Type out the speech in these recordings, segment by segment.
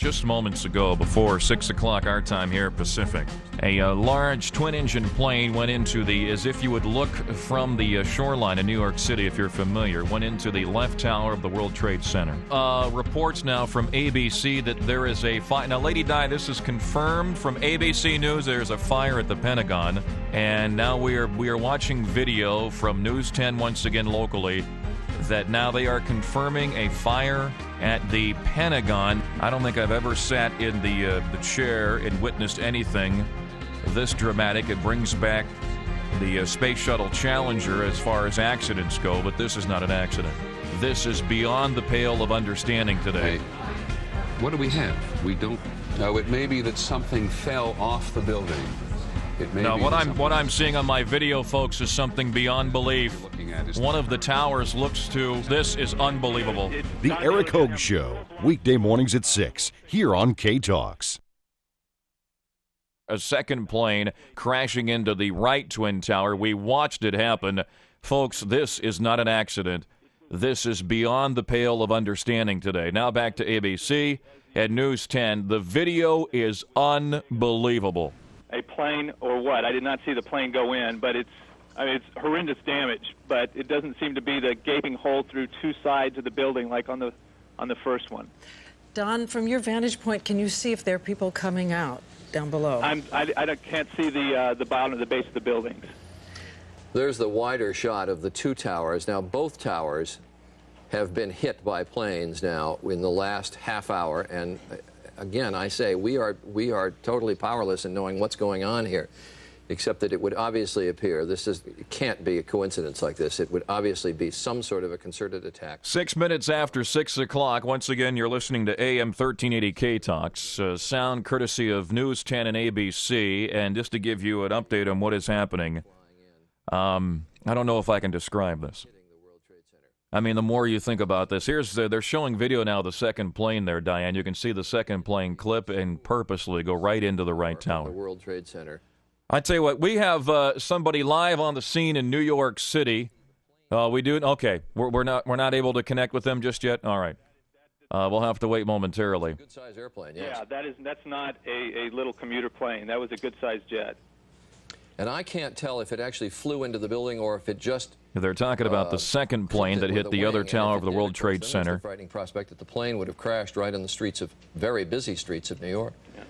Just moments ago, before 6 o'clock our time here Pacific, a large twin-engine plane went into the, as if you would look from the shoreline in New York City, if you're familiar, went into the left tower of the World Trade Center. Reports now from ABC that there is a fire. Now, Lady Di, this is confirmed from ABC News. There's a fire at the Pentagon, and now we are watching video from News 10 once again locally that now they are confirming a fire at the Pentagon. I don't think I've ever sat in the chair and witnessed anything this dramatic. It brings back the Space Shuttle Challenger as far as accidents go, but this is not an accident. This is beyond the pale of understanding today. Hey, what do we have? We don't know. It may be that something fell off the building. No, what I'm seeing on my video, folks, is something beyond belief. One of the towers looks to. This is unbelievable. The Eric Hogue Show, weekday mornings at 6, here on K-Talks. A second plane crashing into the right twin tower. We watched it happen. Folks, this is not an accident. This is beyond the pale of understanding today. Now back to ABC at News 10. The video is unbelievable. A plane or what? I did not see the plane go in, but it's horrendous damage, but it doesn't seem to be the gaping hole through two sides of the building like on the first one. Don, from your vantage point, can you see if there are people coming out down below? I can't see the bottom of the base of the buildings. There's the wider shot of the two towers. Now, both towers have been hit by planes now in the last half hour, and again, I say we are totally powerless in knowing what's going on here, except that it would obviously appear it can't be a coincidence like this. It would obviously be some sort of a concerted attack. 6 minutes after 6 o'clock, once again, you're listening to AM 1380 K-Talks, sound courtesy of News 10 and ABC, and just to give you an update on what is happening, I don't know if I can describe this. I mean, the more you think about this, they're showing video now of the second plane there, Diane. You can see the second plane clip and purposely go right into the right tower. The World Trade Center. I tell you what, we have somebody live on the scene in New York City. We do? Okay, we're not able to connect with them just yet. All right, we'll have to wait momentarily. Good-sized airplane, yes. Yeah, that's not a little commuter plane. That was a good-sized jet. And I can't tell if it actually flew into the building or if it just... They're talking about the second plane that hit the other tower of the World Trade Center. The frightening prospect that the plane would have crashed right in the streets of very busy streets of New York. Yeah.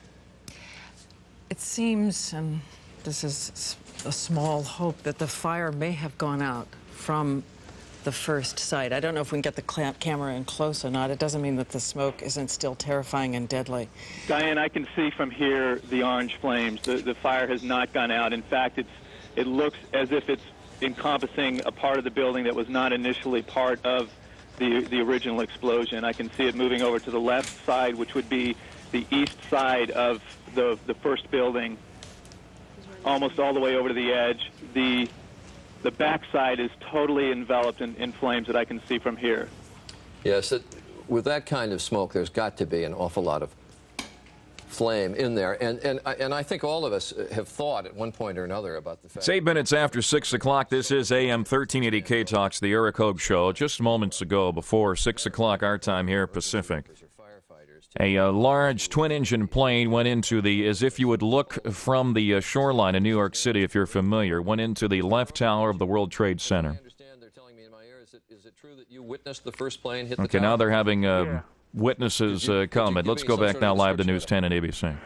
It seems, and this is a small hope, that the fire may have gone out from the first site. I don't know if we can get the camera in close or not. It doesn't mean that the smoke isn't still terrifying and deadly. Diane, I can see from here the orange flames. The fire has not gone out. In fact, it looks as if it's encompassing a part of the building that was not initially part of the original explosion. I can see it moving over to the left side, which would be the east side of the first building, almost all the way over to the edge. The back side is totally enveloped in flames that I can see from here. Yes, with that kind of smoke, there's got to be an awful lot of flame in there. And I think all of us have thought at one point or another about the fact... It's 8 minutes after 6 o'clock. This is AM 1380 K-Talks, the Eric Hogue Show. Just moments ago, before 6 o'clock our time here Pacific, a large twin-engine plane went into the, as if you would look from the shoreline in New York City, if you're familiar, went into the left tower of the World Trade Center. I understand they're telling me in my ear, is it true that you witnessed the first plane hit the Okay, tower? now they're having witnesses comment. Let's go back now live to News 10 and ABC.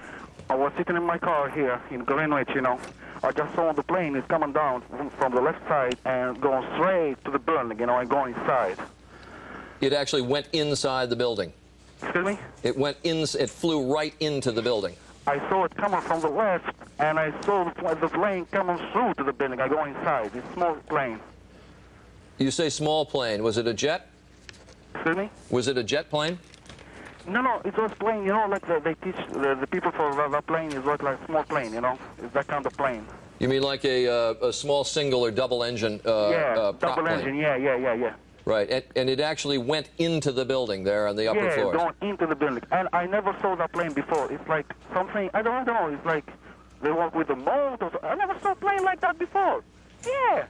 I was sitting in my car here in Greenwich, I just saw the plane is coming down from the left side and going straight to the building, and going inside. It actually went inside the building. Excuse me? It flew right into the building. I saw it coming from the left, and I saw the plane coming through to the building. I go inside. It's a small plane. You say small plane. Was it a jet? Excuse me? Was it a jet plane? No, it was plane, like they teach the people for the plane is like small plane, It's that kind of plane. You mean like a small single or double engine double plane. engine, yeah. Right, and it actually went into the building there on the upper floors. Yeah, going into the building. And I never saw that plane before. It's like something, I don't know, it's like they work with the mold. I never saw a plane like that before. Yeah.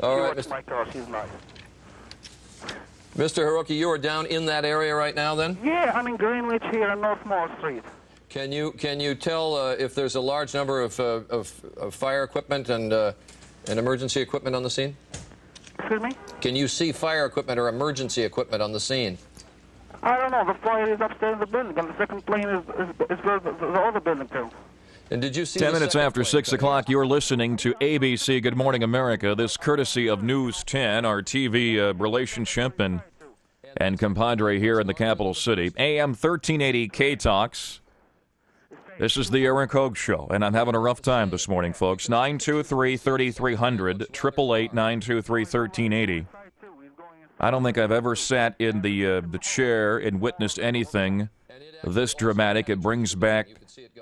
All right, Mr. My car, she's nice. Mr. Haruki, you are down in that area right now, then? Yeah, I'm in Greenwich here on North Mall Street. Can you tell if there's a large number of fire equipment and emergency equipment on the scene? Excuse me? Can you see fire equipment or emergency equipment on the scene? I don't know. The fire is upstairs in the building, and the second plane is where the other building too. And did you see 10 minutes after 6 o'clock, you're listening to ABC Good Morning America. This courtesy of News 10, our TV relationship and compadre here in the capital city. AM 1380 K-Talks. This is the Eric Hogue Show, and I'm having a rough time this morning, folks. 923-3300, 888-923-1380. I don't think I've ever sat in the chair and witnessed anything this dramatic. It brings back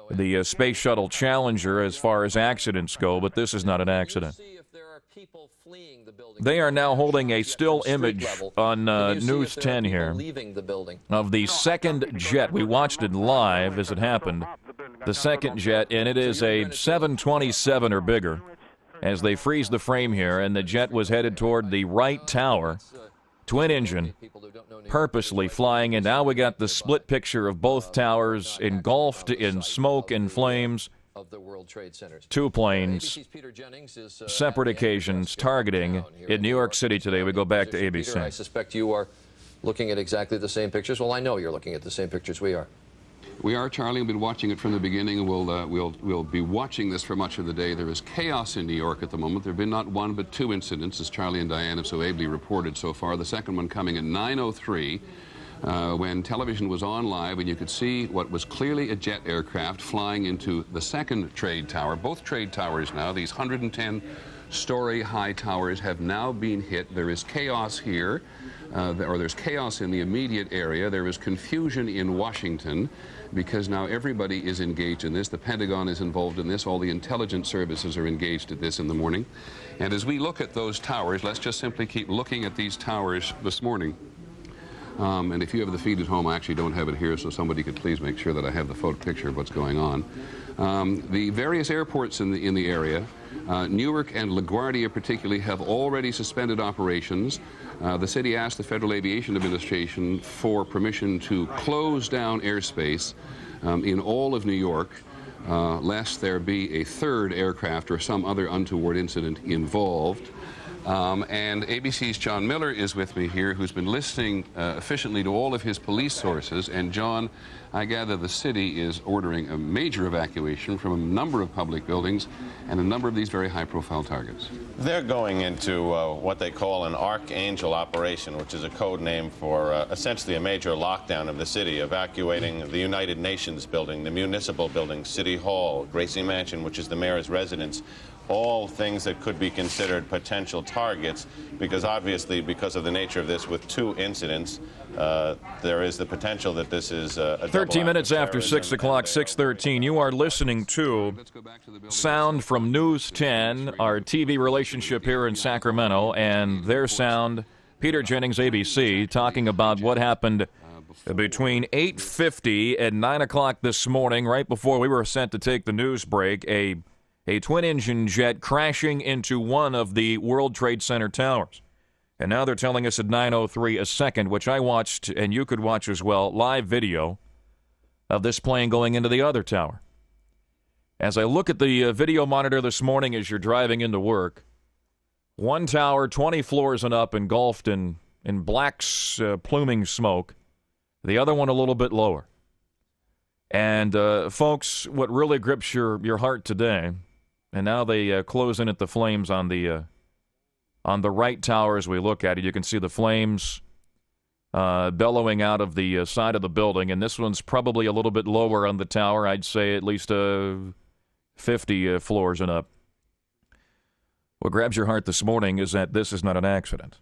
the Space Shuttle Challenger as far as accidents go, but this is not an accident. They are now holding a still image on News 10 here of the second jet. We watched it live as it happened. The second jet, and it is a 727 or bigger, as they freeze the frame here, and the jet was headed toward the right tower, twin engine, purposely flying, and now we got the split picture of both towers engulfed in smoke and flames. Two planes, separate occasions, targeting in New York City today. We go back to ABC. I suspect you are looking at exactly the same pictures. Well, I know you're looking at the same pictures we are. We are, Charlie. We've been watching it from the beginning, and we'll be watching this for much of the day. There is chaos in New York at the moment. There have been not one but two incidents, as Charlie and Diane have so ably reported so far. The second one coming at 9:03, when television was on live, and you could see what was clearly a jet aircraft flying into the second trade tower. Both trade towers now, these 110-story high towers, have now been hit. There is chaos here, or there's chaos in the immediate area. There is confusion in Washington, because now everybody is engaged in this. The Pentagon is involved in this. All the intelligence services are engaged at this in the morning. And as we look at those towers, let's just simply keep looking at these towers this morning. And if you have the feed at home, I actually don't have it here, so somebody could please make sure that I have the photo picture of what's going on. The various airports in the area, Newark and LaGuardia particularly, have already suspended operations. The city asked the Federal Aviation Administration for permission to close down airspace in all of New York, lest there be a third aircraft or some other untoward incident involved. And ABC's John Miller is with me here, who's been listening efficiently to all of his police sources. And John, I gather the city is ordering a major evacuation from a number of public buildings and a number of these very high-profile targets. They're going into what they call an Archangel operation, which is a code name for essentially a major lockdown of the city, evacuating the United Nations building, the municipal building, City Hall, Gracie Mansion, which is the mayor's residence. All things that could be considered potential targets, because obviously, because of the nature of this, with two incidents, there is the potential that this is a 13 minutes after 6 o'clock, 6:13. You are listening to sound from News 10, our TV relationship here in Sacramento, and their sound, Peter Jennings, ABC, talking about what happened between 8:50 and 9 o'clock this morning, right before we were sent to take the news break. A twin-engine jet crashing into one of the World Trade Center towers. And now they're telling us at 9:03 a second, which I watched, and you could watch as well, live video of this plane going into the other tower. As I look at the video monitor this morning as you're driving into work, one tower, 20 floors and up, engulfed in black pluming smoke. The other one a little bit lower. And, folks, what really grips your heart today, and now they close in at the flames on the right tower as we look at it. You can see the flames bellowing out of the side of the building, and this one's probably a little bit lower on the tower. I'd say at least 50 floors and up. What grabs your heart this morning is that this is not an accident.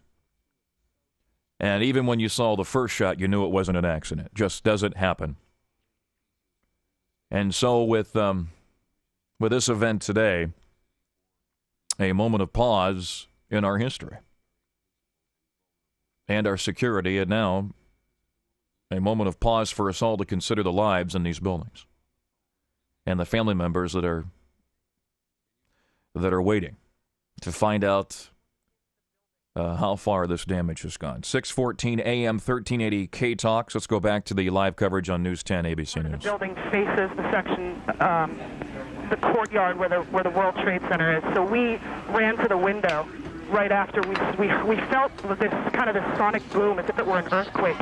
And even when you saw the first shot, you knew it wasn't an accident. It just doesn't happen. And so with this event today, a moment of pause in our history and our security, and now a moment of pause for us all to consider the lives in these buildings and the family members that are waiting to find out how far this damage has gone. 6:14 a.m. 1380 K-Talks. Let's go back to the live coverage on News 10 ABC News. The building faces the section, the courtyard where the World Trade Center is. So we ran to the window right after we felt this kind of this sonic boom as if it were an earthquake,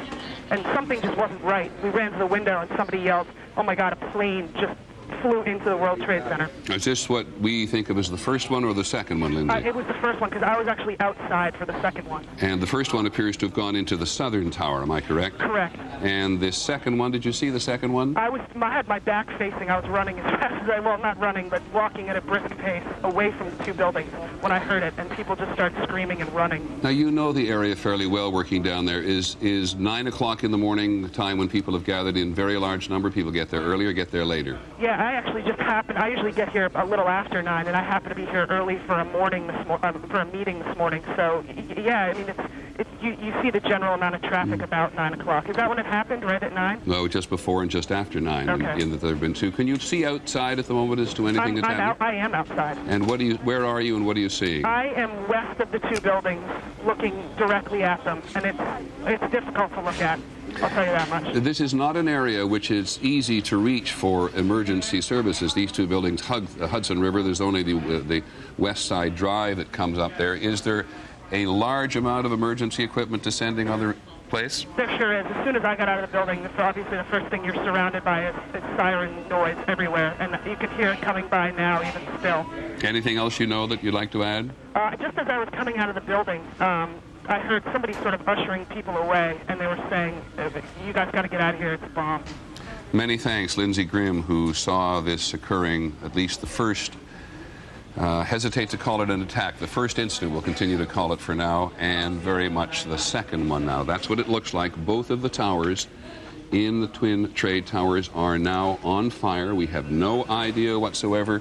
and something just wasn't right. We ran to the window and somebody yelled, "Oh my God, a plane just flew into the World Trade Center." Is this what we think of as the first one or the second one, Lindsay? It was the first one because I was actually outside for the second one. And the first one appears to have gone into the southern tower, am I correct? Correct. And the second one, did you see the second one? I had my back facing. I was running as fast as not running, but walking at a brisk pace away from the two buildings when I heard it, and people just started screaming and running. Now, you know the area fairly well working down there. Is 9 o'clock in the morning the time when people have gathered in very large number? People get there earlier, get there later? Yeah, I actually just happened. I usually get here a little after 9, and I happen to be here early for a meeting this morning. So, yeah, I mean, you see the general amount of traffic about 9 o'clock. Is that when it happened, right at 9? No, just before and just after 9. Okay. In that there have been two. Can you see outside at the moment as to anything that's happening? I am outside. And where are you and what are you seeing? I am west of the two buildings, looking directly at them, and it's difficult to look at. I'll tell you that much. This is not an area which is easy to reach for emergency services. These two buildings hug the Hudson River. There's only the West Side Drive that comes up there. Is there a large amount of emergency equipment descending on the place? There sure is. As soon as I got out of the building, obviously the first thing you're surrounded by is siren noise everywhere, and you can hear it coming by now even still. Anything else you know that you'd like to add? Just as I was coming out of the building, I heard somebody sort of ushering people away, and they were saying, "You guys got to get out of here, it's a bomb." Many thanks, Lindsey Grimm, who saw this occurring, at least the first, hesitate to call it an attack. The first incident, we'll continue to call it for now, and very much the second one now. That's what it looks like. Both of the towers in the Twin Trade Towers are now on fire. We have no idea whatsoever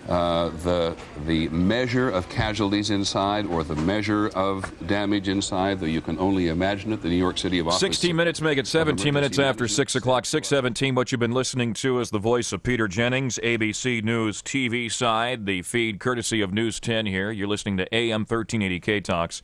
the measure of casualties inside or the measure of damage inside, though you can only imagine it. The New York City of Office. 16 minutes make it 17 minutes after 6 o'clock. 6:17. What you've been listening to is the voice of Peter Jennings, ABC News TV side, the feed courtesy of News 10 here. You're listening to AM 1380 K-Talks.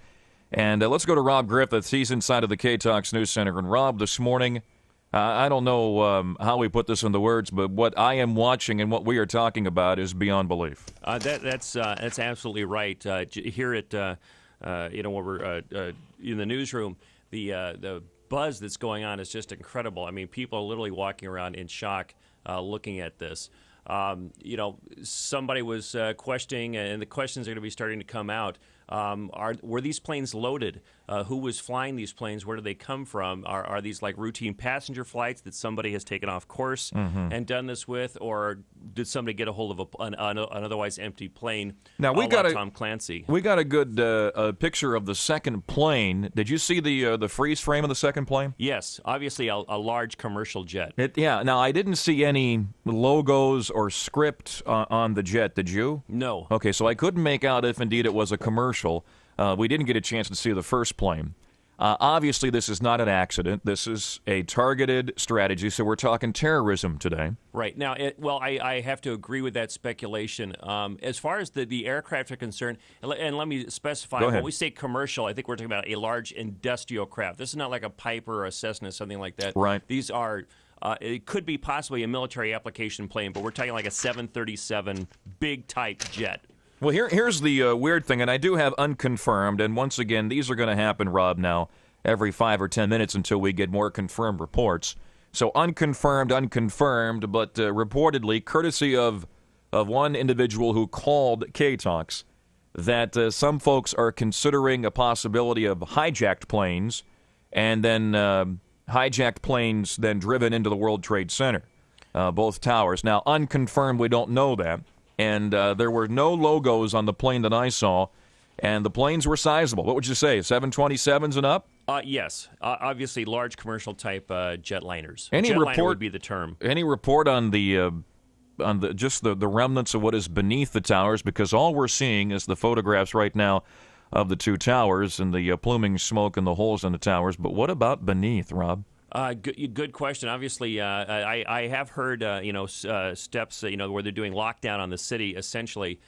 And let's go to Rob Griffith. He's inside of the K-Talks News Center. And Rob, this morning, I don't know how we put this into words, but what I am watching and what we are talking about is beyond belief. That's absolutely right. Here at when we're in the newsroom, the buzz that's going on is just incredible. I mean, people are literally walking around in shock, looking at this. Somebody was questioning, and the questions are going to be starting to come out. Were these planes loaded? Who was flying these planes? Where do they come from? Are these like routine passenger flights that somebody has taken off course and done this with, or did somebody get a hold of an otherwise empty plane? Now we got Tom Clancy. We got a good picture of the second plane. Did you see the freeze frame of the second plane? Yes, obviously a large commercial jet. Now I didn't see any logos or script on the jet. Did you? No. Okay, so I couldn't make out if indeed it was a commercial. We didn't get a chance to see the first plane. Obviously, this is not an accident. This is a targeted strategy, so we're talking terrorism today. Right. Now, I have to agree with that speculation. As far as the aircraft are concerned, and let me specify, when we say commercial, I think we're talking about a large industrial craft. This is not like a Piper or a Cessna, something like that. Right. These are... it could be possibly a military application plane, but we're talking like a 737 big-type jet. Well, here's the weird thing, and I do have unconfirmed, and once again, these are going to happen, Rob, now every 5 or 10 minutes until we get more confirmed reports. So unconfirmed, but reportedly, courtesy of one individual who called K-Talks, that some folks are considering a possibility of hijacked planes, and then hijacked planes then driven into the World Trade Center, both towers. Now, unconfirmed, we don't know that. And there were no logos on the plane that I saw, and the planes were sizable. What would you say, 727s and up? Yes, obviously large commercial type jetliners. Any jetliner report would be the term. Any report on the remnants of what is beneath the towers? Because all we're seeing is the photographs right now of the two towers and the pluming smoke and the holes in the towers. But what about beneath, Rob? Good question. Obviously, I have heard steps where they're doing lockdown on the city. Essentially,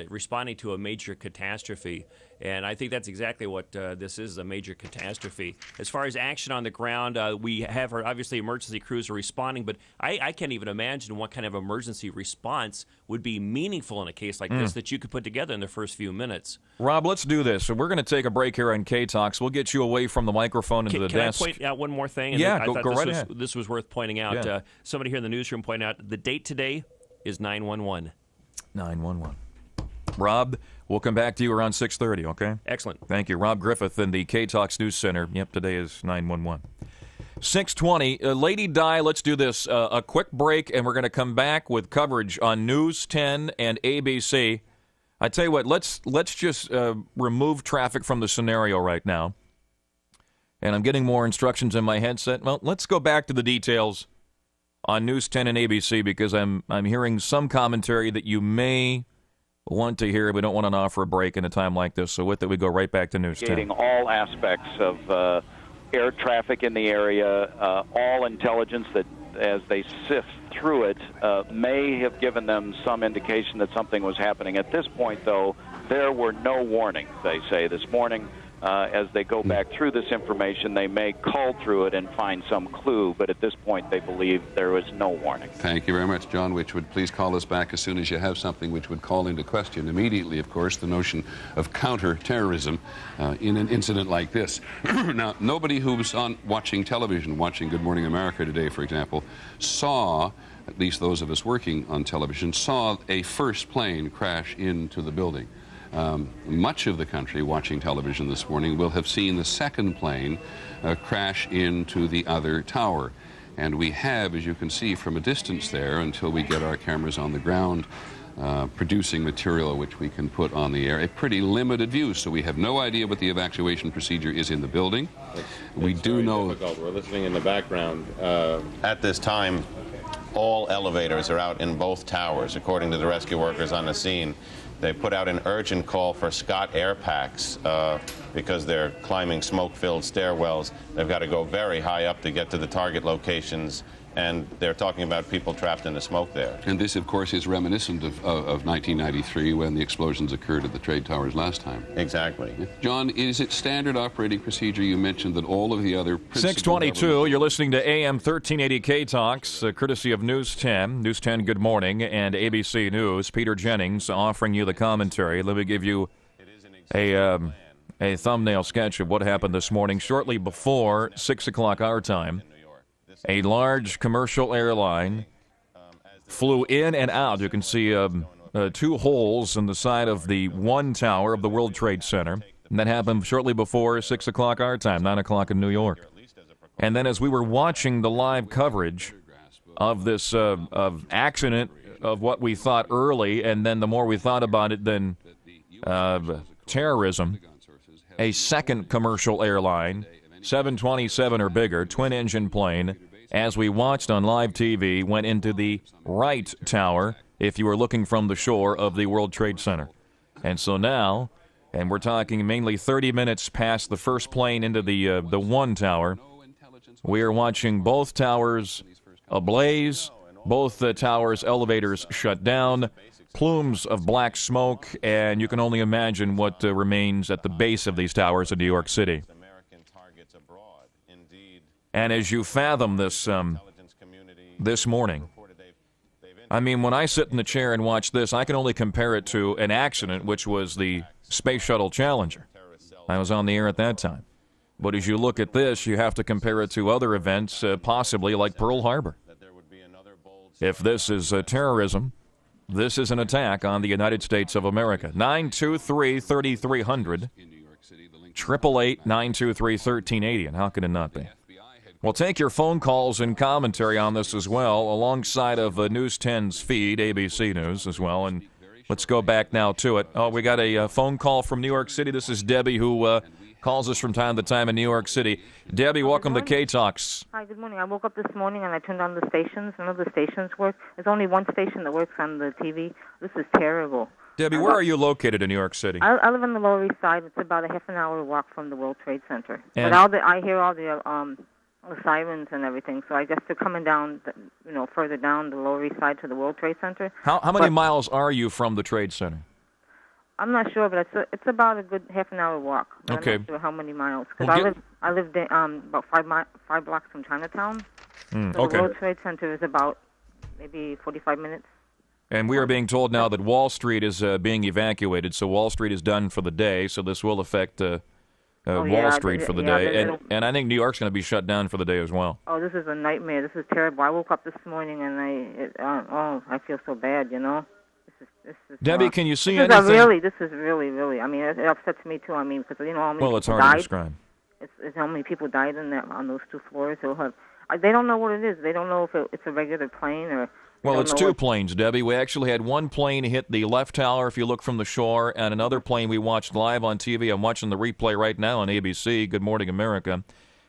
responding to a major catastrophe. And I think that's exactly what this is, a major catastrophe. As far as action on the ground, we have obviously emergency crews are responding, but I can't even imagine what kind of emergency response would be meaningful in a case like this that you could put together in the first few minutes. Rob, let's do this. So we're going to take a break here on K-Talks. We'll get you away from the microphone into the desk. Can I point out one more thing? Yeah, go right this ahead. This was worth pointing out. Yeah. Somebody here in the newsroom pointed out the date today is 9/11. 911. Rob, we'll come back to you around 6:30, okay? Excellent. Thank you. Rob Griffith in the K-Talks News Center. Yep, today is 911. 6:20. Lady Di, let's do this. A quick break, and we're going to come back with coverage on News 10 and ABC. I tell you what, let's just remove traffic from the scenario right now. And I'm getting more instructions in my headset. Well, let's go back to the details on News 10 and ABC because I'm hearing some commentary that you may want to hear. We don't want to offer a break in a time like this. So with it, we go right back to News 10. All aspects of air traffic in the area, all intelligence that as they sift through it may have given them some indication that something was happening. At this point, though, there were no warnings, they say. This morning, as they go back through this information, they may cull through it and find some clue, but at this point they believe there was no warning. Thank you very much, John. Which would please call us back as soon as you have something which would call into question immediately, of course, the notion of counter-terrorism in an incident like this. Now, nobody who was watching television, watching Good Morning America today, for example, saw, at least those of us working on television, saw a first plane crash into the building. Much of the country watching television this morning will have seen the second plane crash into the other tower. And we have, as you can see from a distance there, until we get our cameras on the ground, producing material which we can put on the air, a pretty limited view. So we have no idea what the evacuation procedure is in the building. We do know... Difficult. We're listening in the background. At this time, all elevators are out in both towers, according to the rescue workers on the scene. They put out an urgent call for Scott air packs because they're climbing smoke-filled stairwells. They've got to go very high up to get to the target locations, and they're talking about people trapped in the smoke there. And this, of course, is reminiscent of 1993 when the explosions occurred at the trade towers last time. Exactly. John, is it standard operating procedure? You mentioned that all of the other... 6:22, you're listening to AM 1380 K-Talks, courtesy of News 10. News 10, Good Morning, and ABC News. Peter Jennings offering you the commentary. Let me give you a thumbnail sketch of what happened this morning. Shortly before 6 o'clock our time, a large commercial airline flew in and out. You can see two holes in the side of the one tower of the World Trade Center. And that happened shortly before 6 o'clock our time, 9 o'clock in New York. And then as we were watching the live coverage of this of accident, of what we thought early, and then the more we thought about it, then terrorism, a second commercial airline, 727 or bigger, twin-engine plane, as we watched on live TV, went into the right tower, if you were looking from the shore of the World Trade Center. And so now, and we're talking mainly 30 minutes past the first plane into the one tower, we are watching both towers ablaze, both towers' elevators shut down, plumes of black smoke, and you can only imagine what remains at the base of these towers in New York City. And as you fathom this this morning, I mean, when I sit in the chair and watch this, I can only compare it to an accident, which was the Space Shuttle Challenger. I was on the air at that time. But as you look at this, you have to compare it to other events, possibly like Pearl Harbor. If this is terrorism, this is an attack on the United States of America. 923-3300, 888-923-1380, and how can it not be? We'll take your phone calls and commentary on this as well, alongside of News 10's feed, ABC News as well. And let's go back now to it. Oh, we got a phone call from New York City. This is Debbie, who calls us from time to time in New York City. Debbie, welcome to K-Talks. Hi, good morning. I woke up this morning and I turned on the stations. None of the stations work. There's only one station that works on the TV. This is terrible. Debbie, where are you located in New York City? I live on the Lower East Side. It's about a half an hour walk from the World Trade Center. And But I hear all the the sirens and everything. So I guess they're coming down, further down the Lower East Side to the World Trade Center. How many miles are you from the Trade Center? I'm not sure, but it's about a good half an hour walk. But Okay. I'm not sure how many miles. Because I live about 5 blocks from Chinatown. So okay. the World Trade Center is about maybe 45 minutes. And we are being told now that Wall Street is being evacuated, so Wall Street is done for the day, so this will affect Wall Street for the day. And I think New York's going to be shut down for the day as well. Oh, this is a nightmare. This is terrible. I woke up this morning and I feel so bad, This is, Debbie, can you see anything? This is really, I mean, it upsets me too. I mean, because how many it's people hard died. to describe. It's how many people died on those 2 floors. They don't know what it is. They don't know if it's a regular plane or... Well, it's 2 planes, Debbie. We actually had one plane hit the left tower, if you look from the shore, and another plane we watched live on TV. I'm watching the replay right now on ABC, Good Morning America,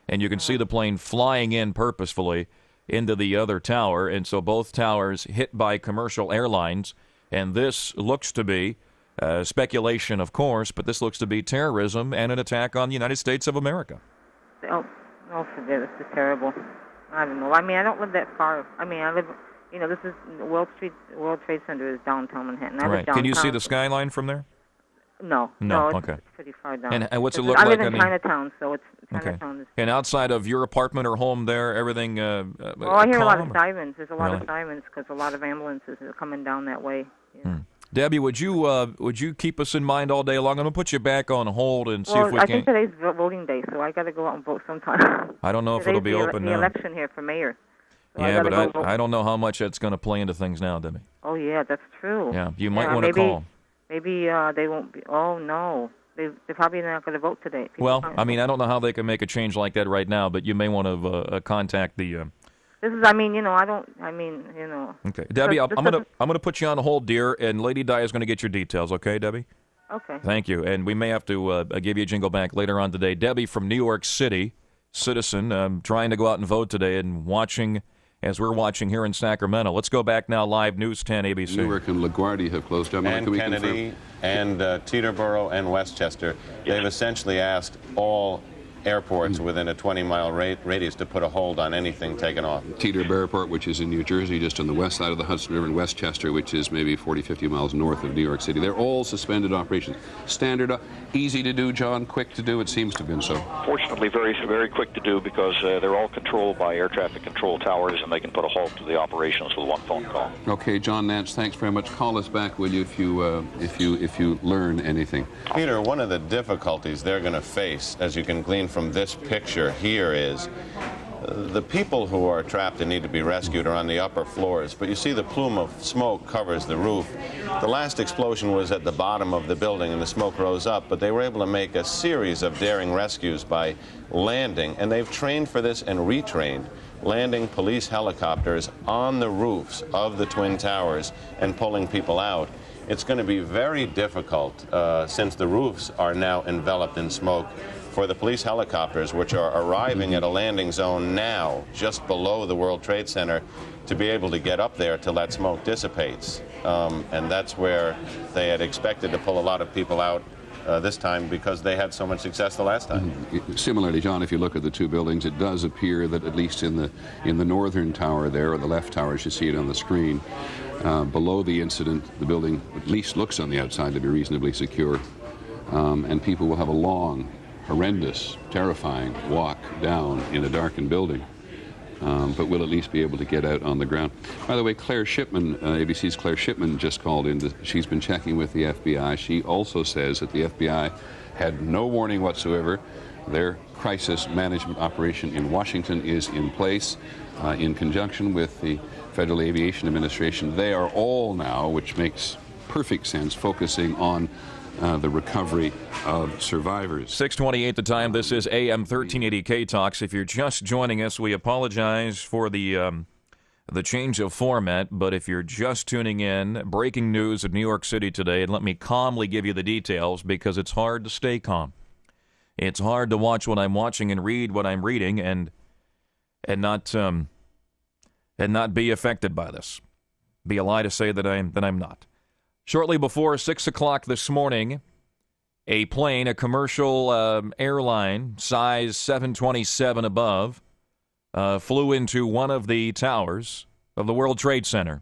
and you can see the plane flying in purposefully into the other tower, and so both towers hit by commercial airlines, and this looks to be, speculation of course, but this looks to be terrorism and an attack on the United States of America. Oh, forget it. This is terrible. I don't know. I mean, I don't live that far. I mean, I live... this is World Trade Center is downtown Manhattan. I live downtown. Can you see the skyline from there? No, okay. It's pretty far down. And what's it look like? I live in Chinatown, so it's Chinatown. Okay. And outside of your apartment or home there, everything well, I hear a lot of sirens. There's a lot of sirens because a lot of ambulances are coming down that way. Debbie, would you keep us in mind all day long? I'm going to put you back on hold and see if we can... I think today's voting day, so I got to go out and vote sometime. I don't know if it'll be open now. The election here for mayor. So I don't know how much that's going to play into things now, Debbie. Oh, yeah, that's true. Yeah, you might want to call. Maybe they won't be... Oh, no. They're probably not going to vote today. I don't know how they can make a change like that right now, but you may want to contact the... This is, Okay. Debbie, I'm going to put you on hold, dear, and Lady Di is going to get your details, okay, Debbie? Okay. Thank you. And we may have to give you a jingle back later on today. Debbie from New York City, citizen, trying to go out and vote today and watching... as we're watching here in Sacramento. Let's go back now, live News 10 ABC. Newark and LaGuardia have closed down. And Kennedy and Teterboro and Westchester, they've essentially asked all airports within a 20-mile radius to put a hold on anything taken off. Teterboro Airport, which is in New Jersey, just on the west side of the Hudson River, and Westchester, which is maybe 40, 50 miles north of New York City. They're all suspended operations. Standard, easy to do, John, quick to do. It seems to have been so. Fortunately, very, very quick to do because they're all controlled by air traffic control towers, and they can put a halt to the operations with one phone call. Okay, John Nance, thanks very much. Call us back, will you, if you learn anything. Peter, one of the difficulties they're going to face, as you can glean from this picture here, is the people who are trapped and need to be rescued are on the upper floors, but you see the plume of smoke covers the roof. The last explosion was at the bottom of the building and the smoke rose up, but they were able to make a series of daring rescues by landing, and they've trained for this and retrained, landing police helicopters on the roofs of the Twin Towers and pulling people out. It's going to be very difficult, since the roofs are now enveloped in smoke, for the police helicopters, which are arriving at a landing zone now, just below the World Trade Center, to be able to get up there till that smoke dissipates. And that's where they had expected to pull a lot of people out this time because they had so much success the last time. Similarly, John, if you look at the two buildings, it does appear that at least in the northern tower there, or the left tower as you see it on the screen, below the incident, the building at least looks on the outside to be reasonably secure. And people will have a long, horrendous, terrifying walk down in a darkened building, but we'll at least be able to get out on the ground. By the way, Claire Shipman, ABC's Claire Shipman just called in. She's been checking with the FBI. She also says that the FBI had no warning whatsoever. Their crisis management operation in Washington is in place in conjunction with the Federal Aviation Administration. They are all now, which makes perfect sense, focusing on the recovery of survivors. 6:28 the time. This is AM 1380 K-Talks. If you're just joining us, we apologize for the change of format, but if you're just tuning in, breaking news of New York City today, and let me calmly give you the details because it's hard to stay calm. It's hard to watch what I'm watching and read what I'm reading and not be affected by this. Be a lie to say that I'm not. Shortly before 6 o'clock this morning, a plane, a commercial airline, size 727 above, flew into one of the towers of the World Trade Center.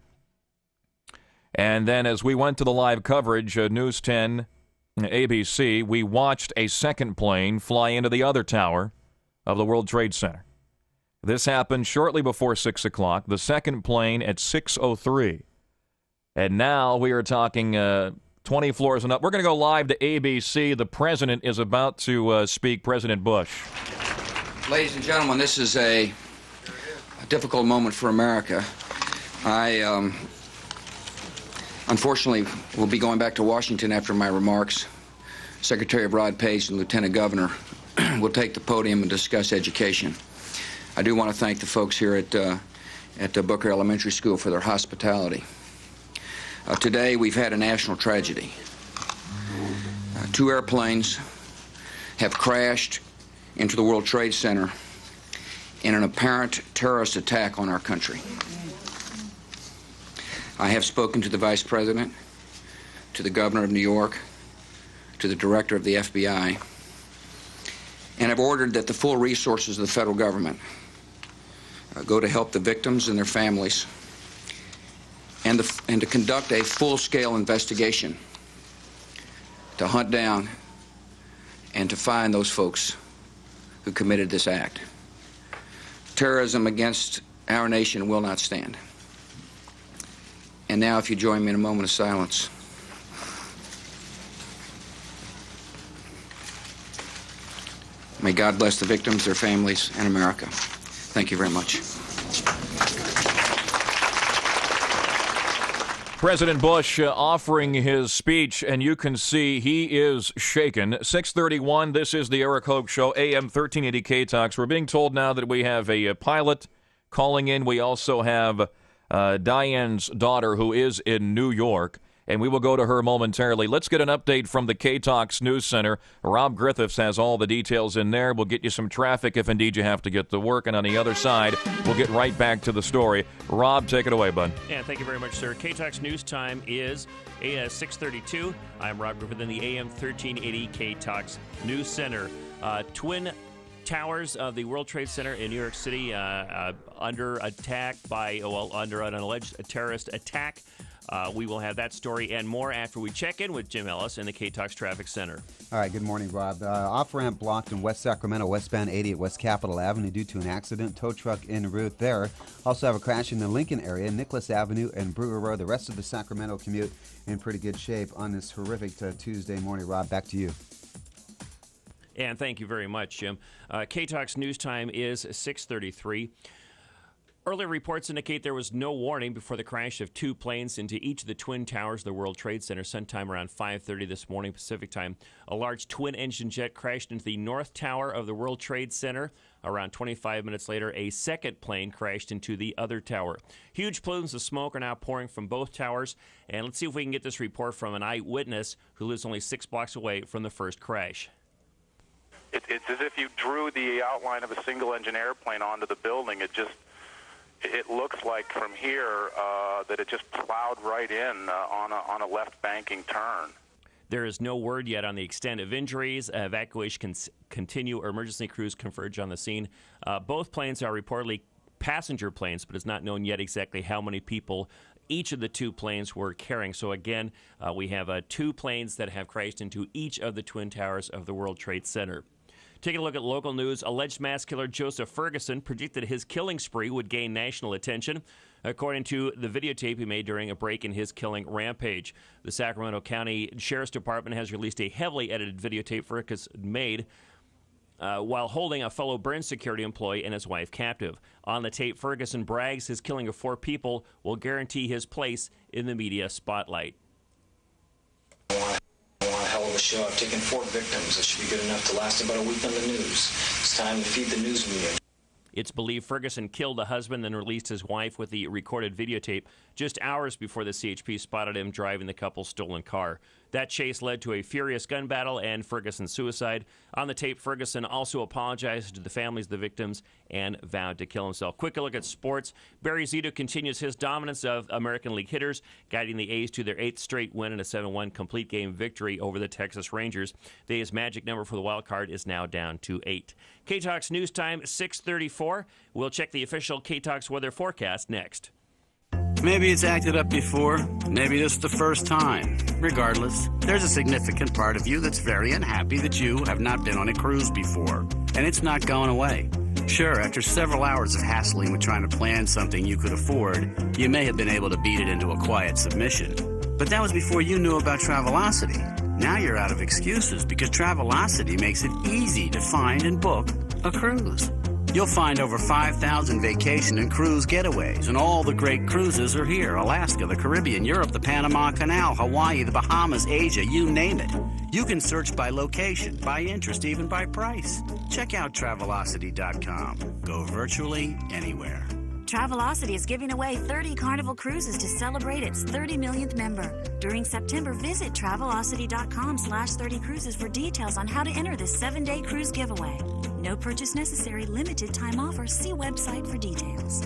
And then as we went to the live coverage, News 10, ABC, we watched a second plane fly into the other tower of the World Trade Center. This happened shortly before 6 o'clock, the second plane at 6:03. And now we are talking 20 floors and up. We're going to go live to ABC. The president is about to speak, President Bush. Ladies and gentlemen, this is a difficult moment for America. I unfortunately will be going back to Washington after my remarks. Secretary Rod Pace and Lieutenant Governor will take the podium and discuss education. I do want to thank the folks here at Booker Elementary School for their hospitality. Today we've had a national tragedy. 2 airplanes have crashed into the World Trade Center in an apparent terrorist attack on our country. I have spoken to the Vice President, to the Governor of New York, to the Director of the FBI, and have ordered that the full resources of the federal government go to help the victims and their families, and to conduct a full-scale investigation to hunt down and to find those folks who committed this act. Terrorism against our nation will not stand. And now, if you join me in a moment of silence. May God bless the victims, their families, and America. Thank you very much. President Bush offering his speech, and you can see he is shaken. 6:31, this is the Eric Hogue Show, AM 1380 K-Talks. We're being told now that we have a pilot calling in. We also have Diane's daughter, who is in New York, and we will go to her momentarily. Let's get an update from the K-Talks News Center. Rob Griffiths has all the details in there. We'll get you some traffic if indeed you have to get to work, and on the other side, we'll get right back to the story. Rob, take it away, bud. Yeah, thank you very much, sir. K-Talks News Time is 6:32. I'm Rob Griffith in the AM 1380 K-Talks News Center. Twin towers of the World Trade Center in New York City under attack under an alleged terrorist attack. We will have that story and more after we check in with Jim Ellis in the K-Talks Traffic Center. All right, good morning, Rob. Off-ramp blocked in West Sacramento, westbound 80 at West Capitol Avenue due to an accident. Tow truck en route there. Also have a crash in the Lincoln area, Nicholas Avenue and Brewer Road. The rest of the Sacramento commute in pretty good shape on this horrific Tuesday morning. Rob, back to you. And thank you very much, Jim. K-Talks News Time is 6:33. Earlier reports indicate there was no warning before the crash of 2 planes into each of the twin towers of the World Trade Center sometime around 5:30 this morning Pacific time. A large twin-engine jet crashed into the North Tower of the World Trade Center. Around 25 minutes later, a second plane crashed into the other tower. Huge plumes of smoke are now pouring from both towers, and let's see if we can get this report from an eyewitness who lives only 6 blocks away from the first crash. It's as if you drew the outline of a single-engine airplane onto the building. It looks like from here that it just plowed right in on a left banking turn. There is no word yet on the extent of injuries. Evacuation continue. Emergency crews converge on the scene. Both planes are reportedly passenger planes, but it's not known yet exactly how many people each of the 2 planes were carrying. So again, we have 2 planes that have crashed into each of the twin towers of the World Trade Center. Taking a look at local news, alleged mass killer Joseph Ferguson predicted his killing spree would gain national attention, according to the videotape he made during a break in his killing rampage. The Sacramento County Sheriff's Department has released a heavily edited videotape Ferguson made while holding a fellow Burns security employee and his wife captive. On the tape, Ferguson brags his killing of 4 people will guarantee his place in the media spotlight. Hell of a show. I've taken 4 victims. That should be good enough to last about a week on the news. It's time to feed the news media. It's believed Ferguson killed the husband and released his wife with the recorded videotape just hours before the CHP spotted him driving the couple's stolen car. That chase led to a furious gun battle and Ferguson's suicide. On the tape, Ferguson also apologized to the families of the victims and vowed to kill himself. Quick look at sports. Barry Zito continues his dominance of American League hitters, guiding the A's to their 8th straight win and a 7-1 complete game victory over the Texas Rangers. The A's magic number for the wild card is now down to 8. K-Talk's news time, 6:34. We'll check the official K-Talk's weather forecast next. Maybe it's acted up before, maybe this is the first time. Regardless, there's a significant part of you that's very unhappy that you have not been on a cruise before, and it's not going away. Sure, after several hours of hassling with trying to plan something you could afford, you may have been able to beat it into a quiet submission. But that was before you knew about Travelocity. Now you're out of excuses because Travelocity makes it easy to find and book a cruise. You'll find over 5,000 vacation and cruise getaways, and all the great cruises are here. Alaska, the Caribbean, Europe, the Panama Canal, Hawaii, the Bahamas, Asia, you name it. You can search by location, by interest, even by price. Check out Travelocity.com. Go virtually anywhere. Travelocity is giving away 30 Carnival cruises to celebrate its 30 millionth member. During September, visit Travelocity.com/30cruises for details on how to enter this 7-day cruise giveaway. No purchase necessary, limited time offer. See website for details.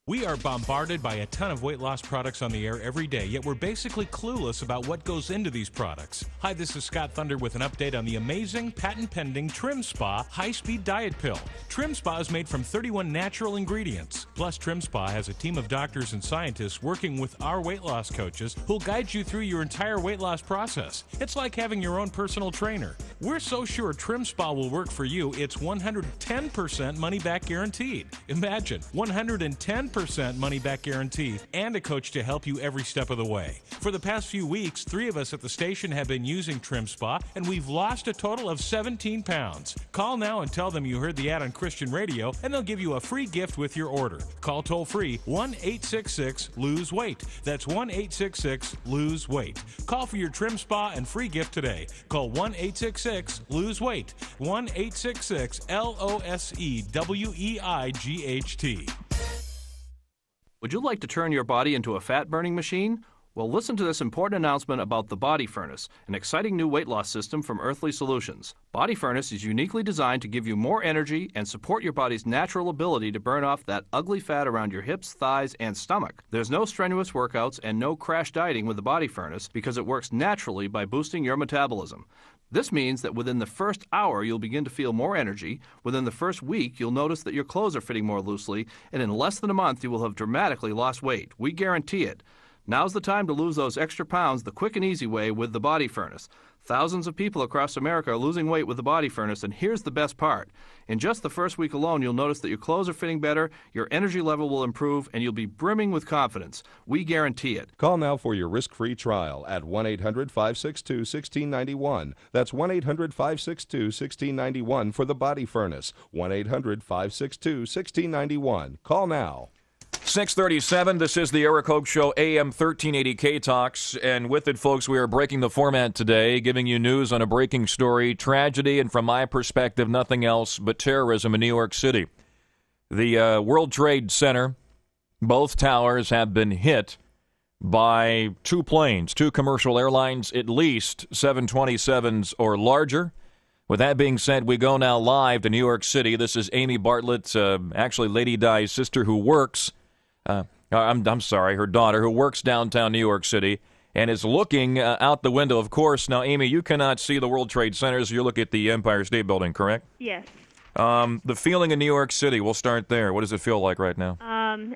We are bombarded by a ton of weight loss products on the air every day, yet we're basically clueless about what goes into these products. Hi, this is Scott Thunder with an update on the amazing patent-pending Trim Spa high-speed diet pill. Trim Spa is made from 31 natural ingredients. Plus, Trim Spa has a team of doctors and scientists working with our weight loss coaches who'll guide you through your entire weight loss process. It's like having your own personal trainer. We're so sure Trim Spa will work for you, it's 110% money-back guaranteed. Imagine, 110% money-back guarantee and a coach to help you every step of the way. For the past few weeks, 3 of us at the station have been using Trim Spa, and we've lost a total of 17 pounds. Call now and tell them you heard the ad on Christian Radio, and they'll give you a free gift with your order. Call toll-free 1-866-LOSE-WEIGHT. That's 1-866-LOSE-WEIGHT. Call for your Trim Spa and free gift today. Call 1-866-LOSE-WEIGHT. 1-866-LOSEWEIGHT. Would you like to turn your body into a fat-burning machine? Well, listen to this important announcement about the Body Furnace, an exciting new weight loss system from Earthly Solutions. Body Furnace is uniquely designed to give you more energy and support your body's natural ability to burn off that ugly fat around your hips, thighs, and stomach. There's no strenuous workouts and no crash dieting with the Body Furnace because it works naturally by boosting your metabolism. This means that within the first hour, you'll begin to feel more energy. Within the first week, you'll notice that your clothes are fitting more loosely. And in less than a month, you will have dramatically lost weight. We guarantee it. Now's the time to lose those extra pounds the quick and easy way with the Body Furnace. Thousands of people across America are losing weight with the Body Furnace, and here's the best part. In just the first week alone, you'll notice that your clothes are fitting better, your energy level will improve, and you'll be brimming with confidence. We guarantee it. Call now for your risk-free trial at 1-800-562-1691. That's 1-800-562-1691 for the Body Furnace. 1-800-562-1691. Call now. 6:37, this is the Eric Hogue Show, AM 1380 K-Talks, and with it, folks, we are breaking the format today, giving you news on a breaking story, tragedy, and from my perspective, nothing else but terrorism in New York City. The World Trade Center, both towers have been hit by 2 planes, 2 commercial airlines, at least 727s or larger. With that being said, we go now live to New York City. This is Amy Bartlett, actually Lady Di's sister, who works, her daughter, who works downtown New York City and is looking out the window. Of course, now, Amy, you cannot see the World Trade Center, so you look at the Empire State Building, correct? Yes. The feeling in New York City, we'll start there. What does it feel like right now?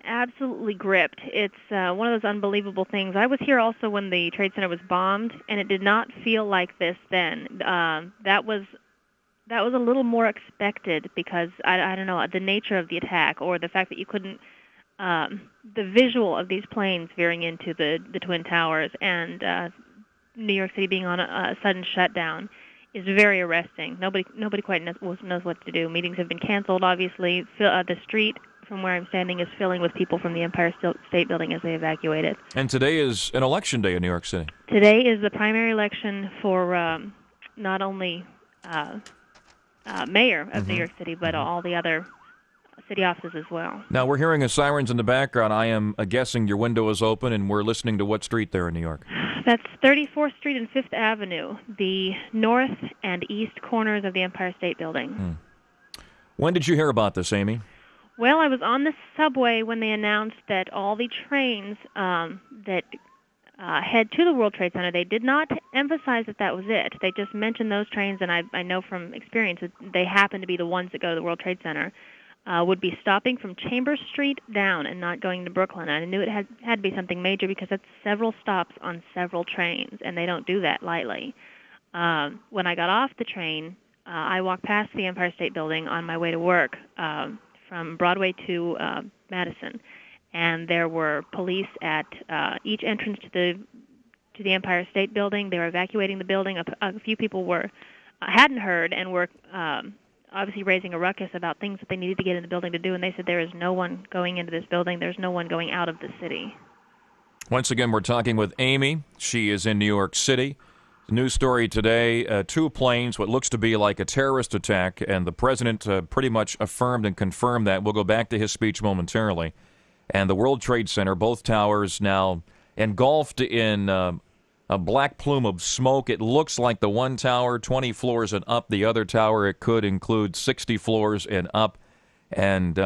Absolutely gripped. It's one of those unbelievable things. I was here also when the Trade Center was bombed, and it did not feel like this then. That was a little more expected because, I don't know, the nature of the attack or the fact that you couldn't, the visual of these planes veering into the Twin Towers and New York City being on a sudden shutdown is very arresting. Nobody quite knows what to do. Meetings have been canceled, obviously. The street from where I'm standing is filling with people from the Empire State Building as they evacuated. And today is an election day in New York City. Today is the primary election for not only mayor of New York City, but all the other city offices as well. Now, we're hearing sirens in the background. I am guessing your window is open, and we're listening to what street there in New York? That's 34th Street and 5th Avenue, the north and east corners of the Empire State Building. When did you hear about this, Amy? Well, I was on the subway when they announced that all the trains that head to the World Trade Center, they did not emphasize that that was it. They just mentioned those trains, and I know from experience that they happen to be the ones that go to the World Trade Center, would be stopping from Chambers Street down and not going to Brooklyn. I knew it had to be something major because that's several stops on several trains, and they don't do that lightly. When I got off the train, I walked past the Empire State Building on my way to work from Broadway to Madison, and there were police at each entrance to the Empire State Building. They were evacuating the building. A few people hadn't heard and were obviously raising a ruckus about things that they needed to get in the building to do, and they said there is no one going into this building. There's no one going out of the city. Once again, we're talking with Amy. She is in New York City. News story today, 2 planes, what looks to be like a terrorist attack, and the president pretty much affirmed and confirmed that. We'll go back to his speech momentarily. And the World Trade Center, both towers now engulfed in a black plume of smoke. It looks like the one tower, 20 floors and up. The other tower, it could include 60 floors and up. And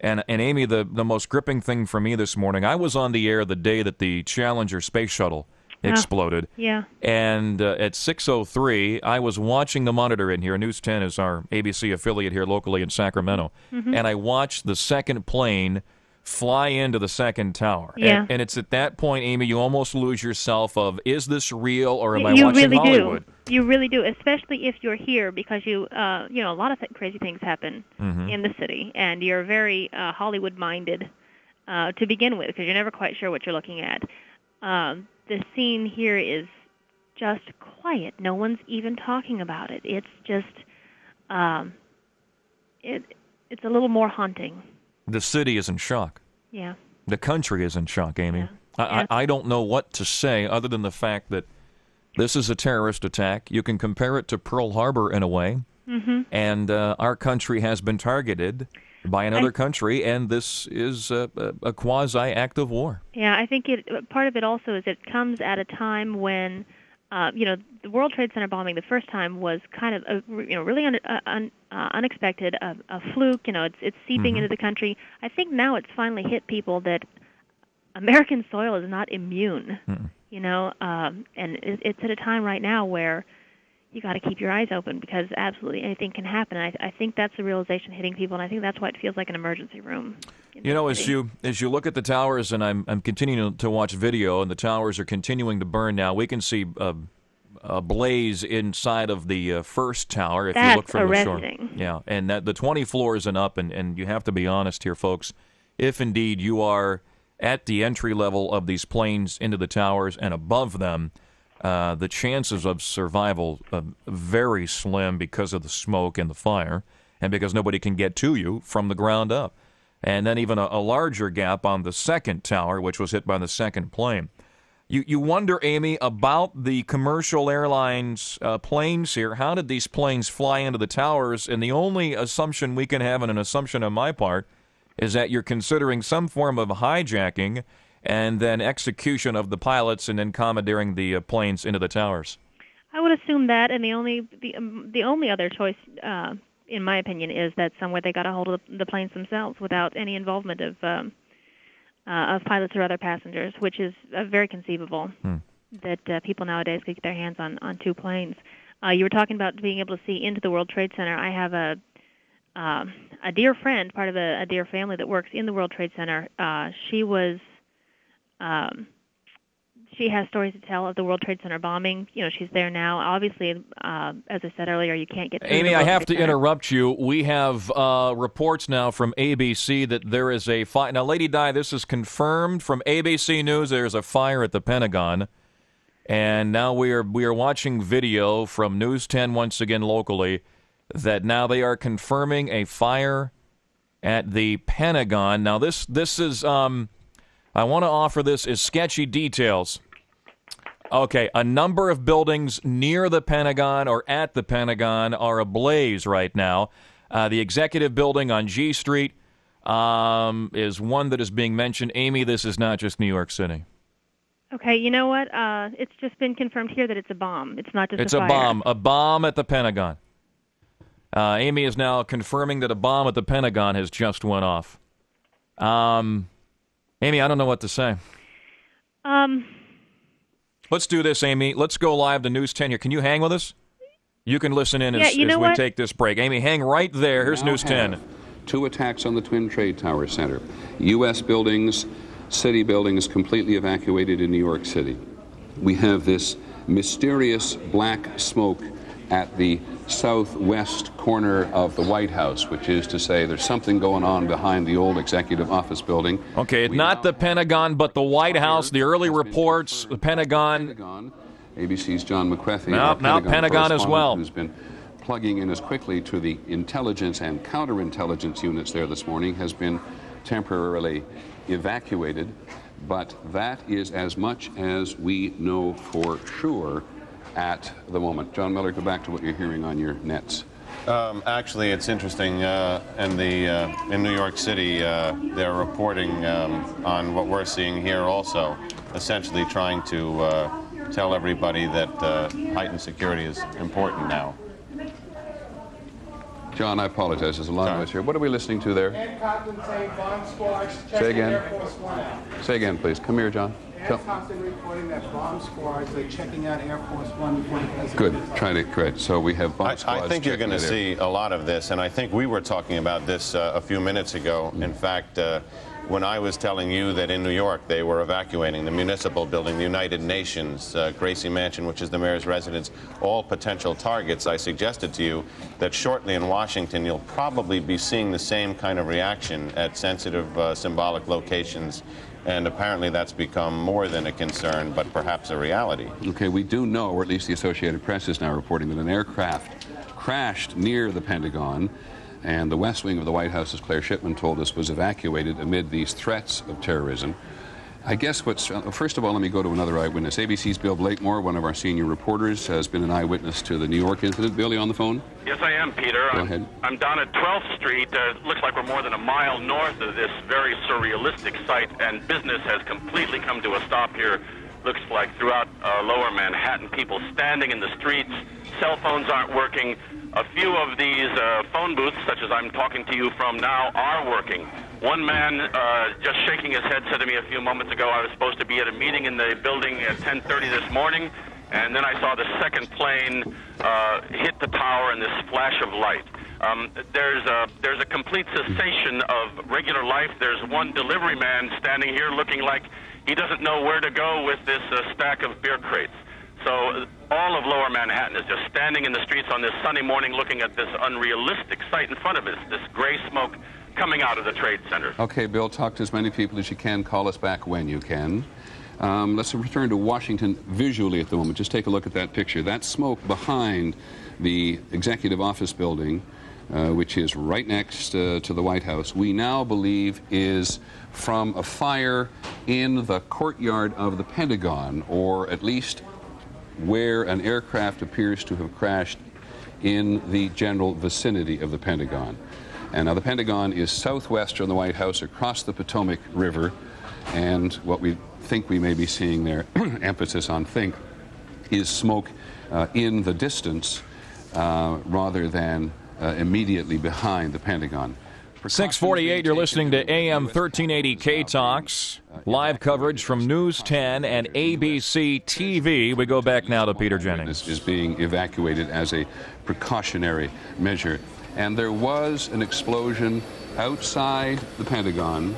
Amy, the most gripping thing for me this morning, I was on the air the day that the Challenger space shuttle exploded. Yeah. And at 6:03, I was watching the monitor in here. News 10 is our ABC affiliate here locally in Sacramento. Mm-hmm. And I watched the second plane fly into the second tower. Yeah. And it's at that point, Amy, you almost lose yourself of, is this real or am I You watching really Hollywood? do. You really do, especially if you're here because a lot of crazy things happen in the city, and you're very Hollywood-minded to begin with because you're never quite sure what you're looking at. The scene here is just quiet. No one's even talking about it. It's just, it's a little more haunting. The city is in shock. Yeah. The country is in shock, Amy. Yeah. I don't know what to say other than the fact that this is a terrorist attack. You can compare it to Pearl Harbor in a way. Mm-hmm. And our country has been targeted by another country, and this is a quasi-act of war. Yeah, I think part of it also is it comes at a time when, the World Trade Center bombing the first time was kind of, really unexpected, a fluke. It's seeping into the country. I think now it's finally hit people that American soil is not immune. And it's at a time right now where you got to keep your eyes open because absolutely anything can happen. And I think that's the realization hitting people, and I think that's why it feels like an emergency room. As you look at the towers, and I'm continuing to watch video, and the towers are continuing to burn now. We can see a blaze inside of the first tower if you look from arresting. The shore. Yeah, and the 20 floors and up, and you have to be honest here, folks. If indeed you are at the entry level of these planes into the towers and above them, the chances of survival are very slim because of the smoke and the fire, and because nobody can get to you from the ground up. And then even a larger gap on the second tower, which was hit by the second plane. You wonder, Amy, about the commercial airlines planes here. How did these planes fly into the towers? And the only assumption we can have, and an assumption on my part, is that you're considering some form of hijacking and then execution of the pilots and then commandeering the planes into the towers. I would assume that, and the only other choice, in my opinion, is that somewhere they got a hold of the planes themselves without any involvement of pilots or other passengers, which is very conceivable that people nowadays could get their hands on 2 planes. You were talking about being able to see into the World Trade Center. I have a dear friend, part of a dear family that works in the World Trade Center. She has stories to tell of the World Trade Center bombing. She's there now. Obviously, as I said earlier, you can't get to Amy, I have to interrupt you. We have reports now from ABC that there is a fire. Now, Lady Di, this is confirmed from ABC News. There's a fire at the Pentagon. And now we are watching video from News 10 once again locally that now they are confirming a fire at the Pentagon. Now, this is... I want to offer this as sketchy details. Okay, a number of buildings near the Pentagon or at the Pentagon are ablaze right now. The Executive Building on G Street is one that is being mentioned. Amy, this is not just New York City. Okay, you know what? It's just been confirmed here that it's a bomb. It's not just It's a fire. a bomb at the Pentagon. Amy is now confirming that a bomb at the Pentagon has just went off. Amy, I don't know what to say. Let's do this, Amy. Let's go live to News 10 here. Can you hang with us? You can listen in as we take this break. Amy, hang right there. Here's News 10. 2 attacks on the Twin Trade Tower Center. U.S. buildings, city buildings completely evacuated in New York City. We have this mysterious black smoke at the southwest corner of the White House, which is to say there's something going on behind the old executive office building. Okay, not the Pentagon, but the White House. The early reports, the Pentagon. ABC's John McCarthy. Now Pentagon as well. Who's been plugging in as quickly to the intelligence and counterintelligence units there this morning, has been temporarily evacuated. But that is as much as we know for sure at the moment. John Miller, go back to what you're hearing on your nets. Actually, it's interesting. In New York City, they're reporting on what we're seeing here also, essentially trying to tell everybody that heightened security is important now. John, I apologize. There's a lot of us here. What are we listening to there? Ed Compton saying bomb squads Say again. Air Force One out. Say again, please. Come here, John. Ed Compton reporting that bomb squads are checking out Air Force One before the president. Good. Trying to correct. So we have bomb squads. I think you're going to see a lot of this, and I think we were talking about this a few minutes ago. In fact, when I was telling you that in New York they were evacuating the municipal building, the United Nations, Gracie Mansion, which is the mayor's residence, all potential targets, I suggested to you that shortly in Washington you'll probably be seeing the same kind of reaction at sensitive symbolic locations. And apparently that's become more than a concern, but perhaps a reality. Okay, we do know, or at least the Associated Press is now reporting, that an aircraft crashed near the Pentagon, and the West Wing of the White House, as Claire Shipman told us, was evacuated amid these threats of terrorism. I guess first of all, let me go to another eyewitness. ABC's Bill Blakemore, one of our senior reporters, has been an eyewitness to the New York incident. Bill, you on the phone? Yes, I am, Peter. Go ahead. I'm down at 12th Street. It looks like we're more than a mile north of this very surrealistic site, and business has completely come to a stop here. Looks like throughout lower Manhattan, people standing in the streets, cell phones aren't working. A few of these phone booths, such as I'm talking to you from now, are working. One man, just shaking his head, said to me a few moments ago, I was supposed to be at a meeting in the building at 10:30 this morning, and then I saw the second plane hit the tower in this flash of light. There's a complete cessation of regular life. There's one delivery man standing here looking like he doesn't know where to go with this stack of beer crates. So all of lower Manhattan is just standing in the streets on this sunny morning looking at this unrealistic sight in front of us, this gray smoke coming out of the Trade Center. Okay, Bill, talk to as many people as you can. Call us back when you can. Let's return to Washington visually at the moment. Just take a look at that picture. That smoke behind the executive office building, which is right next to the White House, we now believe is from a fire in the courtyard of the Pentagon, or at least where an aircraft appears to have crashed in the general vicinity of the Pentagon. And now the Pentagon is southwest from the White House across the Potomac River, and what we think we may be seeing there, emphasis on think, is smoke in the distance rather than immediately behind the Pentagon. 648, you're listening to AM 1380 K-Talks, live coverage from News 10 and ABC TV. We go back now to Peter Jennings. Is being evacuated as a precautionary measure. And there was an explosion outside the Pentagon.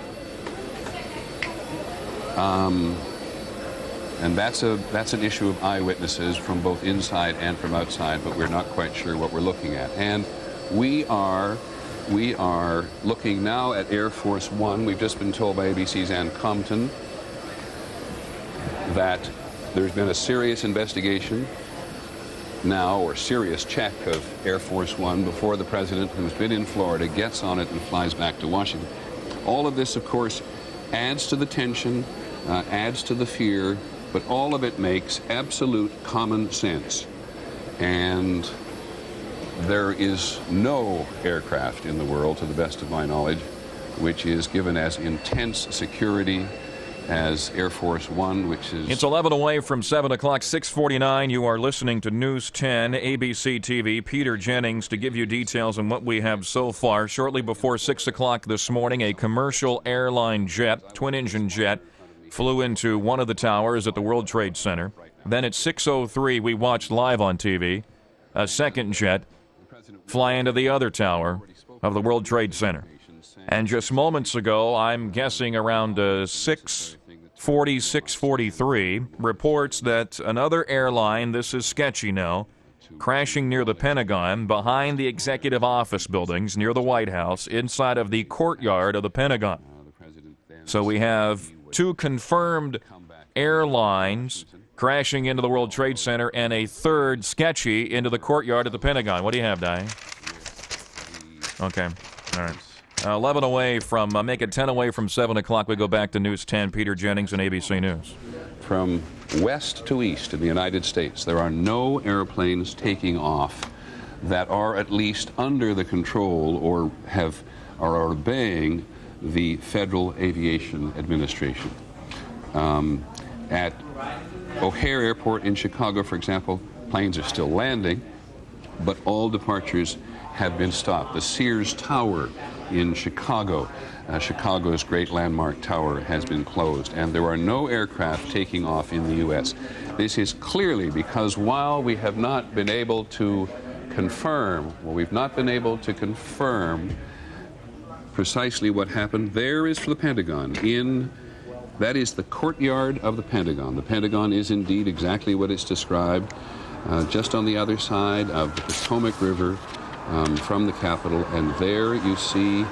And that's an issue of eyewitnesses from both inside and from outside, but we're not quite sure what we're looking at. And we are looking now at Air Force One. We've just been told by ABC's Ann Compton that there's been a serious investigation now, or serious check of Air Force One before the president, who's been in Florida, gets on it and flies back to Washington. All of this, of course, adds to the tension, adds to the fear, but all of it makes absolute common sense. And there is no aircraft in the world, to the best of my knowledge, which is given as intense security as Air Force One, which is... It's 11 away from 7 o'clock, 6:49. You are listening to News 10, ABC TV. Peter Jennings to give you details on what we have so far. Shortly before 6 o'clock this morning, a commercial airline jet, twin-engine jet, flew into one of the towers at the World Trade Center. Then at 6:03, we watched live on TV a second jet fly into the other tower of the World Trade Center. And just moments ago, I'm guessing around 6:40, 6:43, reports that another airline, this is sketchy now, crashing near the Pentagon, behind the executive office buildings, near the White House, inside of the courtyard of the Pentagon. So we have two confirmed airlines crashing into the World Trade Center and a third sketchy into the courtyard of the Pentagon. What do you have, Diane? Okay, all right. 11 away from, make it 10 away from 7 o'clock. We go back to News 10. Peter Jennings and ABC News. From west to east in the United States, there are no airplanes taking off that are at least under the control or are obeying the Federal Aviation Administration. At O'Hare Airport in Chicago, for example, planes are still landing, but all departures have been stopped. The Sears Tower in Chicago, Chicago's great landmark tower, has been closed, and there are no aircraft taking off in the U.S. This is clearly because while we have not been able to confirm, precisely what happened, there is for the Pentagon, that is the courtyard of the Pentagon. The Pentagon is indeed exactly what it's described, just on the other side of the Potomac River, from the Capitol, and there you see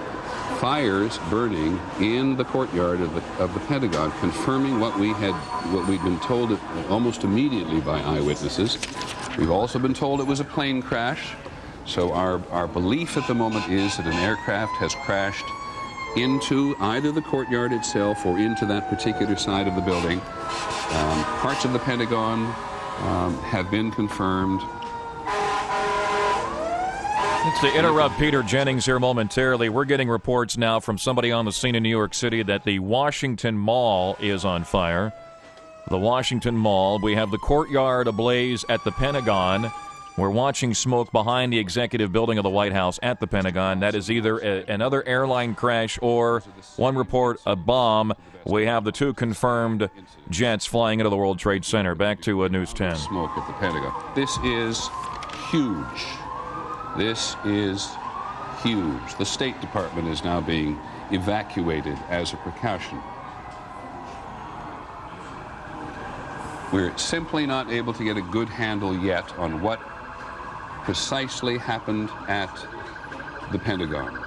fires burning in the courtyard of the Pentagon, confirming what we'd been told almost immediately by eyewitnesses. We've also been told it was a plane crash. So our belief at the moment is that an aircraft has crashed into either the courtyard itself or into that particular side of the building. Parts of the Pentagon have been confirmed. It's to interrupt Peter Jennings here momentarily. We're getting reports now from somebody on the scene in New York City that the Washington Mall is on fire. The Washington Mall. We have the courtyard ablaze at the Pentagon. We're watching smoke behind the executive building of the White House at the Pentagon. That is either another airline crash or, one report, a bomb. We have the two confirmed jets flying into the World Trade Center. Back to News 10. Smoke at the Pentagon. This is huge. This is huge. The State Department is now being evacuated as a precaution. We're simply not able to get a good handle yet on what precisely happened at the Pentagon.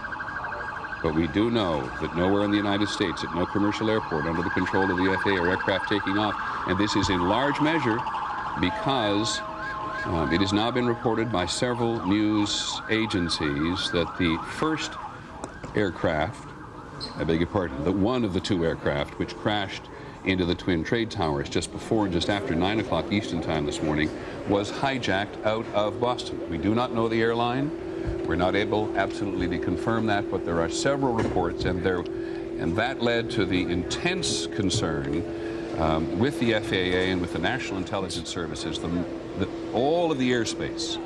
But we do know that nowhere in the United States, at no commercial airport under the control of the FAA, are aircraft taking off. And this is in large measure because it has now been reported by several news agencies that the first aircraft, I beg your pardon, the one of the two aircraft which crashed into the Twin Trade Towers just before and just after 9 o'clock Eastern Time this morning, was hijacked out of Boston. We do not know the airline. We're not able absolutely to confirm that, but there are several reports, and that led to the intense concern with the FAA and with the National Intelligence Services, all of the airspace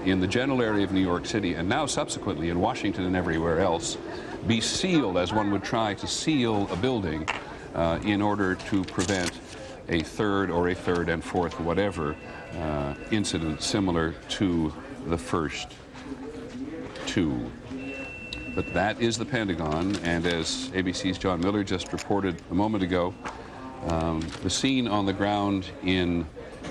in the general area of New York City, and now subsequently in Washington and everywhere else, be sealed as one would try to seal a building in order to prevent a third and fourth, whatever, incident similar to the first two. But that is the Pentagon, and as ABC's John Miller just reported a moment ago, the scene on the ground in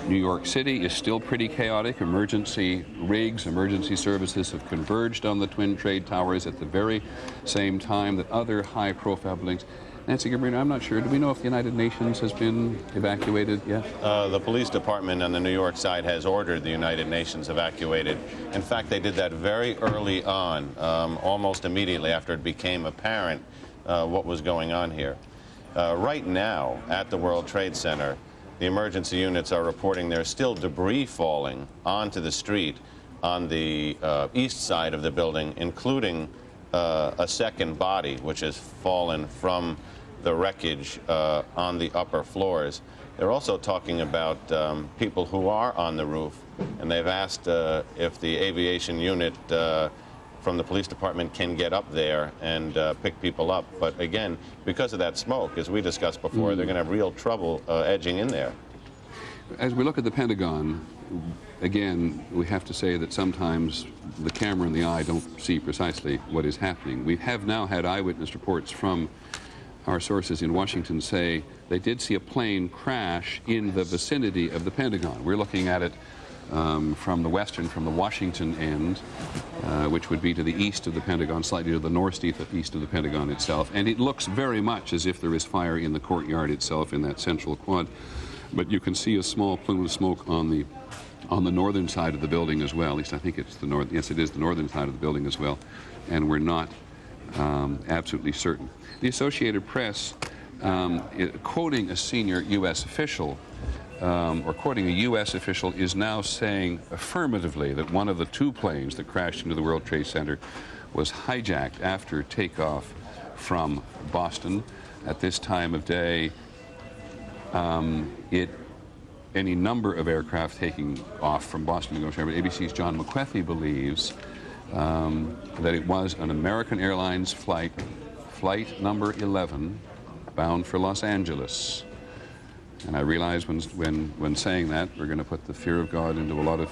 New York City is still pretty chaotic. Emergency rigs, emergency services have converged on the Twin Trade Towers at the very same time that other high-profile buildings. Nancy Gabrino, I'm not sure. Do we know if the United Nations has been evacuated yet? The police department on the New York side has ordered the United Nations evacuated. In fact, they did that very early on, almost immediately after it became apparent what was going on here. Right now, at the World Trade Center, the emergency units are reporting there's still debris falling onto the street on the east side of the building, including a second body which has fallen from the wreckage on the upper floors. They're also talking about people who are on the roof, and they've asked if the aviation unit from the police department can get up there and pick people up. But again, because of that smoke, as we discussed before, they're going to have real trouble edging in there. As we look at the Pentagon, again, we have to say that sometimes the camera and the eye don't see precisely what is happening. We have now had eyewitness reports from our sources in Washington say they did see a plane crash in the vicinity of the Pentagon. We're looking at it from the Washington end, which would be to the east of the Pentagon, slightly to the northeast of the Pentagon itself. And it looks very much as if there is fire in the courtyard itself in that central quad. But you can see a small plume of smoke on the northern side of the building as well. At least I think it's the north. Yes, it is the northern side of the building as well. And we're not absolutely certain. The Associated Press, quoting a senior U.S. official, or quoting a U.S. official, is now saying affirmatively that one of the two planes that crashed into the World Trade Center was hijacked after takeoff from Boston. At this time of day, any number of aircraft taking off from Boston to go to ABC's John McWethy believes that it was an American Airlines flight number 11, bound for Los Angeles. And I realize when saying that, we're going to put the fear of God into a lot of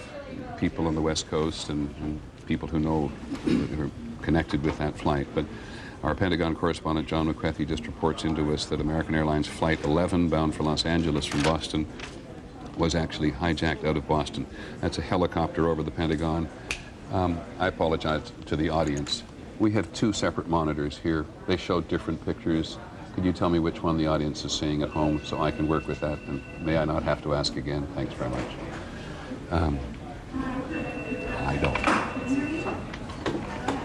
people on the West Coast and people who know, who are connected with that flight. But our Pentagon correspondent, John McWethy, just reports into us that American Airlines Flight 11, bound for Los Angeles from Boston, was actually hijacked out of Boston. That's a helicopter over the Pentagon. I apologize to the audience. We have two separate monitors here. They show different pictures. Could you tell me which one the audience is seeing at home so I can work with that? And may I not have to ask again? Thanks very much. I don't.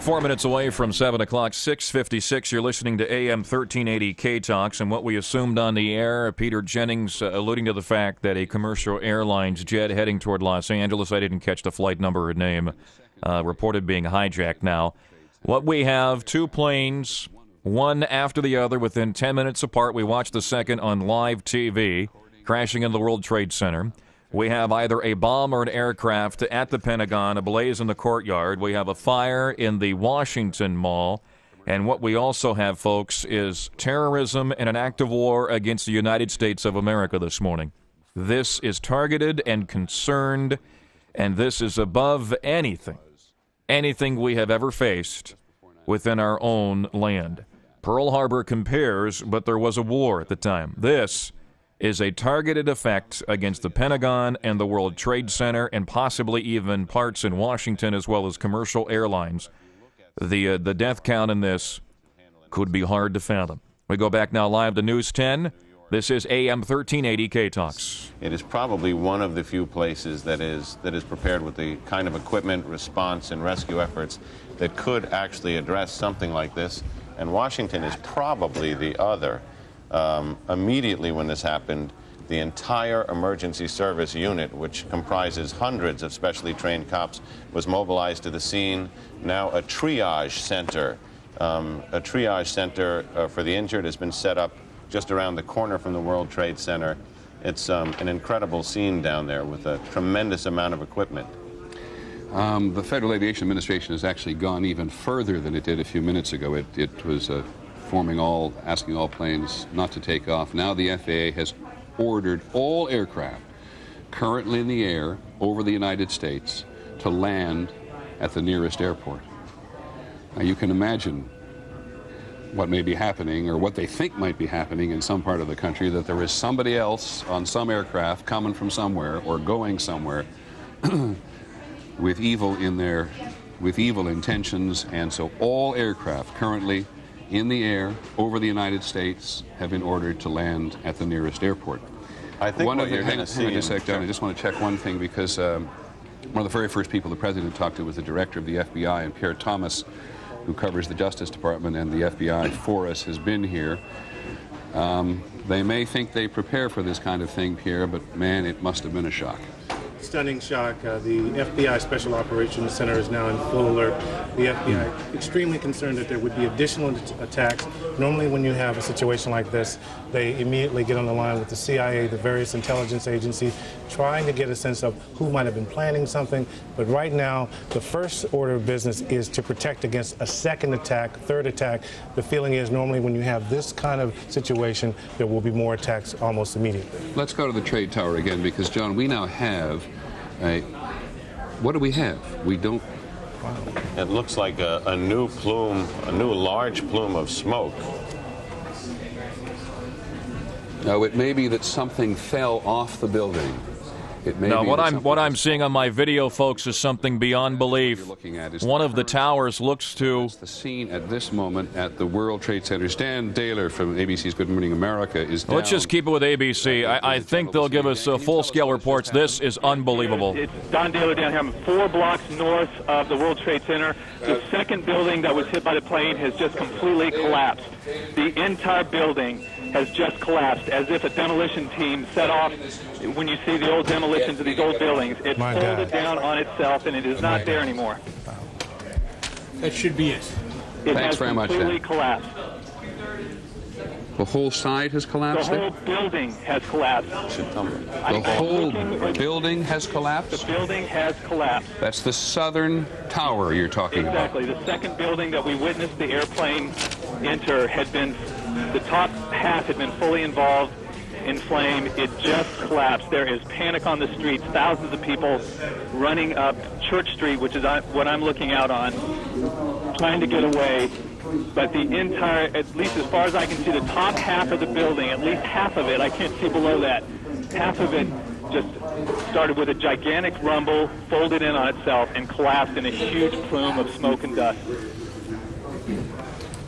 4 minutes away from 7 o'clock, 6:56. You're listening to AM 1380 K-Talks, and what we assumed on the air, Peter Jennings alluding to the fact that a commercial airlines jet heading toward Los Angeles, I didn't catch the flight number or name, reported being hijacked now. What we have, two planes, one after the other within 10 minutes apart. We watched the second on live TV, crashing in the World Trade Center. We have either a bomb or an aircraft at the Pentagon, a blaze in the courtyard. We have a fire in the Washington Mall. And what we also have, folks, is terrorism and an act of war against the United States of America this morning. This is targeted and concerned, and this is above anything we have ever faced within our own land. Pearl Harbor compares, but there was a war at the time. This is a targeted effect against the Pentagon and the World Trade Center and possibly even parts in Washington as well as commercial airlines. The death count in this could be hard to fathom. We go back now live to News 10. This is AM 1380 K-Talks. It is probably one of the few places that is prepared with the kind of equipment, response, and rescue efforts that could actually address something like this. And Washington is probably the other. Immediately when this happened, the entire emergency service unit, which comprises hundreds of specially trained cops, was mobilized to the scene. Now a triage center for the injured has been set up just around the corner from the World Trade Center. It's an incredible scene down there with a tremendous amount of equipment. The Federal Aviation Administration has actually gone even further than it did a few minutes ago. It was asking all planes not to take off. Now the FAA has ordered all aircraft currently in the air over the United States to land at the nearest airport. Now you can imagine what may be happening, or what they think might be happening in some part of the country, that there is somebody else on some aircraft coming from somewhere or going somewhere with evil intentions. And so all aircraft currently in the air over the United States have been ordered to land at the nearest airport. I think what you're going to see... I just want to check one thing, because one of the very first people the President talked to was the Director of the FBI, and Pierre Thomas, who covers the Justice Department and the FBI for us, has been here. They may think they prepare for this kind of thing, Pierre, but man, it must have been a shock. Stunning shock. The FBI Special Operations Center is now in full alert. the FBI extremely concerned that there would be additional attacks. Normally when you have a situation like this, they immediately get on the line with the CIA, the various intelligence agencies, trying to get a sense of who might have been planning something. But right now, the first order of business is to protect against a second attack, third attack. The feeling is normally when you have this kind of situation, there will be more attacks almost immediately. Let's go to the trade tower again, because, John, we now have a... What do we have? We don't... Wow. It looks like a new plume, a new large plume of smoke. Now, it may be that something fell off the building. It may now, be what I'm seeing on my video, folks, is something beyond belief. One of the towers looks to... The scene at this moment at the World Trade Center. Stan Daler from ABC's Good Morning America is down. Let's just keep it with ABC. I think they'll give us full-scale reports. This is unbelievable. It's Don Daler down here. I'm 4 blocks north of the World Trade Center. The second building that was hit by the plane has just completely collapsed. The entire building has just collapsed, as if a demolition team set off. When you see the old demolitions of these old buildings, it folded down on itself, and it is not there anymore. That should be it. Thanks very much, Dan. Completely collapsed. The whole side has collapsed? The whole building has collapsed. The whole building has collapsed? The building has collapsed. That's the southern tower you're talking about. Exactly. The second building that we witnessed the airplane enter had been, the top half had been fully involved in flame. It just collapsed. There is panic on the streets. Thousands of people running up Church Street, which is what I'm looking out on, trying to get away. But the entire, at least as far as I can see, the top half of the building, at least half of it, I can't see below that, half of it just started with a gigantic rumble, folded in on itself, and collapsed in a huge plume of smoke and dust.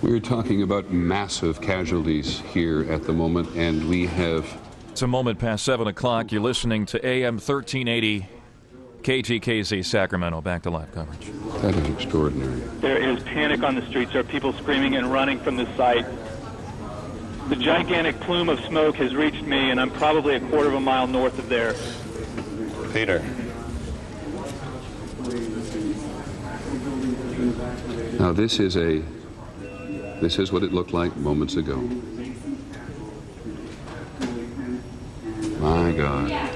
We're talking about massive casualties here at the moment, and we have... It's a moment past 7 o'clock. You're listening to AM 1380 KTKZ Sacramento. Back to live coverage. That is extraordinary. There is panic on the streets. There are people screaming and running from the site. The gigantic plume of smoke has reached me, and I'm probably a quarter of a mile north of there. Peter. Now, this is what it looked like moments ago. My God.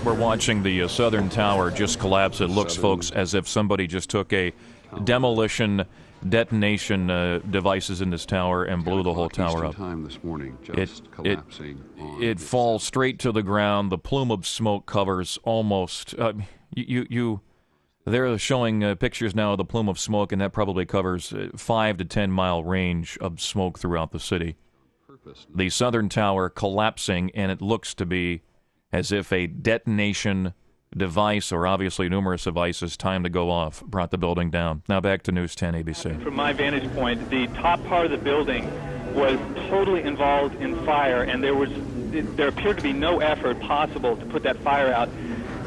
We're watching the southern tower just collapse. It looks, folks, as if somebody just took a demolition detonation devices in this tower and blew the whole tower up. Time this morning, just collapsing. It falls straight to the ground. The plume of smoke covers almost. They're showing pictures now of the plume of smoke, and that probably covers 5 to 10 mile range of smoke throughout the city. The southern tower collapsing, and it looks to be as if a detonation device, or obviously numerous devices, time to go off, brought the building down. Now back to News 10 ABC. From my vantage point, the top part of the building was totally involved in fire, and there appeared to be no effort possible to put that fire out.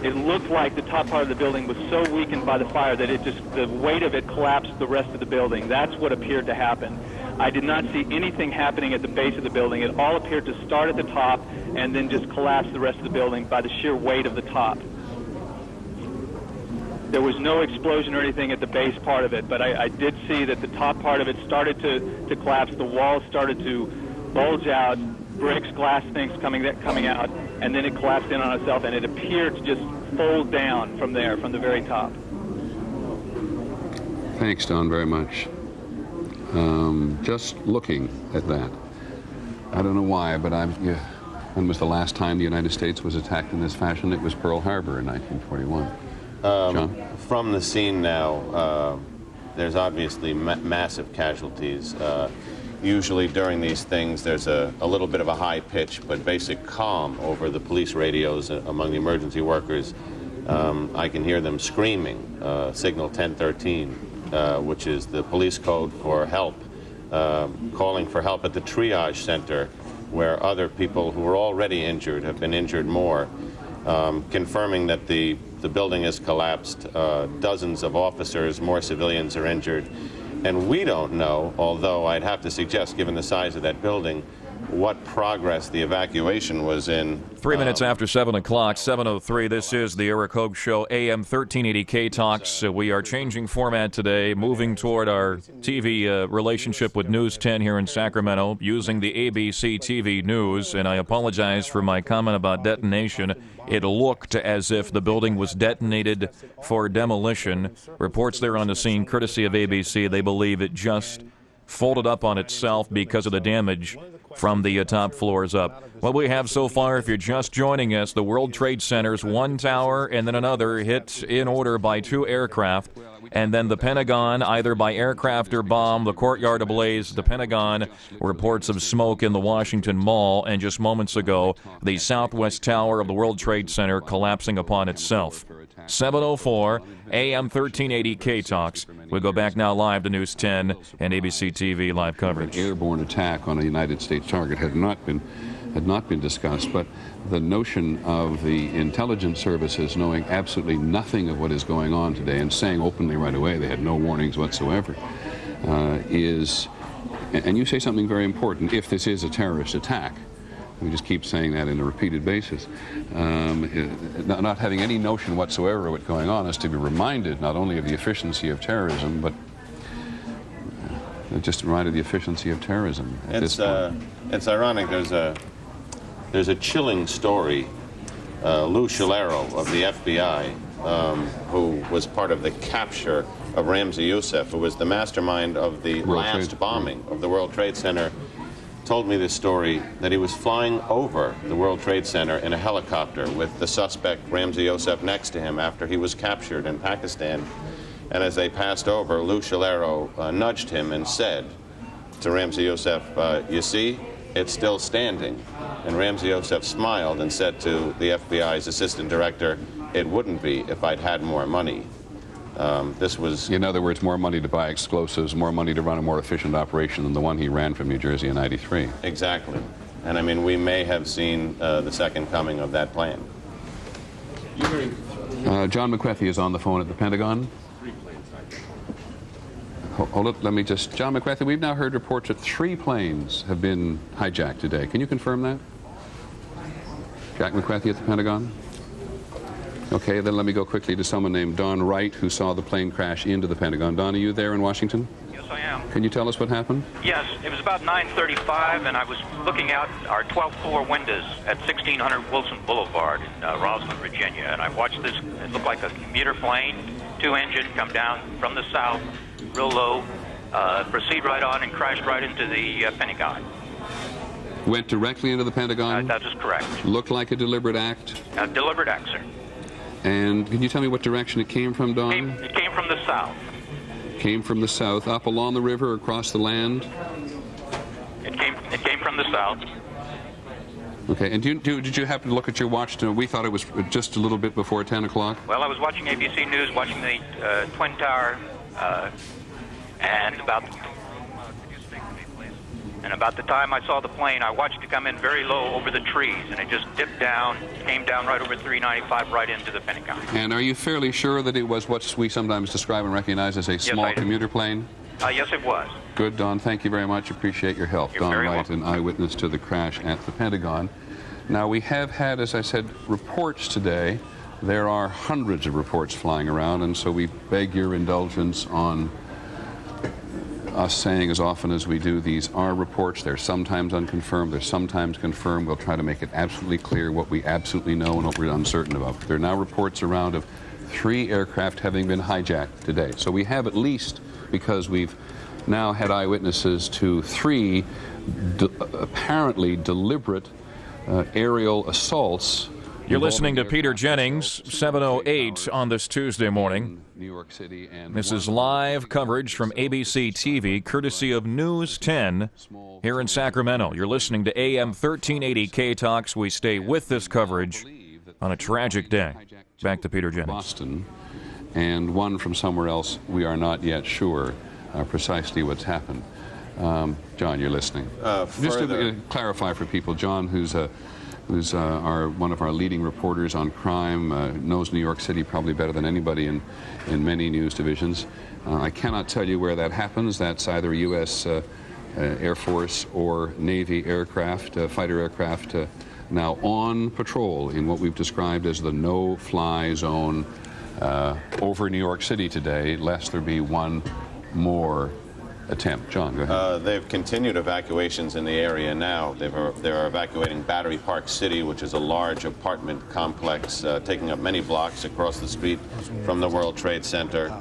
It looked like the top part of the building was so weakened by the fire that the weight of it collapsed the rest of the building. That's what appeared to happen. I did not see anything happening at the base of the building. It all appeared to start at the top and then just collapse the rest of the building by the sheer weight of the top. There was no explosion or anything at the base part of it, but I did see that the top part of it started to collapse. The walls started to bulge out, bricks, glass things coming out, and then it collapsed in on itself, and it appeared to just fold down from there, from the very top. Thanks, Don, very much. Just looking at that, I don't know why, but when was the last time the United States was attacked in this fashion? It was Pearl Harbor in 1941. John? From the scene now, there's obviously massive casualties. Usually during these things, there's a little bit of a high pitch, but basic calm over the police radios among the emergency workers. I can hear them screaming, signal 1013, which is the police code for help, calling for help at the triage center, where other people who were already injured have been injured more, confirming that the building has collapsed. Dozens of officers, more civilians are injured. And we don't know, although I'd have to suggest, given the size of that building, what progress the evacuation was in. 3 minutes after 7 o'clock, 7:03. This is the Eric Hogue Show, AM 1380 K-Talks. We are changing format today, moving toward our TV relationship with News 10 here in Sacramento, using the ABC TV News. And I apologize for my comment about detonation. It looked as if the building was detonated for demolition. Reports there on the scene, courtesy of ABC. They believe it just folded up on itself because of the damage from the top floors up. What we have so far, if you're just joining us, the World Trade Center's one tower and then another hit in order by 2 aircraft, and then the Pentagon, either by aircraft or bomb, the courtyard ablaze, the Pentagon, reports of smoke in the Washington Mall, and just moments ago, the southwest tower of the World Trade Center collapsing upon itself. 7:04, AM 1380 K-Talks. We go back now live to News 10 and ABC TV live coverage. An airborne attack on a United States target had not been discussed, but the notion of the intelligence services knowing absolutely nothing of what is going on today and saying openly right away they had no warnings whatsoever is, and you say something very important, if this is a terrorist attack. We just keep saying that on a repeated basis. Not having any notion whatsoever of what's going on is to be reminded not only of the efficiency of terrorism, but just reminded of the efficiency of terrorism at this point. It's ironic. There's a chilling story. Lou Scalero of the FBI, who was part of the capture of Ramzi Youssef, who was the mastermind of the last bombing of the World Trade Center, told me this story, that he was flying over the World Trade Center in a helicopter with the suspect Ramzi Youssef next to him after he was captured in Pakistan. And as they passed over, Lou Scalero nudged him and said to Ramzi Youssef, you see, it's still standing. And Ramzi Youssef smiled and said to the FBI's assistant director, it wouldn't be if I'd had more money. This was... In other words, more money to buy explosives, more money to run a more efficient operation than the one he ran from New Jersey in '93. Exactly. And I mean, we may have seen the second coming of that plan. John McWethy is on the phone at the Pentagon. Hold it, let me just... John McWethy, we've now heard reports that 3 planes have been hijacked today. Can you confirm that? Jack McWethy at the Pentagon? Okay, then let me go quickly to someone named Don Wright, who saw the plane crash into the Pentagon. Don, are you there in Washington? Yes, I am. Can you tell us what happened? Yes, it was about 9:35, and I was looking out our 12th floor windows at 1600 Wilson Boulevard in Rosslyn, Virginia, and I watched this. It looked like a commuter plane, 2-engine, come down from the south, real low, proceed right on and crashed right into the Pentagon. Went directly into the Pentagon? That is correct. Looked like a deliberate act? A deliberate act, sir. And can you tell me what direction it came from, Don? It came from the south. Came from the south, up along the river, across the land? It came from the south. Okay, and did you happen to look at your watch? We thought it was just a little bit before 10 o'clock. Well, I was watching ABC News, watching the Twin Tower, and about the time I saw the plane, I watched it come in very low over the trees, and it just dipped down, came down right over 395, right into the Pentagon. And are you fairly sure that it was what we sometimes describe and recognize as a small commuter plane? Yes, it was. Good, Don. Thank you very much. Appreciate your help. You're Don very Wright, welcome. an eyewitness to the crash at the Pentagon. Now, we have had, as I said, reports today. There are hundreds of reports flying around, and so we beg your indulgence on us saying as often as we do, these are reports. They're sometimes unconfirmed, they're sometimes confirmed. We'll try to make it absolutely clear what we absolutely know and what we're uncertain about. There are now reports around of 3 aircraft having been hijacked today. So we have at least, because we've now had eyewitnesses to 3 apparently deliberate aerial assaults. You're listening to Peter Jennings, 7:08 on this Tuesday morning. New York City, and this is live coverage from ABC TV, courtesy of News 10 here in Sacramento. You're listening to AM 1380 K-Talks. We stay with this coverage on a tragic day. Back to Peter Jennings. Boston, and one from somewhere else. We are not yet sure precisely what's happened. John, you're listening. Just to clarify for people, John, who's one of our leading reporters on crime, knows New York City probably better than anybody in many news divisions. I cannot tell you where that happens. That's either a U.S. Air Force or Navy aircraft, fighter aircraft, now on patrol in what we've described as the no-fly zone over New York City today, lest there be one more attempt. John, go ahead. They've continued evacuations in the area now. They're evacuating Battery Park City, which is a large apartment complex taking up many blocks across the street from the World Trade Center.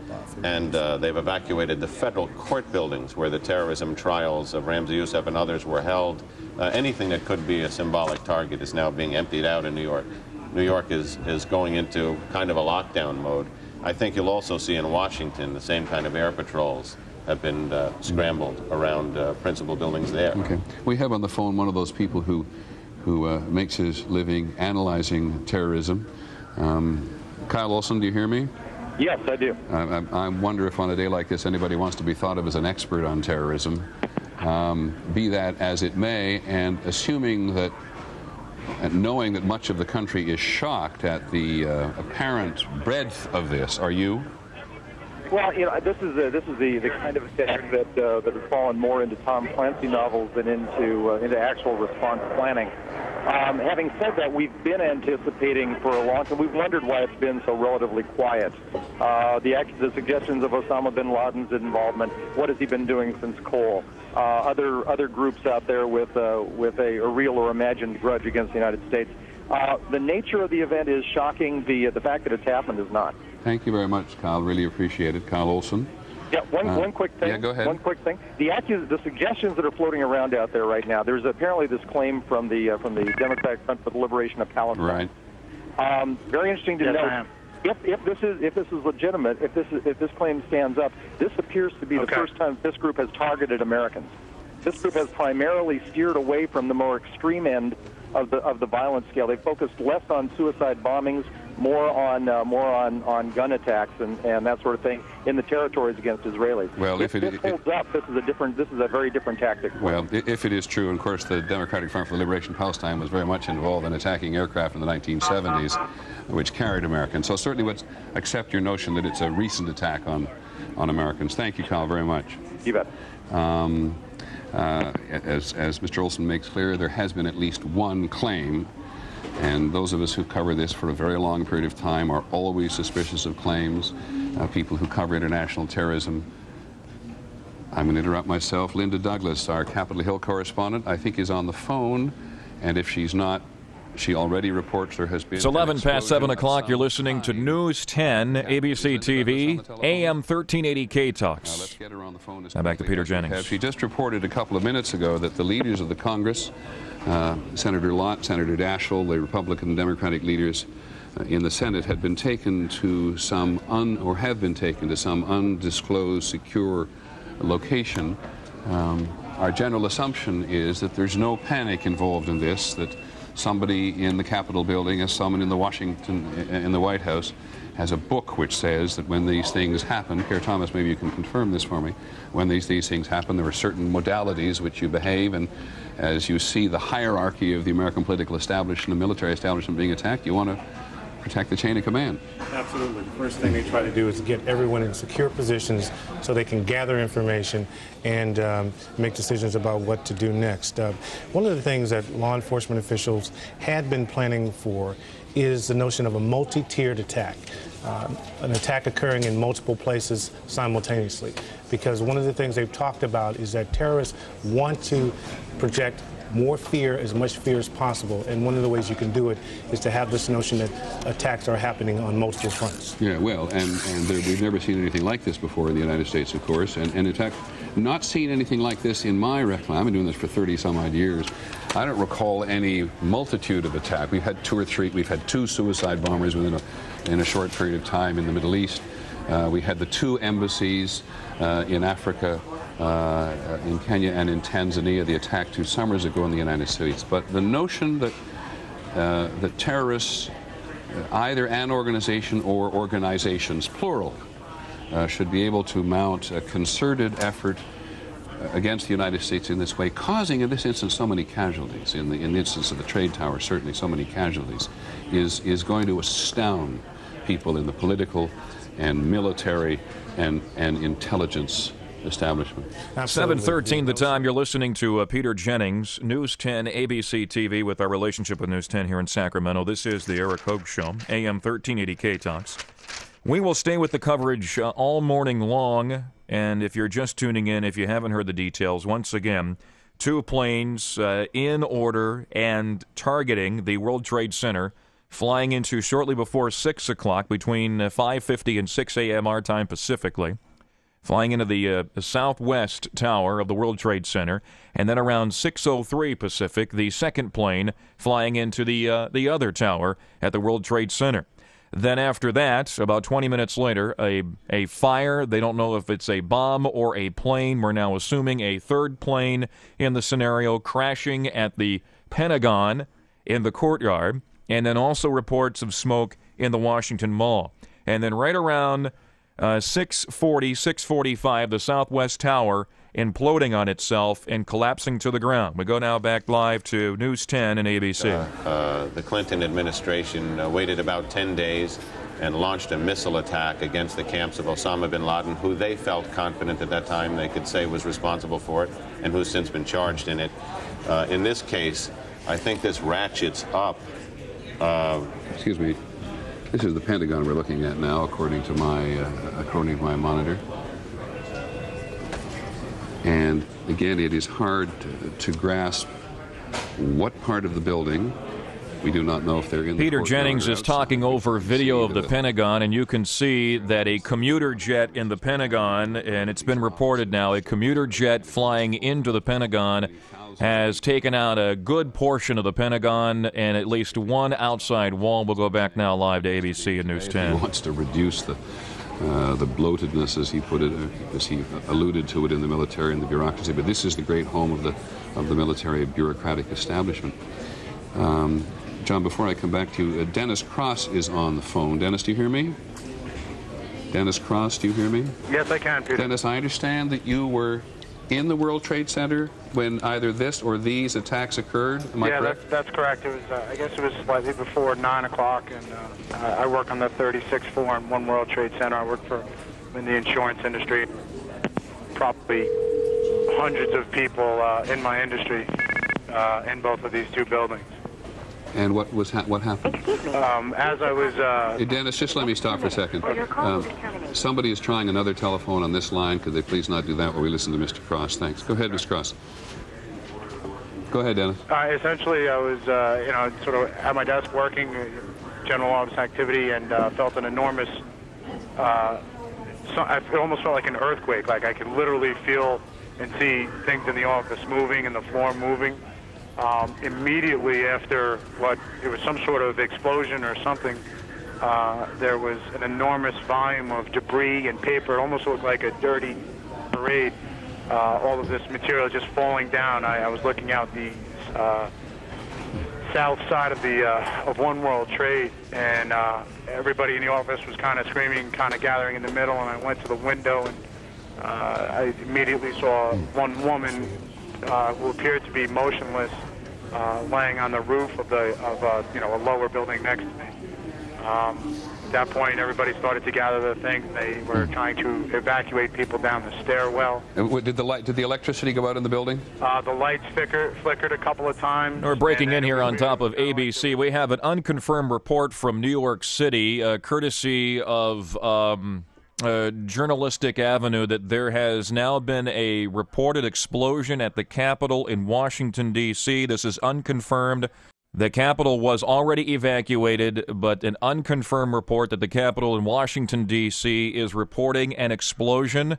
And they've evacuated the federal court buildings where the terrorism trials of Ramzi Youssef and others were held. Anything that could be a symbolic target is now being emptied out in New York. New York is going into kind of a lockdown mode. I think you'll also see in Washington the same kind of air patrols have been scrambled around principal buildings there. Okay. We have on the phone one of those people who makes his living analyzing terrorism. Kyle Olson, do you hear me? Yes, I do. I wonder if on a day like this anybody wants to be thought of as an expert on terrorism. Be that as it may, and assuming that, knowing that much of the country is shocked at the apparent breadth of this, are you? Well, you know, this is the kind of attack that has fallen more into Tom Clancy novels than into actual response planning. Having said that, we've been anticipating for a long time. We've wondered why it's been so relatively quiet. The suggestions of Osama bin Laden's involvement. What has he been doing since Cole? Other groups out there with a real or imagined grudge against the United States. The nature of the event is shocking. The fact that it's happened is not. Thank you very much, Kyle. Really appreciate it. Kyle Olson. Yeah, one quick thing. Yeah, go ahead. One quick thing. The suggestions that are floating around out there right now. There's apparently this claim from the Democratic Front for the Liberation of Palestine. Right. Very interesting to note. If this is legitimate, if this claim stands up, this appears to be the first time this group has targeted Americans. This group has primarily steered away from the more extreme end of the violence scale. They focused less on suicide bombings, more on gun attacks and that sort of thing in the territories against Israelis. Well, if this holds up, this is a very different tactic. Well, if it is true, and of course the Democratic Front for the Liberation of Palestine was very much involved in attacking aircraft in the 1970s, which carried Americans. So certainly let's accept your notion that it's a recent attack on Americans. Thank you, Kyle, very much. You bet. As Mr. Olson makes clear, there has been at least one claim, and those of us who cover this for a very long period of time are always suspicious of claims. People who cover international terrorism. I'm going to interrupt myself. Linda Douglas, our Capitol Hill correspondent, I think is on the phone, and if she's not, she already reports there has been. It's 11 past 7 o'clock. You're listening to News 10, ABC TV, AM 1380 K-Talks. Let's get her on the phone. Now back to Peter Jennings. She just reported a couple of minutes ago that the leaders of the Congress, Senator Lott, Senator Daschle, the Republican and Democratic leaders in the Senate, had been taken to some undisclosed secure location. Our general assumption is that there's no panic involved in this, that somebody in the Capitol building, as someone in the White House, has a book which says that when these things happen, Pierre Thomas, maybe you can confirm this for me, when these things happen, there are certain modalities which you behave, and as you see the hierarchy of the American political establishment and military establishment being attacked, you want to protect the chain of command. Absolutely. The first thing they try to do is get everyone in secure positions so they can gather information and make decisions about what to do next. One of the things that law enforcement officials had been planning for is the notion of a multi-tiered attack, an attack occurring in multiple places simultaneously. Because one of the things they've talked about is that terrorists want to project more fear, as much fear as possible, and one of the ways you can do it is to have this notion that attacks are happening on multiple fronts. Yeah, well, and we've never seen anything like this before in the United States, of course, and in fact, not seen anything like this in my recollection. I've been doing this for 30-some-odd years. I don't recall any multitude of attacks. We've had two or three. We've had two suicide bombers in a short period of time in the Middle East. We had the two embassies in Africa, in Kenya and in Tanzania, the attack 2 summers ago in the United States. But the notion that that terrorists, either an organization or organizations, plural, should be able to mount a concerted effort against the United States in this way, causing in this instance so many casualties, in the instance of the trade tower certainly so many casualties, is going to astound people in the political and military and intelligence establishment. 7:13 the time. You're listening to Peter Jennings, News 10 ABC TV, with our relationship with News 10 here in Sacramento. This is the Eric Hogue Show, AM 1380 K-Talks. We will stay with the coverage all morning long, and if you're just tuning in, if you haven't heard the details, once again, 2 planes in order and targeting the World Trade Center, flying into shortly before 6 o'clock, between 5:50 and 6 a.m. our time Pacifically, flying into the southwest tower of the World Trade Center, and then around 6:03 Pacific, the second plane flying into the other tower at the World Trade Center. Then after that, about 20 minutes later, a fire. They don't know if it's a bomb or a plane. We're now assuming a third plane in the scenario, crashing at the Pentagon in the courtyard, and then also reports of smoke in the Washington Mall. And then right around 6:40, 6:45, the Southwest Tower imploding on itself and collapsing to the ground. We go now back live to News 10 and ABC. The Clinton administration waited about 10 days and launched a missile attack against the camps of Osama bin Laden, who they felt confident at that time they could say was responsible for it, and who's since been charged in it. In this case, I think this ratchets up. Excuse me. This is the Pentagon we're looking at now, according to my monitor. And again, it is hard to grasp what part of the building. We do not know if they're in the Peter Jennings is talking over video of the Pentagon, and you can see that a commuter jet in the Pentagon, and it's been reported now, a commuter jet flying into the Pentagon has taken out a good portion of the Pentagon and at least one outside wall. We'll go back now live to ABC and News 10. He wants to reduce the bloatedness, as he put it, as he alluded to it in the military and the bureaucracy. But this is the great home of the military bureaucratic establishment. John, before I come back to you, Dennis Cross is on the phone. Dennis, do you hear me? Dennis Cross, do you hear me? Yes, I can, Peter. Dennis, I understand that you were in the World Trade Center when either this or these attacks occurred. Am I correct? That's correct. It was, I guess it was slightly before 9 o'clock, and I work on the 36th floor in One World Trade Center. I work in the insurance industry. Probably hundreds of people in my industry in both of these two buildings. And what happened? As I was... Hey, Dennis, just let me stop for a second. Somebody is trying another telephone on this line. Could they please not do that while we listen to Mr. Cross? Thanks. Go ahead, Mr. Cross. Go ahead, Dennis. Essentially, I was, sort of at my desk working, general office activity, and felt an enormous... it almost felt like an earthquake. Like I could literally feel and see things in the office moving and the floor moving. Immediately after it was some sort of explosion or something, there was an enormous volume of debris and paper. It almost looked like a dirty parade. All of this material just falling down. I was looking out the south side of One World Trade, and everybody in the office was kind of screaming, kind of gathering in the middle, and I went to the window, and I immediately saw one woman who appeared to be motionless, laying on the roof of a lower building next to me. At that point, everybody started to gather their things. They were trying to evacuate people down the stairwell. Did the electricity go out in the building? The lights flickered a couple of times. We're breaking in here on top of ABC. We have an unconfirmed report from New York City, courtesy of Journalistic Avenue, that there has now been a reported explosion at the Capitol in Washington, D.C. This is unconfirmed. The Capitol was already evacuated, but an unconfirmed report that the Capitol in Washington, D.C. is reporting an explosion.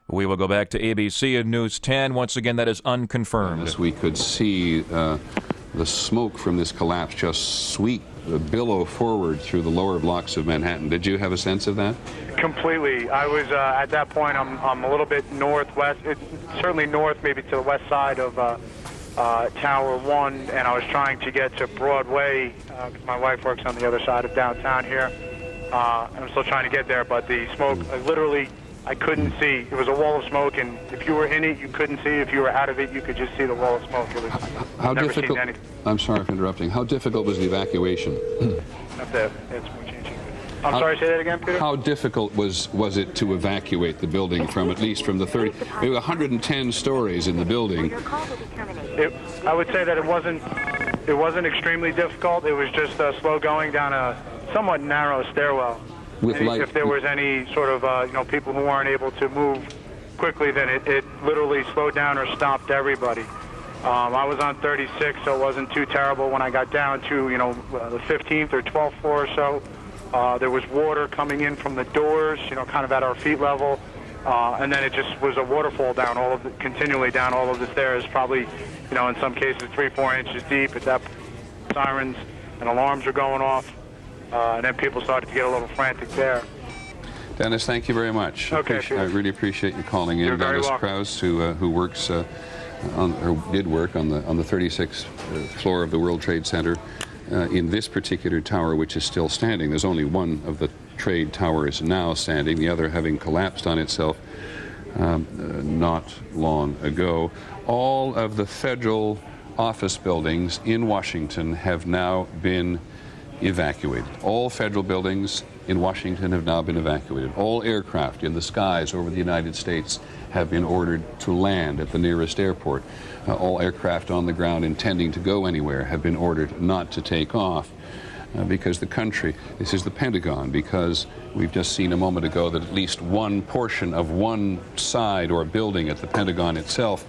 We will go back to ABC and News 10. Once again, that is unconfirmed. Yes, we could see the smoke from this collapse just sweep, billow forward through the lower blocks of Manhattan. Did you have a sense of that? Completely. I was, at that point, I'm a little bit northwest, certainly north, maybe to the west side of Tower 1, and I was trying to get to Broadway. My wife works on the other side of downtown here. I'm still trying to get there, but the smoke, I couldn't see. It was a wall of smoke, and if you were in it, you couldn't see. If you were out of it, you could just see the wall of smoke. It was how never difficult? Seen anything. I'm sorry for interrupting. How difficult was the evacuation? That's more changing. I'm sorry, say that again, Peter? How difficult was it to evacuate the building from at least from the 30? There were 110 stories in the building. I would say that it wasn't extremely difficult. It was just slow going down a somewhat narrow stairwell. With light. If there was any sort of people who weren't able to move quickly, then it literally slowed down or stopped everybody. I was on 36, so it wasn't too terrible. When I got down to the 15th or 12th floor or so, there was water coming in from the doors, kind of at our feet level, and then it just was a waterfall down continually down all of the stairs, probably, in some cases 3-4 inches deep. At that, sirens and alarms were going off, and then people started to get a little frantic there. Dennis, thank you very much. Okay, I really appreciate you calling in. You're very Dennis welcome. Krause, who works did work on the 36th floor of the World Trade Center in this particular tower, which is still standing. There's only one of the trade towers now standing, the other having collapsed on itself not long ago. All of the federal office buildings in Washington have now been evacuated. All federal buildings in Washington have now been evacuated. All aircraft in the skies over the United States have been ordered to land at the nearest airport. All aircraft on the ground intending to go anywhere have been ordered not to take off because the country, this is the Pentagon, because we've just seen a moment ago that at least one portion of one side or building at the Pentagon itself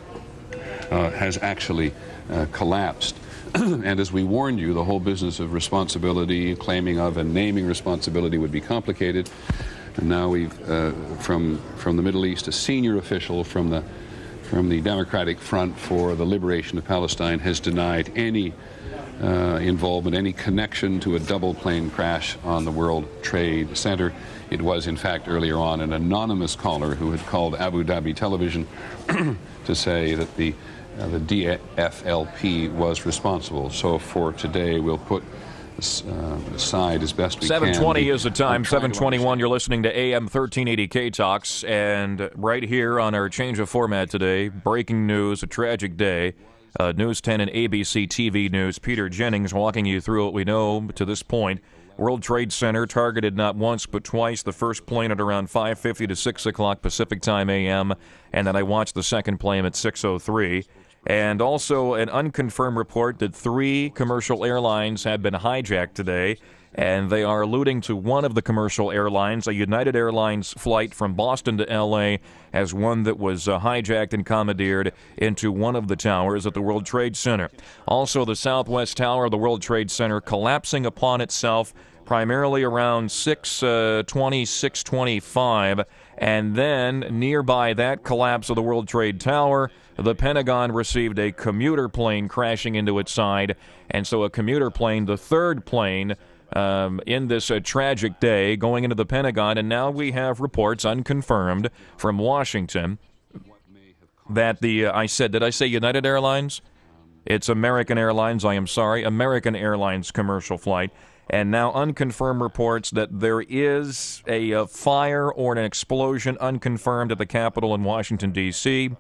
has actually collapsed. And as we warned you, the whole business of responsibility, claiming of and naming responsibility would be complicated. And now we've, from the Middle East, a senior official from the Democratic Front for the Liberation of Palestine has denied any involvement, any connection to a double plane crash on the World Trade Center. It was, in fact, earlier on an anonymous caller who had called Abu Dhabi television to say that the DFLP was responsible. So for today, we'll put aside as best we can. 7:20 is the time. 7:21. You're listening to AM 1380 K-Talks, and right here on our change of format today, breaking news, a tragic day. News 10 and ABC TV News. Peter Jennings walking you through what we know to this point. World Trade Center targeted not once but twice. The first plane at around 5:50 to 6 o'clock Pacific Time AM, and then I watched the second plane at 6:03. And also an unconfirmed report that 3 commercial airlines have been hijacked today, and they are alluding to one of the commercial airlines, a United Airlines flight from Boston to L.A., as one that was hijacked and commandeered into one of the towers at the World Trade Center. Also, the southwest tower of the World Trade Center collapsing upon itself primarily around 6:20, 6:25, and then nearby that collapse of the World Trade Tower, the Pentagon received a commuter plane crashing into its side, and so a commuter plane, the third plane in this tragic day, going into the Pentagon, and now we have reports, unconfirmed, from Washington that did I say United Airlines? It's American Airlines, I am sorry, American Airlines commercial flight. And now unconfirmed reports that there is a fire or an explosion, unconfirmed, at the Capitol in Washington, D.C.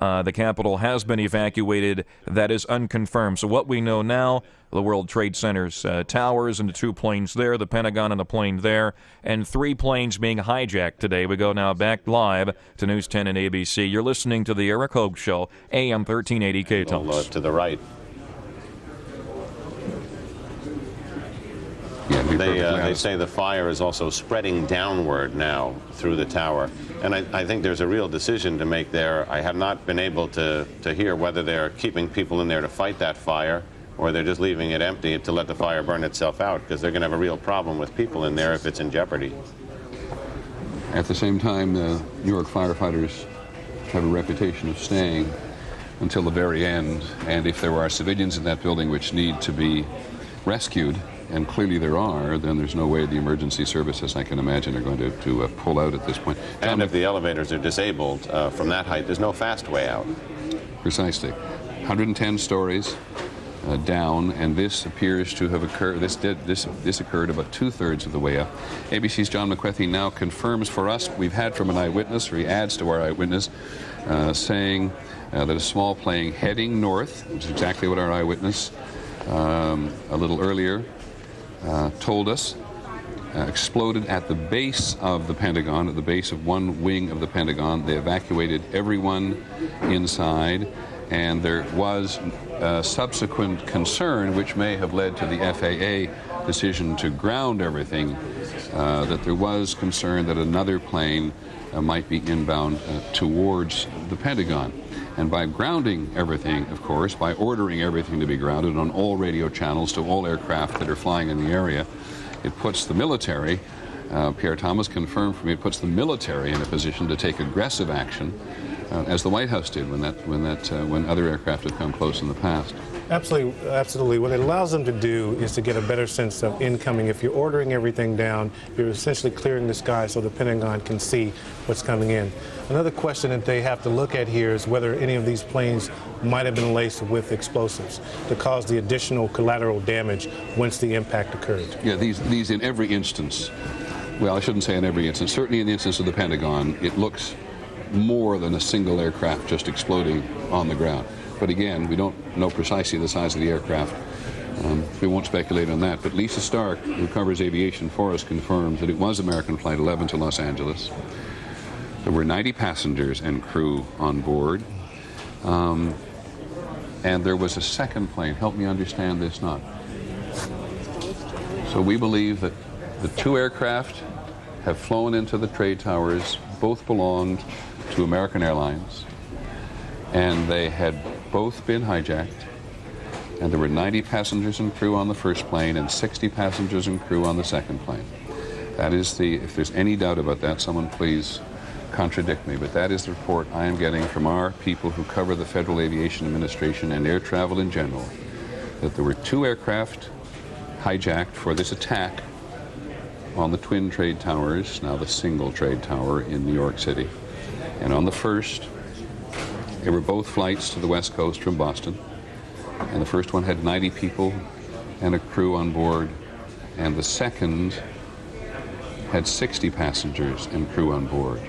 The Capitol has been evacuated. That is unconfirmed. So what we know now, the World Trade Center's towers and the 2 planes there, the Pentagon and the plane there, and 3 planes being hijacked today. We go now back live to News 10 and ABC. You're listening to the Eric Hogue Show, AM 1380 K-Talks. To the right. They say the fire is also spreading downward now through the tower. And I think there's a real decision to make there. I have not been able to hear whether they're keeping people in there to fight that fire or they're just leaving it empty to let the fire burn itself out, because they're going to have a real problem with people in there if it's in jeopardy. At the same time, New York firefighters have a reputation of staying until the very end. And if there are civilians in that building which need to be rescued, and clearly there are, then there's no way the emergency services, I can imagine, are going to pull out at this point. And if the elevators are disabled from that height, there's no fast way out. Precisely. 110 stories down, and this appears to have occurred. This occurred about 2/3 of the way up. ABC's John McWethy now confirms for us we've had from an eyewitness, or he adds to our eyewitness, saying that a small plane heading north, which is exactly what our eyewitness a little earlier told us, exploded at the base of the Pentagon, at the base of one wing of the Pentagon. They evacuated everyone inside, and there was subsequent concern, which may have led to the FAA decision to ground everything, that there was concern that another plane might be inbound towards the Pentagon. And by grounding everything, of course, by ordering everything to be grounded on all radio channels to all aircraft that are flying in the area, it puts the military, Pierre Thomas confirmed for me, it puts the military in a position to take aggressive action, as the White House did when other aircraft have come close in the past. Absolutely, absolutely. What it allows them to do is to get a better sense of incoming. If you're ordering everything down, you're essentially clearing the sky so the Pentagon can see what's coming in. Another question that they have to look at here is whether any of these planes might have been laced with explosives to cause the additional collateral damage once the impact occurred. Yeah, these in every instance, well, I shouldn't say in every instance, certainly in the instance of the Pentagon, it looks more than a single aircraft just exploding on the ground. But again, we don't know precisely the size of the aircraft. We won't speculate on that. But Lisa Stark, who covers aviation for us, confirms that it was American Flight 11 to Los Angeles. There were 90 passengers and crew on board. And there was a second plane. Help me understand this now. So we believe that the two aircraft have flown into the trade towers. Both belonged to American Airlines. And they had both been hijacked, and there were 90 passengers and crew on the first plane and 60 passengers and crew on the second plane. That is if there's any doubt about that, someone please contradict me, but that is the report I am getting from our people who cover the Federal Aviation Administration and air travel in general, that there were two aircraft hijacked for this attack on the twin trade towers, now the single trade tower in New York City. And on the first, they were both flights to the West Coast from Boston, and the first one had 90 people and a crew on board, and the second had 60 passengers and crew on board.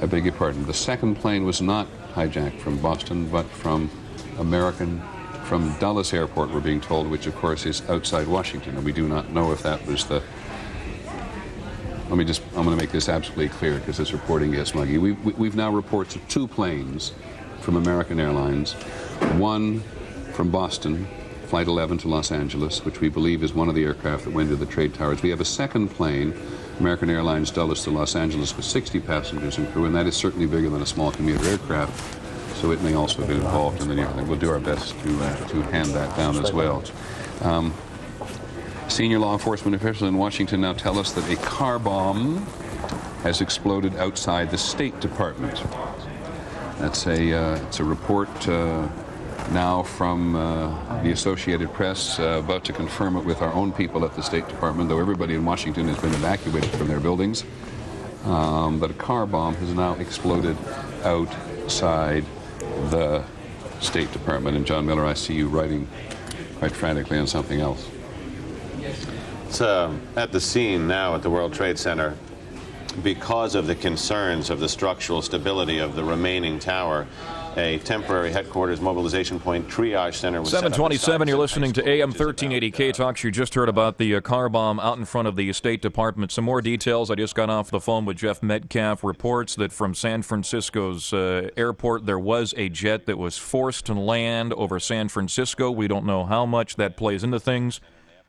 I beg your pardon. The second plane was not hijacked from Boston, but from Dulles Airport, we're being told, which of course is outside Washington, and we do not know if that was the... I'm going to make this absolutely clear because this reporting gets muggy. We've now reports of two planes from American Airlines, one from Boston, Flight 11 to Los Angeles, which we believe is one of the aircraft that went to the trade towers. We have a second plane, American Airlines Dulles to Los Angeles, with 60 passengers and crew, and that is certainly bigger than a small commuter aircraft, so it may also have been involved in the near thing. We'll do our best to hand that down as well. Senior law enforcement officials in Washington now tell us that a car bomb has exploded outside the State Department. That's it's a report now from the Associated Press, about to confirm it with our own people at the State Department, though everybody in Washington has been evacuated from their buildings. But a car bomb has now exploded outside the State Department. And John Miller, I see you writing quite frantically on something else. It's at the scene now at the World Trade Center because of the concerns of the structural stability of the remaining tower. A temporary headquarters mobilization point triage center was 727, you're listening to AM 1380 K-Talks. You just heard about the car bomb out in front of the State Department. Some more details. I just got off the phone with Jeff Metcalf. Reports that from San Francisco's airport, there was a jet that was forced to land over San Francisco. We don't know how much that plays into things,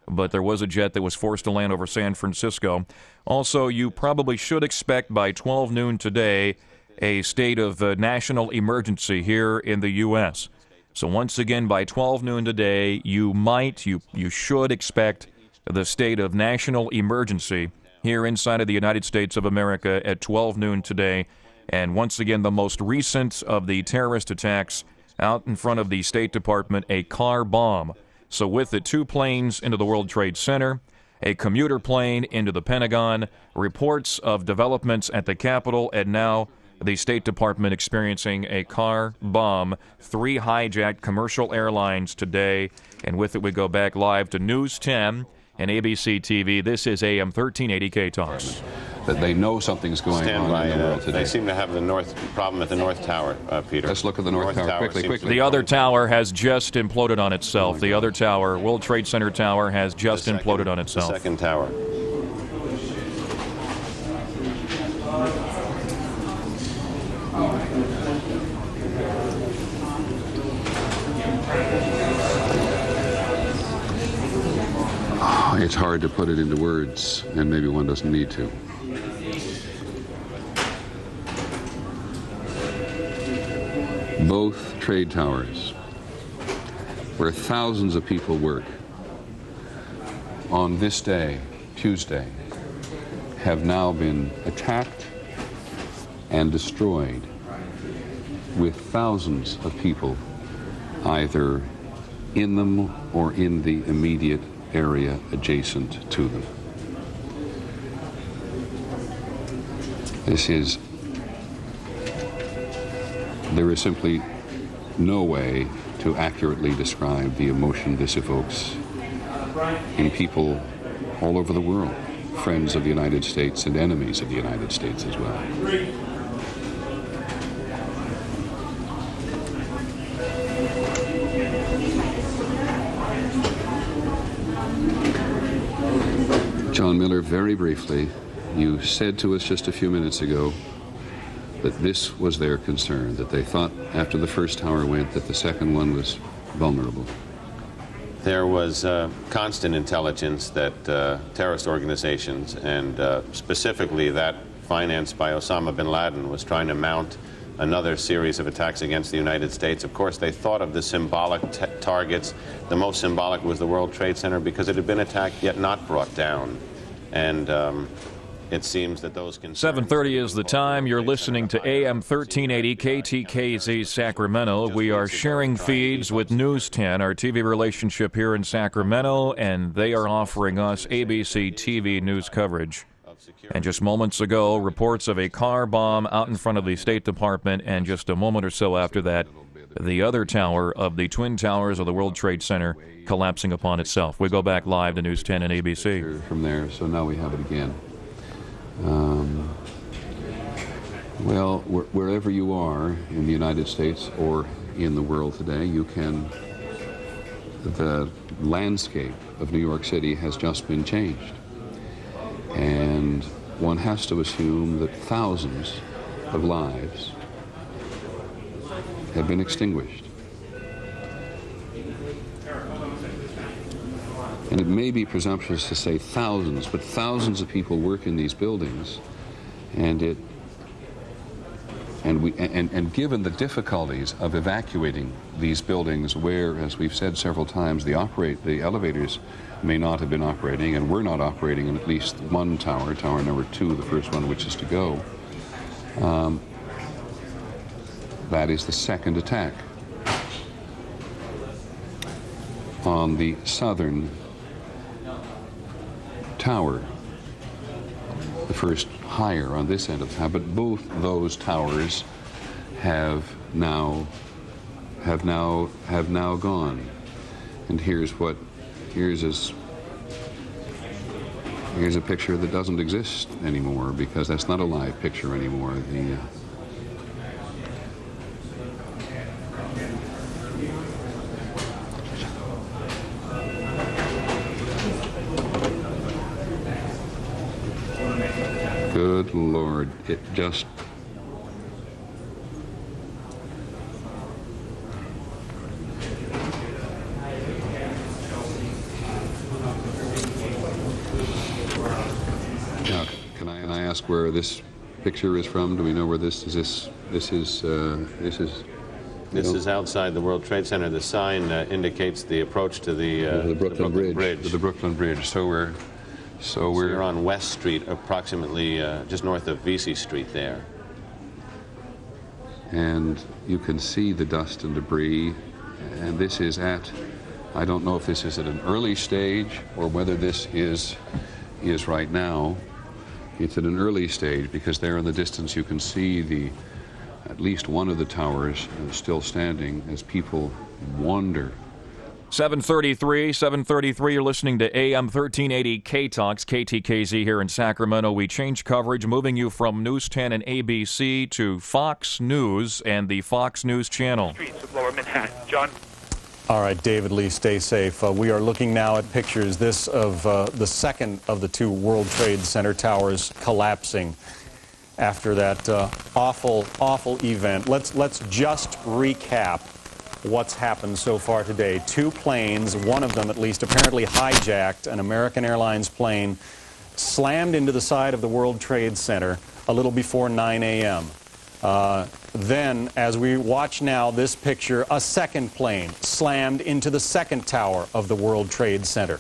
but there was a jet that was forced to land over San Francisco. Also, you probably should expect by 12 noon today a state of national emergency here in the U.S. So once again, by 12 noon today, you should expect the state of national emergency here inside of the United States of America at 12 noon today. And once again, the most recent of the terrorist attacks out in front of the State Department, a car bomb. So with it, 2 planes into the World Trade Center, a commuter plane into the Pentagon, reports of developments at the Capitol, and now the State Department experiencing a car bomb, 3 hijacked commercial airlines today. And with it, we go back live to News 10 and ABC TV. This is AM 1380 K-Talks. That they know something's going on in the world today. They seem to have the problem at the North Tower, Peter. Let's look at the North Tower quickly. The other tower has just imploded on itself. The other tower, World Trade Center tower, has just imploded on itself. The second tower. It's hard to put it into words, and maybe one doesn't need to. Both trade towers, where thousands of people work, on this day, Tuesday, have now been attacked and destroyed, with thousands of people either in them or in the immediate area adjacent to them. There is simply no way to accurately describe the emotion this evokes in people all over the world, friends of the United States and enemies of the United States as well. John Miller, very briefly, you said to us just a few minutes ago that this was their concern, that they thought after the first tower went that the second one was vulnerable. There was constant intelligence that terrorist organizations, and specifically that financed by Osama bin Laden, was trying to mount another series of attacks against the United States. Of course, they thought of the symbolic targets. The most symbolic was the World Trade Center because it had been attacked yet not brought down. And it seems that those concerns... 7:30 is the time. You're listening to AM 1380 KTKZ Sacramento. We are sharing feeds with News 10, our TV relationship here in Sacramento, and they are offering us ABC TV news coverage. And just moments ago, reports of a car bomb out in front of the State Department, and just a moment or so after that, the other tower of the Twin Towers of the World Trade Center collapsing upon itself. We go back live to News 10 and ABC. From there, so now we have it again. Well, wherever you are in the United States or in the world today, the landscape of New York City has just been changed. And one has to assume that thousands of lives have been extinguished. And it may be presumptuous to say thousands, but thousands of people work in these buildings, and given the difficulties of evacuating these buildings, where, as we've said several times, the elevators may not have been operating, and were not operating in at least one tower, tower number 2, the first one which is to go. That is the second attack on the southern tower, the first higher on this end of the tower, but both those towers have now gone. And here's a picture that doesn't exist anymore, because that's not a live picture anymore. Good Lord, it just... Now, can I ask where this picture is from? Do we know where this is? This is outside the World Trade Center. The sign indicates the approach to the Brooklyn Bridge. The Brooklyn Bridge. So we're on West Street, approximately just north of Vesey Street there. And you can see the dust and debris. And this is I don't know if this is at an early stage or whether this is right now. It's at an early stage, because there in the distance you can see at least one of the towers still standing as people wander. 7:33, you're listening to AM 1380 K-Talks, KTKZ here in Sacramento. We change coverage, moving you from News 10 and ABC to Fox News and the Fox News Channel. Streets of Lower Manhattan. John? All right, David Lee, stay safe. We are looking now at pictures, this of the second of the 2 World Trade Center towers collapsing after that awful event. Let's just recap what's happened so far today. 2 planes, one of them at least apparently hijacked, an American Airlines plane, slammed into the side of the World Trade Center a little before 9 a.m. Then, as we watch now this picture, a second plane slammed into the second tower of the World Trade Center.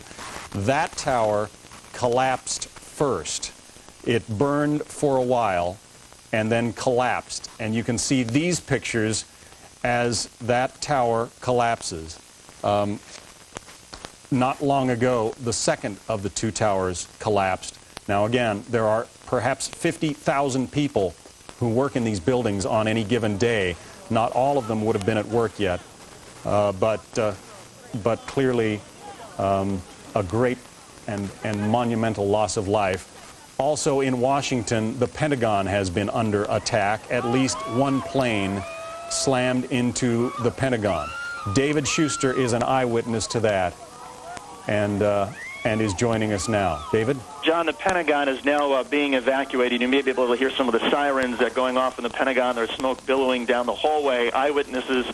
That tower collapsed first. It burned for a while and then collapsed. And you can see these pictures as that tower collapses. Not long ago, the second of the 2 towers collapsed. Now again, there are perhaps 50,000 people who work in these buildings on any given day. Not all of them would have been at work yet, but clearly a great and monumental loss of life. Also in Washington, the Pentagon has been under attack. At least 1 plane slammed into the Pentagon. David Schuster is an eyewitness to that and is joining us now. David? John, the Pentagon is now being evacuated. You may be able to hear some of the sirens going off in the Pentagon. There's smoke billowing down the hallway. Eyewitnesses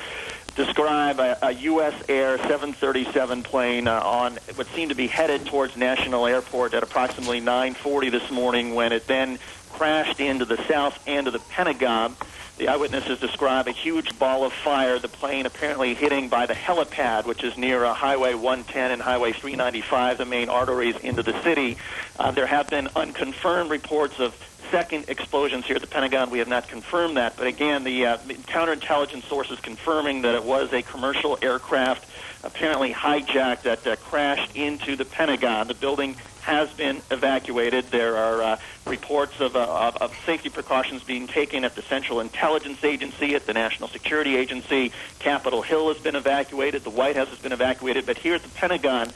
describe a U.S. Air 737 plane on what seemed to be headed towards National Airport at approximately 9:40 this morning when it then crashed into the south end of the Pentagon. The eyewitnesses describe a huge ball of fire, the plane apparently hitting by the helipad, which is near Highway 110 and Highway 395, the main arteries into the city. There have been unconfirmed reports of second explosions here at the Pentagon. We have not confirmed that. But again, the counterintelligence sources confirming that it was a commercial aircraft apparently hijacked that crashed into the Pentagon. The building has been evacuated. There are reports of safety precautions being taken at the Central Intelligence Agency, at the National Security Agency. Capitol Hill has been evacuated. The White House has been evacuated. But here at the Pentagon,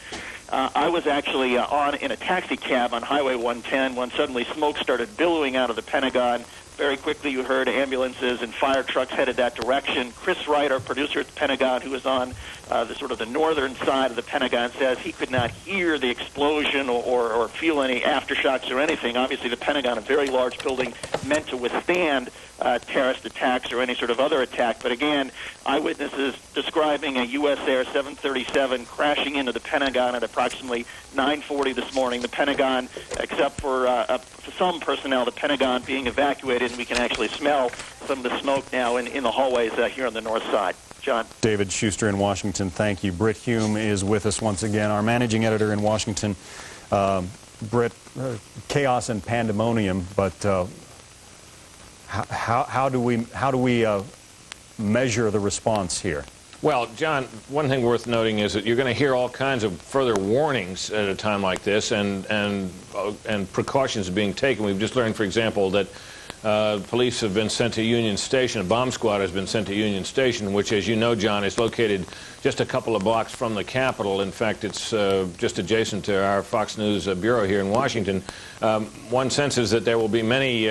I was actually in a taxi cab on Highway 110 when suddenly smoke started billowing out of the Pentagon. Very quickly, you heard ambulances and fire trucks headed that direction. Chris Wright, our producer at the Pentagon, who was on the northern side of the Pentagon, says he could not hear the explosion or feel any aftershocks or anything. Obviously, the Pentagon, a very large building meant to withstand terrorist attacks or any sort of other attack. But again, eyewitnesses describing a U.S. Air 737 crashing into the Pentagon at approximately 9:40 this morning. The Pentagon, except for some personnel, the Pentagon being evacuated, and we can actually smell some of the smoke now in the hallways here on the north side. John. David Schuster in Washington, thank you. Britt Hume is with us once again, our managing editor in Washington. Britt, chaos and pandemonium, but how do we measure the response here? Well, John, one thing worth noting is that you're going to hear all kinds of further warnings at a time like this, and precautions being taken. We've just learned, for example, that police have been sent to Union Station. A bomb squad has been sent to Union Station, which, as you know, John, is located just a couple of blocks from the Capitol. In fact, it's just adjacent to our Fox News bureau here in Washington. One senses that there will be many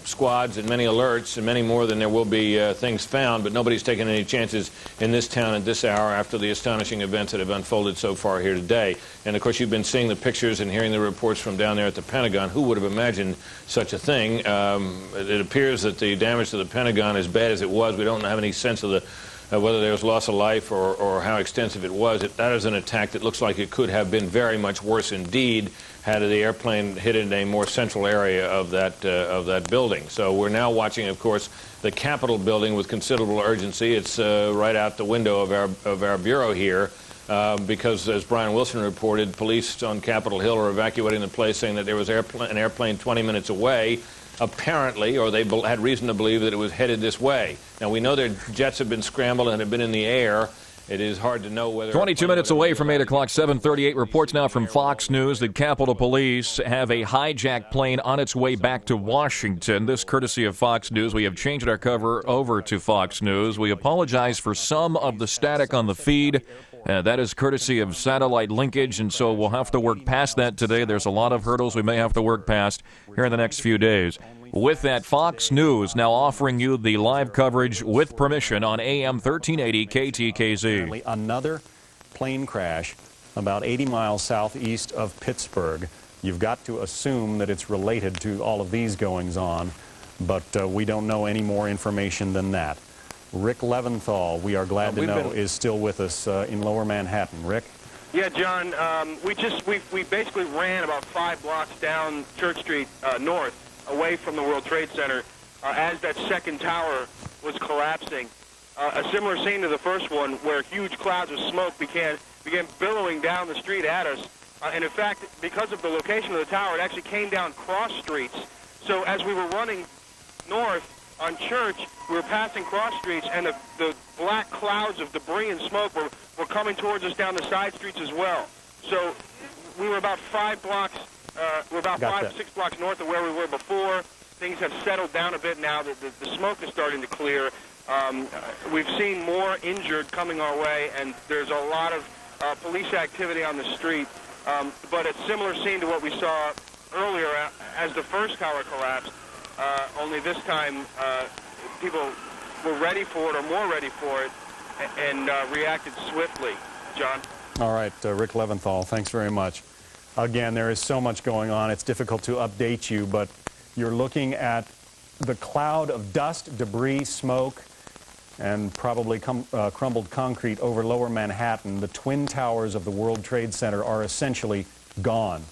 squads and many alerts and many more than there will be things found, but nobody's taken any chances in this town at this hour after the astonishing events that have unfolded so far here today. And, of course, you've been seeing the pictures and hearing the reports from down there at the Pentagon. Who would have imagined such a thing? It appears that the damage to the Pentagon, as bad as it was, we don't have any sense of whether there was loss of life or how extensive it was. That is an attack that looks like it could have been very much worse indeed had the airplane hit in a more central area of that building. So we're now watching, of course, the Capitol building with considerable urgency. It's right out the window of our bureau here. Because, as Brian Wilson reported, police on Capitol Hill are evacuating the place, saying that there was an airplane 20 minutes away, apparently, or they had reason to believe that it was headed this way. Now, we know their jets have been scrambled and have been in the air. It is hard to know whether... 22 minutes away from 8 o'clock, 7:38. Reports now from Fox News that Capitol Police have a hijacked plane on its way back to Washington. This courtesy of Fox News. We have changed our cover over to Fox News. We apologize for some of the static on the feed. That is courtesy of satellite linkage, and so we'll have to work past that today. There's a lot of hurdles we may have to work past here in the next few days. With that, Fox News now offering you the live coverage with permission on AM 1380 KTKZ. Another plane crash about 80 miles southeast of Pittsburgh. You've got to assume that it's related to all of these goings-on, but we don't know any more information than that. Rick Leventhal, we are glad to know, is still with us in Lower Manhattan. Rick? Yeah, John, we basically ran about 5 blocks down Church Street north, away from the World Trade Center, as that second tower was collapsing. A similar scene to the first one, where huge clouds of smoke began billowing down the street at us. And in fact, because of the location of the tower, it actually came down cross streets. So as we were running north on Church, we were passing cross streets, and the black clouds of debris and smoke were coming towards us down the side streets as well. So we were about 5 blocks, we're about 6 blocks north of where we were before. Things have settled down a bit now. The smoke is starting to clear. We've seen more injured coming our way, and there's a lot of police activity on the street. But a similar scene to what we saw earlier as the first tower collapsed. Only this time, people were ready for it, or more ready for it, and reacted swiftly. John? All right, Rick Leventhal, thanks very much. Again, there is so much going on. It's difficult to update you, but you're looking at the cloud of dust, debris, smoke, and probably crumbled concrete over Lower Manhattan. The twin towers of the World Trade Center are essentially gone.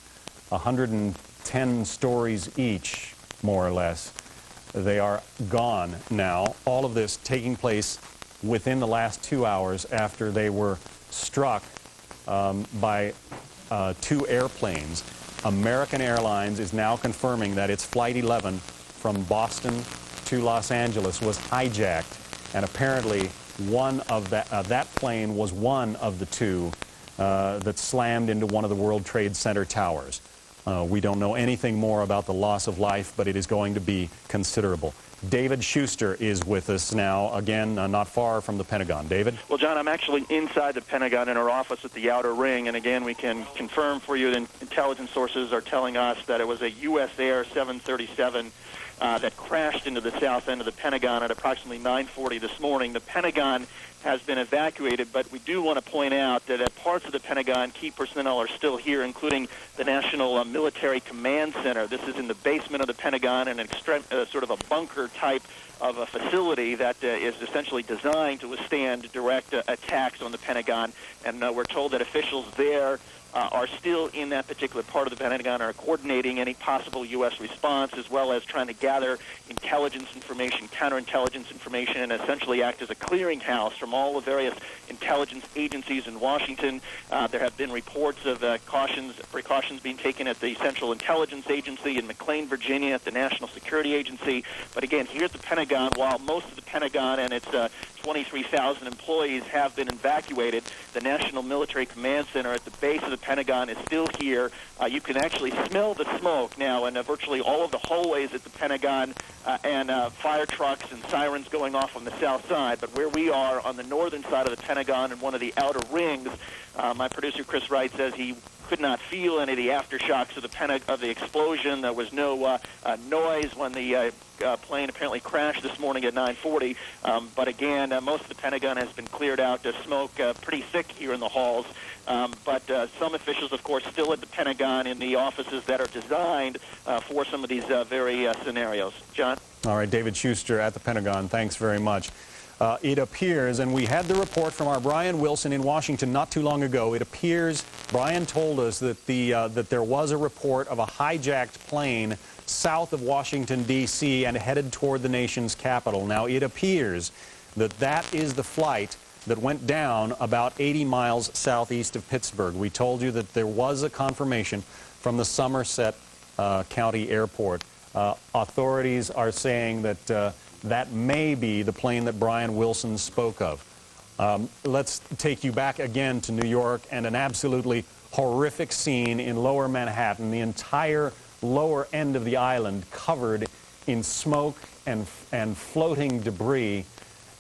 110 stories each, more or less. They are gone now. All of this taking place within the last 2 hours after they were struck by 2 airplanes. American Airlines is now confirming that its Flight 11 from Boston to Los Angeles was hijacked, and apparently one of that plane was one of the 2 that slammed into one of the World Trade Center towers. We don't know anything more about the loss of life, but it is going to be considerable. David Schuster is with us now, again, not far from the Pentagon. David? Well, John, I'm actually inside the Pentagon in our office at the Outer Ring, and again, we can confirm for you that intelligence sources are telling us that it was a U.S. Air 737 that crashed into the south end of the Pentagon at approximately 9:40 this morning. The Pentagon has been evacuated, but we do want to point out that at parts of the Pentagon, key personnel are still here, including the National Military Command Center. This is in the basement of the Pentagon, and sort of a bunker type of a facility that is essentially designed to withstand direct attacks on the Pentagon. And we're told that officials there are still in that particular part of the Pentagon, are coordinating any possible U.S. response, as well as trying to gather intelligence information, counterintelligence information, and essentially act as a clearinghouse from all the various intelligence agencies in Washington. There have been reports of precautions being taken at the Central Intelligence Agency in McLean, Virginia, at the National Security Agency. But again, here at the Pentagon, while most of the Pentagon and its 23,000 employees have been evacuated, the National Military Command Center at the base of the Pentagon is still here. You can actually smell the smoke now, and virtually all of the hallways at the Pentagon and fire trucks and sirens going off on the south side. But where we are on the northern side of the Pentagon in one of the outer rings, my producer Chris Wright says he could not feel any of the aftershocks of the explosion. There was no noise when the plane apparently crashed this morning at 9:40. But again, most of the Pentagon has been cleared out. The smoke pretty thick here in the halls. But some officials, of course, still at the Pentagon in the offices that are designed for some of these very scenarios. John? All right, David Schuster at the Pentagon, thanks very much. It appears, and we had the report from our Brian Wilson in Washington not too long ago, it appears, Brian told us that that there was a report of a hijacked plane south of Washington, D.C. and headed toward the nation's capital. Now, it appears that that is the flight that went down about 80 miles southeast of Pittsburgh. We told you that there was a confirmation from the Somerset County Airport. Authorities are saying that that may be the plane that Brian Wilson spoke of. Let's take you back again to New York and an absolutely horrific scene in Lower Manhattan. The entire lower end of the island covered in smoke and floating debris.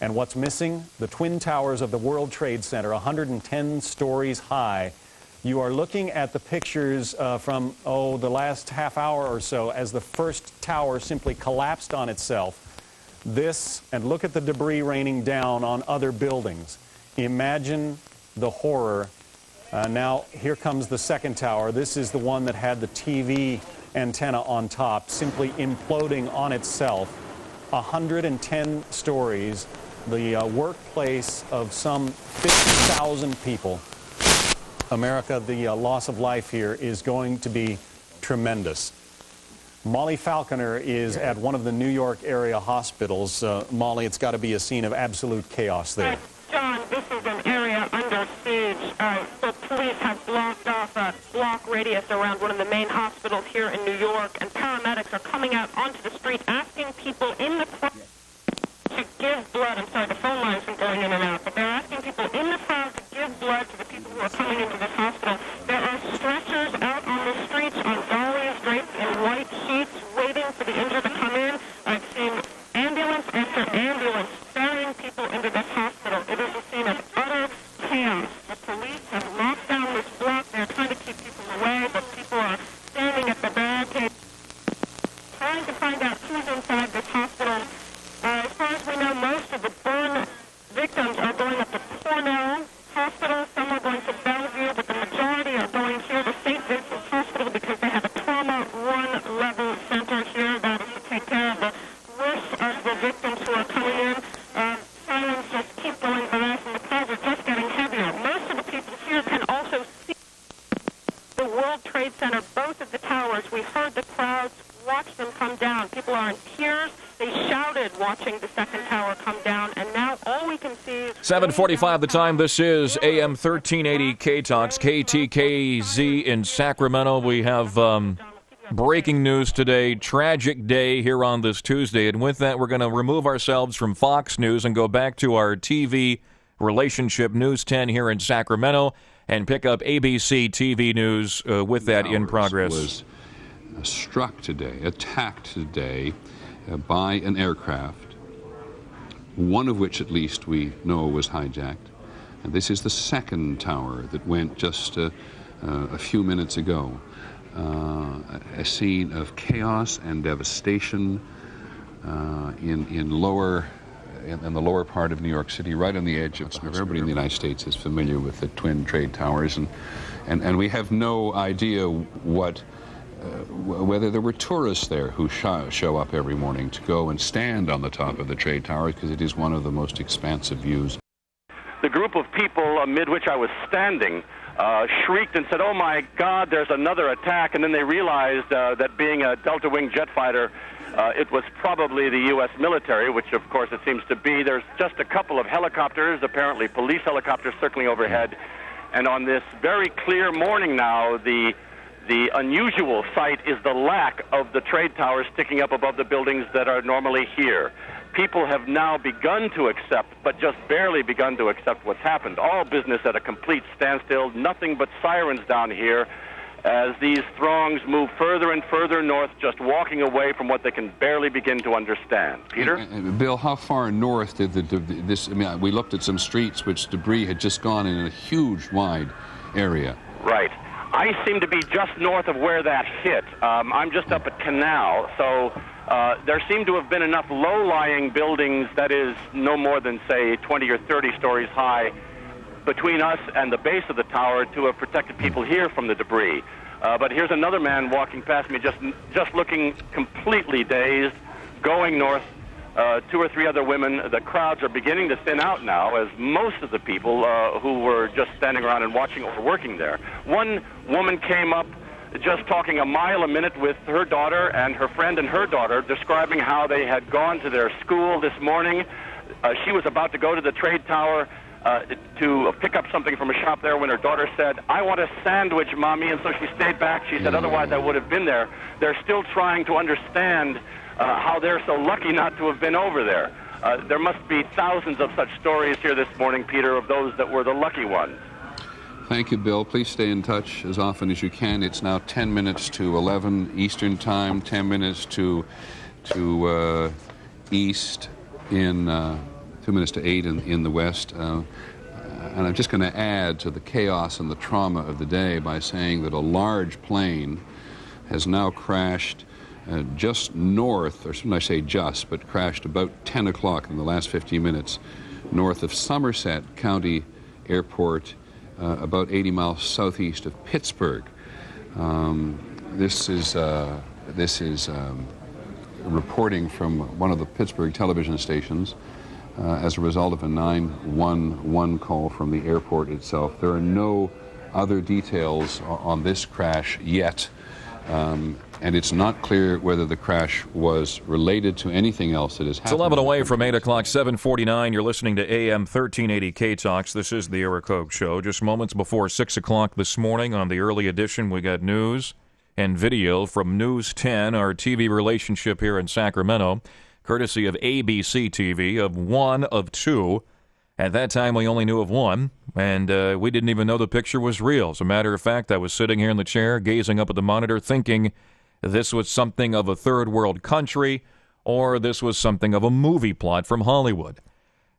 And what's missing? The twin towers of the World Trade Center, 110 stories high. You are looking at the pictures from, the last half hour or so as the first tower simply collapsed on itself. This, and look at the debris raining down on other buildings. Imagine the horror. Now, here comes the second tower. This is the one that had the TV antenna on top, simply imploding on itself. 110 stories. the workplace of some 50,000 people. America, the loss of life here is going to be tremendous. Molly Falconer is at one of the New York area hospitals. Molly, it's got to be a scene of absolute chaos there. John, this is an area under siege. The police have blocked off a block radius around one of the main hospitals here in New York, and paramedics are coming out onto the street asking people in the crowd to give blood. I'm sorry, the phone lines are going in and out, but they're asking people in the crowd to give blood to the people who are coming into this hospital. There are stretchers out on the streets on dollies draped in white sheets waiting for the injured to come in. I've seen ambulance after ambulance ferrying people into this hospital. It is a scene of utter chaos. The police have locked down this block. They're trying to keep people away, but people are standing at the barricade trying to find out who's inside this hospital. As far as we know, most of the burn victims are going up to Cornell Hospital. Some are going to Bellevue, but the majority are going here to St. Vincent's Hospital because they have a trauma one-level center here that is to take care of the worst of the victims who are coming in. Sirens just keep going fast, and the crowds are just getting heavier. Most of the people here can also see the World Trade Center, both of the towers. We heard the crowds watch them come down. People are in tears. They shouted watching the second tower come down, and now all we can see is 7:45 the time. This is AM 1380 K-Talks, KTKZ in Sacramento. We have breaking news today, tragic day here on this Tuesday, and with that we're going to remove ourselves from Fox News and go back to our TV relationship, News 10 here in Sacramento, and pick up ABC TV News with that in progress. Was struck today, attacked today by an aircraft, one of which at least we know was hijacked. And this is the second tower that went just a few minutes ago. A scene of chaos and devastation in the lower part of New York City, right on the edge of everybody in the United States is familiar with the Twin Trade Towers, and we have no idea whether there were tourists there who show up every morning to go and stand on the top of the trade towers, because it is one of the most expansive views. The group of people amid which I was standing shrieked and said, "Oh my God, there's another attack," and then they realized that being a Delta Wing jet fighter, it was probably the U.S. military, which of course it seems to be. There's just a couple of helicopters, apparently police helicopters, circling overhead, and on this very clear morning now, the unusual sight is the lack of the trade towers sticking up above the buildings that are normally here. People have now begun to accept, but just barely begun to accept what's happened. All business at a complete standstill, nothing but sirens down here as these throngs move further and further north, just walking away from what they can barely begin to understand. Peter? Bill, how far north did this, I mean, we looked at some streets which debris had just gone in a huge, wide area. Right. I seem to be just north of where that hit. I'm just up at Canal, so there seem to have been enough low-lying buildings, that is no more than, say, 20 or 30 stories high, between us and the base of the tower to have protected people here from the debris. But here's another man walking past me, just looking completely dazed, going north. 2 or 3 other women. The crowds are beginning to thin out now, as most of the people who were just standing around and watching were working there. One woman came up just talking a mile a minute with her daughter and her friend and her daughter, describing how they had gone to their school this morning. She was about to go to the trade tower to pick up something from a shop there when her daughter said, "I want a sandwich, Mommy," and so she stayed back. She said, "Otherwise I would have been there." They're still trying to understand how they're so lucky not to have been over there. There must be thousands of such stories here this morning, Peter, of those that were the lucky ones. Thank you, Bill. Please stay in touch as often as you can. It's now 10 minutes to 11 Eastern Time, 10 minutes to East, in 2 minutes to 8 in the West. And I'm just going to add to the chaos and the trauma of the day by saying that a large plane has now crashed just north, or shouldn't I say just, but crashed about 10 o'clock in the last 15 minutes, north of Somerset County Airport, about 80 miles southeast of Pittsburgh. This is reporting from one of the Pittsburgh television stations. as a result of a 911 call from the airport itself. There are no other details on this crash yet, and it's not clear whether the crash was related to anything else that has happened. It's 11 away from 8 o'clock, 7:49. You're listening to AM 1380 K-Talks. This is the Eric Hogue Show. Just moments before 6 o'clock this morning on the early edition, we got news and video from News 10, our TV relationship here in Sacramento, courtesy of ABC TV, of one of two. At that time, we only knew of one, and we didn't even know the picture was real. As a matter of fact, I was sitting here in the chair, gazing up at the monitor, thinking this was something of a third world country, or this was something of a movie plot from Hollywood.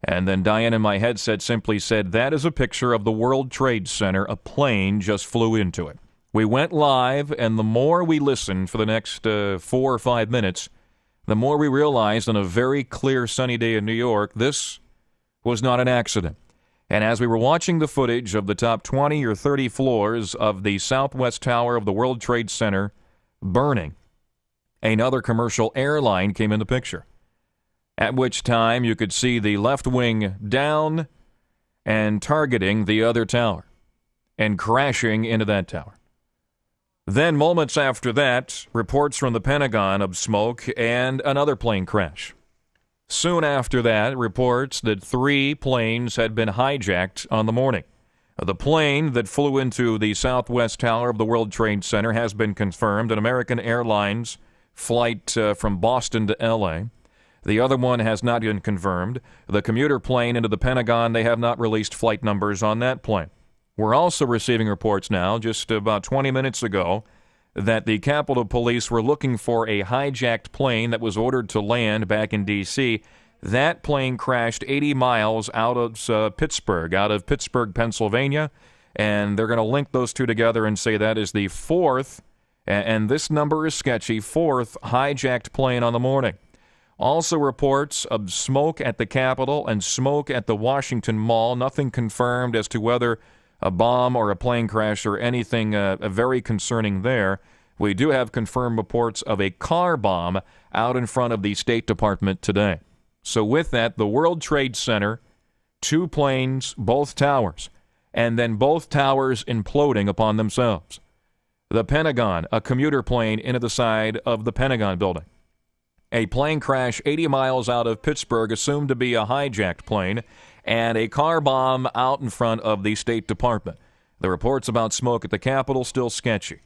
And then Diane in my headset simply said, that is a picture of the World Trade Center. A plane just flew into it. We went live, and the more we listened for the next 4 or 5 minutes, the more we realized on a very clear sunny day in New York, this was not an accident. And as we were watching the footage of the top 20 or 30 floors of the southwest tower of the World Trade Center burning, another commercial airline came in the picture, at which time you could see the left wing down and targeting the other tower and crashing into that tower. Then, moments after that, reports from the Pentagon of smoke and another plane crash. Soon after that, reports that 3 planes had been hijacked on the morning. The plane that flew into the southwest tower of the World Trade Center has been confirmed, an American Airlines flight from Boston to L.A. The other one has not been confirmed. The commuter plane into the Pentagon, they have not released flight numbers on that plane. We're also receiving reports now, just about 20 minutes ago, that the Capitol Police were looking for a hijacked plane that was ordered to land back in D.C. That plane crashed 80 miles out of Pittsburgh, Pennsylvania, and they're going to link those two together and say that is the 4th, and this number is sketchy, 4th hijacked plane on the morning. Also reports of smoke at the Capitol and smoke at the Washington Mall. Nothing confirmed as to whether a bomb or a plane crash or anything very concerning there. We do have confirmed reports of a car bomb out in front of the State Department today. So with that, the World Trade Center, 2 planes, both towers, and then both towers imploding upon themselves. The Pentagon, a commuter plane into the side of the Pentagon building. A plane crash 80 miles out of Pittsburgh, assumed to be a hijacked plane, and a car bomb out in front of the State Department. The reports about smoke at the Capitol still sketchy.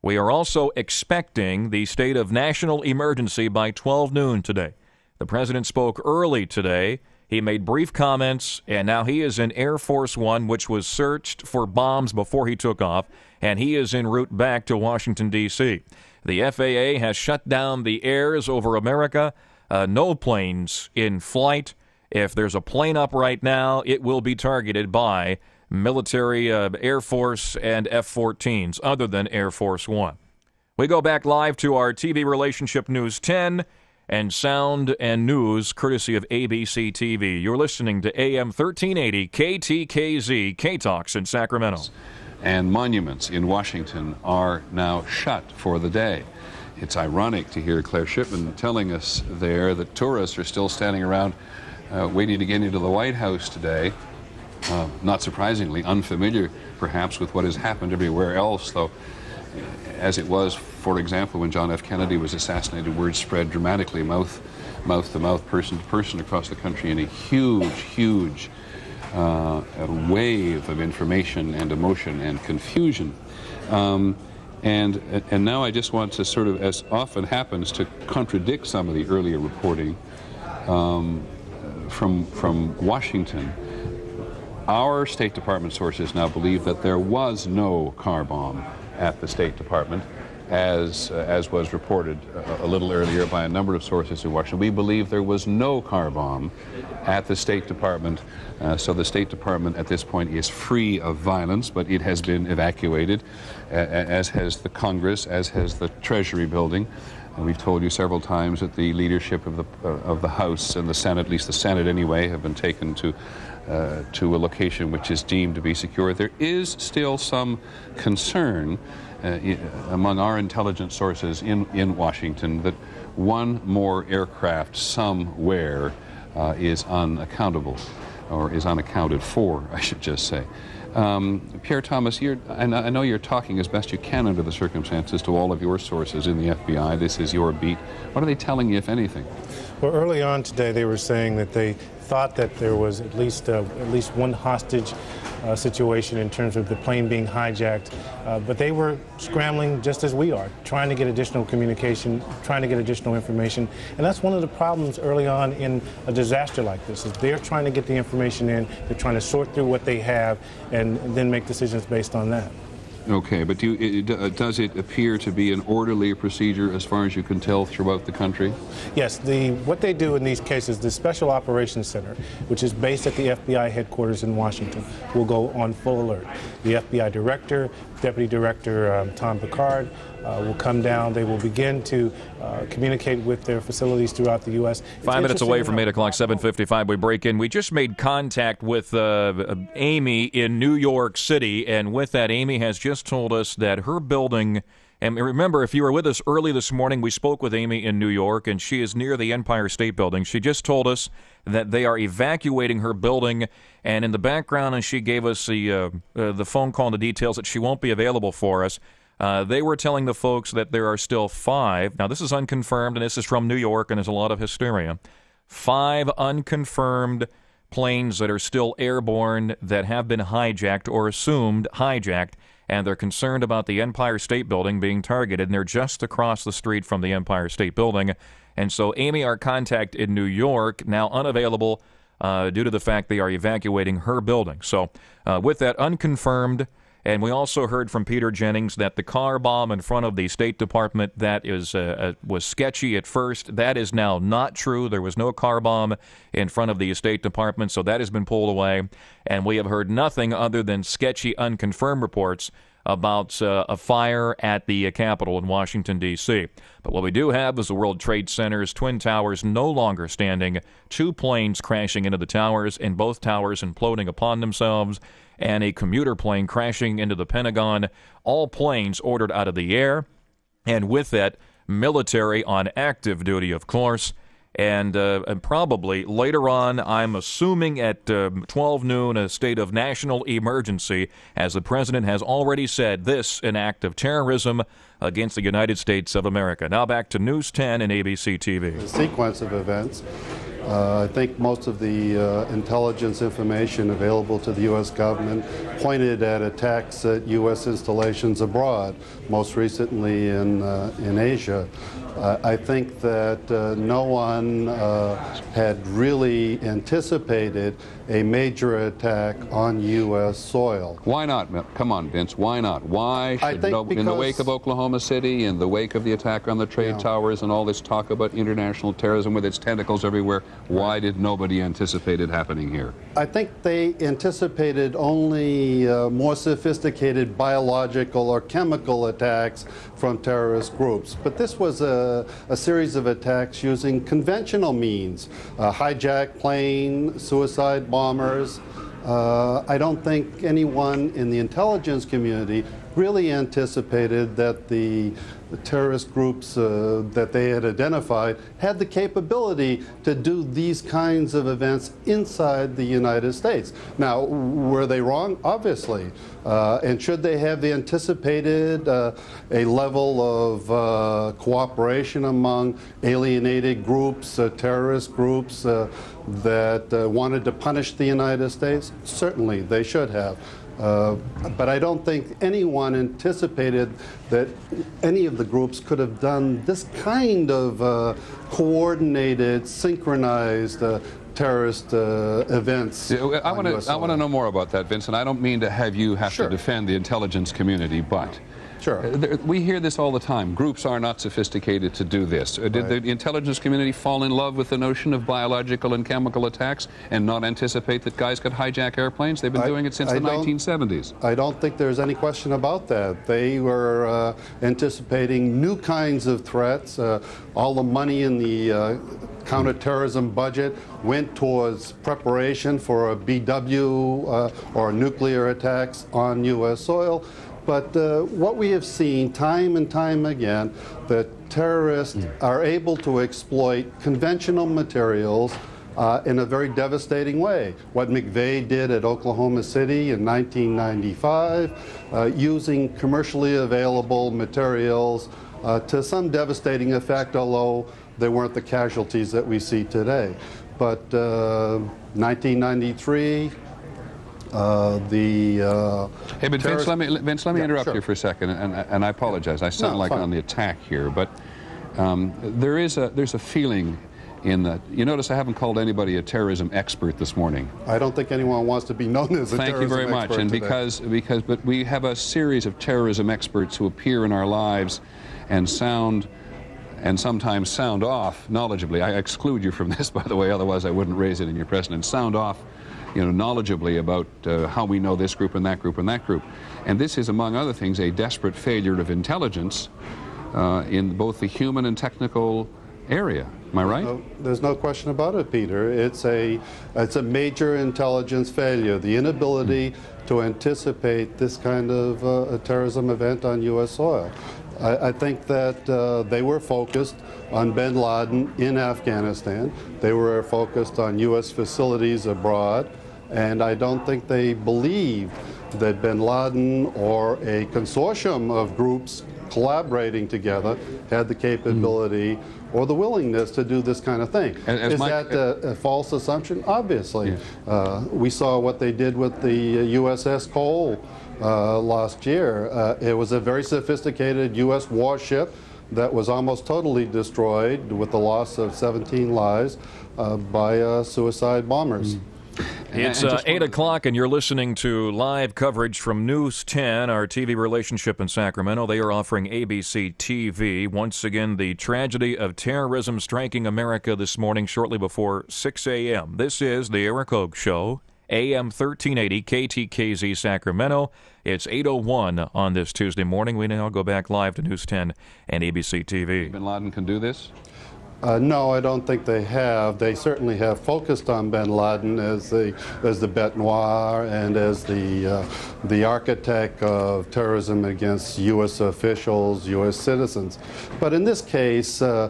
We are also expecting the state of national emergency by 12 noon today. The president spoke early today. He made brief comments, and now he is in Air Force One, which was searched for bombs before he took off, and he is en route back to Washington, D.C. The FAA has shut down the airs over America. No planes in flight. If there's a plane up right now, it will be targeted by military, Air Force, and F-14s, other than Air Force One. We go back live to our TV relationship News 10 and sound and news courtesy of ABC TV. You're listening to AM 1380 KTKZ, K-Talks in Sacramento. And monuments in Washington are now shut for the day. It's ironic to hear Claire Shipman telling us there that tourists are still standing around waiting to get into the White House today. Not surprisingly, unfamiliar perhaps with what has happened everywhere else, though, as it was, for example, when John F. Kennedy was assassinated, word spread dramatically, mouth to mouth, person to person across the country in a huge wave of information and emotion and confusion. And now I just want to sort of, as often happens, to contradict some of the earlier reporting from Washington. Our State Department sources now believe that there was no car bomb at the State Department, as was reported a little earlier by a number of sources in Washington. We believe there was no car bomb at the State Department, so the State Department at this point is free of violence, but it has been evacuated, as has the Congress, as has the Treasury building. And we've told you several times that the leadership of the House and the Senate, at least the Senate anyway, have been taken to a location which is deemed to be secure. There is still some concern among our intelligence sources in Washington that one more aircraft somewhere is unaccountable, or is unaccounted for, I should just say. Pierre Thomas, I know you're talking as best you can under the circumstances to all of your sources in the FBI. This is your beat. What are they telling you, if anything? Well, early on today, they were saying that they thought that there was at least one hostage situation in terms of the plane being hijacked, but they were scrambling just as we are, trying to get additional communication, trying to get additional information, and that's one of the problems early on in a disaster like this, is they're trying to get the information in, they're trying to sort through what they have, and then make decisions based on that. Okay, but does it appear to be an orderly procedure as far as you can tell throughout the country? Yes, what they do in these cases, the Special Operations Center, which is based at the FBI headquarters in Washington, will go on full alert. The FBI Director, Deputy Director Tom Picard, will come down. They will begin to communicate with their facilities throughout the U.S. 5 minutes away from 8 o'clock, 7:55, we break in. We just made contact with Amy in New York City, and with that, Amy has just told us that her building, and remember, if you were with us early this morning, we spoke with Amy in New York, and she is near the Empire State Building. She just told us that they are evacuating her building, and in the background, and she gave us the phone call and the details that she won't be available for us. They were telling the folks that there are still 5. Now, this is unconfirmed, and this is from New York, and there's a lot of hysteria. 5 unconfirmed planes that are still airborne that have been hijacked or assumed hijacked, and they're concerned about the Empire State Building being targeted, and they're just across the street from the Empire State Building. And so Amy, our contact in New York, now unavailable due to the fact they are evacuating her building. So with that unconfirmed. And we also heard from Peter Jennings that the car bomb in front of the State Department, that was sketchy at first. That is now not true. There was no car bomb in front of the State Department, so that has been pulled away. And we have heard nothing other than sketchy, unconfirmed reports about a fire at the Capitol in Washington, D.C. But what we do have is the World Trade Center's Twin Towers no longer standing, 2 planes crashing into the towers, and both towers imploding upon themselves, and a commuter plane crashing into the Pentagon, all planes ordered out of the air, and with that, military on active duty, of course. And probably later on, I'm assuming at 12 noon, a state of national emergency, as the president has already said, this an act of terrorism against the United States of America. Now back to News 10 and ABC TV. The sequence of events. I think most of the intelligence information available to the U.S. government pointed at attacks at U.S. installations abroad, most recently in Asia. I think that no one had really anticipated a major attack on U.S. soil. Why not? Come on, Vince. Why not? Why should in the wake of Oklahoma City, in the wake of the attack on the trade towers, and all this talk about international terrorism with its tentacles everywhere, why did nobody anticipate it happening here? I think they anticipated only more sophisticated biological or chemical attacks from terrorist groups. But this was a series of attacks using conventional means, hijacked plane, suicide bombers. I don't think anyone in the intelligence community really anticipated that the terrorist groups that they had identified had the capability to do these kinds of events inside the United States. Now, were they wrong? Obviously. And should they have anticipated a level of cooperation among alienated groups, terrorist groups that wanted to punish the United States? Certainly, they should have. But I don't think anyone anticipated that any of the groups could have done this kind of coordinated, synchronized terrorist events. I want to know more about that, Vincent. I don't mean to have you have to defend the intelligence community, but we hear this all the time. Groups are not sophisticated to do this. Did the intelligence community fall in love with the notion of biological and chemical attacks and not anticipate that guys could hijack airplanes? They've been doing it since the 1970s. I don't think there's any question about that. They were anticipating new kinds of threats. All the money in the counterterrorism budget went towards preparation for a BW or nuclear attacks on U.S. soil. But what we have seen time and time again, that terrorists are able to exploit conventional materials, in a very devastating way. What McVeigh did at Oklahoma City in 1995, using commercially available materials to some devastating effect, although they weren't the casualties that we see today. But 1993, Hey, but Vince, let me interrupt you for a second, and I apologize. I sound like on the attack here, but there's a feeling in that. You notice I haven't called anybody a terrorism expert this morning. I don't think anyone wants to be known as a terrorism expert. Thank you very much. And but we have a series of terrorism experts who appear in our lives and sometimes sound off knowledgeably. I exclude you from this, by the way, otherwise I wouldn't raise it in your precedent. Sound off, knowledgeably about how we know this group and that group and that group. And this is, among other things, a desperate failure of intelligence in both the human and technical area. Am I right? There's no question about it, Peter. It's a major intelligence failure. The inability to anticipate this kind of a terrorism event on U.S. soil. I think that they were focused on bin Laden in Afghanistan. They were focused on U.S. facilities abroad. And I don't think they believed that bin Laden or a consortium of groups collaborating together had the capability or the willingness to do this kind of thing. Is that a false assumption? Obviously. Yeah. We saw what they did with the USS Cole last year. It was a very sophisticated U.S. warship that was almost totally destroyed with the loss of 17 lives by suicide bombers. It's 8 o'clock, and you're listening to live coverage from News 10, our TV relationship in Sacramento. They are offering ABC TV. Once again, the tragedy of terrorism striking America this morning, shortly before 6 a.m. This is the Eric Hogue Show, AM 1380 KTKZ Sacramento. It's 8:01 on this Tuesday morning. We now go back live to News 10 and ABC TV. Bin Laden can do this? No, I don't think they have. They certainly have focused on bin Laden as the bête noire and as the architect of terrorism against U.S. officials, U.S. citizens. But in this case, the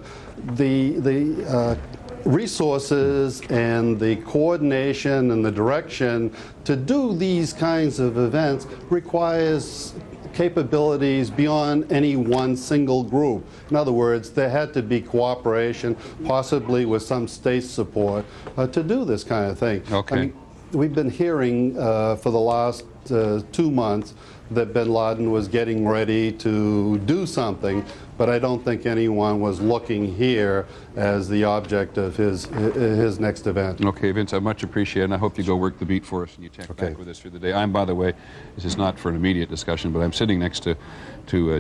resources and the coordination and the direction to do these kinds of events requires capabilities beyond any one single group. In other words, there had to be cooperation, possibly with some state support, to do this kind of thing. Okay. I mean, we've been hearing for the last 2 months that bin Laden was getting ready to do something, but I don't think anyone was looking here as the object of his next event. Okay, Vince, I much appreciate it, and I hope you go work the beat for us and you check back with us through the day. I'm, by the way, this is not for an immediate discussion, but I'm sitting next to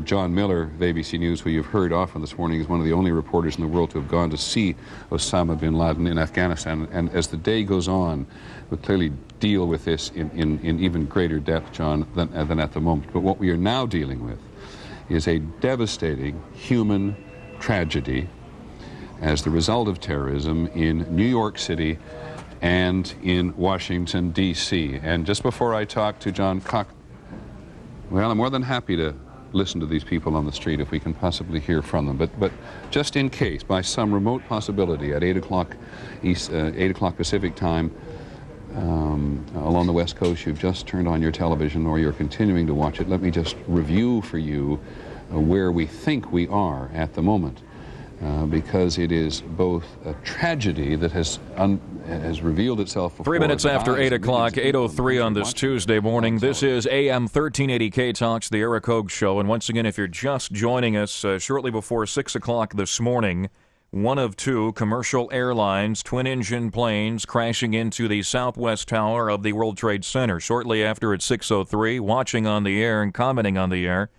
John Miller of ABC News, who you've heard often this morning. He's one of the only reporters in the world to have gone to see Osama bin Laden in Afghanistan. And as the day goes on, we'll clearly deal with this in even greater depth, John, than at the moment. But what we are now dealing with is a devastating human tragedy as the result of terrorism in New York City and in Washington, D.C. And just before I talk to John Cock, well, I'm more than happy to listen to these people on the street if we can possibly hear from them. But just in case, by some remote possibility, at 8 o'clock Pacific time, along the West Coast, you've just turned on your television or you're continuing to watch it, let me just review for you where we think we are at the moment. Because it is both a tragedy that has revealed itself before 3 minutes after 8 o'clock, 8:03 on this Tuesday morning. This is AM 1380 K-Talks, the Eric Hogue Show. And once again, if you're just joining us, shortly before 6 o'clock this morning, one of two commercial airlines, twin-engine planes, crashing into the southwest tower of the World Trade Center. Shortly after at 6:03, watching on the air and commenting on the air,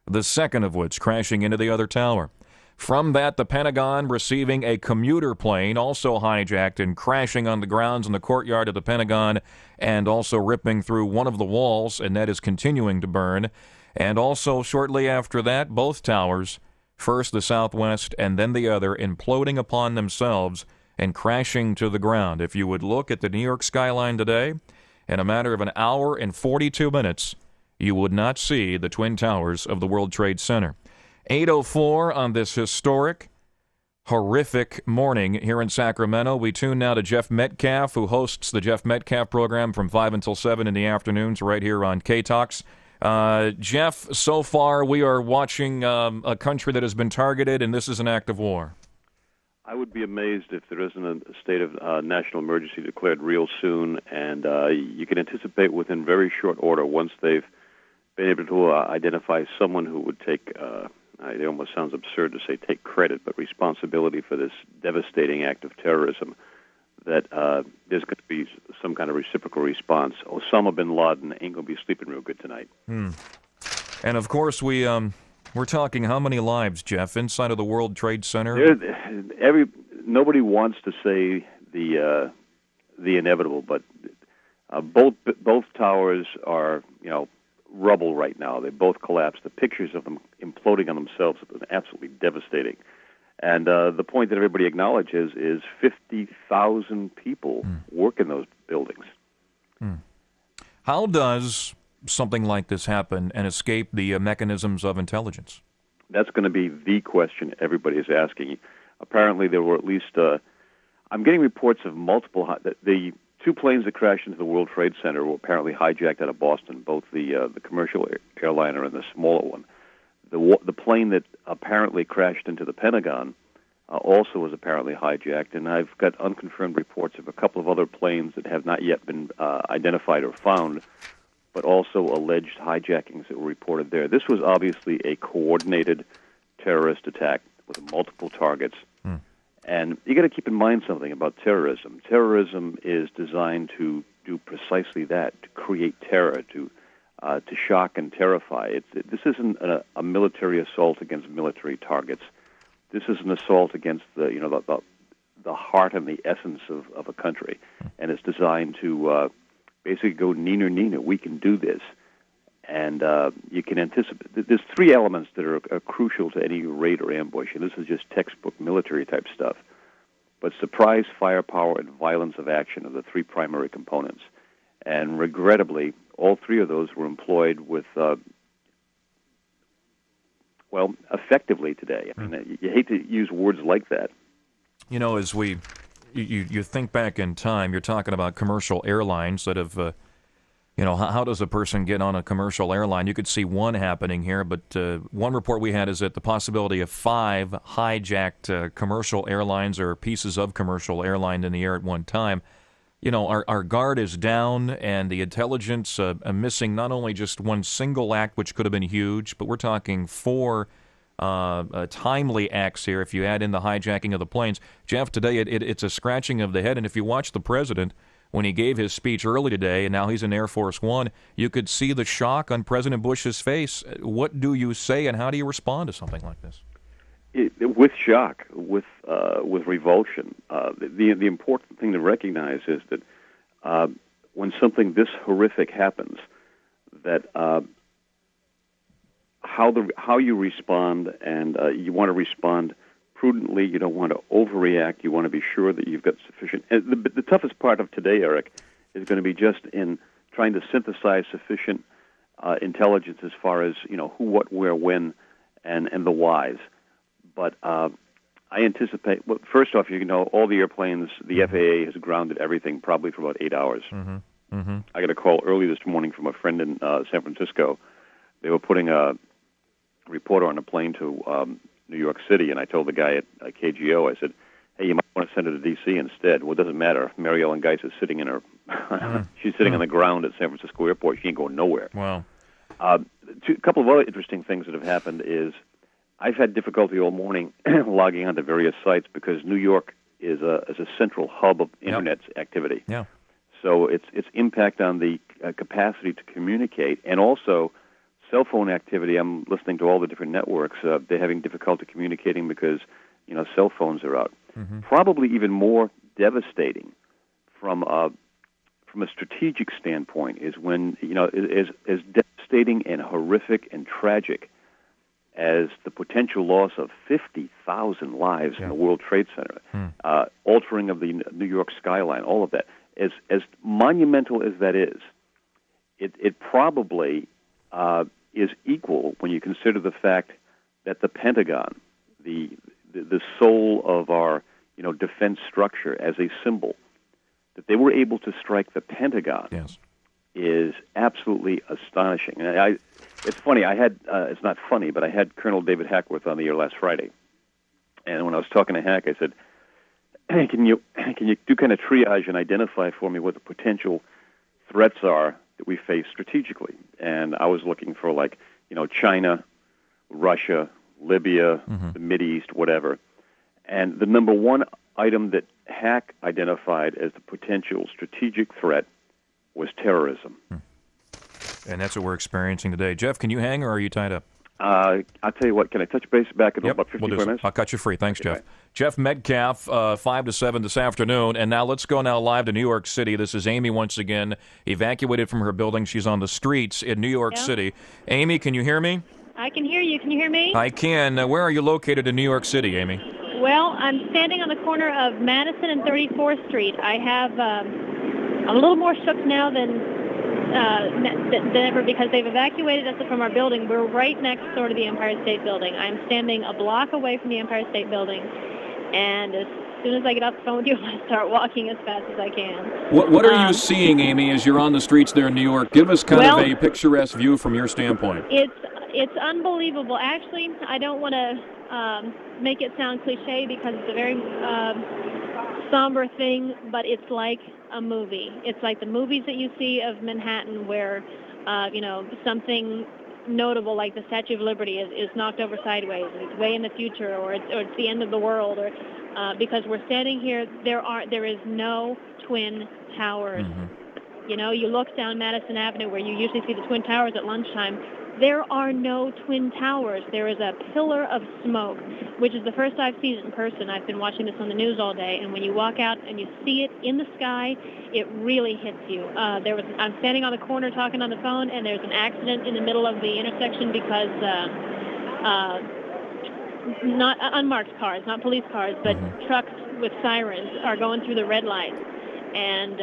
the second of which crashing into the other tower. From that, the Pentagon receiving a commuter plane, also hijacked and crashing on the grounds in the courtyard of the Pentagon, and also ripping through one of the walls, and that is continuing to burn. And also, shortly after that, both towers, first the southwest and then the other, imploding upon themselves and crashing to the ground. If you would look at the New York skyline today, in a matter of an hour and 42 minutes, you would not see the twin towers of the World Trade Center. 8:04 on this historic horrific morning here in Sacramento. We tune now to Jeff Metcalf, who hosts the Jeff Metcalf program from 5 until 7 in the afternoons right here on K-Talks. Jeff, so far we are watching a country that has been targeted, and this is an act of war. I would be amazed if there isn't a state of national emergency declared real soon, and you can anticipate within very short order, once they've been able to identify someone who would take, it almost sounds absurd to say take credit, but responsibility for this devastating act of terrorism, that there's going to be some kind of reciprocal response. Osama bin Laden ain't going to be sleeping real good tonight. And of course, we're talking how many lives, Jeff, inside of the World Trade Center? Nobody wants to say the inevitable, but both towers are rubble right now. They both collapsed. The pictures of them imploding on themselves have been absolutely devastating. And the point that everybody acknowledges is 50,000 people work in those buildings. How does something like this happen and escape the mechanisms of intelligence? That's going to be the question everybody is asking. Apparently, there were at least, I'm getting reports of multiple, the two planes that crashed into the World Trade Center were apparently hijacked out of Boston, both the commercial airliner and the smaller one. The plane that apparently crashed into the Pentagon also was apparently hijacked, and I've got unconfirmed reports of a couple of other planes that have not yet been identified or found, but also alleged hijackings that were reported there. This was obviously a coordinated terrorist attack with multiple targets. And you got to keep in mind something about terrorism. Terrorism is designed to do precisely that, to create terror, to shock and terrify. This isn't a military assault against military targets. This is an assault against the heart and the essence of a country, and it's designed to basically go neener, neener. We can do this, and you can anticipate. There's three elements that are crucial to any raid or ambush, and this is just textbook military type stuff. But surprise, firepower, and violence of action are the three primary components. And regrettably, all three of those were employed with, effectively today. I mean, you hate to use words like that. As you think back in time, you're talking about commercial airlines that have, how does a person get on a commercial airline? You could see one happening here, but one report we had is that the possibility of 5 hijacked commercial airlines or pieces of commercial airline in the air at one time. Our guard is down, and the intelligence missing not only just one single act, which could have been huge, but we're talking 4 timely acts here if you add in the hijacking of the planes. Jeff, today it's a scratching of the head, and if you watch the president, when he gave his speech early today, and now he's in Air Force One, you could see the shock on President Bush's face. What do you say, and how do you respond to something like this? With shock, with revulsion. The important thing to recognize is that when something this horrific happens, that how you respond, and you want to respond prudently. You don't want to overreact. You want to be sure that you've got sufficient. The toughest part of today, Eric, is going to be just in trying to synthesize sufficient intelligence as far as who, what, where, when, and the whys. But I anticipate. Well, first off, all the airplanes. The FAA has grounded everything probably for about 8 hours. I got a call early this morning from a friend in San Francisco. They were putting a reporter on a plane to New York City, and I told the guy at KGO, I said, hey, you might want to send her to D.C. instead. Well, it doesn't matter. Mary Ellen Geis is sitting in her, she's sitting on the ground at San Francisco Airport. She ain't going nowhere. Wow. A couple of other interesting things that have happened is I've had difficulty all morning logging onto various sites because New York is a central hub of Internet activity. Yeah. So its impact on the capacity to communicate, and also cell phone activity. I'm listening to all the different networks. They're having difficulty communicating because cell phones are out. Probably even more devastating from a strategic standpoint is when as devastating and horrific and tragic as the potential loss of 50,000 lives in the World Trade Center, altering of the New York skyline, all of that. As monumental as that is, it probably is equal when you consider the fact that the Pentagon, the the soul of our, defense structure as a symbol, that they were able to strike the Pentagon is absolutely astonishing. And it's funny, it's not funny, but I had Colonel David Hackworth on the air last Friday. And when I was talking to Hack, I said, hey, can you do kind of triage and identify for me what the potential threats are that we face strategically? And I was looking for, China, Russia, Libya, the Mideast, whatever. And the number one item that Hack identified as the potential strategic threat was terrorism. And that's what we're experiencing today. Jeff, can you hang, or are you tied up? I'll tell you what, can I touch base back in about 55 minutes? I'll cut you free. Thanks, Jeff. Bye. Jeff Metcalf, 5 to 7 this afternoon. And now let's go live to New York City. This is Amy once again, evacuated from her building. She's on the streets in New York City. Amy, can you hear me? I can hear you. Can you hear me? I can. Where are you located in New York City, Amy? Well, I'm standing on the corner of Madison and 34th Street. I have, I'm a little more shook now than ever because they've evacuated us from our building. We're right next door to the Empire State Building. I'm standing a block away from the Empire State Building, and as soon as I get off the phone with you, I'm going to start walking as fast as I can. What are you seeing, Amy, as you're on the streets there in New York? Give us kind of a picturesque view from your standpoint. It's unbelievable. Actually, I don't want to make it sound cliche because it's a very somber thing, but it's like a movie. It's like the movies that you see of Manhattan where, something notable like the Statue of Liberty is knocked over sideways and it's way in the future, or it's the end of the world, or because we're standing here, there is no Twin Towers. You look down Madison Avenue where you usually see the Twin Towers at lunchtime. There are no Twin Towers. There is a pillar of smoke, which is the first I've seen it in person. I've been watching this on the news all day, and when you walk out and you see it in the sky, it really hits you. I'm standing on the corner talking on the phone, and there's an accident in the middle of the intersection because not unmarked cars, not police cars, but trucks with sirens are going through the red lights, and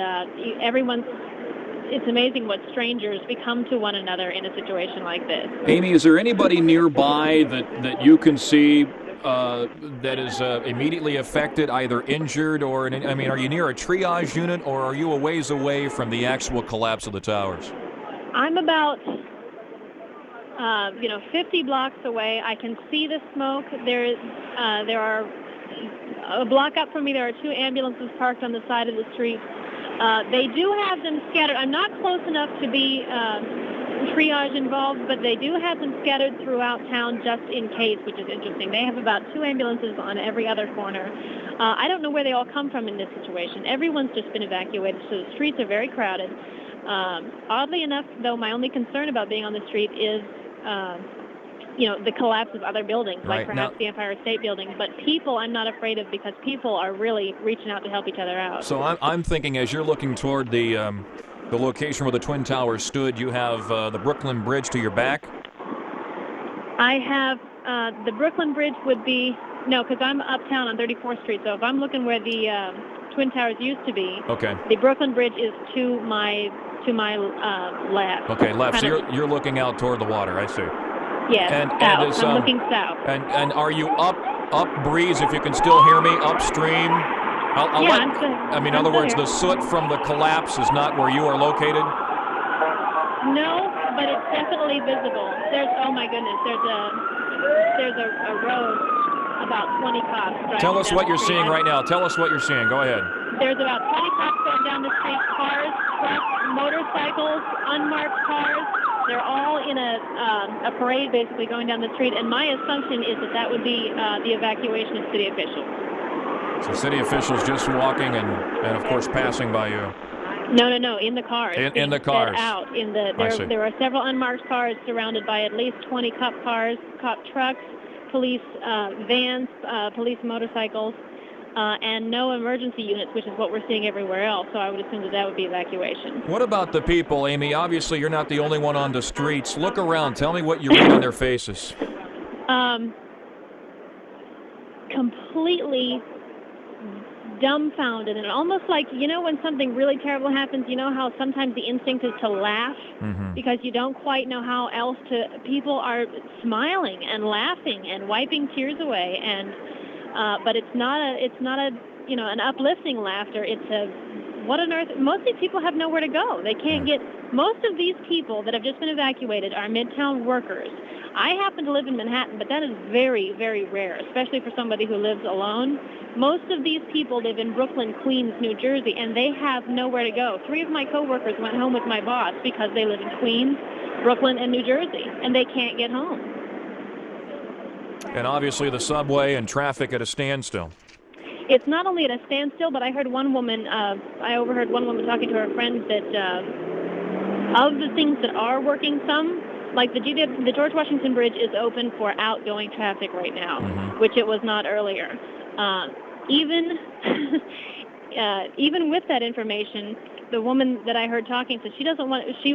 it's amazing what strangers become to one another in a situation like this. Amy, is there anybody nearby that you can see that is immediately affected, either injured or, are you near a triage unit, or are you a ways away from the actual collapse of the towers? I'm about 50 blocks away. I can see the smoke. There are a block up from me. There are 2 ambulances parked on the side of the street. They do have them scattered. I'm not close enough to be triage involved, but they do have them scattered throughout town just in case, which is interesting. They have about 2 ambulances on every other corner. I don't know where they all come from in this situation. Everyone's just been evacuated, so the streets are very crowded. Oddly enough, though, my only concern about being on the street is the collapse of other buildings, like perhaps the Empire State Building. But people I'm not afraid of because people are really reaching out to help each other out. So I'm thinking as you're looking toward the location where the Twin Towers stood, you have the Brooklyn Bridge to your back? I have the Brooklyn Bridge would be, no, because I'm uptown on 34th Street. So if I'm looking where the Twin Towers used to be, the Brooklyn Bridge is to my left. Okay, left. So you're looking out toward the water, I see. Yes, south. I'm looking south. And are you up breeze, if you can still hear me, upstream? In other words, the soot from the collapse is not where you are located? No, but it's definitely visible. Oh my goodness, there's a road, about 20 cops. Tell us what you're seeing right now. Tell us what you're seeing. Go ahead. There's about 20 cops going down the street, cars, trucks, motorcycles, unmarked cars. They're all in a parade, basically, going down the street. And my assumption is that would be the evacuation of city officials. So city officials just walking and of course, passing by you. No, in the cars. In the cars. Out. There are several unmarked cars surrounded by at least 20 cop cars, cop trucks, police vans, police motorcycles, and no emergency units, which is what we're seeing everywhere else. So I would assume that would be evacuation. What about the people, Amy? Obviously, you're not the only one on the streets. Look around. Tell me what you read on their faces. Completely dumbfounded, and almost like, when something really terrible happens, how sometimes the instinct is to laugh because you don't quite know how else to. People are smiling and laughing and wiping tears away, and but it's not a an uplifting laughter. It's a what on earth? Most of these people have nowhere to go. They can't get. Most of these people that have just been evacuated are Midtown workers. I happen to live in Manhattan, but that is very, very rare, especially for somebody who lives alone. Most of these people live in Brooklyn, Queens, New Jersey, and they have nowhere to go. 3 of my coworkers went home with my boss because they live in Queens, Brooklyn, and New Jersey, and they can't get home. And obviously the subway and traffic at a standstill. It's not only at a standstill, but I overheard one woman talking to her friend that of the things that are working, like the George Washington Bridge is open for outgoing traffic right now, which it was not earlier. Even with that information, the woman that I heard talking said she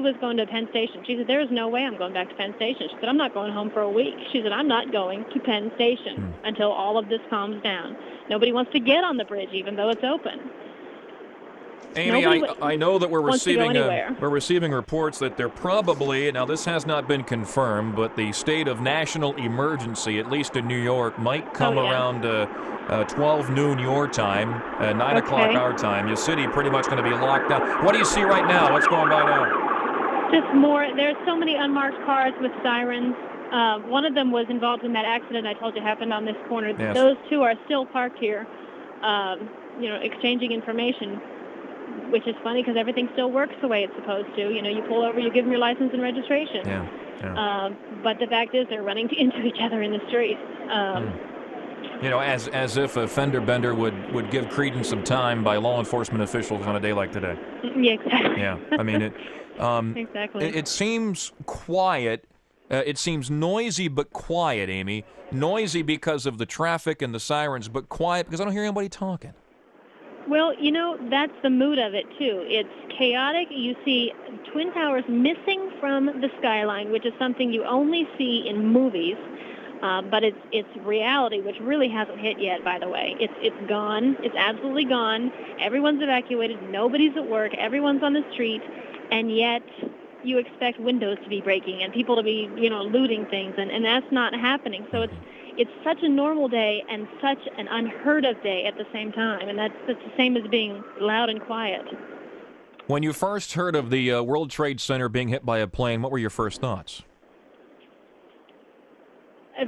was going to Penn Station. She said, there is no way I'm going back to Penn Station. She said, I'm not going home for a week. She said, I'm not going to Penn Station until all of this calms down. Nobody wants to get on the bridge, even though it's open. Amy, I know that we're receiving reports that there probably, now this has not been confirmed, but the state of national emergency, at least in New York, might come around 12 noon your time, 9 o'clock our time. Your city pretty much going to be locked down. What do you see right now? What's going by now? Just more. There's so many unmarked cars with sirens. One of them was involved in that accident I told you happened on this corner. Yes. Those two are still parked here, exchanging information, which is funny because everything still works the way it's supposed to. You pull over, you give them your license and registration. Yeah. But the fact is they're running into each other in the street. As if a fender bender would give credence of time by law enforcement officials on a day like today. Yeah, exactly. Yeah, I mean, exactly. It seems quiet. It seems noisy but quiet, Amy. Noisy because of the traffic and the sirens, but quiet because I don't hear anybody talking. Well, that's the mood of it, too. It's chaotic. You see Twin Towers missing from the skyline, which is something you only see in movies. But it's reality, which really hasn't hit yet, by the way. It's gone. It's absolutely gone. Everyone's evacuated. Nobody's at work. Everyone's on the street. And yet you expect windows to be breaking and people to be, looting things. And that's not happening. So it's such a normal day and such an unheard of day at the same time. And that's the same as being loud and quiet. When you first heard of the World Trade Center being hit by a plane, what were your first thoughts? I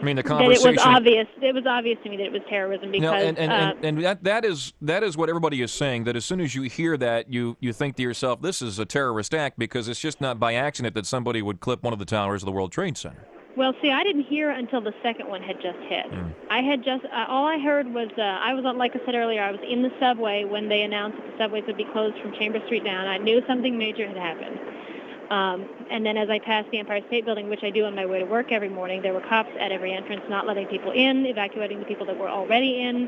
mean, the conversation. It was obvious to me that it was terrorism because. And that is what everybody is saying. That as soon as you hear that, you think to yourself, this is a terrorist act because it's just not by accident that somebody would clip one of the towers of the World Trade Center. Well, see, I didn't hear until the second one had just hit. I had just all I heard was I was on, like I said earlier, I was in the subway when they announced that the subways would be closed from Chambers Street down. I knew something major had happened. And then as I passed the Empire State Building, which I do on my way to work every morning, there were cops at every entrance not letting people in, evacuating the people that were already in,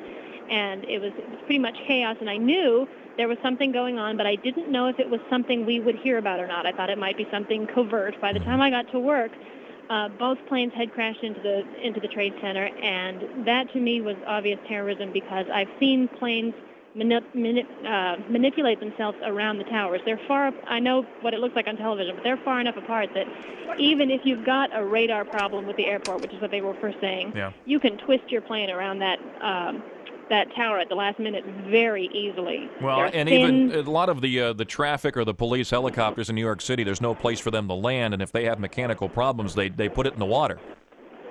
and it was pretty much chaos. And I knew there was something going on, but I didn't know if it was something we would hear about or not. I thought it might be something covert. By the time I got to work, both planes had crashed into the Trade Center, and that to me was obvious terrorism because I've seen planes manipulate themselves around the towers. They're far. I know what it looks like on television, but they're far enough apart that even if you've got a radar problem with the airport, which is what they were first saying, you can twist your plane around that tower at the last minute very easily. Well, and even a lot of the traffic or the police helicopters in New York City, there's no place for them to land, and if they have mechanical problems, they put it in the water.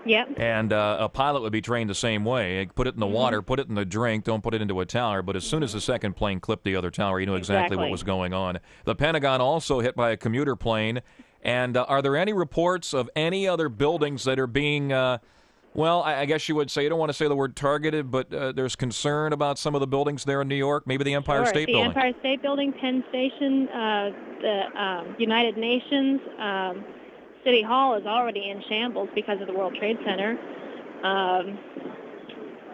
Yep. And a pilot would be trained the same way. Put it in the water, put it in the drink, don't put it into a tower. But as soon as the second plane clipped the other tower, you knew exactly what was going on. The Pentagon also hit by a commuter plane. And are there any reports of any other buildings that are being, well, I guess you would say, you don't want to say the word targeted, but there's concern about some of the buildings there in New York, maybe the Empire State Building. The Empire State Building, Penn Station, the United Nations, City Hall is already in shambles because of the World Trade Center.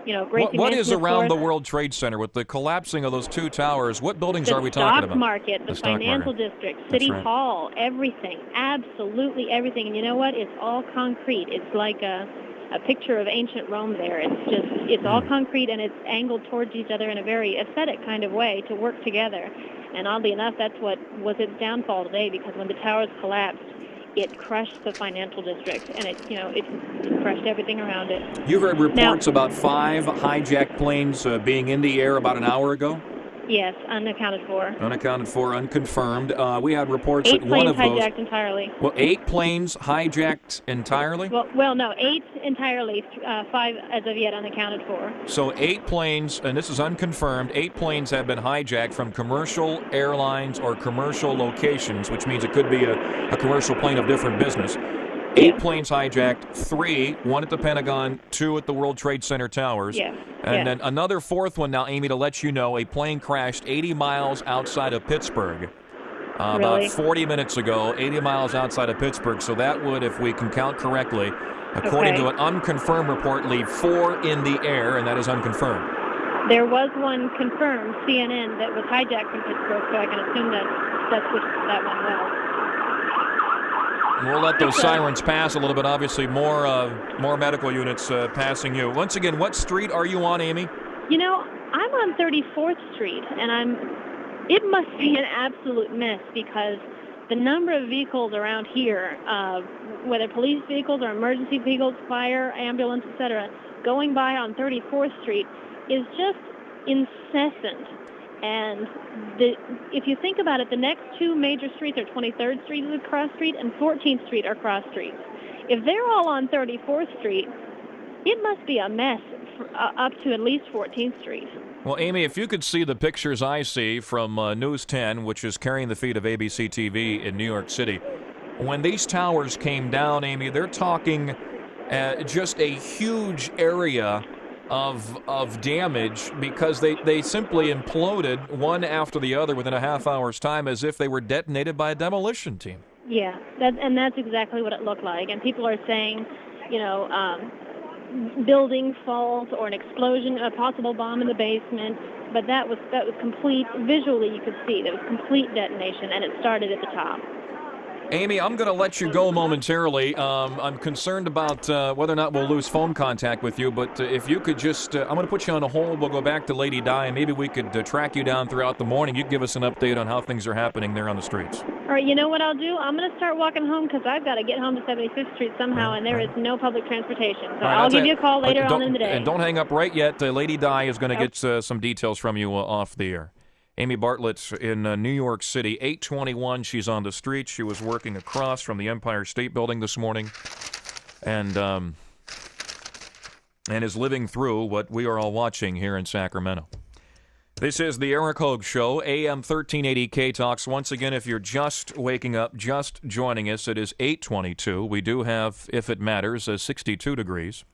What is around the World Trade Center with the collapsing of those two towers? What buildings are we talking about? The financial district, City Hall, everything, absolutely everything. And you know what? It's all concrete. It's like a picture of ancient Rome there. It's all concrete and it's angled towards each other in a very aesthetic kind of way to work together. And oddly enough, that's what was its downfall today because when the towers collapsed, it crushed the financial district, and it crushed everything around it. You heard reports about 5 hijacked planes being in the air about an hour ago? Yes, unaccounted for. Unaccounted for, unconfirmed. We had reports 8 that one of planes those... hijacked entirely. Well, 8 planes hijacked entirely? Well, no, 8 entirely, 5 as of yet unaccounted for. So 8 planes, and this is unconfirmed, 8 planes have been hijacked from commercial airlines or commercial locations, which means it could be a commercial plane of different business. 8 planes hijacked, 3, 1 at the Pentagon, 2 at the World Trade Center towers. Yes. And then another 4th one now, Amy, to let you know, a plane crashed 80 miles outside of Pittsburgh. About 40 minutes ago, 80 miles outside of Pittsburgh. So that would, if we can count correctly, according to an unconfirmed report, leave 4 in the air, and that is unconfirmed. There was one confirmed, CNN, that was hijacked from Pittsburgh, so I can assume that's what that one was. We'll let those sirens pass a little bit. Obviously, more medical units passing you. Once again, what street are you on, Amy? I'm on 34th Street, and it must be an absolute mess because the number of vehicles around here, whether police vehicles or emergency vehicles, fire, ambulance, etc., going by on 34th Street is just incessant. And if you think about it, the next 2 major streets are 23rd Street is a cross street and 14th Street are cross streets. If they're all on 34th Street, it must be a mess up to at least 14th Street. Well, Amy, if you could see the pictures I see from News 10, which is carrying the feed of ABC TV in New York City, when these towers came down, Amy, they're talking just a huge area of damage because they simply imploded one after the other within a half hour's time as if they were detonated by a demolition team. Yeah, that's exactly what it looked like. And people are saying, building falls or an explosion, a possible bomb in the basement. But that was complete. Visually, you could see there was complete detonation, and it started at the top. Amy, I'm going to let you go momentarily. I'm concerned about whether or not we'll lose phone contact with you, but if you could just, I'm going to put you on a hold. We'll go back to Lady Di, and maybe we could track you down throughout the morning. You can give us an update on how things are happening there on the streets. All right, you know what I'll do? I'm going to start walking home because I've got to get home to 75th Street somehow, and there is no public transportation. So I'll give you a call later on in the day. And don't hang up right yet. Lady Di is going to get some details from you off the air. Amy Bartlett in New York City, 8:21. She's on the street. She was working across from the Empire State Building this morning, and is living through what we are all watching here in Sacramento. This is the Eric Hogue Show, AM 1380 K-Talks. Once again, if you're just waking up, just joining us, it is 8:22. We do have, if it matters, 62 degrees,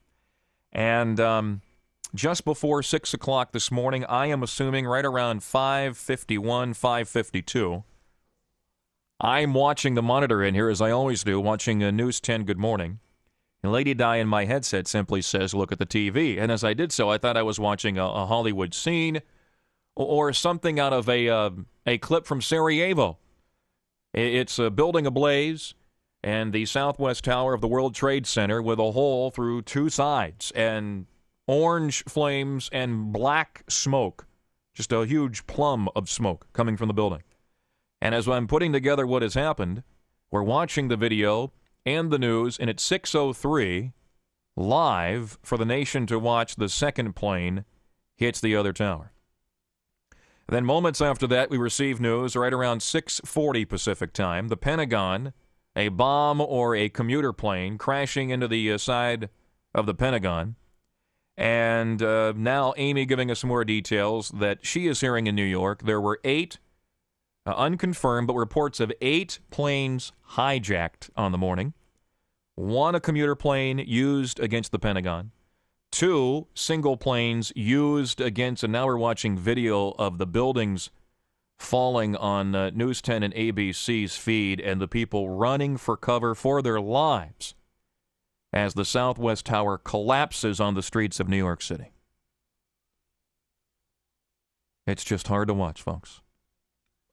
and just before 6 o'clock this morning, I am assuming right around 5:51, 5:52. I'm watching the monitor in here, as I always do, watching News 10 Good Morning. And Lady Di in my headset simply says, look at the TV. And as I did so, I thought I was watching a Hollywood scene or something out of a clip from Sarajevo. It's a building ablaze, and the southwest tower of the World Trade Center with a hole through 2 sides, and orange flames and black smoke, just a huge plum of smoke coming from the building. And as I'm putting together what has happened, we're watching the video and the news, and at 6:03, live for the nation to watch, the second plane hits the other tower. And then moments after that, we receive news right around 6:40 Pacific time, the Pentagon, a bomb or a commuter plane crashing into the side of the Pentagon. And now Amy giving us some more details that she is hearing in New York. There were 8, unconfirmed, but reports of 8 planes hijacked on the morning. 1 a commuter plane used against the Pentagon. 2 single planes used against, and now we're watching video of the buildings falling on News 10 and ABC's feed, and the people running for cover for their lives as the Southwest Tower collapses on the streets of New York City. It's just hard to watch, folks.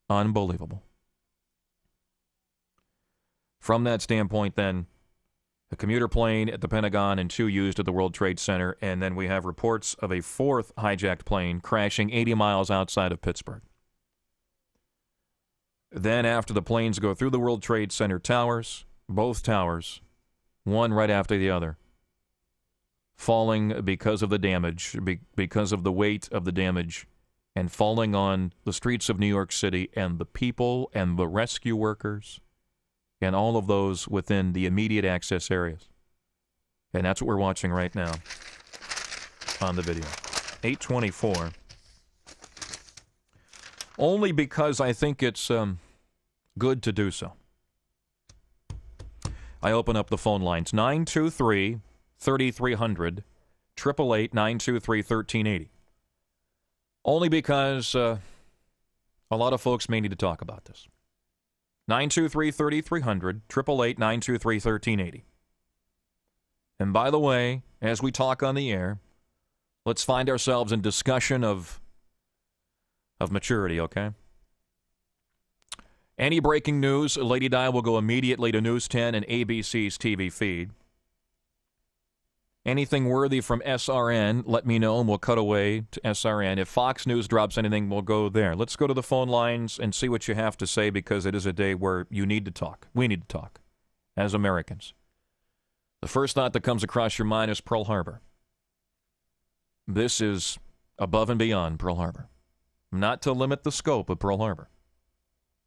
Unbelievable. From that standpoint, then, a commuter plane at the Pentagon and 2 used at the World Trade Center, and then we have reports of a 4th hijacked plane crashing 80 miles outside of Pittsburgh. Then after the planes go through the World Trade Center towers, both towers, one right after the other, falling because of the damage, because of the weight of the damage, and falling on the streets of New York City and the people and the rescue workers and all of those within the immediate access areas. And that's what we're watching right now on the video. 8:24. Only because I think it's good to do so. I open up the phone lines. 923-3300, 888-923-1380. Only because a lot of folks may need to talk about this. 923-3300, 888-923-1380. And by the way, as we talk on the air, let's find ourselves in discussion of maturity, okay? Any breaking news, Lady Di will go immediately to News 10 and ABC's TV feed. Anything worthy from SRN, let me know, and we'll cut away to SRN. If Fox News drops anything, we'll go there. Let's go to the phone lines and see what you have to say, because it is a day where you need to talk. We need to talk as Americans. The first thought that comes across your mind is Pearl Harbor. This is above and beyond Pearl Harbor. Not to limit the scope of Pearl Harbor,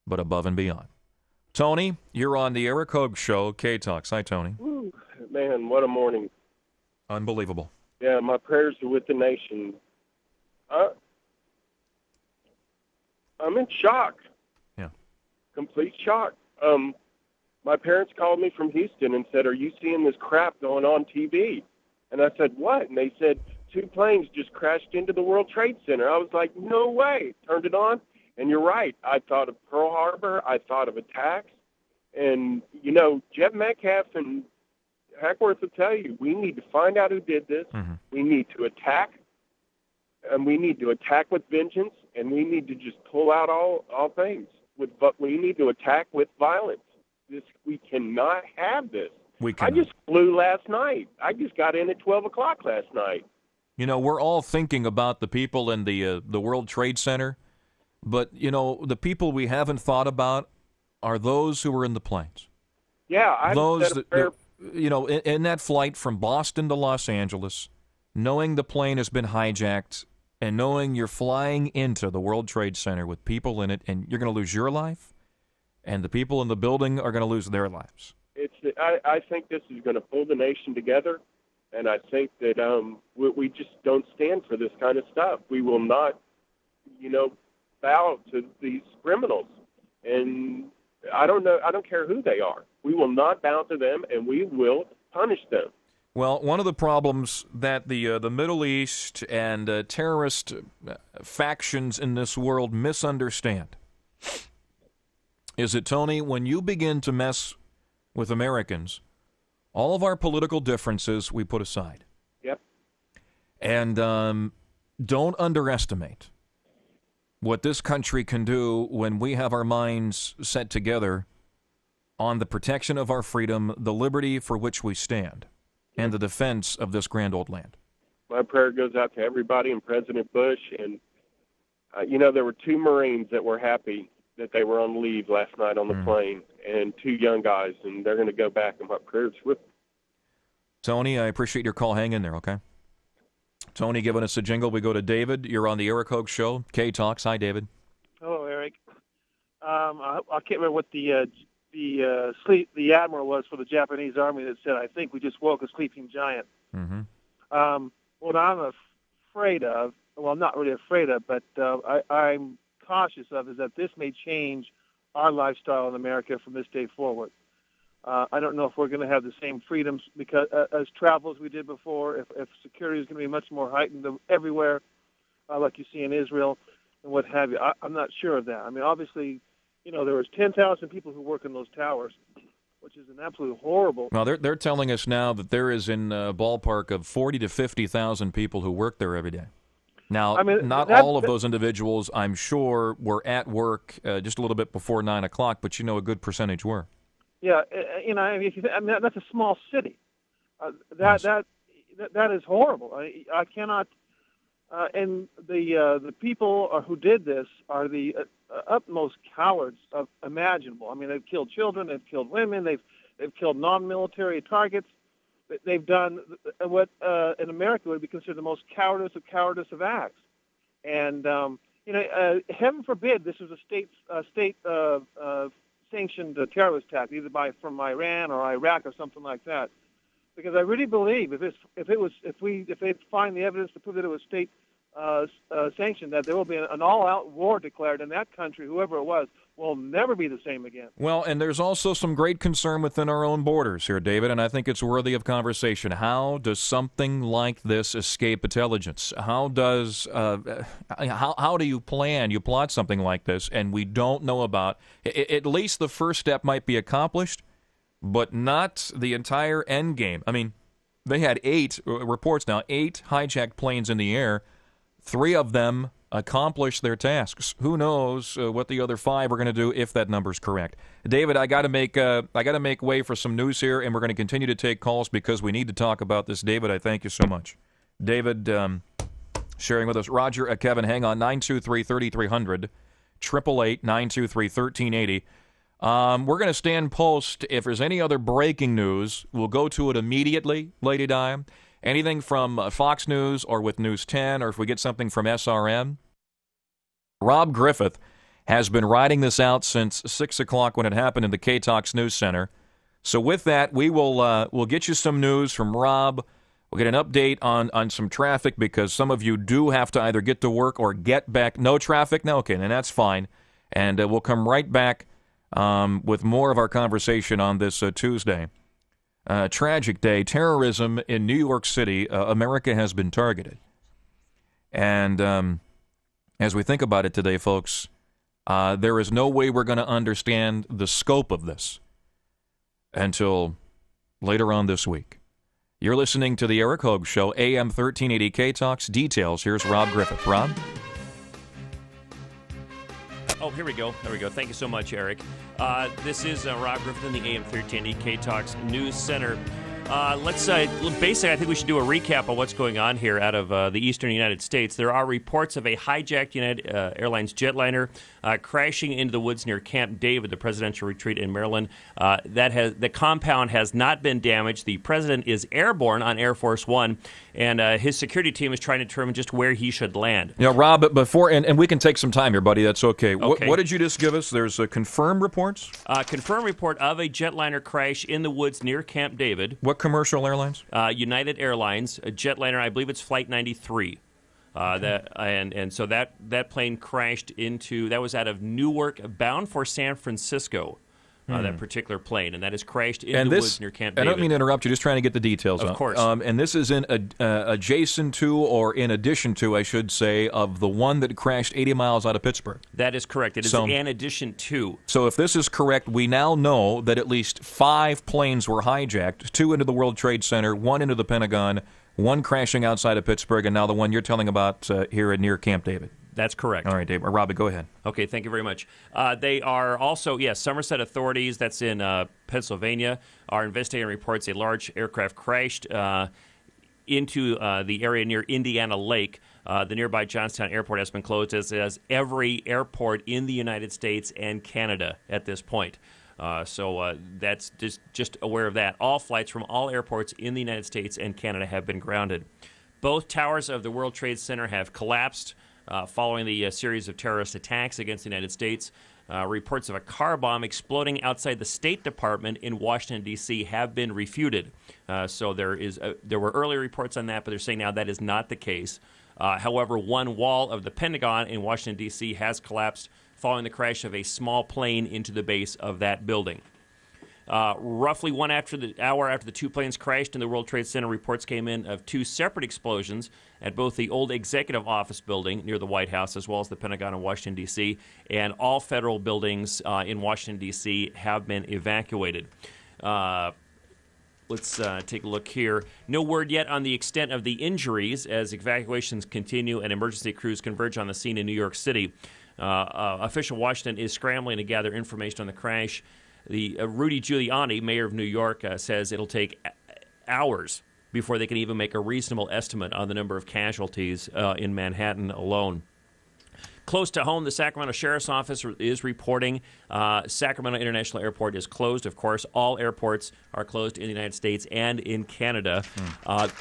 but above and beyond. Tony, you're on the Eric Hogue Show, K-Talks. Hi, Tony. Ooh, man, what a morning. Unbelievable. Yeah, my prayers are with the nation. I'm in shock. Yeah. Complete shock. My parents called me from Houston and said, "Are you seeing this crap going on TV?" And I said, "What?" And they said, 2 planes just crashed into the World Trade Center. I was like, no way. Turned it on, and you're right. I thought of Pearl Harbor. I thought of attacks. And, you know, Jeff Metcalf and Hackworth will tell you, we need to find out who did this. Mm-hmm. We need to attack, and we need to attack with vengeance, and we need to just pull out all things. But we need to attack with violence. We cannot have this. I just flew last night. I just got in at 12 o'clock last night. You know, we're all thinking about the people in the World Trade Center, but, you know, the people we haven't thought about are those who were in the planes. Yeah, I those that, you know, in that flight from Boston to Los Angeles, knowing the plane has been hijacked and knowing you're flying into the World Trade Center with people in it, and you're going to lose your life, and the people in the building are going to lose their lives. I think this is going to pull the nation together, and I think that we just don't stand for this kind of stuff. We will not, you know, bow to these criminals. And I don't care who they are. We will not bow to them, and we will punish them. Well, one of the problems that the Middle East and terrorist factions in this world misunderstand is that, Tony, when you begin to mess with Americans, all of our political differences we put aside. Yep. And don't underestimate what this country can do when we have our minds set together on the protection of our freedom, the liberty for which we stand, and the defense of this grand old land. My prayer goes out to everybody and President Bush. And, you know, there were 2 Marines that were happy that they were on leave last night on the plane, and 2 young guys, and they're going to go back, and my prayers with them. Tony, I appreciate your call. Hang in there, okay? Tony giving us a jingle. We go to David. You're on the Eric Hogue Show, K-Talks. Hi, David. Hello, Eric. I can't remember what the admiral was for the Japanese Army that said, "I think we just woke a sleeping giant." Mm-hmm. What I'm afraid of, well, I'm not really afraid of, but I'm cautious of, is that this may change our lifestyle in America from this day forward. I don't know if we're going to have the same freedoms because as travel as we did before, if security is going to be much more heightened everywhere, like you see in Israel and what have you. I'm not sure of that. I mean, obviously, you know, there was 10,000 people who work in those towers, which is an absolute horrible. Well, they're telling us now that there is in a ballpark of 40 to 50,000 people who work there every day. Now, I mean, not all of those individuals, I'm sure, were at work just a little bit before 9 o'clock, but, you know, a good percentage were. Yeah, you know, I mean, that's a small city. That is horrible. I cannot. And the people who did this are the utmost cowards imaginable. I mean, they've killed children, they've killed women, they've They've killed non-military targets. They've done what in America would be considered the most cowardice of acts. And heaven forbid this was a state sanctioned terrorist attack, either from Iran or Iraq or something like that. Because I really believe if they find the evidence to prove that it was state sanctioned, that there will be an all-out war declared in that country. Whoever it was will never be the same again. Well, and there's also some great concern within our own borders here, David, and I think it's worthy of conversation. How does something like this escape intelligence? How does how do you plot something like this, and we don't know about? At least the first step might be accomplished, but not the entire end game. I mean, they had 8 reports now, 8 hijacked planes in the air. 3 of them accomplished their tasks. Who knows what the other 5 are going to do if that number's correct. David, I got to make way for some news here, and we're going to continue to take calls because we need to talk about this. David, I thank you so much. David, sharing with us. Roger, Kevin, hang on. 923-3300, 888-923-1380. We're going to stand post. If there's any other breaking news, we'll go to it immediately, Lady Di. Anything from Fox News or with News 10, or if we get something from SRN. Rob Griffith has been riding this out since 6 o'clock when it happened in the KTKZ News Center. So with that, we'll get you some news from Rob. We'll get an update on some traffic because some of you do have to either get to work or get back. No traffic? No, okay, then that's fine. And we'll come right back with more of our conversation on this Tuesday. Tragic day. Terrorism in New York City. America has been targeted. And as we think about it today, folks, there is no way we're going to understand the scope of this until later on this week. You're listening to the Eric Hogue Show, AM 1380 KTKZ. Details. Here's Rob Griffith. Rob? Oh, here we go. There we go. Thank you so much, Eric. This is Rob Griffith in the AM 1380 KTKZ News Center. Basically, I think we should do a recap of what's going on here out of the eastern United States. There are reports of a hijacked United Airlines jetliner crashing into the woods near Camp David, the presidential retreat in Maryland. The compound has not been damaged. The president is airborne on Air Force One, and his security team is trying to determine just where he should land. Yeah, Rob, before, and we can take some time here, buddy. That's okay. What did you just give us? There's confirmed reports? Confirmed report of a jetliner crash in the woods near Camp David. What commercial airlines? United Airlines, a jetliner. I believe it's Flight 93. So that plane crashed into, that was out of Newark, bound for San Francisco. That particular plane, and that has crashed into the woods near Camp David. I don't mean to interrupt you, just trying to get the details. Of course. And this is adjacent to, or in addition to, I should say, of the one that crashed 80 miles out of Pittsburgh. That is correct. It is in addition to. So if this is correct, we now know that at least 5 planes were hijacked, 2 into the World Trade Center, 1 into the Pentagon, 1 crashing outside of Pittsburgh, and now the one you're telling about here near Camp David. That's correct. All right, Dave. Robbie, go ahead. Okay, thank you very much. They are also, Somerset authorities, that's in Pennsylvania, are investigating reports a large aircraft crashed into the area near Indiana Lake. The nearby Johnstown Airport has been closed, as every airport in the United States and Canada at this point. So that's just aware of that. All flights from all airports in the United States and Canada have been grounded. Both towers of the World Trade Center have collapsed following the series of terrorist attacks against the United States. Reports of a car bomb exploding outside the State Department in Washington, D.C. have been refuted. So there were earlier reports on that, but they're saying now that is not the case. However, one wall of the Pentagon in Washington, D.C. has collapsed following the crash of a small plane into the base of that building. Roughly 1 hour after the 2 planes crashed in the World Trade Center, reports came in of 2 separate explosions at both the old Executive Office building near the White House as well as the Pentagon in Washington, D.C., and all federal buildings in Washington, D.C. have been evacuated. Let's take a look here. No word yet on the extent of the injuries as evacuations continue and emergency crews converge on the scene in New York City. Official Washington is scrambling to gather information on the crash. The Rudy Giuliani, mayor of New York, says it'll take hours before they can even make a reasonable estimate on the number of casualties in Manhattan alone. Close to home, the Sacramento Sheriff's Office is reporting Sacramento International Airport is closed. Of course, all airports are closed in the United States and in Canada.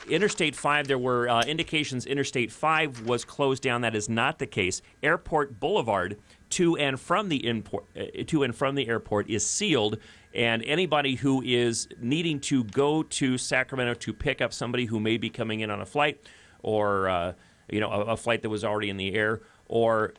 Interstate 5, there were indications Interstate 5 was closed down. That is not the case. Airport Boulevard to and from the airport is sealed, and anybody who is needing to go to Sacramento to pick up somebody who may be coming in on a flight, or a flight that was already in the air, or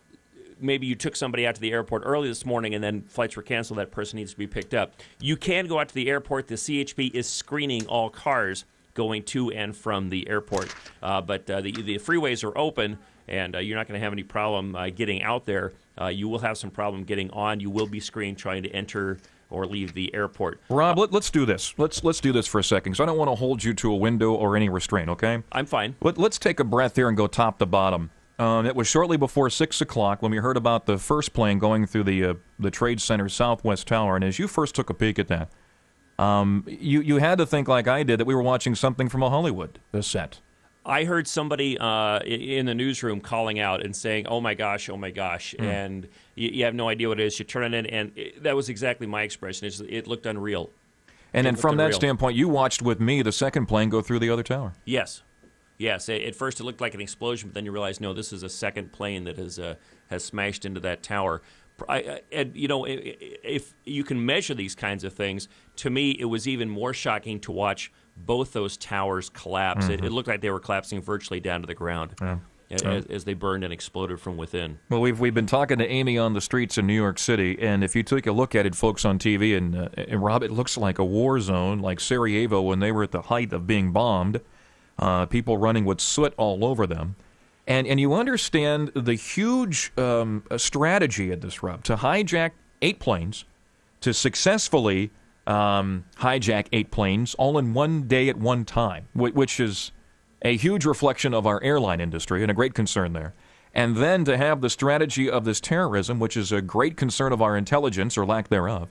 maybe you took somebody out to the airport early this morning and then flights were canceled, that person needs to be picked up. You can go out to the airport. The CHP is screening all cars going to and from the airport. But the freeways are open, and you're not going to have any problem getting out there. You will have some problem getting on. You will be screened trying to enter or leave the airport. Rob, let's do this. Let's do this for a second, because I don't want to hold you to a window or any restraint, okay? I'm fine. Let's take a breath here and go top to bottom. It was shortly before 6 o'clock when we heard about the first plane going through the Trade Center Southwest Tower, and as you first took a peek at that, you had to think like I did that we were watching something from a Hollywood set. I heard somebody in the newsroom calling out and saying, oh my gosh, and you have no idea what it is. You turn it in, and that was exactly my expression. It looked unreal. And then from that standpoint, you watched with me the second plane go through the other tower. Yes. At first it looked like an explosion, but then you realize, no, this is a second plane that has smashed into that tower. If you can measure these kinds of things, to me it was even more shocking to watch both those towers collapse. Mm-hmm. It looked like they were collapsing virtually down to the ground as they burned and exploded from within. Well, we've been talking to Amy on the streets in New York City, and if you take a look at it, folks on TV, and Rob, it looks like a war zone, like Sarajevo when they were at the height of being bombed. People running with soot all over them. And you understand the huge strategy at this, Rob, to hijack 8 planes, to successfully hijack 8 planes all in one day at one time, which is a huge reflection of our airline industry and a great concern there. And then to have the strategy of this terrorism, which is a great concern of our intelligence or lack thereof,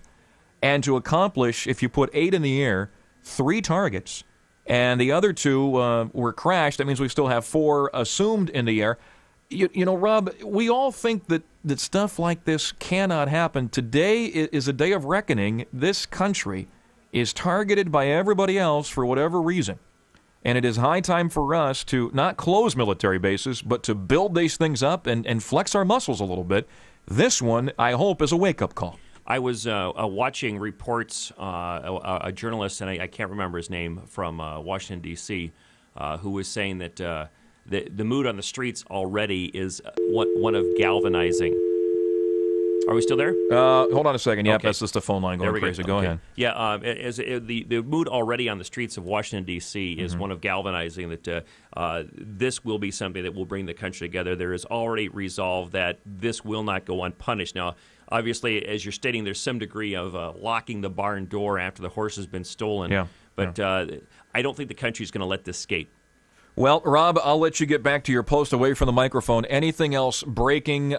and to accomplish, if you put 8 in the air, 3 targets, and the other 2 were crashed. That means we still have 4 assumed in the air. You know, Rob, we all think that stuff like this cannot happen. Today is a day of reckoning. This country is targeted by everybody else for whatever reason. And it is high time for us to not close military bases, but to build these things up and flex our muscles a little bit. This one, I hope, is a wake-up call. I was watching reports, a journalist, and I can't remember his name, from Washington, D.C., who was saying that the mood on the streets already is one of galvanizing. Are we still there? Hold on a second. Yep, okay. That's just the phone line going crazy. Go ahead. Yeah, the mood already on the streets of Washington, D.C. is one of galvanizing, that this will be something that will bring the country together. There is already resolve that this will not go unpunished. Now, obviously, as you're stating, there's some degree of locking the barn door after the horse has been stolen. Yeah. But I don't think the country's going to let this skate. Well, Rob, I'll let you get back to your post away from the microphone. Anything else breaking,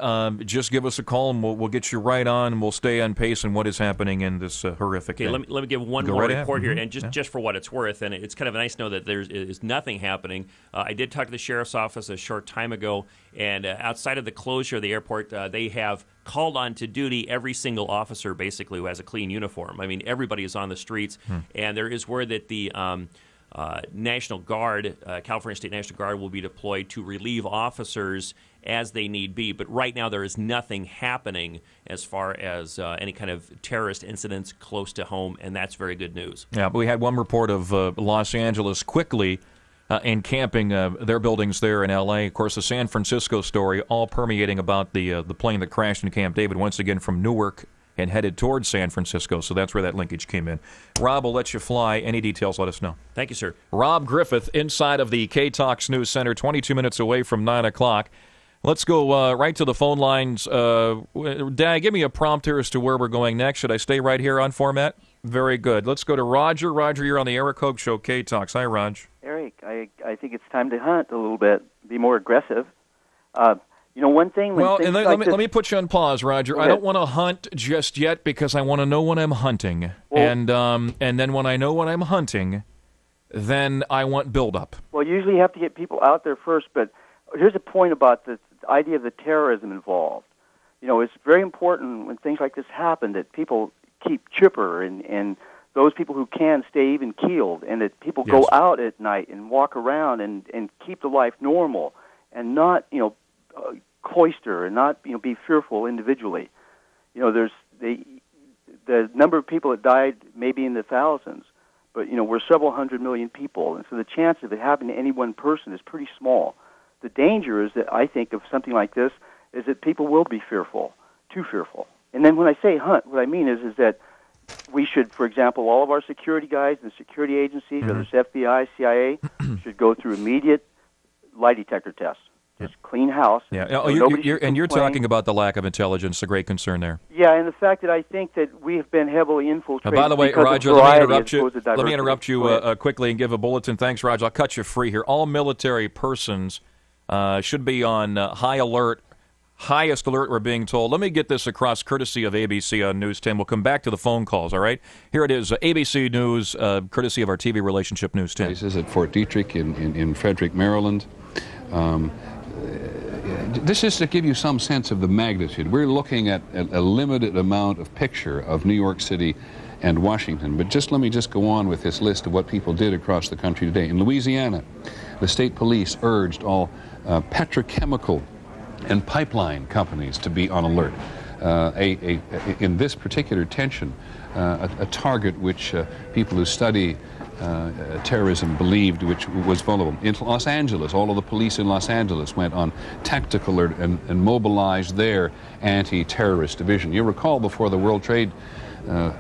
just give us a call, and we'll get you right on, and we'll stay on pace in what is happening in this horrific Okay, thing. let me give one more report here, and just for what it's worth, and it's kind of nice to know that there is nothing happening. I did talk to the sheriff's office a short time ago, and outside of the closure of the airport, they have called on to duty every single officer, basically, who has a clean uniform. I mean, everybody is on the streets, and there is word that the National Guard, California State National Guard, will be deployed to relieve officers as they need be. But right now there is nothing happening as far as any kind of terrorist incidents close to home, and that's very good news. Yeah, but we had one report of Los Angeles quickly encamping their buildings there in L.A. Of course, the San Francisco story all permeating about the plane that crashed in Camp David, once again from Newark and headed towards San Francisco, so that's where that linkage came in. Rob will let you fly. Any details, let us know. Thank you, sir. Rob Griffith, inside of the K-Talks News Center, 22 minutes away from 9 o'clock. Let's go right to the phone lines. Dad, give me a prompt here as to where we're going next. Should I stay right here on format? Very good. Let's go to Roger. Roger, you're on the Eric Hogue Show, K-Talks. Hi, Raj. Eric, I think it's time to hunt a little bit, be more aggressive. You know, one thing... Well, and let me put you on pause, Roger. I don't want to hunt just yet because I want to know when I'm hunting. Well, and then when I know when I'm hunting, then I want build-up. Well, usually you have to get people out there first, but here's a point about the idea of the terrorism involved. You know, it's very important when things like this happen that people keep chipper and those people who can stay even keeled, and that people go out at night and walk around and keep the life normal and not, cloister and not, be fearful individually. You know, there's the number of people that died may be in the thousands, but, we're several hundred million people, and so the chance of it happening to any one person is pretty small. The danger is that I think of something like this is that people will be fearful, too fearful. And then when I say hunt, what I mean is that we should, for example, all of our security guys and security agencies, whether it's FBI, CIA, should go through immediate lie detector tests. Just clean house. Yeah, you're talking about the lack of intelligence, a great concern there. Yeah, and the fact that I think that we have been heavily infiltrated. By the way, Roger, let me interrupt you quickly and give a bulletin. Thanks, Roger. I'll cut you free here. All military persons should be on high alert. Highest alert, we're being told. Let me get this across, courtesy of ABC on News 10. We'll come back to the phone calls, all right? Here it is, ABC News, courtesy of our TV relationship, News 10. This is at Fort Detrick in Frederick, Maryland. This is to give you some sense of the magnitude. We're looking at a limited amount of picture of New York City and Washington, but let me go on with this list of what people did across the country today. In Louisiana, the state police urged all petrochemical and pipeline companies to be on alert. In this particular tension, a target which people who study terrorism believed which was vulnerable. In Los Angeles, all of the police in Los Angeles went on tactical alert and mobilized their anti-terrorist division. You recall before the World Trade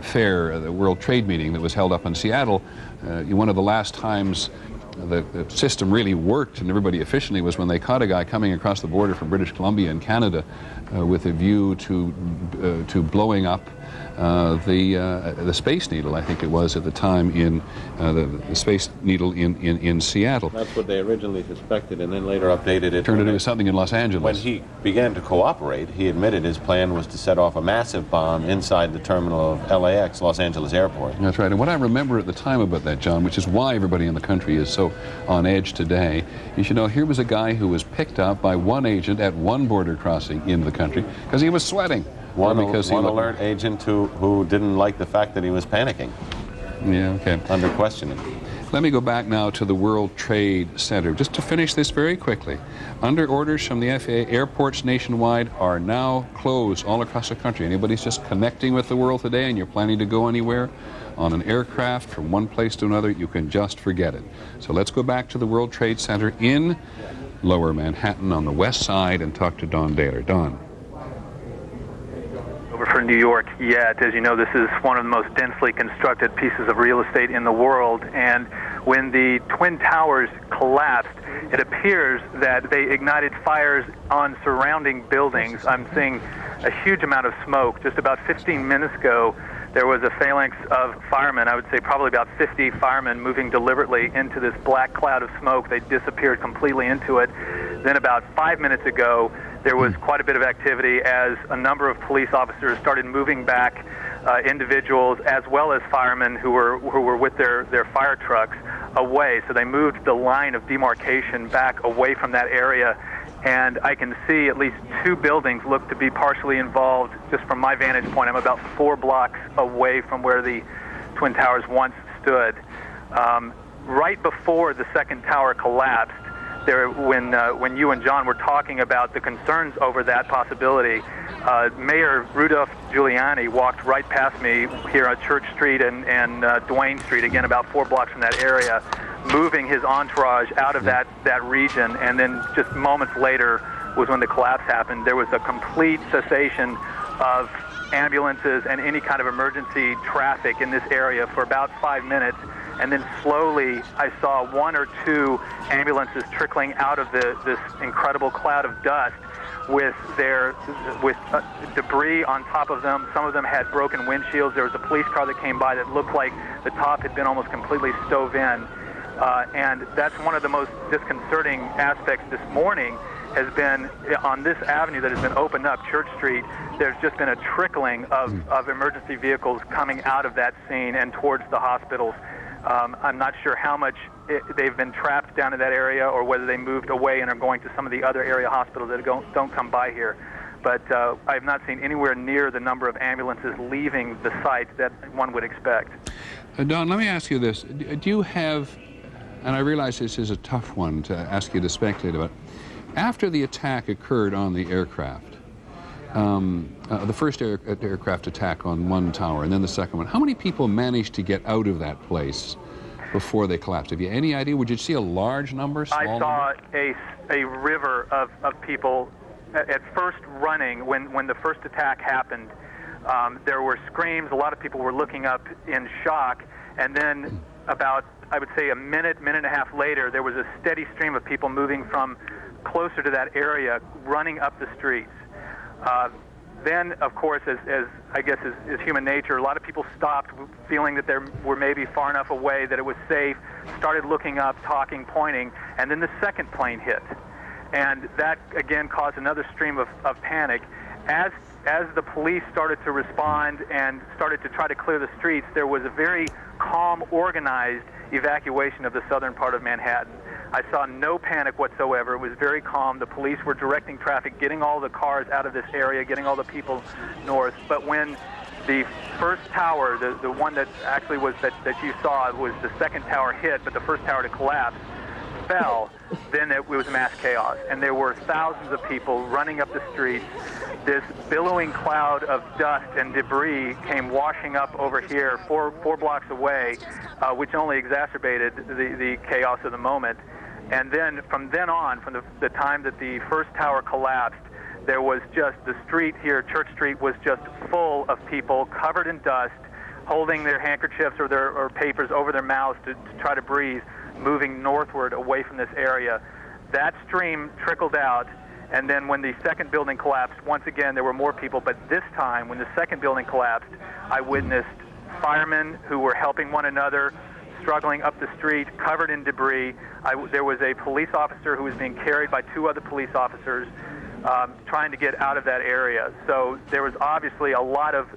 Fair, the World Trade meeting that was held up in Seattle, one of the last times the system really worked and everybody efficiently was when they caught a guy coming across the border from British Columbia and Canada with a view to blowing up the Space Needle, I think it was at the time, in the Space Needle in Seattle. That's what they originally suspected, and then later updated it. Turned it into something in Los Angeles. When he began to cooperate, he admitted his plan was to set off a massive bomb inside the terminal of LAX, Los Angeles Airport. That's right. And what I remember at the time about that, John, which is why everybody in the country is so on edge today, is, here was a guy who was picked up by one agent at one border crossing in the country because he was sweating. One alert agent who didn't like the fact that he was panicking. Yeah, okay. Under questioning. Let me go back now to the World Trade Center. Just to finish this very quickly. Under orders from the FAA, airports nationwide are now closed all across the country. Anybody's just connecting with the world today and you're planning to go anywhere on an aircraft from one place to another, you can just forget it. So let's go back to the World Trade Center in Lower Manhattan on the west side and talk to Don Daler. Don. For New York yet. As you know, this is one of the most densely constructed pieces of real estate in the world, and when the Twin Towers collapsed, it appears that they ignited fires on surrounding buildings. I'm seeing a huge amount of smoke. Just about 15 minutes ago, there was a phalanx of firemen, I would say probably about 50 firemen, moving deliberately into this black cloud of smoke. They disappeared completely into it. Then about 5 minutes ago, there was quite a bit of activity as a number of police officers started moving back individuals as well as firemen who were with their fire trucks away. So they moved the line of demarcation back away from that area. And I can see at least two buildings look to be partially involved. Just from my vantage point, I'm about 4 blocks away from where the Twin Towers once stood. Right before the second tower collapsed, when you and John were talking about the concerns over that possibility, Mayor Rudolph Giuliani walked right past me here on Church Street and Duane Street, again about 4 blocks from that area, moving his entourage out of that region. And then just moments later was when the collapse happened. There was a complete cessation of ambulances and any kind of emergency traffic in this area for about 5 minutes. And then slowly I saw 1 or 2 ambulances trickling out of this incredible cloud of dust with debris on top of them. Some of them had broken windshields. There was a police car that came by that looked like the top had been almost completely stove in. And that's one of the most disconcerting aspects this morning has been on this avenue that has been opened up, Church Street. There's just been a trickling of emergency vehicles coming out of that scene and towards the hospitals. I'm not sure how much they've been trapped down in that area or whether they moved away and are going to some of the other area hospitals that don't come by here. But I have not seen anywhere near the number of ambulances leaving the site that one would expect. Don, let me ask you this. Do you have, and I realize this is a tough one to ask you to speculate about, after the attack occurred on the aircraft, the first aircraft attack on one tower and then the second one, how many people managed to get out of that place before they collapsed? Have you any idea? Would you see a large number, small I saw number? a river of people at first running when the first attack happened. There were screams. A lot of people were looking up in shock. And then about, I would say, a minute and a half later, there was a steady stream of people moving from closer to that area, running up the streets. Then, of course, as I guess is human nature, a lot of people stopped, feeling that they were maybe far enough away that it was safe, started looking up, talking, pointing, and then the second plane hit. And that, again, caused another stream of panic. As the police started to respond and started to try to clear the streets, there was a very calm, organized evacuation of the southern part of Manhattan. I saw no panic whatsoever. It was very calm. The police were directing traffic, getting all the cars out of this area, getting all the people north. But when the first tower, the one that actually was that you saw, was the second tower hit, but the first tower to collapse, fell, then it was mass chaos. And there were thousands of people running up the streets. This billowing cloud of dust and debris came washing up over here, four blocks away, which only exacerbated the chaos of the moment. And then from then on, from the time that the first tower collapsed, there was just the street here, Church Street, was just full of people covered in dust, holding their handkerchiefs or papers over their mouths to try to breathe, moving northward away from this area. That stream trickled out, and then when the second building collapsed, once again there were more people, but this time when the second building collapsed, I witnessed firemen who were helping one another, struggling up the street, covered in debris. There was a police officer who was being carried by two other police officers trying to get out of that area. So there was obviously a lot of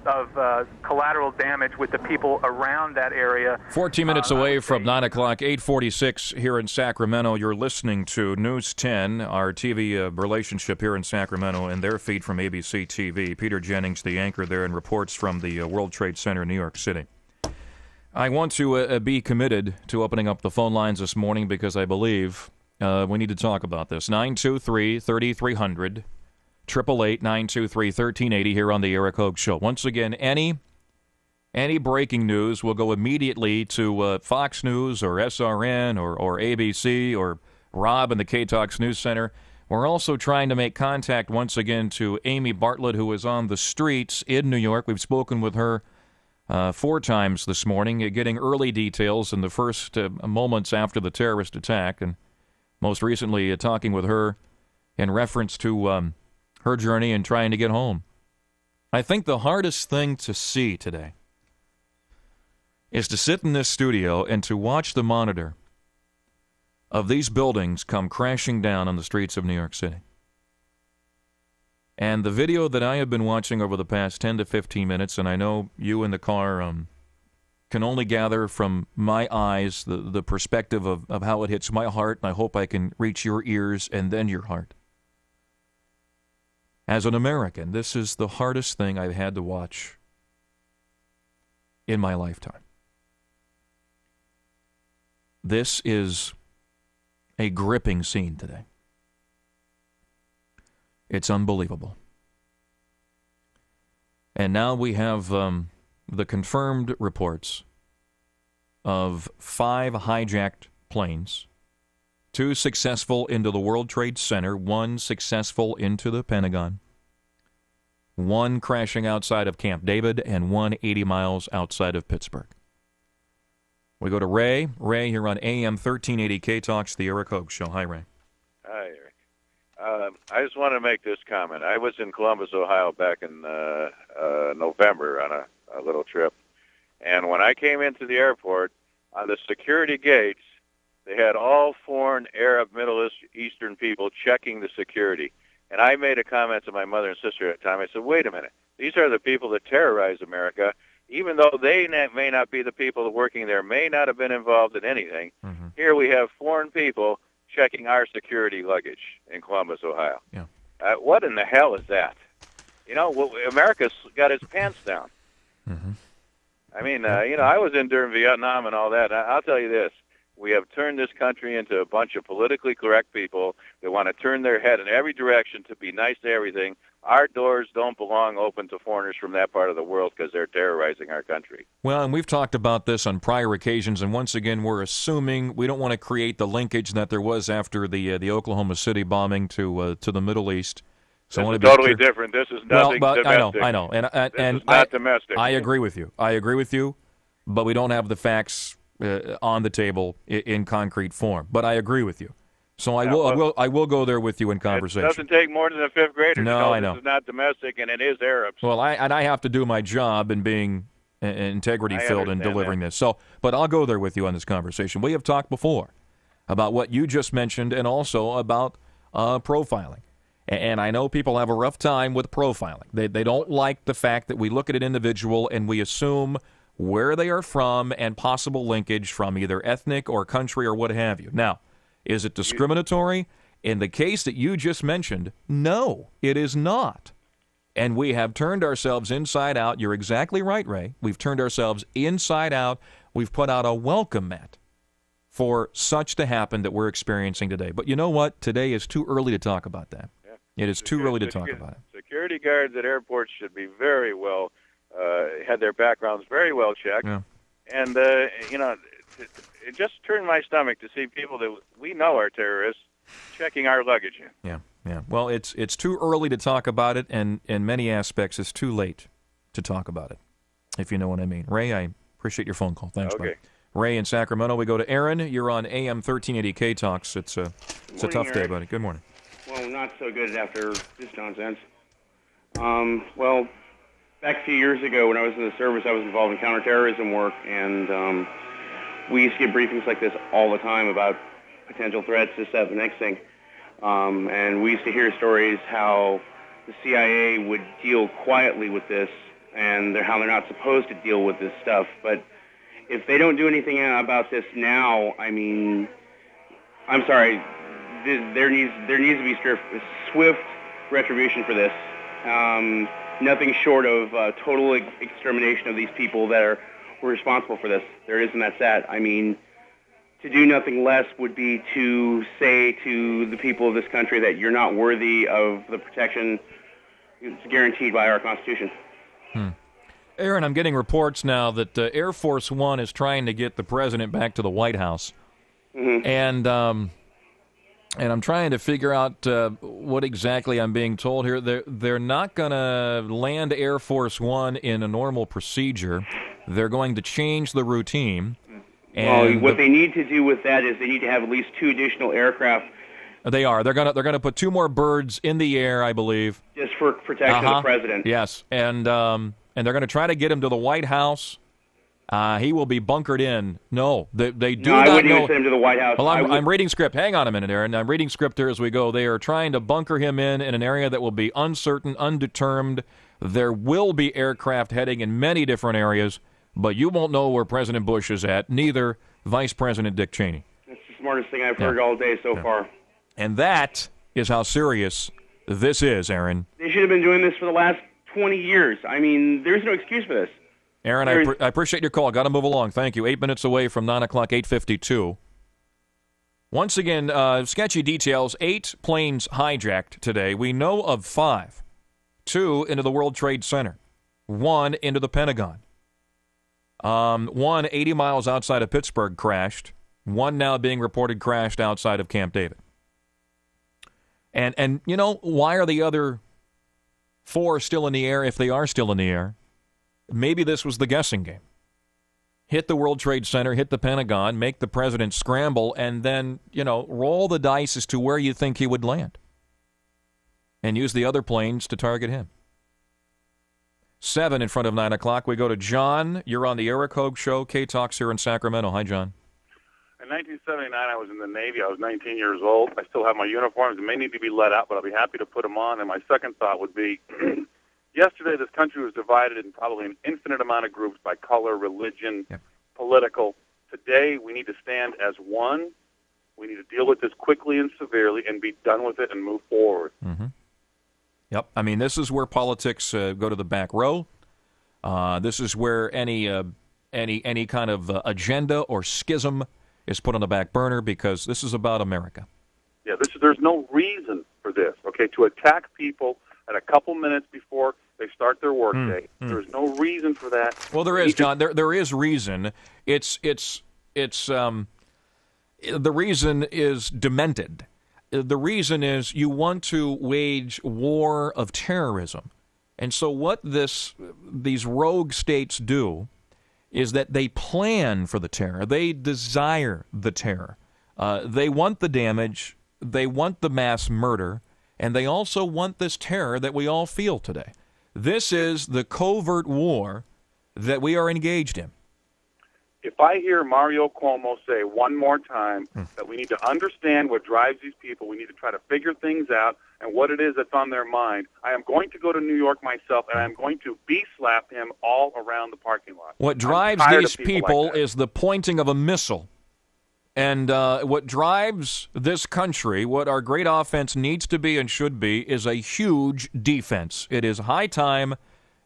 collateral damage with the people around that area. 14 minutes away from 9 o'clock, 8:46 here in Sacramento. You're listening to News 10, our TV relationship here in Sacramento, and their feed from ABC TV. Peter Jennings, the anchor there, and reports from the World Trade Center in New York City. I want to be committed to opening up the phone lines this morning because I believe we need to talk about this. 923-3300, 888-923-1380 here on the Eric Hogue Show. Once again, any breaking news will go immediately to Fox News or SRN or ABC or Rob in the KTKZ News Center. We're also trying to make contact once again to Amy Bartlett, who is on the streets in New York. We've spoken with her 4 times this morning, getting early details in the first moments after the terrorist attack, and most recently talking with her in reference to her journey and trying to get home. I think the hardest thing to see today is to sit in this studio and to watch the monitor of these buildings come crashing down on the streets of New York City. And the video that I have been watching over the past 10 to 15 minutes, and I know you in the car can only gather from my eyes the perspective of how it hits my heart, and I hope I can reach your ears and then your heart. As an American, this is the hardest thing I've had to watch in my lifetime. This is a gripping scene today. It's unbelievable. And now we have the confirmed reports of 5 hijacked planes, 2 successful into the World Trade Center, 1 successful into the Pentagon, 1 crashing outside of Camp David, and 1 80 miles outside of Pittsburgh. We go to Ray. Ray here on AM 1380 K-Talks, the Eric Hogue Show. Hi, Ray. Hi, Eric. I just want to make this comment. I was in Columbus, Ohio back in November on a little trip. And when I came into the airport, on the security gates, they had all foreign Arab, Middle Eastern people checking the security. And I made a comment to my mother and sister at the time. I said, wait a minute. These are the people that terrorize America. even though they may not be the people working there, may not have been involved in anything. Mm-hmm. Here we have foreign people checking our security luggage in Columbus, Ohio. Yeah. What in the hell is that? You know, America's got its pants down. Mm-hmm. I mean, you know, I was in during Vietnam and all that. I'll tell you this. We have turned this country into a bunch of politically correct people that want to turn their head in every direction to be nice to everything. Our doors don't belong open to foreigners from that part of the world because they're terrorizing our country. Well, and we've talked about this on prior occasions, and once again, we're assuming we don't want to create the linkage that there was after the Oklahoma City bombing to the Middle East. So this is totally different. This is nothing domestic. I know. And this is not domestic. I agree with you. But we don't have the facts on the table in concrete form. But I agree with you. So I will go there with you in conversation. It doesn't take more than a fifth grader to know I know. This is not domestic, and it is Arabs. Well, I have to do my job in being integrity-filled in delivering this. So, but I'll go there with you on this conversation. We have talked before about what you just mentioned and also about profiling. And I know people have a rough time with profiling. They don't like the fact that we look at an individual and we assume where they are from and possible linkage from either ethnic or country or what have you. Now, is it discriminatory? In the case that you just mentioned, no, it is not. And we have turned ourselves inside out. You're exactly right, Ray. We've turned ourselves inside out. We've put out a welcome mat for such to happen that we're experiencing today. But you know what? Today is too early to talk about that. It is too early to talk about it. Security guards at airports should be very well, had their backgrounds very well checked. Yeah. And, you know, it just turned my stomach to see people that we know are terrorists checking our luggage in. Yeah. Well, it's too early to talk about it, and in many aspects, it's too late to talk about it, if you know what I mean. Ray, I appreciate your phone call. Thanks, okay. bud. Ray in Sacramento. We go to Aaron. You're on AM 1380 K Talks. It's a tough day, buddy. Good morning. Well, not so good after this nonsense. Well, back a few years ago when I was in the service, I was involved in counterterrorism work, and we used to get briefings like this all the time about potential threats, this, that, the next thing. And we used to hear stories how the CIA would deal quietly with this and how they're not supposed to deal with this stuff. But if they don't do anything about this now, I mean, I'm sorry, there needs to be swift retribution for this. Nothing short of total extermination of these people that were responsible for this. There isn't that. I mean, to do nothing less would be to say to the people of this country that you're not worthy of the protection it's guaranteed by our Constitution. Aaron, I'm getting reports now that Air Force One is trying to get the president back to the White House. Mm-hmm. And I'm trying to figure out what exactly I'm being told here. They're not going to land Air Force One in a normal procedure. They're going to change the routine. And what they need to do with that is they need to have at least 2 additional aircraft. They are. They're gonna put 2 more birds in the air, I believe, just for protection of the president. Yes, and they're going to try to get him to the White House. He will be bunkered in. No, they do not know. I wouldn't even send him to the White House. Well, I'm reading script. Hang on a minute, Aaron. I'm reading script here as we go. They are trying to bunker him in an area that will be uncertain, undetermined. There will be aircraft heading in many different areas, but you won't know where President Bush is at, neither Vice President Dick Cheney. That's the smartest thing I've heard all day so far. And that is how serious this is, Aaron. They should have been doing this for the last 20 years. I mean, there's no excuse for this. Aaron, I appreciate your call. Got to move along. Thank you. 8 minutes away from 9 o'clock, 8:52. Once again, sketchy details. 8 planes hijacked today. We know of 5. 2 into the World Trade Center. 1 into the Pentagon. 1 80 miles outside of Pittsburgh crashed. 1 now being reported crashed outside of Camp David. And you know, why are the other 4 still in the air if they are still in the air? Maybe this was the guessing game. Hit the World Trade Center, hit the Pentagon, make the president scramble, and then, you know, roll the dice as to where you think he would land. And use the other planes to target him. 7 in front of 9 o'clock. We go to John. You're on the Eric Hogue Show. K-Talks here in Sacramento. Hi, John. In 1979, I was in the Navy. I was 19 years old. I still have my uniforms. They may need to be let out, but I'll be happy to put them on. And my second thought would be, Yesterday, this country was divided in probably an infinite amount of groups by color, religion, political. Today, we need to stand as one. We need to deal with this quickly and severely and be done with it and move forward. Mm-hmm. Yep. I mean, this is where politics go to the back row. This is where any kind of agenda or schism is put on the back burner, because this is about America. Yeah, there's no reason for this, okay, to attack people at a couple minutes before they start their workday. There's no reason for that. Well, there is, John. There is reason. It's the reason is demented. The reason is you want to wage war of terrorism. And so what these rogue states do is that they plan for the terror. They desire the terror. They want the damage. They want the mass murder. And they also want this terror that we all feel today. This is the covert war that we are engaged in. If I hear Mario Cuomo say one more time that we need to understand what drives these people, we need to try to figure things out and what it is that's on their mind, I am going to go to New York myself, and I'm going to slap him all around the parking lot. What drives these people like is the pointing of a missile. And what drives this country, what our great offense needs to be and should be, is a huge defense. It is high time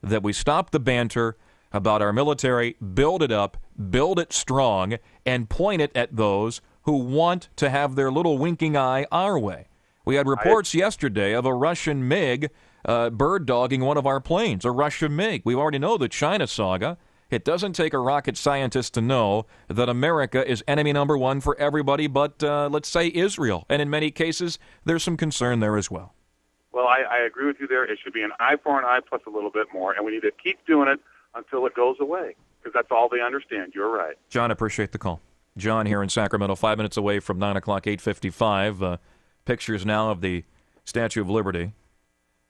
that we stop the banter about our military, build it up, build it strong, and point it at those who want to have their little winking eye our way. We had reports yesterday of a Russian MiG bird-dogging one of our planes, a Russian MiG. We already know the China saga. It doesn't take a rocket scientist to know that America is enemy number one for everybody but, let's say, Israel. And in many cases, there's some concern there as well. Well, I agree with you there. It should be an eye for an eye plus a little bit more, and we need to keep doing it until it goes away, because that's all they understand. You're right. John, appreciate the call. John here in Sacramento, 5 minutes away from 9 o'clock, 8:55. Pictures now of the Statue of Liberty.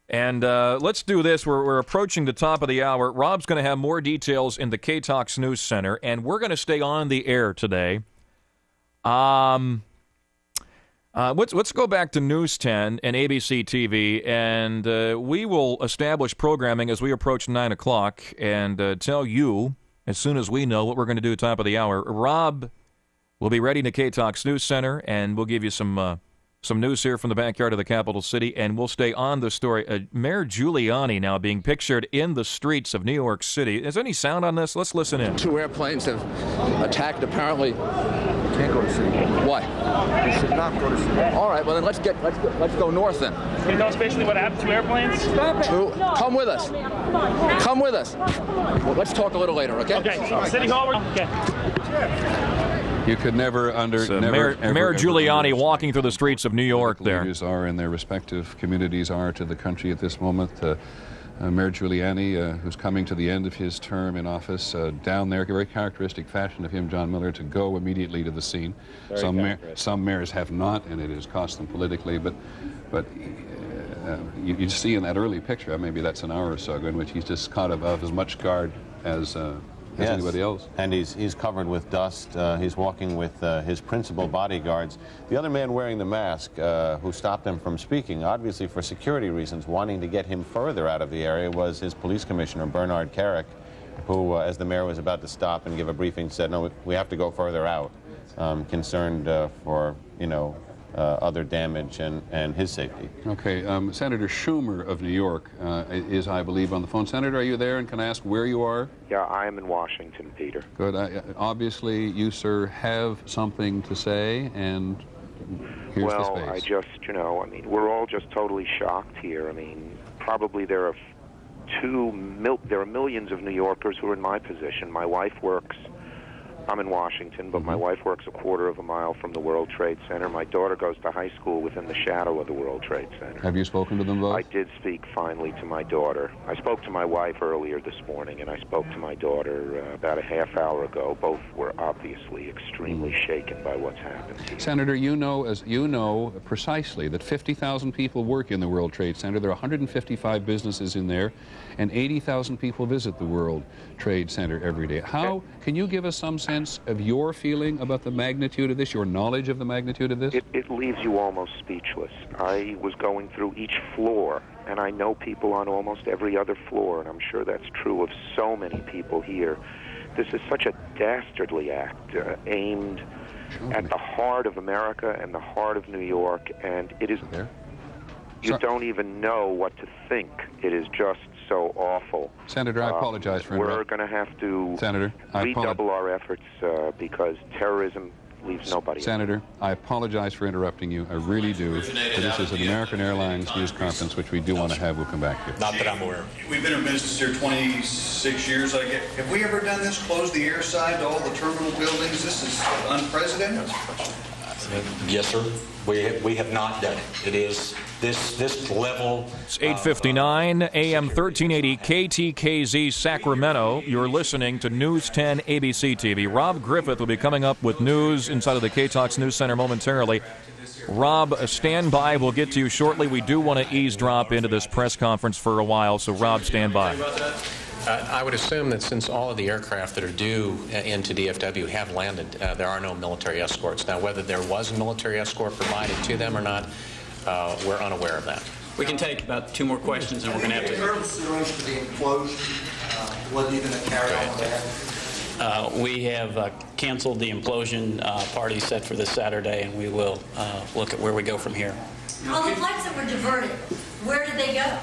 And let's do this. We're approaching the top of the hour. Rob's going to have more details in the KTOX News Center, and we're going to stay on the air today. Let's go back to News 10 and ABC TV, and we will establish programming as we approach 9 o'clock and tell you as soon as we know what we're going to do at the top of the hour. Rob will be ready in the KTOX News Center, and we'll give you some news here from the backyard of the capital city, and we'll stay on the story. Mayor Giuliani now being pictured in the streets of New York City. Is there any sound on this? Let's listen in. 2 airplanes have attacked, apparently. Can't go to City Hall. Why? They should not go to City Hall. All right, well then let's go north then. You know basically what happened? 2 airplanes? Come with us. Come with us. Well, let's talk a little later, okay? Okay. City Hall. Okay. You could never Mayor Giuliani walking through the streets of New York there. Leaders are in their respective communities are to the country at this moment. Mayor Giuliani, who's coming to the end of his term in office, down there, very characteristic fashion of him, John Miller, to go immediately to the scene. Some mayors have not, and it has cost them politically, but you see in that early picture, maybe that's an hour or so ago, in which he's just caught of as much guard as anybody else. And he's covered with dust. He's walking with his principal bodyguards. The other man wearing the mask who stopped him from speaking, obviously for security reasons, wanting to get him further out of the area, was his police commissioner, Bernard Carrick, who, as the mayor was about to stop and give a briefing, said, no, we have to go further out, concerned for, other damage and his safety. Okay. Senator Schumer of New York is, I believe, on the phone. Senator, are you there, and can I ask where you are? Yeah, I am in Washington, Peter. Good. Obviously, you, sir, have something to say, and here's the space. Well, I just, we're all just totally shocked here. Probably there are millions of New Yorkers who are in my position. My wife works... I'm in Washington, but my wife works a quarter of a mile from the World Trade Center. My daughter goes to high school within the shadow of the World Trade Center. Have you spoken to them both? I did speak finally to my daughter. I spoke to my wife earlier this morning, and I spoke to my daughter about a half hour ago. Both were obviously extremely shaken by what's happened here. Senator, you know precisely that 50,000 people work in the World Trade Center. There are 155 businesses in there, and 80,000 people visit the World Trade Center every day. Can you give us some sense of your feeling about the magnitude of this, your knowledge of the magnitude of this? It leaves you almost speechless. I was going through each floor and I know people on almost every other floor, and I'm sure that's true of so many people here. This is such a dastardly act aimed at the heart of America and the heart of New York, and it is... You don't even know what to think. It is just so awful. Senator, I apologize for We're interrupting. going to have to Senator, redouble our efforts because terrorism leaves nobody. Senator, I apologize for interrupting you. I really do. But this is an American Airlines news conference, which we do want to have. We'll come back to. Not that I'm aware of. We've been in business here 26 years, I guess. Have we ever done this, closed the air side to all the terminal buildings? This is unprecedented. Yes, sir. We have not done it. It is this level. It's 8:59 AM 1380 KTKZ Sacramento. You're listening to News 10 ABC TV. Rob Griffith will be coming up with news inside of the KTOX News Center momentarily. Rob, stand by. We'll get to you shortly. We do want to eavesdrop into this press conference for a while, so Rob, stand by. I would assume that since all of the aircraft that are due into DFW have landed, there are no military escorts. Now, whether there was a military escort provided to them or not, we're unaware of that. We can take about 2 more questions, and we're going to have to... to the implosion, whether you're going to carry on with that? We have canceled the implosion party set for this Saturday, and we will look at where we go from here. On the flights that were diverted, where did they go?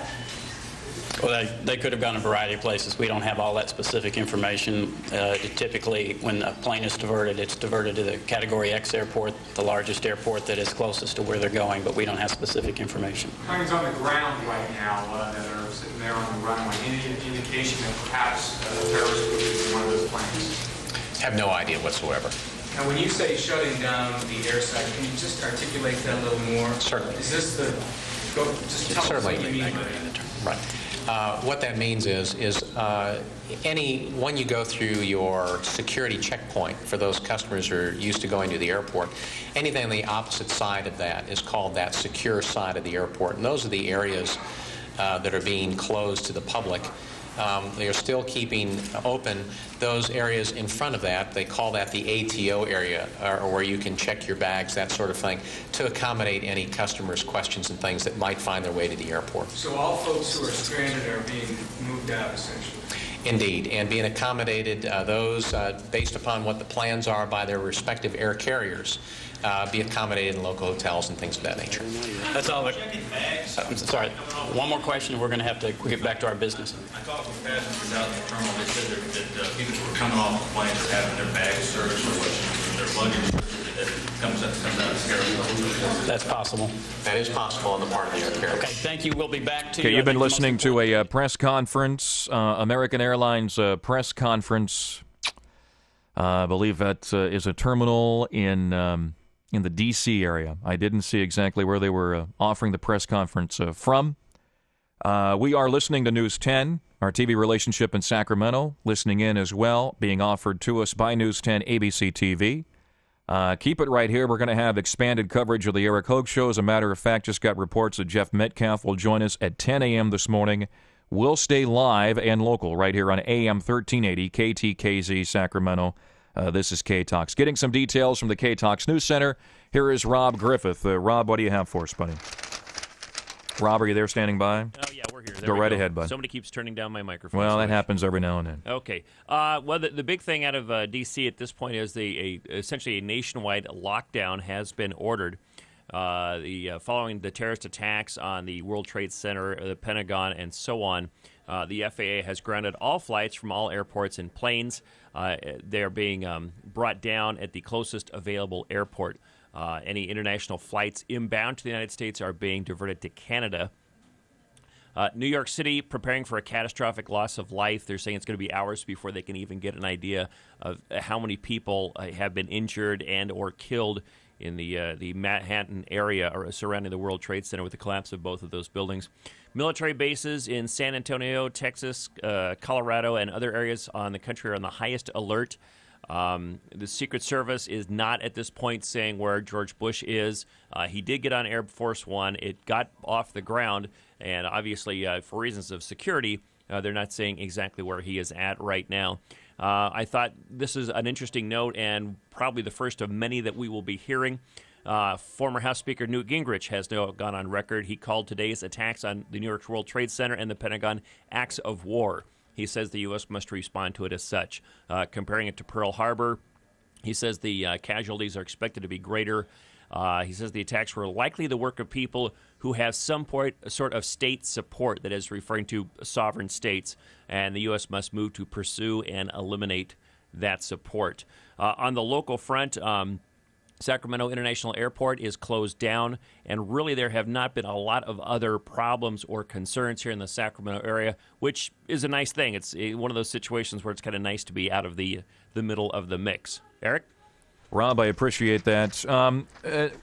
Well, they could have gone a variety of places. We don't have all that specific information. Typically, when a plane is diverted, it's diverted to the Category X airport, the largest airport that is closest to where they're going, but we don't have specific information. Planes on the ground right now that are sitting there on the runway. Any indication that perhaps terrorists could be in one of those planes? Have no idea whatsoever. Now, when you say shutting down the air side, can you just articulate that a little more? Certainly. Is this the... Just tell us what you mean by that. Right. What that means is when you go through your security checkpoint for those customers who are used to going to the airport, anything on the opposite side of that is called that secure side of the airport. And those are the areas that are being closed to the public. They are still keeping open those areas in front of that. They call that the ATO area, or where you can check your bags, that sort of thing, to accommodate any customers' questions and things that might find their way to the airport. So all folks who are stranded are being moved out, essentially? Indeed, and being accommodated, those based upon what the plans are by their respective air carriers, be accommodated in local hotels and things of that nature. That's all. I'm sorry. One more question, and we're going to have to get back to our business. I talked with passengers out in the terminal. They said that people who are coming off the planes are having their bags searched or their luggage that comes out of the That's possible. That is possible on the part of the air carrier. Okay, thank you. We'll be back to you. Okay, you've been listening to a press conference, American Airlines press conference. I believe that is a terminal in the D.C. area. I didn't see exactly where they were offering the press conference from. We are listening to News 10, our TV relationship in Sacramento, listening in as well, being offered to us by News 10 ABC TV. Keep it right here. We're going to have expanded coverage of the Eric Hogue Show. As a matter of fact, just got reports that Jeff Metcalf will join us at 10 a.m. this morning. We'll stay live and local right here on AM 1380 KTKZ Sacramento. This is KTOX. Getting some details from the KTOX News Center. Here is Rob Griffith. Rob, what do you have for us, buddy? Rob, are you there standing by? Oh, yeah, we're here. Go right ahead, bud. Somebody keeps turning down my microphone. Well, that happens every now and then. Okay. Well, the big thing out of D.C. at this point is essentially a nationwide lockdown has been ordered. Following the terrorist attacks on the World Trade Center, the Pentagon, and so on, the FAA has grounded all flights from all airports and planes. They are being brought down at the closest available airport. Any international flights inbound to the United States are being diverted to Canada. New York City preparing for a catastrophic loss of life. They're saying it's going to be hours before they can even get an idea of how many people have been injured and or killed in the Manhattan area or surrounding the World Trade Center with the collapse of both of those buildings. Military bases in San Antonio, Texas, Colorado, and other areas on the country are on the highest alert. The Secret Service is not at this point saying where George Bush is. He did get on Air Force One. It got off the ground, and obviously for reasons of security, they're not saying exactly where he is at right now. I thought this is an interesting note and probably the first of many that we will be hearing. Former House Speaker Newt Gingrich has now gone on record. He called today's attacks on the New York World Trade Center and the Pentagon acts of war. He says the U.S. must respond to it as such. Comparing it to Pearl Harbor, he says the casualties are expected to be greater. He says the attacks were likely the work of people who have some sort of state support, that is referring to sovereign states, and the U.S. must move to pursue and eliminate that support. On the local front, Sacramento International Airport is closed down, and really there have not been a lot of other problems or concerns here in the Sacramento area, which is a nice thing. It's one of those situations where it's kind of nice to be out of the middle of the mix. Eric? Rob, I appreciate that.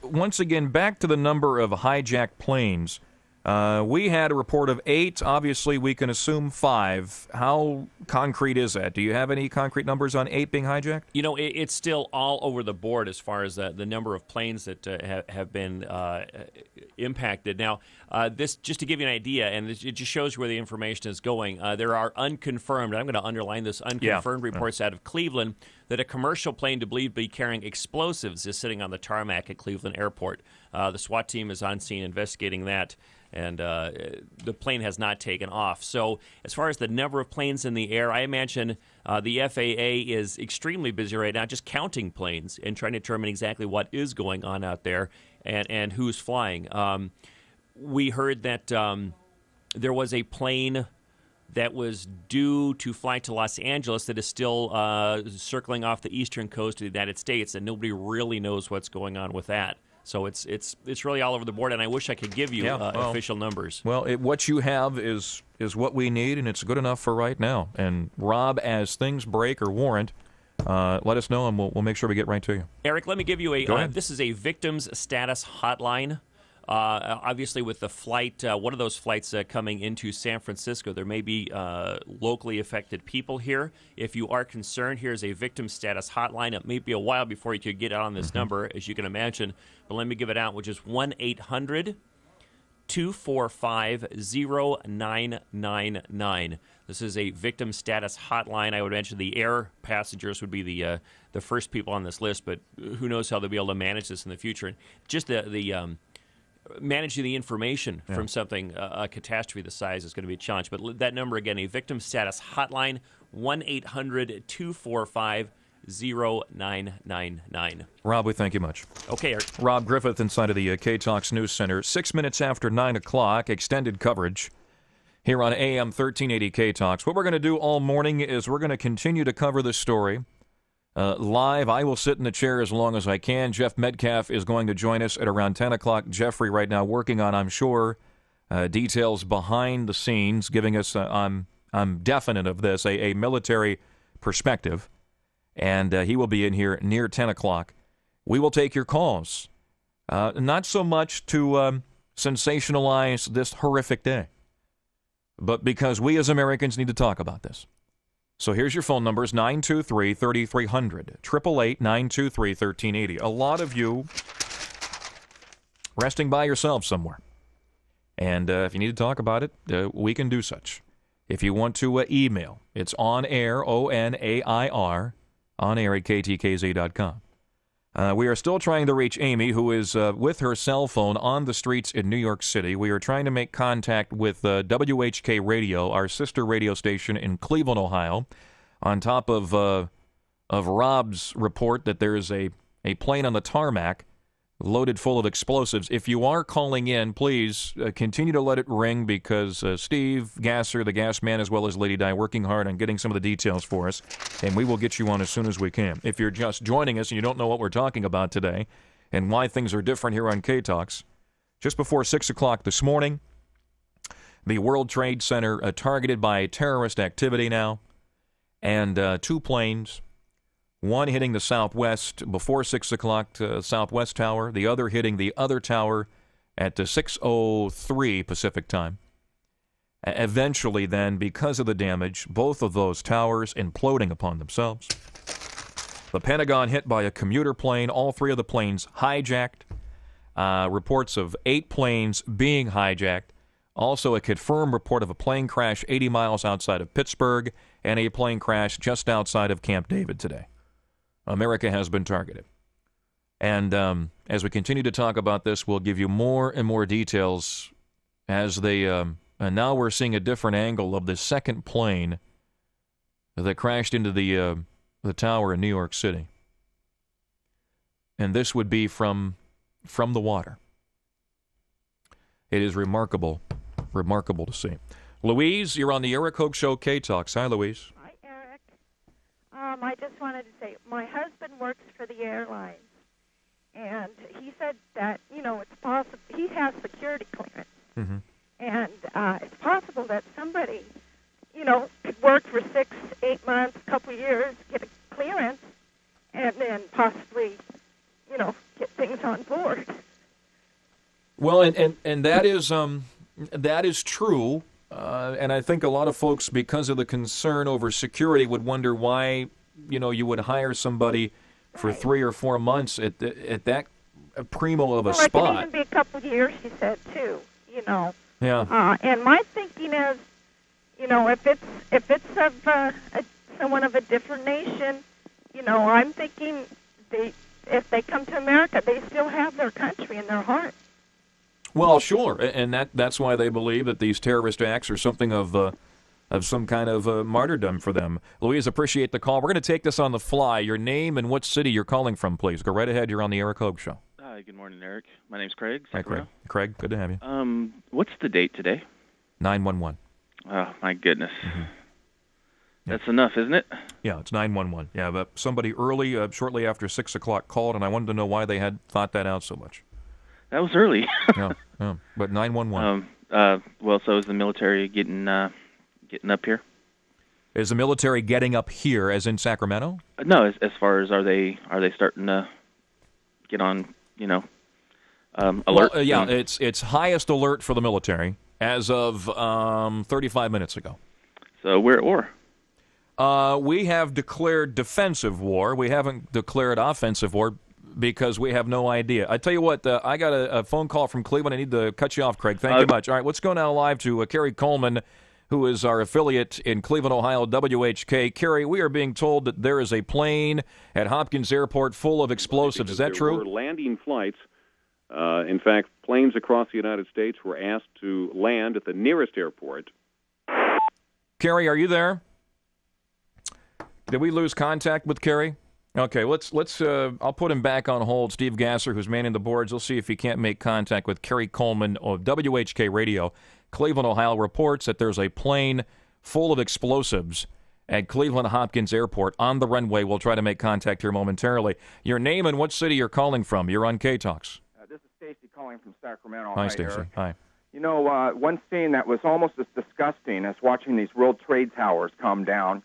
Once again, back to the number of hijacked planes. We had a report of 8. Obviously, we can assume 5. How concrete is that? Do you have any concrete numbers on 8 being hijacked? You know, it's still all over the board as far as the number of planes that have been impacted. Now, this, just to give you an idea, and it just shows where the information is going, there are unconfirmed, I'm going to underline this, unconfirmed reports out of Cleveland that a commercial plane believed to be carrying explosives is sitting on the tarmac at Cleveland Airport. The SWAT team is on scene investigating that, and the plane has not taken off. So as far as the number of planes in the air, I imagine the FAA is extremely busy right now just counting planes and trying to determine exactly what is going on out there and who's flying. We heard that there was a plane that was due to fly to Los Angeles that is still circling off the eastern coast of the United States, and nobody really knows what's going on with that. So it's really all over the board, and I wish I could give you official numbers. Well, what you have is what we need, and it's good enough for right now. And Rob, as things break or warrant, let us know, and we'll make sure we get right to you. Eric, let me give you this is a victims status hotline. Obviously, with the flight, one of those flights coming into San Francisco, there may be locally affected people here. If you are concerned, here's a victim status hotline. It may be a while before you could get on this number, as you can imagine, but let me give it out, which is 1-800-245-0999. This is a victim status hotline. I would mention the air passengers would be the first people on this list, but who knows how they'll be able to manage this in the future. And just the managing the information from something, a catastrophe the size, is going to be a challenge. But that number again, a victim status hotline, 1-800-245-0999. Rob, we thank you much. Okay, Eric. Rob Griffith inside of the K-Talks News Center. 6 minutes after 9 o'clock, extended coverage here on AM 1380 K-Talks. What we're going to do all morning is we're going to continue to cover this story live. I will sit in the chair as long as I can. Jeff Metcalf is going to join us at around 10 o'clock. Jeffrey right now working on, I'm sure, details behind the scenes, giving us, I'm definite of this, a military perspective. And he will be in here near 10 o'clock. We will take your calls. Not so much to sensationalize this horrific day, but because we as Americans need to talk about this. So here's your phone numbers, 923-3300, 888-923-1380. A lot of you resting by yourselves somewhere. And if you need to talk about it, we can do such. If you want to email, it's onair, O-N-A-I-R, onair at KTKZ.com. We are still trying to reach Amy, who is with her cell phone on the streets in New York City. We are trying to make contact with WHK Radio, our sister radio station in Cleveland, Ohio, on top of Rob's report that there is a plane on the tarmac loaded full of explosives. If you are calling in, please continue to let it ring, because Steve Gasser, the gas man, as well as Lady Di, working hard on getting some of the details for us, and we will get you on as soon as we can. If you're just joining us and you don't know what we're talking about today and why things are different here on K-Talks, just before 6 o'clock this morning, the World Trade Center targeted by terrorist activity now, and 2 planes, one hitting the southwest before 6 o'clock, southwest tower, the other hitting the other tower at 6:03 Pacific time. Eventually, then, because of the damage, both of those towers imploding upon themselves. The Pentagon hit by a commuter plane, all 3 of the planes hijacked. Reports of 8 planes being hijacked. Also, a confirmed report of a plane crash 80 miles outside of Pittsburgh and a plane crash just outside of Camp David today. America has been targeted. And as we continue to talk about this, we'll give you more and more details as they, and now we're seeing a different angle of the second plane that crashed into the tower in New York City. And this would be from the water. It is remarkable to see. Louise, you're on the Eric Hogue Show, K-Talks. Hi, Louise. Hi, Eric. I just wanted to say, my husband works for the airlines, and he said that, it's possible, he has security clearance, and it's possible that somebody, could work for 6, 8 months, a couple years, get a clearance, and then possibly, get things on board. Well, and that is true, and I think a lot of folks, because of the concern over security, would wonder why, you would hire somebody for 3 or 4 months at that primo of a spot. It could even be a couple of years, she said, too, Yeah. And my thinking is, if it's of someone of a different nation, I'm thinking if they come to America, they still have their country in their heart. Well, sure, and that's why they believe that these terrorist acts are something of some kind of martyrdom for them. Louise, appreciate the call. We're going to take this on the fly. Your name and what city you're calling from, please. Go right ahead. You're on the Eric Hogue Show. Hi, good morning, Eric. My name's Craig. Hi, Craig. Craig, good to have you. What's the date today? 911. Oh, my goodness. That's enough, isn't it? Yeah, it's 911. Yeah, but somebody early, shortly after 6 o'clock, called, and I wanted to know why they had thought that out so much. That was early. yeah, but 911. Well, so is the military getting up here? Is the military getting up here, as in Sacramento? No, as far as are they starting to get on, alert? Well, yeah, it's highest alert for the military as of 35 minutes ago. So we're at war. We have declared defensive war. We haven't declared offensive war because we have no idea. I tell you what, I got a phone call from Cleveland. I need to cut you off, Craig. Thank you much. All right, let's go now live to Kerry Coleman, who is our affiliate in Cleveland, Ohio, WHK. Kerry, we are being told that there is a plane at Hopkins Airport full of explosives. Is that true? There were landing flights. In fact, planes across the United States were asked to land at the nearest airport. Kerry, are you there? Did we lose contact with Kerry? Okay, let's. I'll put him back on hold. Steve Gasser, who's manning the boards, we'll see if he can't make contact with Kerry Coleman of WHK Radio. Cleveland, Ohio, reports that there's a plane full of explosives at Cleveland Hopkins Airport on the runway. We'll try to make contact here momentarily. Your name and what city you're calling from. You're on K-Talks. This is Stacy calling from Sacramento. Hi, Stacy. Hi. One scene that was almost as disgusting as watching these World Trade Towers come down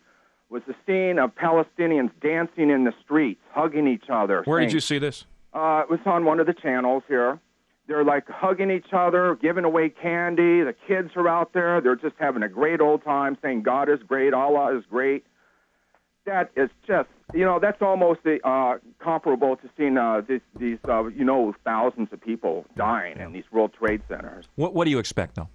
was the scene of Palestinians dancing in the streets, hugging each other. Where did you see this? It was on one of the channels here. They're like hugging each other, giving away candy. The kids are out there. They're just having a great old time saying God is great, Allah is great. That is just, that's almost comparable to seeing these thousands of people dying in these World Trade Centers. What do you expect, though?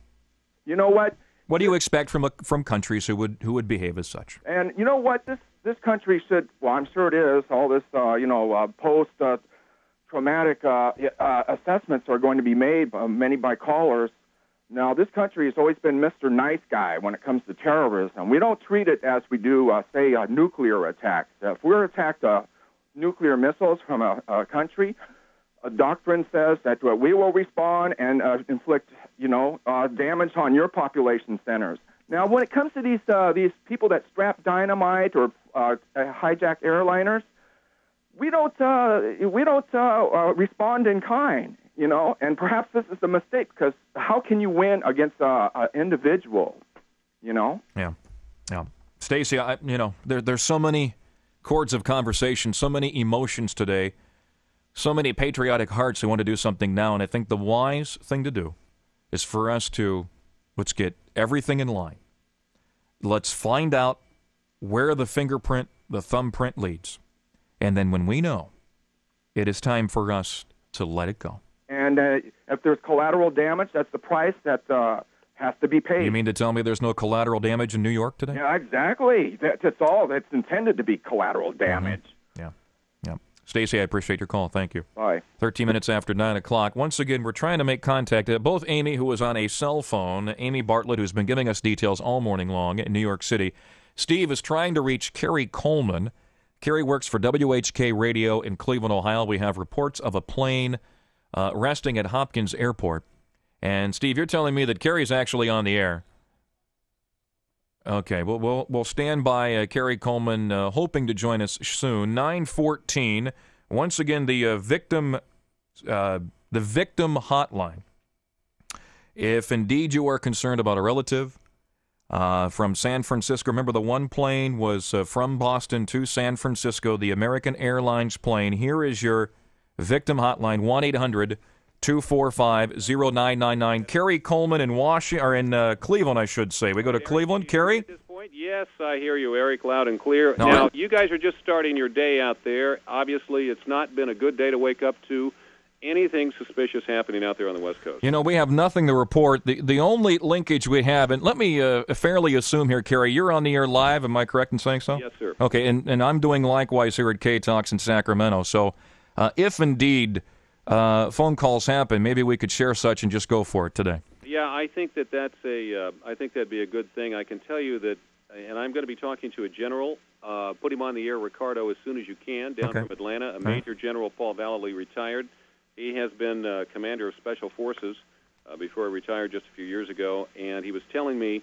You know what? What do you expect from countries who would behave as such? And you know what? This country should. Well, I'm sure it is. All this, post traumatic assessments are going to be made, many by callers. Now, this country has always been Mr. Nice Guy when it comes to terrorism. We don't treat it as we do, say, nuclear attacks. If we're attacked nuclear missiles from a country, a doctrine says that we will respond and inflict, damage on your population centers. Now, when it comes to these people that strap dynamite or hijack airliners, we don't respond in kind. And perhaps this is a mistake because how can you win against an individual, Yeah. Stacey, there's so many chords of conversation, so many emotions today, so many patriotic hearts who want to do something now, and I think the wise thing to do is for us to, let's get everything in line. Let's find out where the fingerprint, the thumbprint leads. And then when we know, it is time for us to let it go. And if there's collateral damage, that's the price that has to be paid. You mean to tell me there's no collateral damage in New York today? Yeah, exactly. That's all. That's intended to be collateral damage. Yeah. Stacy, I appreciate your call. Thank you. Bye. 13 minutes after 9 o'clock. Once again, we're trying to make contact. Both Amy, who was on a cell phone, Amy Bartlett, who's been giving us details all morning long in New York City. Steve is trying to reach Carrie Coleman. Carrie works for WHK Radio in Cleveland, Ohio. We have reports of a plane resting at Hopkins Airport. And, Steve, you're telling me that Carrie's actually on the air. Okay, we'll stand by Carrie Coleman, hoping to join us soon. 9:14. Once again, the victim hotline. If indeed you are concerned about a relative from San Francisco, remember the one plane was from Boston to San Francisco, the American Airlines plane. Here is your victim hotline: 1-800-245-0999. Carrie Coleman in Cleveland, I should say. We go to Cleveland. Carrie? At this point, yes, I hear you, Eric, loud and clear. No, now, you guys are just starting your day out there. Obviously, it's not been a good day to wake up to anything suspicious happening out there on the West Coast. You know, we have nothing to report. The only linkage we have, and let me fairly assume here, Carrie, you're on the air live. Am I correct in saying so? Yes, sir. Okay, and I'm doing likewise here at K-Talks in Sacramento. So if indeed phone calls happen, maybe we could share such and just go for it today. Yeah, I think I think that'd be a good thing. I can tell you that, and I'm going to be talking to a general. Put him on the air, Ricardo, as soon as you can, down from Atlanta. Major General Paul Vallely, retired. He has been commander of Special Forces before he retired just a few years ago, and he was telling me,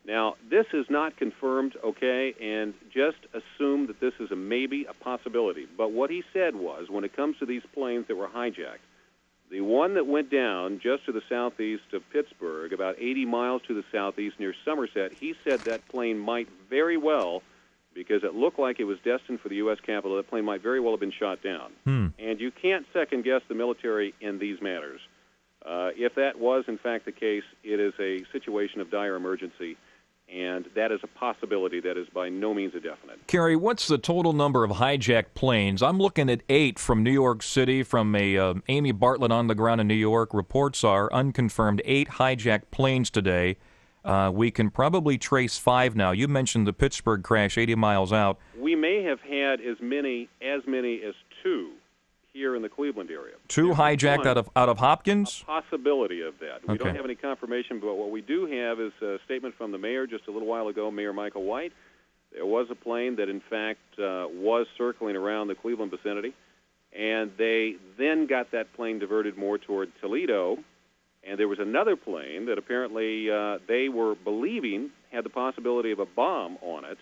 now, this is not confirmed, okay, and just assume that this is a maybe, a possibility. But what he said was, when it comes to these planes that were hijacked, the one that went down just to the southeast of Pittsburgh, about 80 miles to the southeast near Somerset, he said that plane might very well, because it looked like it was destined for the U.S. Capitol, that plane might very well have been shot down. And you can't second-guess the military in these matters. If that was, in fact, the case, it is a situation of dire emergency, and that is a possibility that is by no means a definite. Carrie, what's the total number of hijacked planes? I'm looking at 8 from New York City, from Amy Bartlett on the ground in New York. Reports are unconfirmed 8 hijacked planes today. We can probably trace 5 now. You mentioned the Pittsburgh crash 80 miles out. We may have had as many as 2 here in the Cleveland area. 2 hijacked out of Hopkins? A possibility of that. We Okay. don't have any confirmation, but what we do have is a statement from the mayor just a little while ago, Mayor Michael White. There was a plane that, in fact, was circling around the Cleveland vicinity, and they then got that plane diverted more toward Toledo, and there was another plane that apparently they were believing had the possibility of a bomb on it,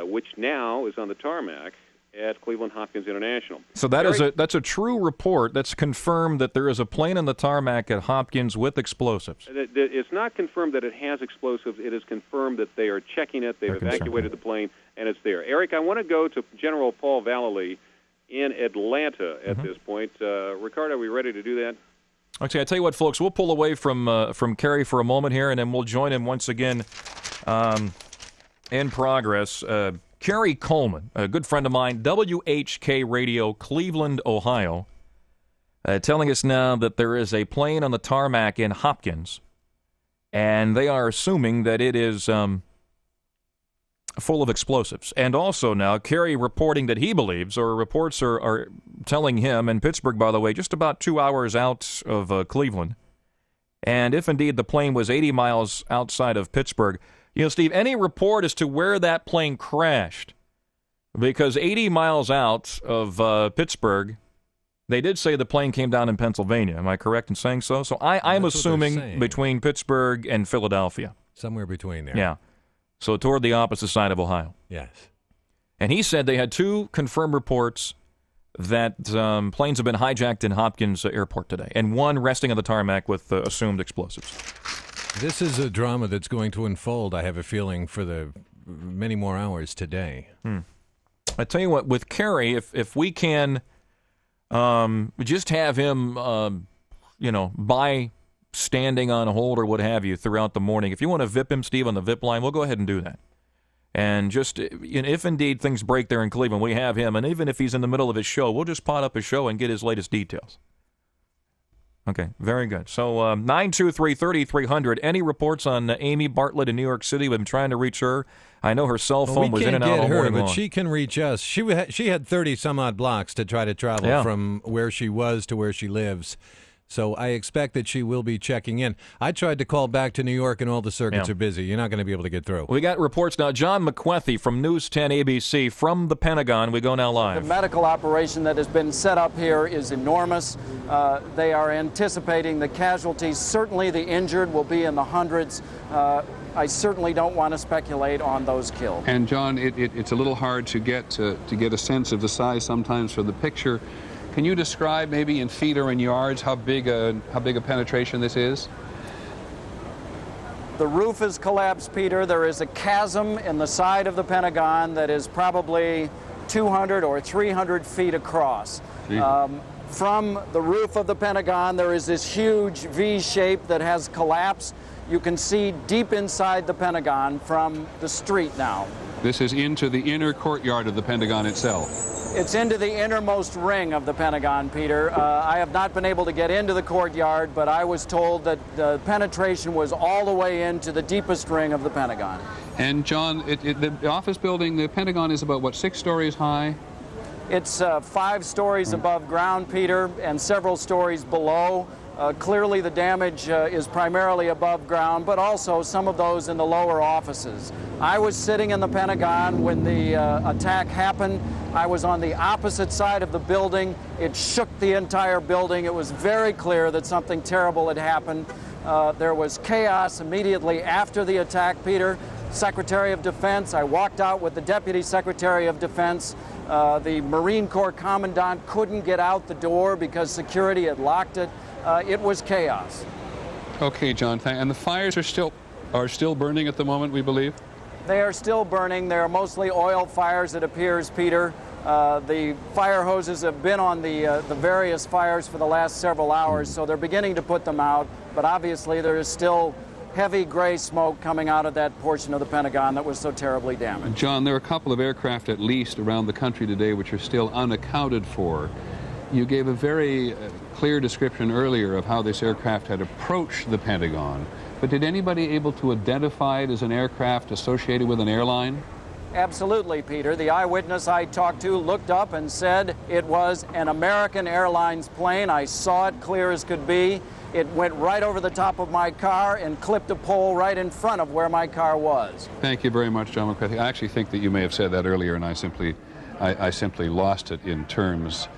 which now is on the tarmac at Cleveland Hopkins International. So that's a true report. That's confirmed that there is a plane on the tarmac at Hopkins with explosives. It's not confirmed that it has explosives. It is confirmed that they are checking it. They've evacuated the plane, and it's there. Eric, I want to go to General Paul Vallely in Atlanta at this point. Ricardo, are we ready to do that? Okay, I tell you what, folks, we'll pull away from Kerry for a moment here, and then we'll join him once again in progress. Carrie Coleman, a good friend of mine, WHK Radio, Cleveland, Ohio, telling us now that there is a plane on the tarmac in Hopkins, and they are assuming that it is full of explosives. And also now, Kerry reporting that he believes, or reports are telling him, in Pittsburgh, by the way, just about 2 hours out of Cleveland, and if indeed the plane was 80 miles outside of Pittsburgh, you know, Steve, any report as to where that plane crashed, because 80 miles out of Pittsburgh, they did say the plane came down in Pennsylvania. Am I correct in saying so? So I'm assuming between Pittsburgh and Philadelphia. Somewhere between there. Yeah. So toward the opposite side of Ohio. Yes. And he said they had 2 confirmed reports that planes have been hijacked in Hopkins Airport today, and 1 resting on the tarmac with assumed explosives. This is a drama that's going to unfold, I have a feeling, for the many more hours today. I tell you what, with Kerry, if we can just have him, by standing on hold or what have you throughout the morning, if you want to VIP him, Steve, on the VIP line, we'll go ahead and do that. And just, if indeed things break there in Cleveland, we have him. And even if he's in the middle of his show, we'll just pot up his show and get his latest details. Okay, very good. So 923-3300. Any reports on Amy Bartlett in New York City? We've been trying to reach her. I know her cell phone was in and out all morning but long. she can reach us. She had 30-some-odd blocks to try to travel from where she was to where she lives. So I expect that she will be checking in. I tried to call back to New York, and all the circuits are busy. You're not going to be able to get through. We got reports now. John McWethy from News 10 ABC from the Pentagon. We go now live. The medical operation that has been set up here is enormous. They are anticipating the casualties. Certainly the injured will be in the hundreds. I certainly don't want to speculate on those killed. And John, it's a little hard to get a sense of the size sometimes from the picture. Can you describe, maybe in feet or in yards, how big a penetration this is? The roof has collapsed, Peter. There is a chasm in the side of the Pentagon that is probably 200 or 300 feet across. From the roof of the Pentagon, there is this huge V shape that has collapsed. You can see deep inside the Pentagon from the street now. This is into the inner courtyard of the Pentagon itself. It's into the innermost ring of the Pentagon, Peter. I have not been able to get into the courtyard, but I was told that the penetration was all the way into the deepest ring of the Pentagon. And John, the office building, the Pentagon is about, what, 6 stories high? It's 5 stories above ground, Peter, and several stories below. Clearly the damage is primarily above ground, but also some of those in the lower offices. I was sitting in the Pentagon when the attack happened. I was on the opposite side of the building. It shook the entire building. It was very clear that something terrible had happened. There was chaos immediately after the attack, Peter. Secretary of Defense, I walked out with the Deputy Secretary of Defense. The Marine Corps Commandant couldn't get out the door because security had locked it. It was chaos. Okay, John, and the fires are still burning at the moment, we believe? They are still burning. They are mostly oil fires, it appears, Peter. The fire hoses have been on the various fires for the last several hours, so they're beginning to put them out. But obviously there is still heavy gray smoke coming out of that portion of the Pentagon that was so terribly damaged. John, there are a couple of aircraft at least around the country today which are still unaccounted for. You gave a very clear description earlier of how this aircraft had approached the Pentagon, but did anybody able to identify it as an aircraft associated with an airline? Absolutely, Peter. The eyewitness I talked to looked up and said it was an American Airlines plane. I saw it clear as could be. It went right over the top of my car and clipped a pole right in front of where my car was. Thank you very much, John McCarthy. I actually think that you may have said that earlier, and I simply lost it in terms.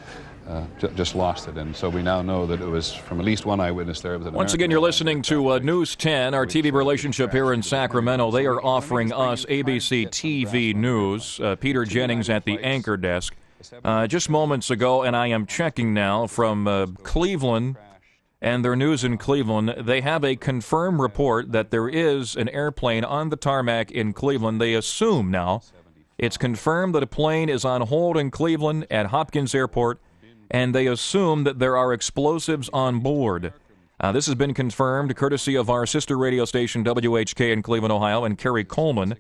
Just lost it, and so we now know that it was from at least one eyewitness there. Once again, you're listening to News 10, our TV relationship here in Sacramento. They are offering us ABC TV News. Peter Jennings at the anchor desk. Just moments ago, and I am checking now from Cleveland and their news in Cleveland. They have a confirmed report that there is an airplane on the tarmac in Cleveland. They assume now it's confirmed that a plane is on hold in Cleveland at Hopkins Airport, and they assume that there are explosives on board. This has been confirmed courtesy of our sister radio station WHK in Cleveland, Ohio, and Kerry Coleman.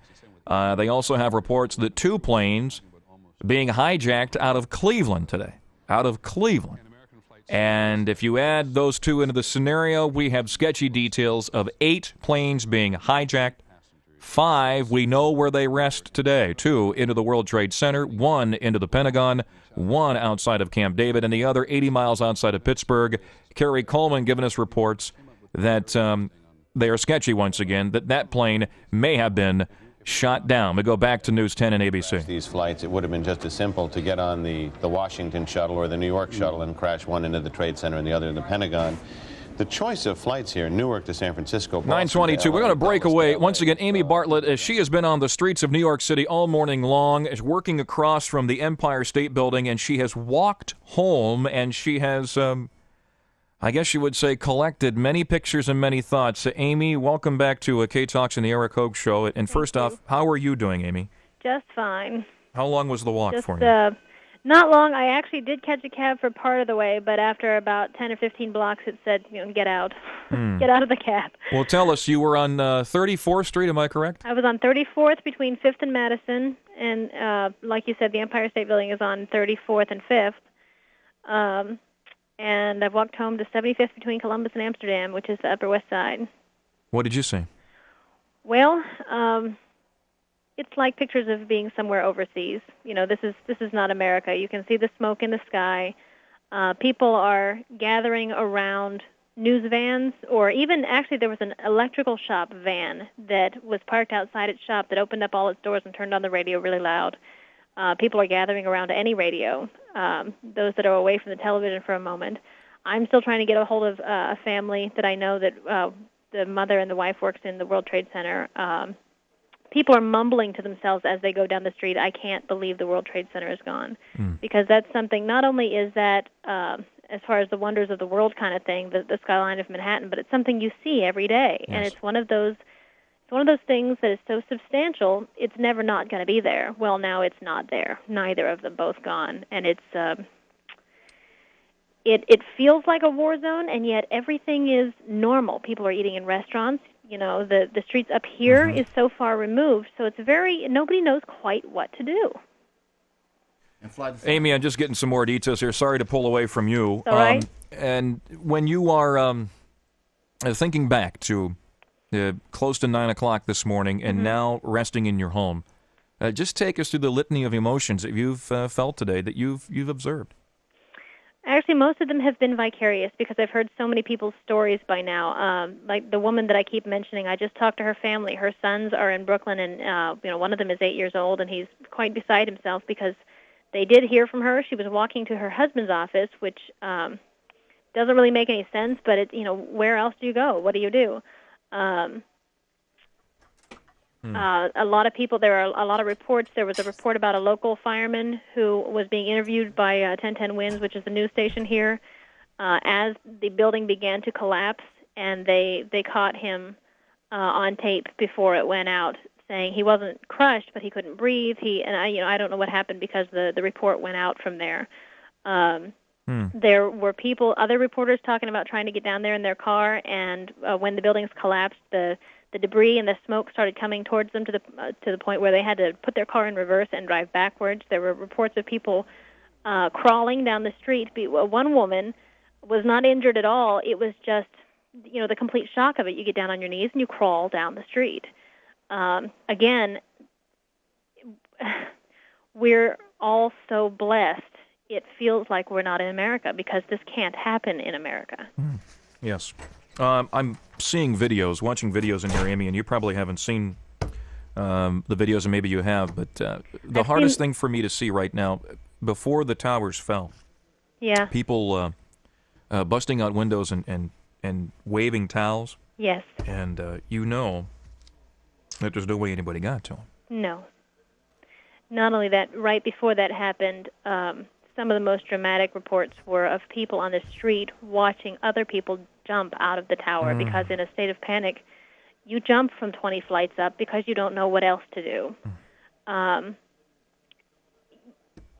They also have reports that 2 planes being hijacked out of Cleveland today. Out of Cleveland. And if you add those 2 into the scenario, we have sketchy details of 8 planes being hijacked. 5, we know where they rest today. 2 into the World Trade Center, 1 into the Pentagon, 1 outside of Camp David, and the other 80 miles outside of Pittsburgh. Kerry Coleman giving us reports that they are sketchy once again, that plane may have been shot down. We go back to News 10 and ABC. These flights, it would have been just as simple to get on the Washington shuttle or the New York shuttle and crash one into the Trade Center and the other in the Pentagon. The choice of flights here, Newark to San Francisco. 9:22. We're going to break away. Once again, Amy Bartlett, she has been on the streets of New York City all morning long, is working across from the Empire State Building, and she has walked home, and she has, I guess you would say, collected many pictures and many thoughts. Amy, welcome back to K-Talks and the Eric Hogue Show. And first off, how are you doing, Amy? Just fine. How long was the walk for you? Not long. I actually did catch a cab for part of the way, but after about 10 or 15 blocks, it said, get out. Get out of the cab. Well, tell us, you were on 34th Street, am I correct? I was on 34th between 5th and Madison, and like you said, the Empire State Building is on 34th and 5th. and I've walked home to 75th between Columbus and Amsterdam, which is the Upper West Side. What did you see? Well, it's like pictures of being somewhere overseas. You know, this is not America. You can see the smoke in the sky. People are gathering around news vans, or even actually there was an electrical shop van that was parked outside its shop that opened up all its doors and turned on the radio really loud. People are gathering around any radio, those that are away from the television for a moment. I'm still trying to get a hold of a family that I know that the mother and the wife works in the World Trade Center. People are mumbling to themselves as they go down the street, I can't believe the World Trade Center is gone. Because that's something, not only is that as far as the wonders of the world kind of thing, the skyline of Manhattan, but it's something you see every day. Yes. And it's one of those things that is so substantial, it's never not going to be there. Well, now it's not there. Neither of them both gone. And it's it feels like a war zone, and yet everything is normal. People are eating in restaurants. You know, the streets up here is so far removed, so it's nobody knows quite what to do. Amy, I'm just getting some more details here. Sorry to pull away from you. All right. And when you are thinking back to close to 9 o'clock this morning and now resting in your home, just take us through the litany of emotions that you've felt today, that you've observed. Actually, most of them have been vicarious because I've heard so many people's stories by now. Like the woman that I keep mentioning, I just talked to her family. Her sons are in Brooklyn, and one of them is 8 years old, and he's quite beside himself because they did hear from her. She was walking to her husband's office, which doesn't really make any sense, but where else do you go? What do you do? A lot of people, there are a lot of reports. There was a report about a local fireman who was being interviewed by 1010 Winds, which is the news station here, as the building began to collapse, and they caught him on tape before it went out, saying he wasn't crushed, but he couldn't breathe. I don't know what happened because the report went out from there. There were other reporters talking about trying to get down there in their car, and when the buildings collapsed, the debris and the smoke started coming towards them to the point where they had to put their car in reverse and drive backwards. There were reports of people crawling down the street. One woman was not injured at all. It was just, the complete shock of it. You get down on your knees and you crawl down the street. Again, we're all so blessed. It feels like we're not in America because this can't happen in America. Yes. I'm seeing videos, watching videos in here, Amy, and you probably haven't seen the videos, and maybe you have, but the hardest thing for me to see right now, before the towers fell, people busting out windows and waving towels. Yes. And that there's no way anybody got to them. No. Not only that, right before that happened, some of the most dramatic reports were of people on the street watching other people jump out of the tower because in a state of panic, you jump from 20 flights up because you don't know what else to do.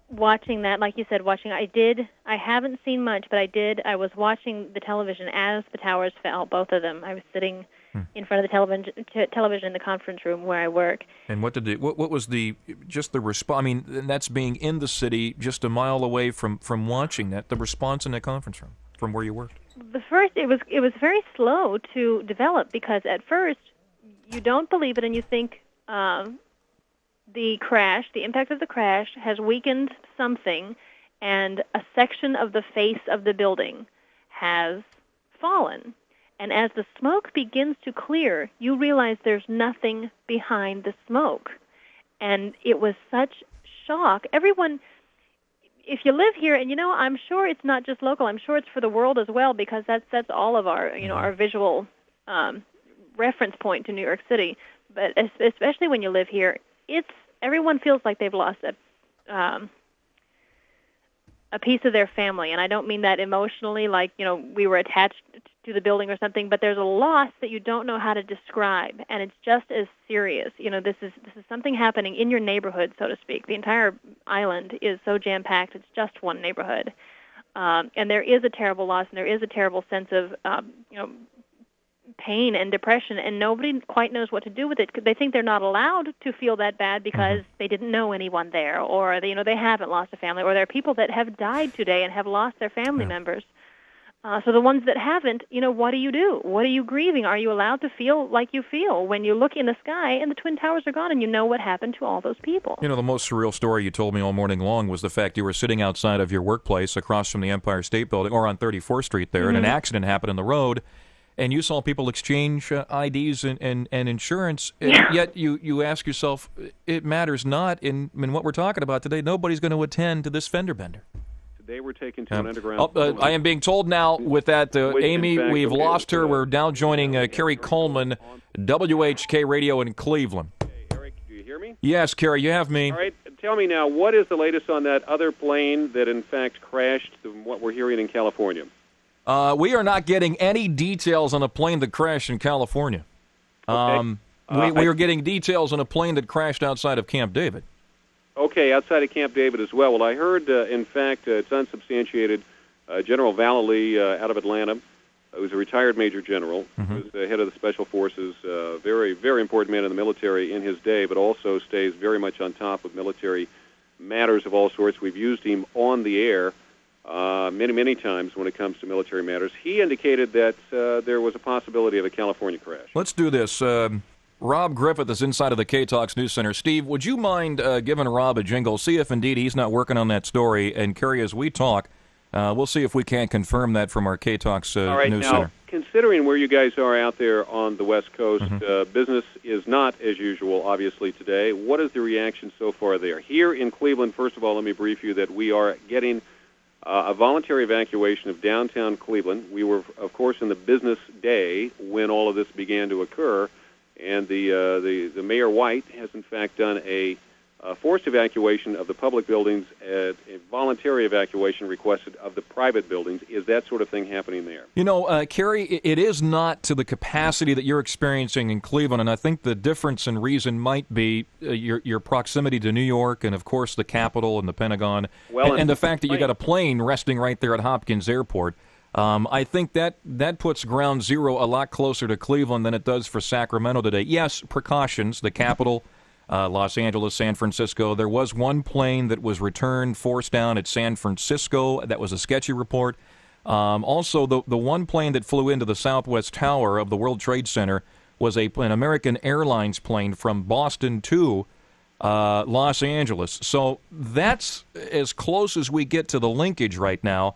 Watching that, like you said, I haven't seen much, but I was watching the television as the towers fell, both of them. I was sitting in front of the television in the conference room where I work. And what was the response? I mean, that's being in the city, just a mile away from watching that. The response in that conference room from where you worked. It was very slow to develop because at first you don't believe it and you think the impact of the crash has weakened something, and a section of the face of the building has fallen. And as the smoke begins to clear, you realize there's nothing behind the smoke. And it was such shock. Everyone, if you live here, and I'm sure it's not just local, I'm sure it's for the world as well, because that's all of our, our visual reference point to New York City. But especially when you live here, everyone feels like they've lost a piece of their family. And I don't mean that emotionally, like, we were attached to the building or something, but there's a loss that you don't know how to describe, and it's just as serious. This is something happening in your neighborhood, so to speak. The entire island is so jam-packed, it's just one neighborhood. And there is a terrible loss, and there is a terrible sense of, pain and depression, and nobody quite knows what to do with it. They think they're not allowed to feel that bad because they didn't know anyone there, or they haven't lost a family, or there are people that have died today and have lost their family members. So the ones that haven't, what do you do? What are you grieving? Are you allowed to feel like you feel when you look in the sky and the Twin Towers are gone and you know what happened to all those people? The most surreal story you told me all morning long was the fact you were sitting outside of your workplace across from the Empire State Building or on 34th Street there, and an accident happened in the road, and you saw people exchange IDs and insurance, and yet you ask yourself, it matters not in what we're talking about today. Nobody's going to attend to this fender bender. They were taken to an underground. I am being told now with that, Amy, we've lost her. We're now joining Carrie Coleman, WHK Radio in Cleveland. Eric, do you hear me? Yes, Carrie, you have me. All right. Tell me now, what is the latest on that other plane that in fact crashed, what we're hearing in California? We are not getting any details on a plane that crashed in California. Okay. We are getting details on a plane that crashed outside of Camp David. Okay, outside of Camp David as well. Well, I heard, in fact, it's unsubstantiated, General Vallely out of Atlanta, who's a retired major general, who's the head of the Special Forces, very, very important man in the military in his day, but also stays very much on top of military matters of all sorts. We've used him on the air many, many times when it comes to military matters. He indicated that there was a possibility of a California crash. Let's do this. Rob Griffith is inside of the K-Talks News Center. Steve, would you mind giving Rob a jingle? See if indeed he's not working on that story. And Kerry, as we talk, we'll see if we can't confirm that from our K-Talks News Center. Considering where you guys are out there on the West Coast, business is not as usual, obviously, today. What is the reaction so far there? Here in Cleveland, first of all, let me brief you that we are getting a voluntary evacuation of downtown Cleveland. We were, of course, in the business day when all of this began to occur. And the Mayor White has, in fact, done a forced evacuation of the public buildings, a voluntary evacuation requested of the private buildings. Is that sort of thing happening there? Kerry, it is not to the capacity that you're experiencing in Cleveland, and I think the difference and reason might be your proximity to New York and, of course, the Capitol and the Pentagon, and the fact that you got a plane resting right there at Hopkins Airport. I think that puts ground zero a lot closer to Cleveland than it does for Sacramento today. Yes, precautions, the Capitol, Los Angeles, San Francisco. There was one plane that was returned, forced down at San Francisco. That was a sketchy report. Also, the one plane that flew into the Southwest Tower of the World Trade Center was an American Airlines plane from Boston to Los Angeles. So that's as close as we get to the linkage right now.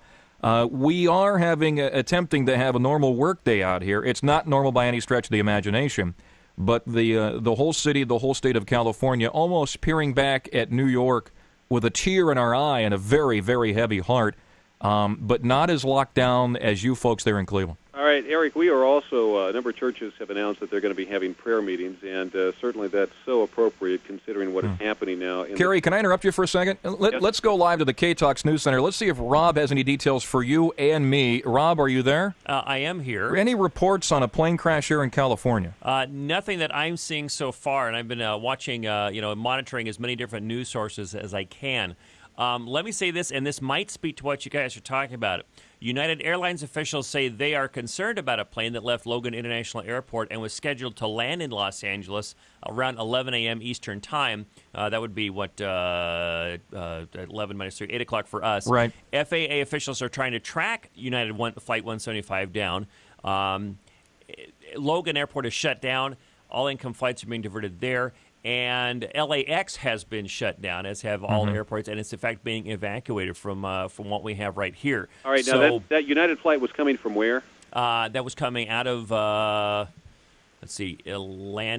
We are attempting to have a normal work day out here. It's not normal by any stretch of the imagination, but the whole city, the whole state of California, almost peering back at New York with a tear in our eye and a very, very heavy heart, but not as locked down as you folks there in Cleveland. All right, Eric, we are also, a number of churches have announced that they're going to be having prayer meetings, and certainly that's so appropriate considering what is happening now. Kerry, can I interrupt you for a second? Let's go live to the K-Talks News Center. Let's see if Rob has any details for you and me. Rob, are you there? I am here. Any reports on a plane crash here in California? Nothing that I'm seeing so far, and I've been watching, monitoring as many different news sources as I can. Let me say this, and this might speak to what you guys are talking about. United Airlines officials say they are concerned about a plane that left Logan International Airport and was scheduled to land in Los Angeles around 11 a.m. Eastern Time. That would be, 11 minus 3, 8 o'clock for us. Right. FAA officials are trying to track United Flight 175 down. Logan Airport is shut down. All income flights are being diverted there. And LAX has been shut down, as have all airports, and it's in fact being evacuated from what we have right here. All right, now that United flight was coming from where? That was coming out of, land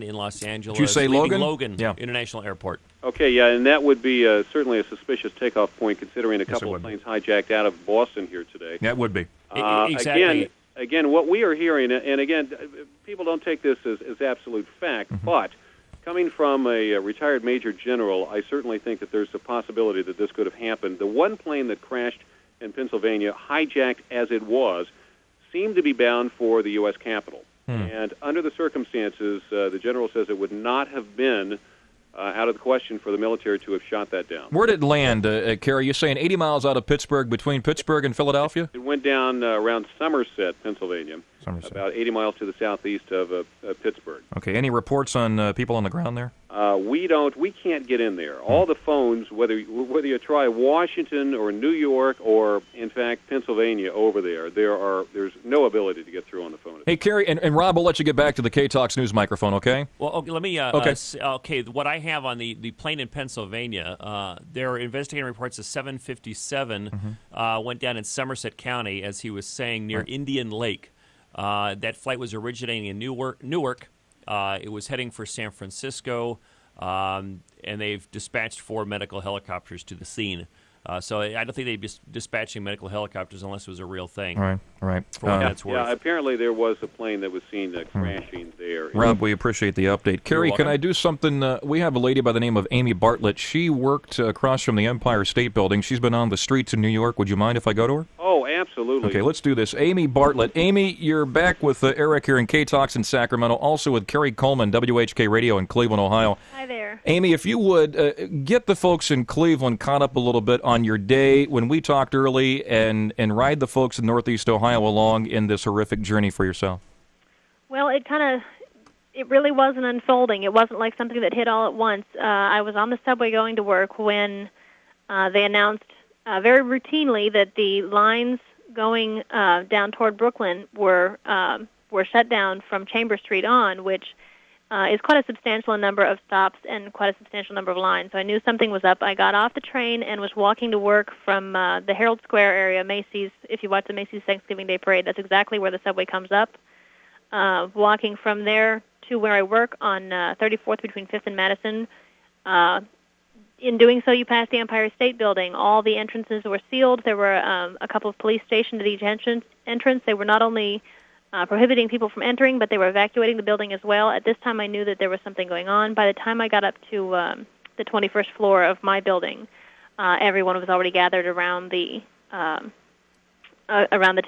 in Los Angeles. Did you say Logan? Logan yeah. International Airport. Okay, yeah, and that would be certainly a suspicious takeoff point, considering a couple of planes hijacked out of Boston here today. That would be. Exactly. Again, what we are hearing, and again, people don't take this as absolute fact, but coming from a retired major general, I certainly think that there's a possibility that this could have happened. The one plane that crashed in Pennsylvania, hijacked as it was, seemed to be bound for the U.S. Capitol. And under the circumstances, the general says it would not have been out of the question for the military to have shot that down. Where did it land, Kerry? You're saying 80 miles out of Pittsburgh, between Pittsburgh and Philadelphia? It went down around Somerset, Pennsylvania. about 80 miles to the southeast of Pittsburgh. Okay. Any reports on people on the ground there? We can't get in there. All the phones, whether you try Washington or New York or, in fact, Pennsylvania over there's no ability to get through on the phone. Hey, Kerry, and Rob, we'll let you get back to the K-Talks News microphone, okay? Well, okay, let me. Okay. What I have on the plane in Pennsylvania, there are investigating reports of 757 went down in Somerset County, as he was saying, near Indian Lake. That flight was originating in Newark. It was heading for San Francisco, and they've dispatched 4 medical helicopters to the scene. So I don't think they'd be dispatching medical helicopters unless it was a real thing. Right. For what that's worth. Yeah, apparently there was a plane that was seen crashing there. Rob, we appreciate the update. Kerry, can I do something? We have a lady by the name of Amy Bartlett. She worked across from the Empire State Building. She's been on the streets in New York. Would you mind if I go to her? Oh, absolutely. Okay, let's do this. Amy Bartlett. Amy, you're back with Eric here in K-Talks in Sacramento, also with Kerry Coleman, WHK Radio in Cleveland, Ohio. Hi there. Amy, if you would, get the folks in Cleveland caught up a little bit on your day when we talked early and ride the folks in Northeast Ohio along in this horrific journey for yourself. Well, it really wasn't unfolding. It wasn't like something that hit all at once. I was on the subway going to work when they announced very routinely that the lines going down toward Brooklyn were shut down from Chambers Street on, which is quite a substantial number of stops and quite a substantial number of lines. So I knew something was up. I got off the train and was walking to work from the Herald Square area, Macy's. If you watch the Macy's Thanksgiving Day Parade, that's exactly where the subway comes up. Walking from there to where I work on 34th between 5th and Madison. In doing so, you pass the Empire State Building. All the entrances were sealed. There were a couple of police stationed at each entrance. They were not only prohibiting people from entering, but they were evacuating the building as well. At this time, I knew that there was something going on. By the time I got up to the 21st floor of my building, everyone was already gathered around the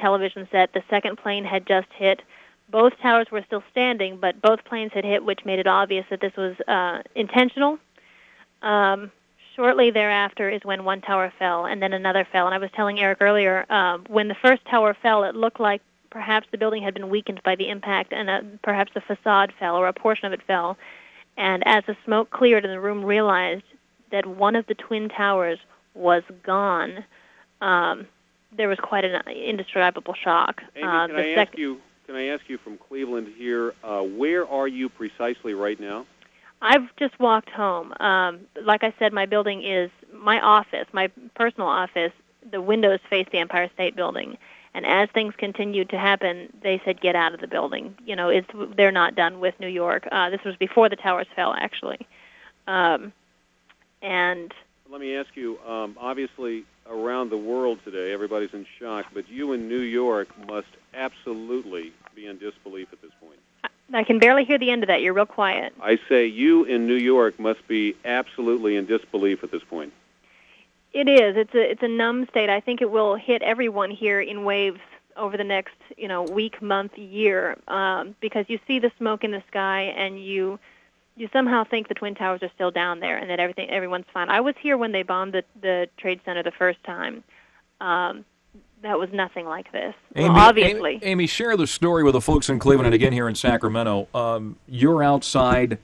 television set. The second plane had just hit. Both towers were still standing, but both planes had hit, which made it obvious that this was intentional. Shortly thereafter is when one tower fell, and then another fell. And I was telling Eric earlier, when the first tower fell, it looked like perhaps the building had been weakened by the impact, and perhaps the facade fell, or a portion of it fell. And as the smoke cleared and the room realized that one of the twin towers was gone, there was quite an indescribable shock. Amy, can I ask you from Cleveland here, where are you precisely right now? I've just walked home. Like I said, my building is my office, my personal office. The windows face the Empire State Building. And as things continued to happen, they said, get out of the building. You know, they're not done with New York. This was before the towers fell, actually. And let me ask you, obviously, around the world today, everybody's in shock, but you in New York must absolutely be in disbelief at this point. I can barely hear the end of that. You're real quiet. I say you in New York must be absolutely in disbelief at this point. It is. It's a numb state. I think it will hit everyone here in waves over the next, week, month, year, because you see the smoke in the sky and you somehow think the Twin Towers are still down there and that everyone's fine. I was here when they bombed the Trade Center the first time. That was nothing like this. Amy, well, obviously. Amy, share the story with the folks in Cleveland and again here in Sacramento. You're outside,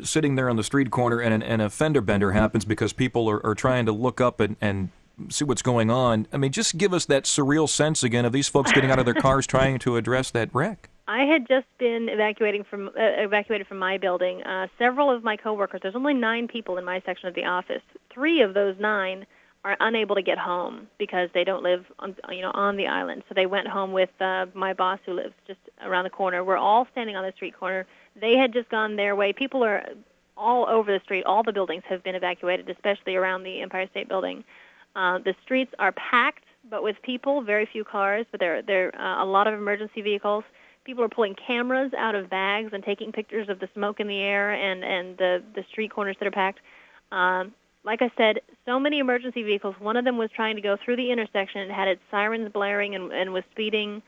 sitting there on the street corner, and a fender bender happens because people are trying to look up and see what's going on. I mean, just give us that surreal sense again of these folks getting out of their cars trying to address that wreck. I had just been evacuated from my building. Several of my coworkers, there's only 9 people in my section of the office. 3 of those 9 are unable to get home because they don't live on the island. So they went home with my boss who lives just around the corner. We're all standing on the street corner. They had just gone their way. People are all over the street. All the buildings have been evacuated, especially around the Empire State Building. The streets are packed, but with people, very few cars, but there are a lot of emergency vehicles. People are pulling cameras out of bags and taking pictures of the smoke in the air and the street corners that are packed. Like I said, so many emergency vehicles. One of them was trying to go through the intersection and had its sirens blaring and was speeding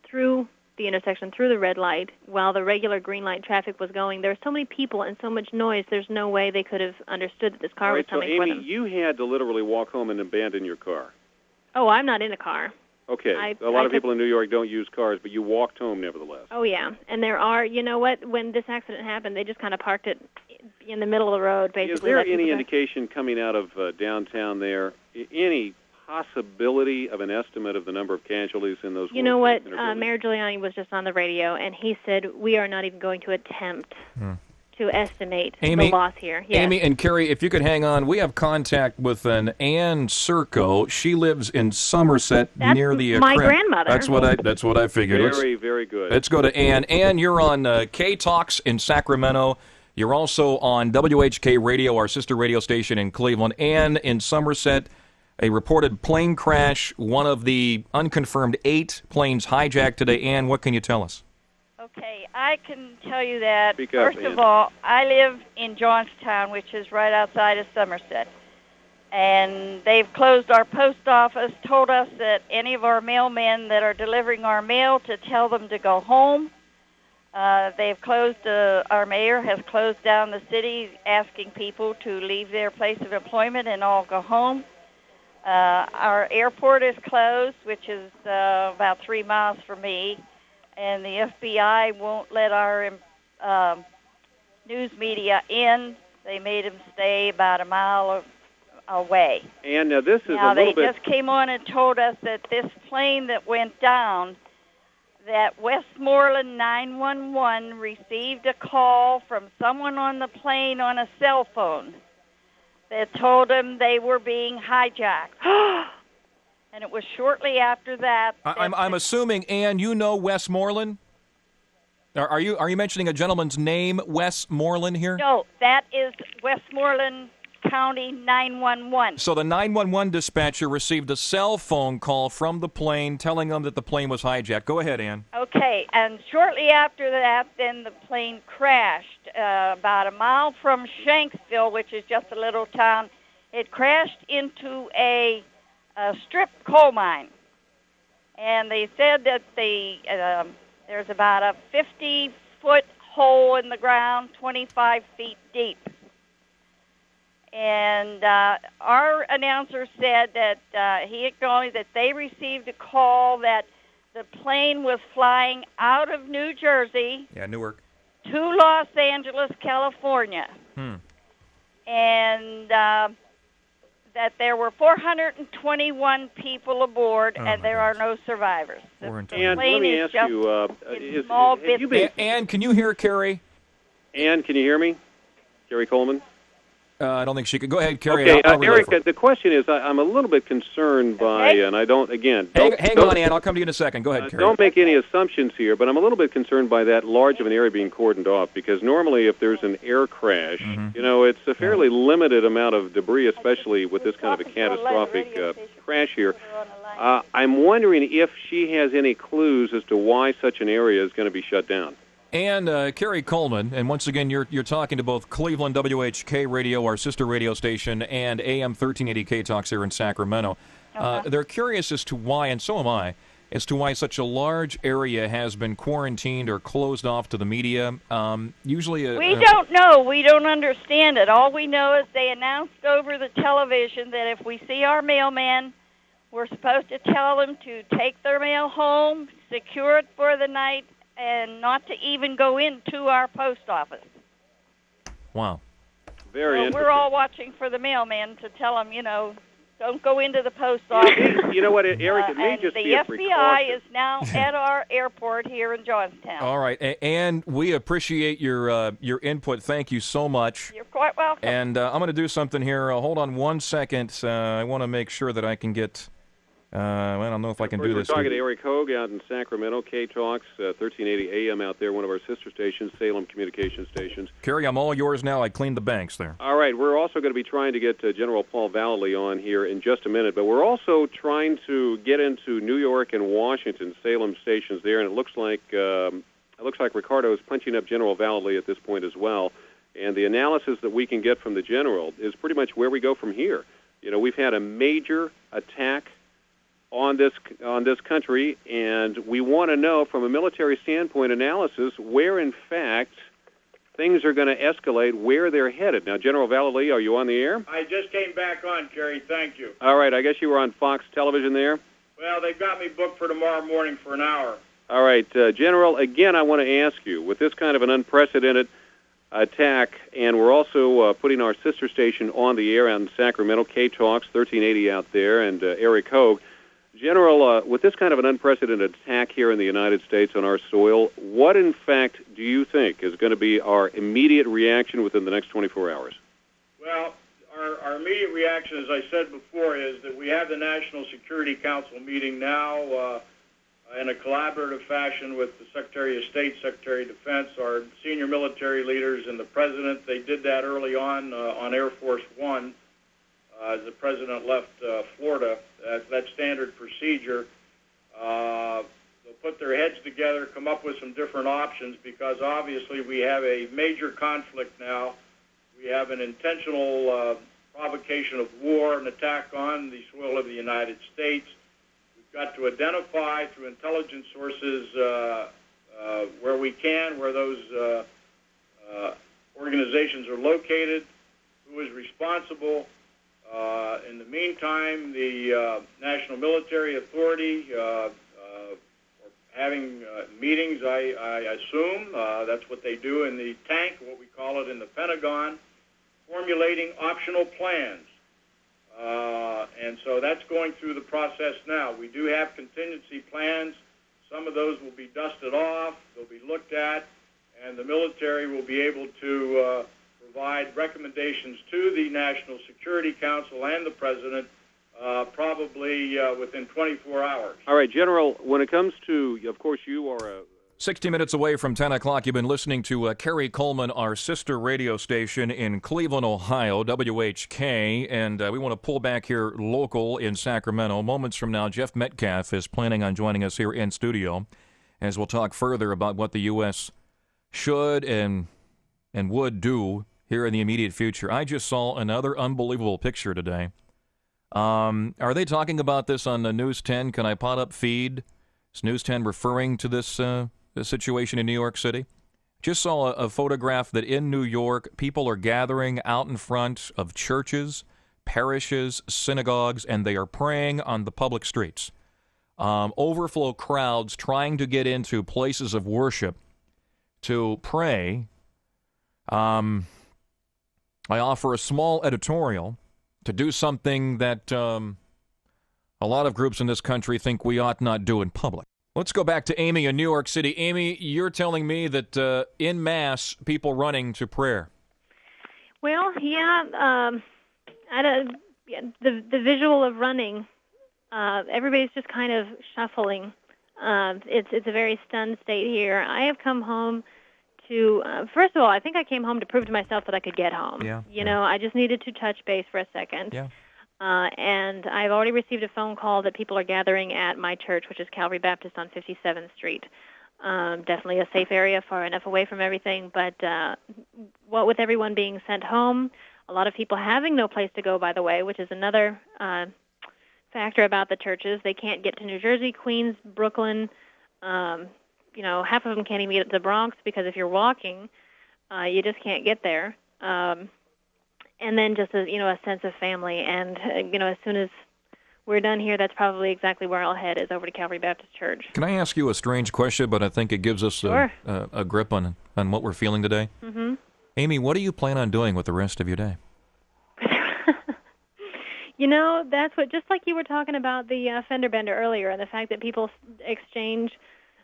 through the intersection, through the red light, while the regular green light traffic was going. There were so many people and so much noise, there's no way they could have understood that this car was coming for them. So, Amy, you had to literally walk home and abandon your car. Oh, I'm not in a car. Okay. A lot of people in New York don't use cars, but you walked home nevertheless. Oh, yeah. And there are, you know what, when this accident happened, they just kind of parked it in the middle of the road, basically. Is there any indication coming out of downtown there, any possibility of an estimate of the number of casualties in those? You know what, Mayor Giuliani was just on the radio, and he said we are not even going to attempt to estimate the loss here. Yes. Amy and Carrie, if you could hang on, we have contact with an Ann Serco. She lives in Somerset near the my grandmother. That's what I figured. Very good. Let's go to Ann. Ann, you're on K-Talks in Sacramento. You're also on WHK Radio, our sister radio station in Cleveland. Ann in Somerset, a reported plane crash, one of the unconfirmed 8 planes hijacked today. Ann, what can you tell us? Okay, I can tell you that, Speak up, first of all, I live in Johnstown, which is right outside of Somerset. And they've closed our post office, told us that any of our mailmen that are delivering our mail to tell them to go home. They've closed, our mayor has closed down the city, asking people to leave their place of employment and all go home. Our airport is closed, which is about 3 miles from me. And the FBI won't let our news media in. They made them stay about a mile away. And now this is now a little bit... they just came on and told us that this plane that went down, that Westmoreland 911 received a call from someone on the plane on a cell phone that told them they were being hijacked. And it was shortly after that. I'm assuming, Ann, you know Westmoreland? Are you mentioning a gentleman's name, Westmoreland, here? No, that is Westmoreland County 911. So the 911 dispatcher received a cell phone call from the plane telling them that the plane was hijacked. Go ahead, Ann. Okay, and shortly after that, then the plane crashed about a mile from Shanksville, which is just a little town. It crashed into a strip coal mine, and they said that there's about a 50-foot hole in the ground, 25 feet deep. And our announcer said that he acknowledged that they received a call that the plane was flying out of New Jersey, Newark, to Los Angeles, California, and that there were 421 people aboard, and there are no survivors. And let me ask you, small bits. Ann, can you hear Carrie? Ann, can you hear me? Carrie Coleman? I don't think she could. Go ahead, Carrie. Okay, I'll Eric, the question is, I'm a little bit concerned by, and I don't, again... Hang on, Ann. I'll come to you in a second. Go ahead, Carrie. Don't make any assumptions here, but I'm a little bit concerned by that large of an area being cordoned off, because normally if there's an air crash, you know, it's a fairly limited amount of debris, especially with this kind of a catastrophic crash here. I'm wondering if she has any clues as to why such an area is going to be shut down. And Carrie Coleman, and once again, you're talking to both Cleveland WHK Radio, our sister radio station, and AM 1380 K-Talks here in Sacramento. They're curious as to why, and so am I, as to why such a large area has been quarantined or closed off to the media. Usually, we don't know. We don't understand it. All we know is they announced over the television that if we see our mailman, we're supposed to tell them to take their mail home, secure it for the night, and not to even go into our post office. Wow. Very interesting. We're all watching for the mailman to tell them, you know, don't go into the post office. You know what, Eric, it may just be a precaution. The FBI is now at our airport here in Johnstown. All right, and we appreciate your input. Thank you so much. You're quite welcome. And I'm going to do something here. Hold on 1 second. I want to make sure that I can get... I don't know if I can do this. We're talking to Eric Hogue out in Sacramento, K-Talks, 1380 AM out there, one of our sister stations, Salem Communication Stations. Carrie, I'm all yours now. I cleaned the banks there. All right. We're also going to be trying to get General Paul Vallely on here in just a minute, but we're also trying to get into New York and Washington, Salem stations there, and it looks like Ricardo is punching up General Vallely at this point as well. And the analysis that we can get from the general is pretty much where we go from here. You know, we've had a major attack on this country, and we want to know from a military standpoint analysis where, in fact, things are going to escalate, where they're headed. Now, General Vallely, are you on the air? I just came back on, Jerry. Thank you. All right. I guess you were on Fox Television there? Well, they've got me booked for tomorrow morning for an hour. All right, General, again, I want to ask you, with this kind of an unprecedented attack, and we're also putting our sister station on the air out in Sacramento, K-Talks, 1380 out there, and Eric Hogue. General, with this kind of an unprecedented attack here in the United States on our soil, what, in fact, do you think is going to be our immediate reaction within the next 24 hours? Well, our immediate reaction, as I said before, is that we have the National Security Council meeting now in a collaborative fashion with the Secretary of State, Secretary of Defense, our senior military leaders, and the President. They did that early on Air Force One as the President left Florida. That's standard procedure. They'll put their heads together, come up with some different options, because obviously we have a major conflict now. We have an intentional provocation of war, an attack on the soil of the United States. We've got to identify through intelligence sources where we can, where those organizations are located, who is responsible. In the meantime, the National Military Authority are having meetings, I assume. That's what they do in the tank, what we call it in the Pentagon, formulating optional plans. And so that's going through the process now. We do have contingency plans. Some of those will be dusted off, they'll be looked at, and the military will be able to provide recommendations to the National Security Council and the President probably within 24 hours. All right, General, when it comes to, of course, you are a 60 minutes away from 10 o'clock, you've been listening to Carrie Coleman, our sister radio station in Cleveland, Ohio, WHK, and we want to pull back here local in Sacramento. Moments from now, Jeff Metcalf is planning on joining us here in studio as we'll talk further about what the U.S. should and would do here in the immediate future. I just saw another unbelievable picture today. Are they talking about this on the News 10? Can I pot up feed? Is News 10 referring to this situation in New York City? Just saw a photograph that in New York, people are gathering out in front of churches, parishes, synagogues, and they are praying on the public streets. Overflow crowds trying to get into places of worship to pray. I offer a small editorial to do something that a lot of groups in this country think we ought not do in public. Let's go back to Amy in New York City. Amy, you're telling me that en masse, people running to prayer. Well, yeah, the visual of running, everybody's just kind of shuffling. It's a very stunned state here. I have come home to, first of all, I think I came home to prove to myself that I could get home. Yeah, you know, I just needed to touch base for a second. Yeah. And I've already received a phone call that people are gathering at my church, which is Calvary Baptist on 57th Street. Definitely a safe area, far enough away from everything. But what with everyone being sent home, a lot of people having no place to go, by the way, which is another factor about the churches. They can't get to New Jersey, Queens, Brooklyn. You know, half of them can't even get to the Bronx because if you're walking, you just can't get there. And then just a sense of family. And as soon as we're done here, that's probably exactly where I'll head, is over to Calvary Baptist Church. Can I ask you a strange question, but I think it gives us Sure. a grip on what we're feeling today? Mm-hmm. Amy, what do you plan on doing with the rest of your day? That's what, just like you were talking about the fender bender earlier, and the fact that people exchange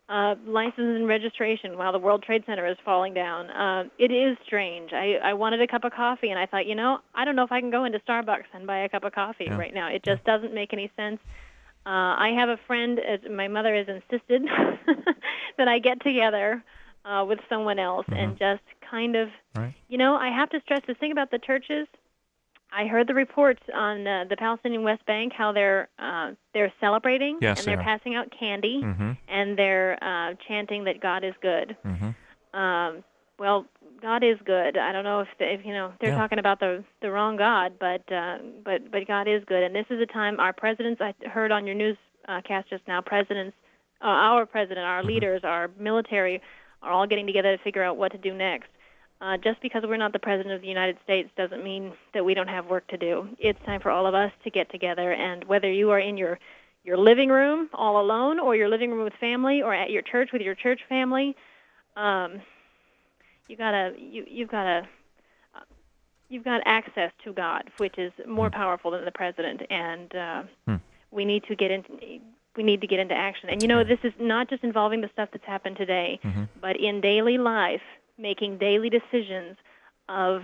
license and registration while the World Trade Center is falling down. It is strange. I wanted a cup of coffee, and I thought, I don't know if I can go into Starbucks and buy a cup of coffee right now. It just doesn't make any sense. I have a friend, my mother has insisted that I get together with someone else and just kind of, I have to stress this thing about the churches. I heard the reports on the Palestinian West Bank, how they're celebrating, yes, and they're passing out candy, and they're chanting that God is good. Well, God is good. I don't know if they're talking about the wrong God, but God is good. And this is a time our presidents, I heard on your newscast just now, our president, our leaders, our military are all getting together to figure out what to do next. Just because we're not the President of the United States doesn't mean that we don't have work to do. It's time for all of us to get together, and whether you are in your your living room all alone, or your living room with family, or at your church with your church family. You've got access to God, which is more powerful than the president, and we need to get into action. And this is not just involving the stuff that's happened today, but in daily life, making daily decisions of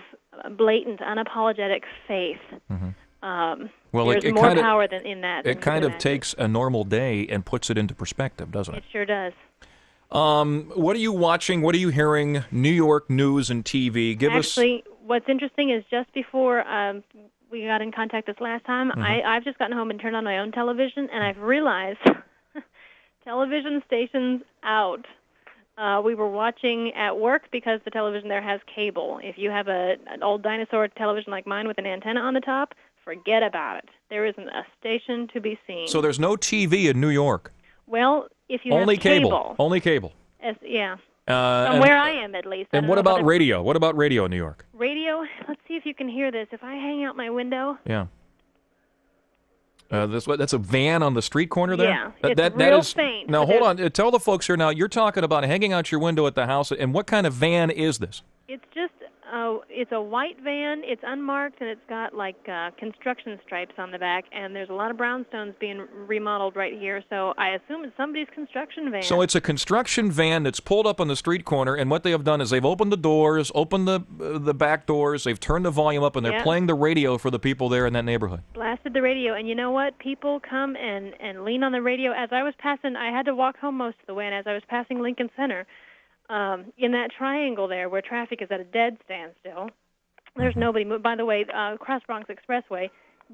blatant, unapologetic faith. There's more power than in that. It kind of takes a normal day and puts it into perspective, doesn't it? It sure does. What are you watching? What are you hearing? New York news and TV. Actually, what's interesting is just before we got in contact this last time, I've just gotten home and turned on my own television, and I've realized television stations out. We were watching at work because the television there has cable. If you have an old dinosaur television like mine with an antenna on the top, forget about it. There isn't a station to be seen. So there's no TV in New York? Well, if you only have cable. Only cable. Yeah. From where I am, at least. And what about radio? What about radio in New York? Radio? Let's see if you can hear this. If I hang out my window. Yeah. That's a van on the street corner there? Yeah, it's real faint. Now, hold on. Tell the folks here now, you're talking about hanging out your window at the house, and what kind of van is this? It's just, it's a white van, it's unmarked, and it's got, like, construction stripes on the back, and there's a lot of brownstones being remodeled right here, so I assume it's somebody's construction van. So it's a construction van that's pulled up on the street corner, and what they have done is they've opened the doors, opened the back doors, they've turned the volume up, and they're playing the radio for the people there in that neighborhood. Blasted the radio, and you know what? People come and lean on the radio. As I was passing, I had to walk home most of the way, and as I was passing Lincoln Center, in that triangle there where traffic is at a dead standstill, there's nobody. By the way, Cross Bronx Expressway,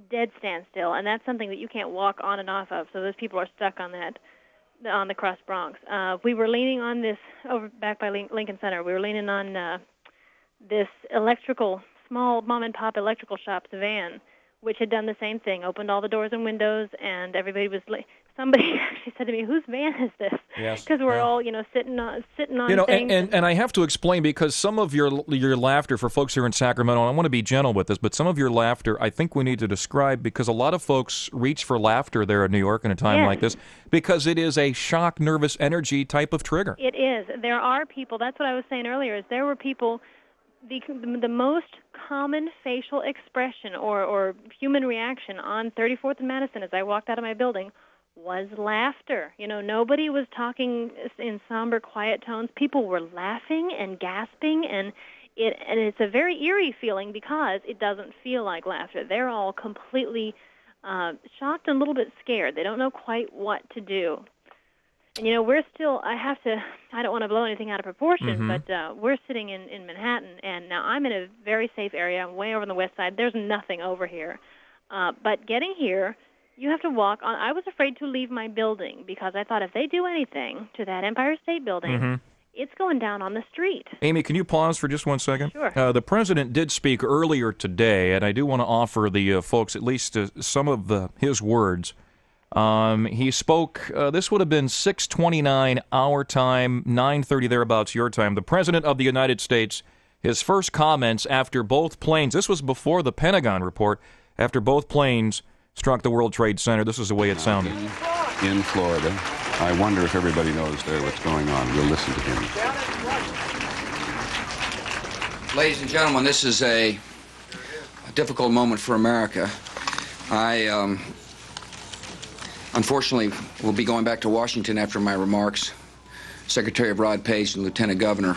dead standstill, and that's something that you can't walk on and off of. So those people are stuck on the Cross Bronx. We were leaning on this over back by Lincoln Center. We were leaning on this small mom and pop electrical shop's van, which had done the same thing, opened all the doors and windows, and everybody was. Somebody actually said to me, "Whose van is this?" Yes, because we're all sitting on things. And I have to explain, because some of your laughter for folks here in Sacramento, and I want to be gentle with this, but some of your laughter I think we need to describe, because a lot of folks reach for laughter there in New York in a time like this, because it is a shock, nervous energy type of trigger. It is. There are people. That's what I was saying earlier. Is there were people. The most common facial expression or human reaction on 34th and Madison as I walked out of my building was laughter. Nobody was talking in somber, quiet tones. People were laughing and gasping, and it's a very eerie feeling because it doesn't feel like laughter. They're all completely shocked and a little bit scared. They don't know quite what to do. And, we're still, I don't want to blow anything out of proportion, but we're sitting in Manhattan, and now I'm in a very safe area. I'm way over on the west side. There's nothing over here. But getting here, you have to walk on. I was afraid to leave my building because I thought if they do anything to that Empire State Building, it's going down on the street. Amy, can you pause for just 1 second? Sure. The president did speak earlier today, and I do want to offer the folks at least some of his words. He spoke, this would have been 6:29 our time, 9:30 thereabouts your time. The President of the United States, his first comments after both planes, this was before the Pentagon report, after both planes struck the World Trade Center. This is the way it sounded. In Florida. I wonder if everybody knows there what's going on. We'll listen to him. Ladies and gentlemen, this is a difficult moment for America. I unfortunately will be going back to Washington after my remarks. Secretary Rod Pace and Lieutenant Governor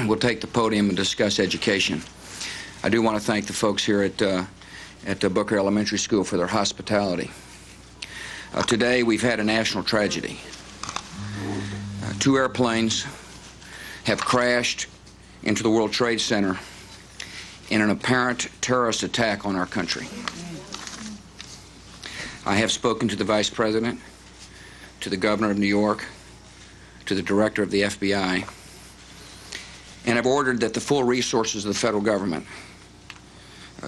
will take the podium and discuss education. I do want to thank the folks here at Booker Elementary School for their hospitality. Today we've had a national tragedy. 2 airplanes have crashed into the World Trade Center in an apparent terrorist attack on our country. I have spoken to the Vice President, to the Governor of New York, to the Director of the FBI, and have ordered that the full resources of the federal government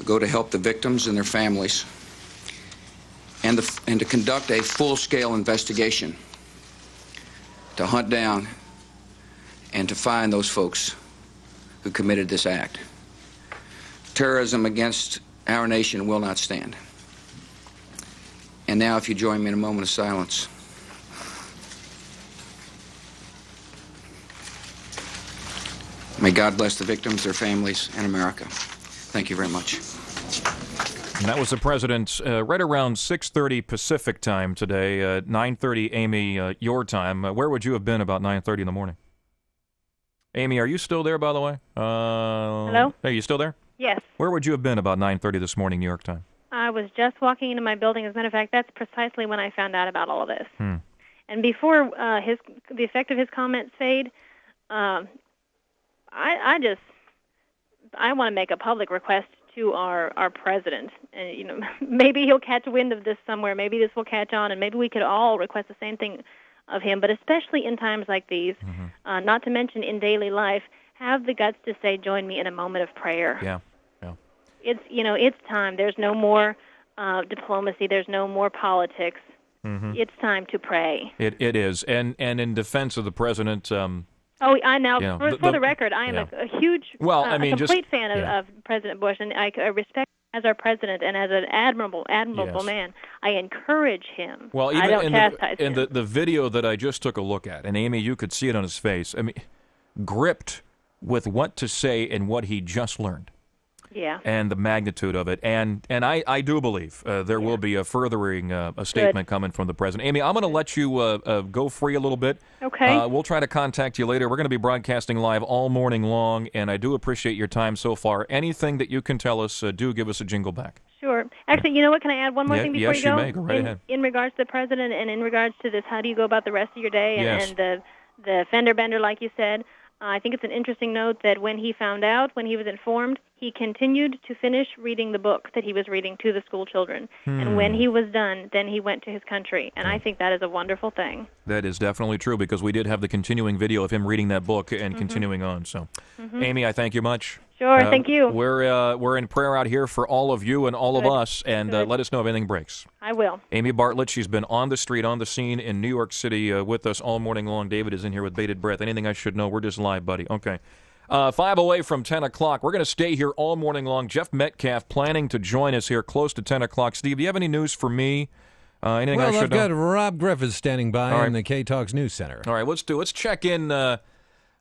go to help the victims and their families, and to conduct a full-scale investigation to hunt down and to find those folks who committed this act. Terrorism against our nation will not stand. And now, if you join me in a moment of silence. May God bless the victims, their families, and America. Thank you very much. And that was the president right around 6:30 Pacific time today, 9:30, Amy, your time. Where would you have been about 9:30 in the morning? Amy, are you still there, by the way? Hello? Are you still there? Yes. Where would you have been about 9:30 this morning, New York time? I was just walking into my building. As a matter of fact, that's precisely when I found out about all of this. And before the effect of his comments fade, I want to make a public request to our president, and maybe he'll catch wind of this somewhere. Maybe this will catch on, and maybe we could all request the same thing of him. But especially in times like these, not to mention in daily life, have the guts to say, "Join me in a moment of prayer." Yeah. It's it's time. There's no more diplomacy. There's no more politics. It's time to pray. It is, and in defense of the president. Oh, I know. For the record, I am a huge, complete fan of President Bush, and I respect him as our president and as an admirable man. I encourage him. Well, I don't chastise him. In the video that I just took a look at, and Amy, you could see it on his face. I mean, gripped with what to say and what he just learned. Yeah. And the magnitude of it. And I do believe there will be a furthering a statement coming from the president. Amy, I'm going to let you go free a little bit. Okay. We'll try to contact you later. We're going to be broadcasting live all morning long, and I do appreciate your time so far. Anything that you can tell us, do give us a jingle back. Sure. Actually, you know what? Can I add one more thing before you go? Yes, you may. Go right ahead. In regards to the president and in regards to this, how do you go about the rest of your day and the fender bender, like you said, I think it's an interesting note that when he found out, when he was informed, he continued to finish reading the book that he was reading to the school children. And when he was done, then he went to his country. And I think that is a wonderful thing. That is definitely true, because we did have the continuing video of him reading that book and continuing on. So, Amy, I thank you much. Sure, thank you. We're in prayer out here for all of you and all of us, and let us know if anything breaks. I will. Amy Bartlett, she's been on the street, on the scene in New York City with us all morning long. David is in here with bated breath. Anything I should know? We're just live, buddy. Okay. 5 away from 10 o'clock. We're going to stay here all morning long. Jeff Metcalf planning to join us here close to 10 o'clock. Steve, do you have any news for me? Anything I should know? I've got Rob Griffiths standing by in the K-Talks News Center. All right, let's check in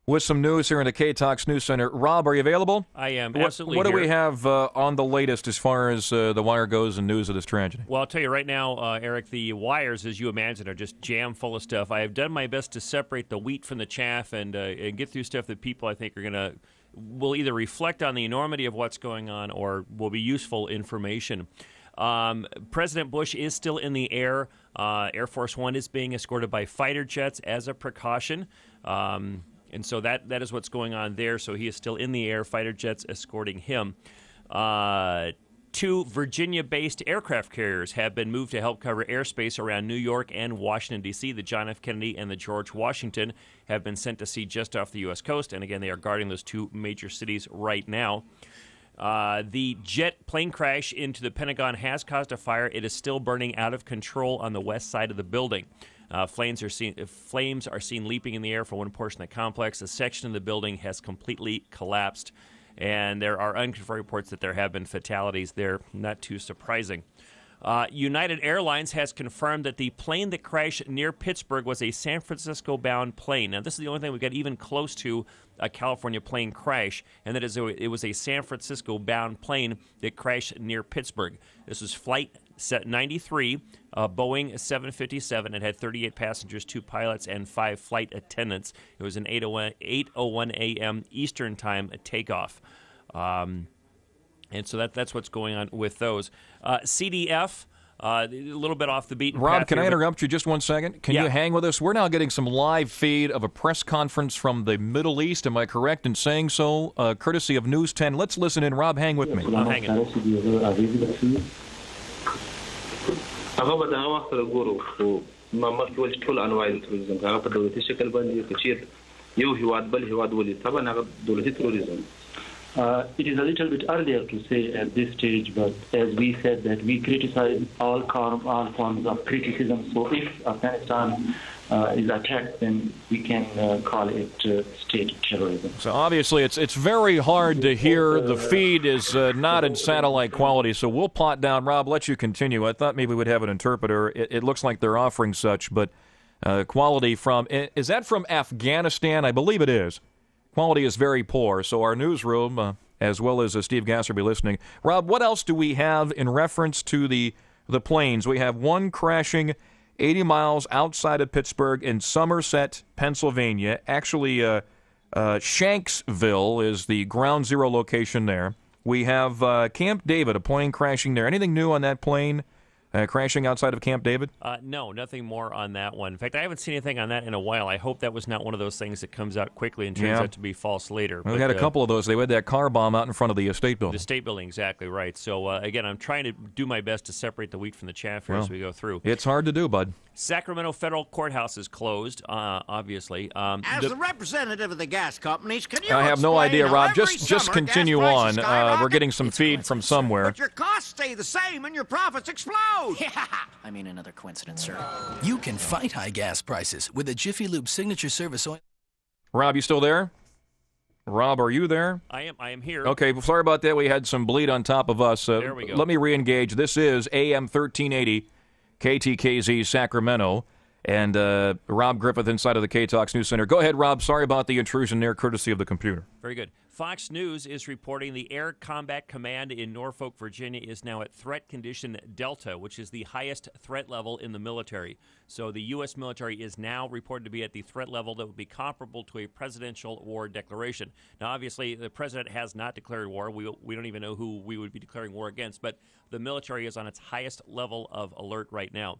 with some news here in the K-Talks News Center. Rob, are you available? I am, absolutely. What do we have on the latest as far as the wire goes and news of this tragedy? Well, I'll tell you right now, Eric, the wires, as you imagine, are just jam full of stuff. I have done my best to separate the wheat from the chaff and get through stuff that people, I think, will either reflect on the enormity of what's going on or will be useful information. President Bush is still in the air. Air Force One is being escorted by fighter jets as a precaution. And so that is what's going on there. So he is still in the air, fighter jets escorting him. 2 Virginia-based aircraft carriers have been moved to help cover airspace around New York and Washington, D.C. The John F. Kennedy and the George Washington have been sent to sea just off the U.S. coast. And again, they are guarding those 2 major cities right now. The jet plane crash into the Pentagon has caused a fire. It is still burning out of control on the west side of the building. Flames are seen leaping in the air from one portion of the complex. A section of the building has completely collapsed, and there are unconfirmed reports that there have been fatalities there. Not too surprising. United Airlines has confirmed that the plane that crashed near Pittsburgh was a San Francisco-bound plane. Now, this is the only thing we got even close to a California plane crash, and that is it was a San Francisco-bound plane that crashed near Pittsburgh. This was Flight 93, Boeing 757. It had 38 passengers, 2 pilots, and 5 flight attendants. It was an 8:01 a.m. Eastern Time takeoff. And so that's what's going on with those. CDF, a little bit off the beaten path. Rob, can I interrupt you just one second? Can you hang with us? We're now getting some live feed of a press conference from the Middle East. Am I correct in saying so? Courtesy of News 10. Let's listen in. Rob, hang with me. I'm hanging. هغه به د هغه وخت سره ګورو خو ما مخکې ولې ټول انواع د تروریزم هغه په دولتي شکل باندې که چیرې یو هیواد بل هیواد ولې طبعا هغه دولتي تروریزم It is a little bit earlier to say at this stage, but as we said that we criticize all forms of criticism. So if Afghanistan is attacked, then we can call it state terrorism. So obviously it's very hard to hear. The feed is not in satellite quality, so we'll plot down. Rob, let you continue. I thought maybe we'd have an interpreter. It looks like they're offering such, but quality from, is that from Afghanistan? I believe it is. Quality is very poor, so our newsroom, as well as Steve Gasser, will be listening. Rob, what else do we have in reference to the planes? We have one crashing 80 miles outside of Pittsburgh in Somerset, Pennsylvania. Actually, Shanksville is the ground zero location there. We have Camp David, a plane crashing there. Anything new on that plane crashing outside of Camp David? No, nothing more on that one. In fact, I haven't seen anything on that in a while. I hope that was not one of those things that comes out quickly and turns out to be false later. We had a couple of those. They had that car bomb out in front of the state building. The state building, exactly right. So, again, I'm trying to do my best to separate the wheat from the chaff here as we go through. It's hard to do, bud. Sacramento Federal Courthouse is closed, obviously. As the representative of the gas companies, can you I have no idea, Rob. Just summer, continue on. We're getting some feed from somewhere. But your costs stay the same and your profits explode. I mean, another coincidence, sir. You can fight high gas prices with a Jiffy Lube signature service oil. Rob, you still there? Rob, are you there? I am here. Okay, sorry about that. We had some bleed on top of us. There we go. Let me re-engage. This is AM 1380, KTKZ Sacramento, and Rob Griffith inside of the K-Talks News Center. Go ahead, Rob. Sorry about the intrusion there, courtesy of the computer. Very good. Fox News is reporting the Air Combat Command in Norfolk, Virginia is now at threat condition Delta, which is the highest threat level in the military. So the U.S. military is now reported to be at the threat level that would be comparable to a presidential war declaration. Now, obviously, the president has not declared war. We don't even know who we would be declaring war against, but the military is on its highest level of alert right now.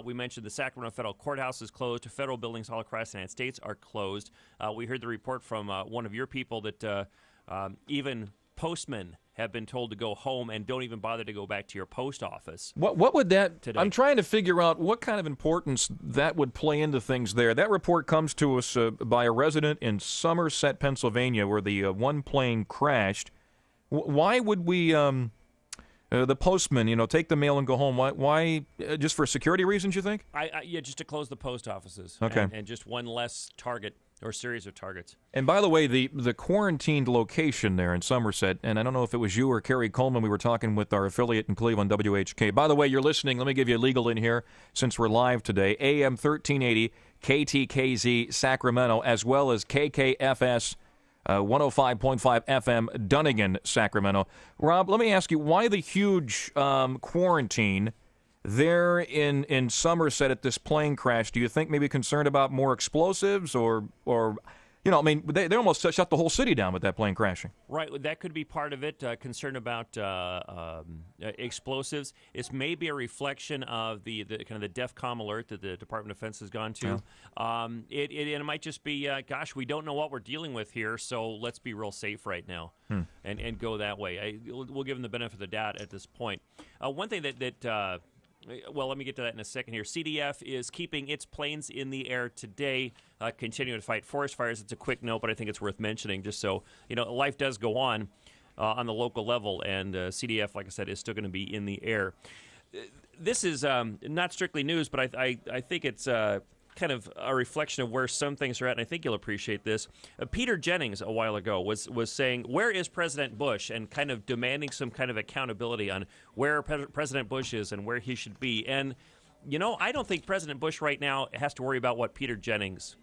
We mentioned the Sacramento Federal Courthouse is closed. Federal buildings all across the United States are closed. We heard the report from one of your people that even postmen have been told to go home and don't even bother to go back to your post office. What would that today. I'm trying to figure out what kind of importance that would play into things there. That report comes to us by a resident in Somerset, Pennsylvania, where the one plane crashed. Why would we... the postman, take the mail and go home. Why? Just for security reasons, you think? Yeah, just to close the post offices. Okay. And just one less target or series of targets. And by the way, the quarantined location there in Somerset, and I don't know if it was you or Kerry Coleman, we were talking with our affiliate in Cleveland, WHK. By the way, you're listening. Let me give you legal in here since we're live today. AM 1380, KTKZ Sacramento, as well as KKFS 105.5 FM, Dunnigan, Sacramento. Rob, let me ask you, why the huge quarantine there in Somerset at this plane crash? Do you think maybe concerned about more explosives or they almost shut the whole city down with that plane crashing. Right, that could be part of it, concern about explosives. It's maybe a reflection of the kind of the DEFCON alert that the Department of Defense has gone to. Yeah. It might just be, gosh, we don't know what we're dealing with here, so let's be real safe right now and go that way. We'll give them the benefit of the doubt at this point. One thing that well, let me get to that in a second here. CDF is keeping its planes in the air today, continuing to fight forest fires. It's a quick note, but I think it's worth mentioning just so, life does go on the local level, and CDF, like I said, is still going to be in the air. This is not strictly news, but I think it's kind of a reflection of where some things are at, and I think you'll appreciate this. Peter Jennings, a while ago, was saying, where is President Bush, and kind of demanding some kind of accountability on where President Bush is and where he should be. And, I don't think President Bush right now has to worry about what Peter Jennings'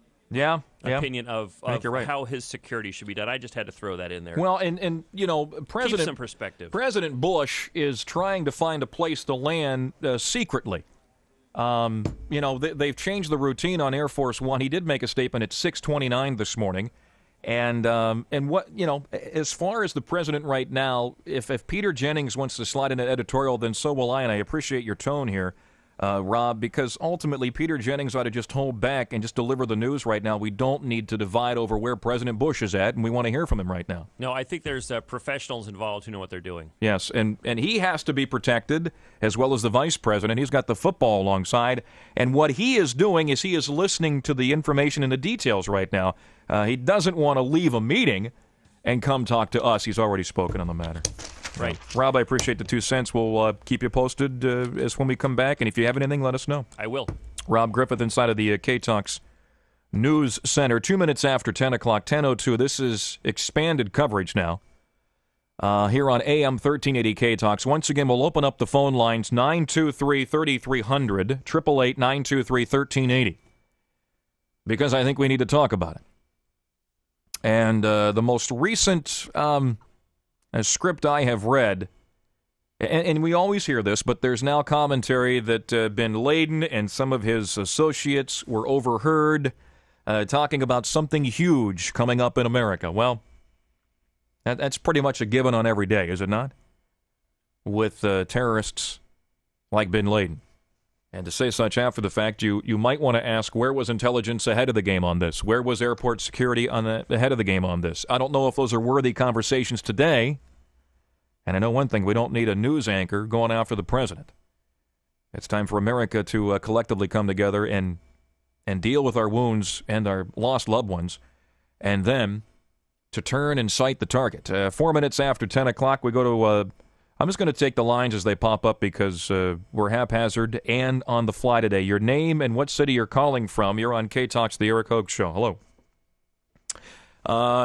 opinion of how his security should be done. I just had to throw that in there. Well, and keep some perspective. President Bush is trying to find a place to land secretly. They've changed the routine on Air Force One. He did make a statement at 6:29 this morning. And what, as far as the president right now, if Peter Jennings wants to slide in an editorial, then so will I, and I appreciate your tone here, Rob, because ultimately Peter Jennings ought to just hold back and just deliver the news right now. We don't need to divide over where President Bush is at, and we want to hear from him right now. No, I think there's professionals involved who know what they're doing. Yes, and he has to be protected, as well as the vice president. He's got the football alongside, and what he is doing is he is listening to the information and the details right now. He doesn't want to leave a meeting and come talk to us. He's already spoken on the matter. Right. Rob, I appreciate the 2 cents. We'll keep you posted as when we come back. And if you have anything, let us know. I will. Rob Griffith inside of the K-Talks News Center. 2 minutes after 10 o'clock, 10:02. This is expanded coverage now. Here on AM 1380 K-Talks. Once again, we'll open up the phone lines, 923-3300, 888-923-1380. Because I think we need to talk about it. And the most recent script I have read, and we always hear this, but there's now commentary that Bin Laden and some of his associates were overheard talking about something huge coming up in America. Well, that's pretty much a given on every day, is it not? With terrorists like Bin Laden. And to say such after the fact, you might want to ask, where was intelligence ahead of the game on this? Where was airport security ahead of the game on this? I don't know if those are worthy conversations today. And I know one thing, we don't need a news anchor going after the president. It's time for America to collectively come together and deal with our wounds and our lost loved ones, and then to turn and sight the target. 4 minutes after 10 o'clock, we go to... I'm just going to take the lines as they pop up because we're haphazard and on the fly today. Your name and what city you're calling from. You're on K-Talks, the Eric Hogue Show. Hello.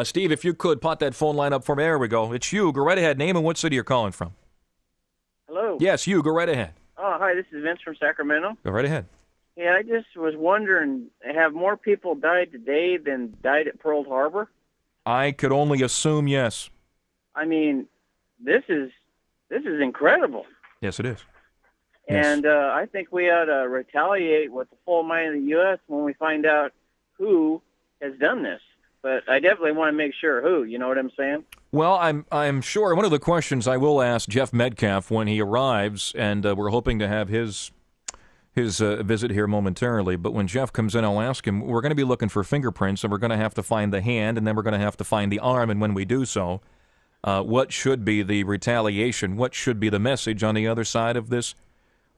Steve, if you could pot that phone line up for me. There we go. It's you. Go right ahead. Name and what city you're calling from. Hello. Yes, you. Go right ahead. Oh, hi. This is Vince from Sacramento. Go right ahead. Yeah, I just was wondering, have more people died today than died at Pearl Harbor? I could only assume yes. I mean, this is incredible. Yes, it is. And I think we ought to retaliate with the full might of the U.S. when we find out who has done this. But I definitely want to make sure who, you know what I'm saying? Well, I'm sure. One of the questions I will ask Jeff Metcalf when he arrives, and we're hoping to have his visit here momentarily, but when Jeff comes in, I'll ask him, we're going to be looking for fingerprints, and we're going to have to find the hand, and then we're going to have to find the arm, and when we do so, what should be the retaliation? What should be the message on the other side of this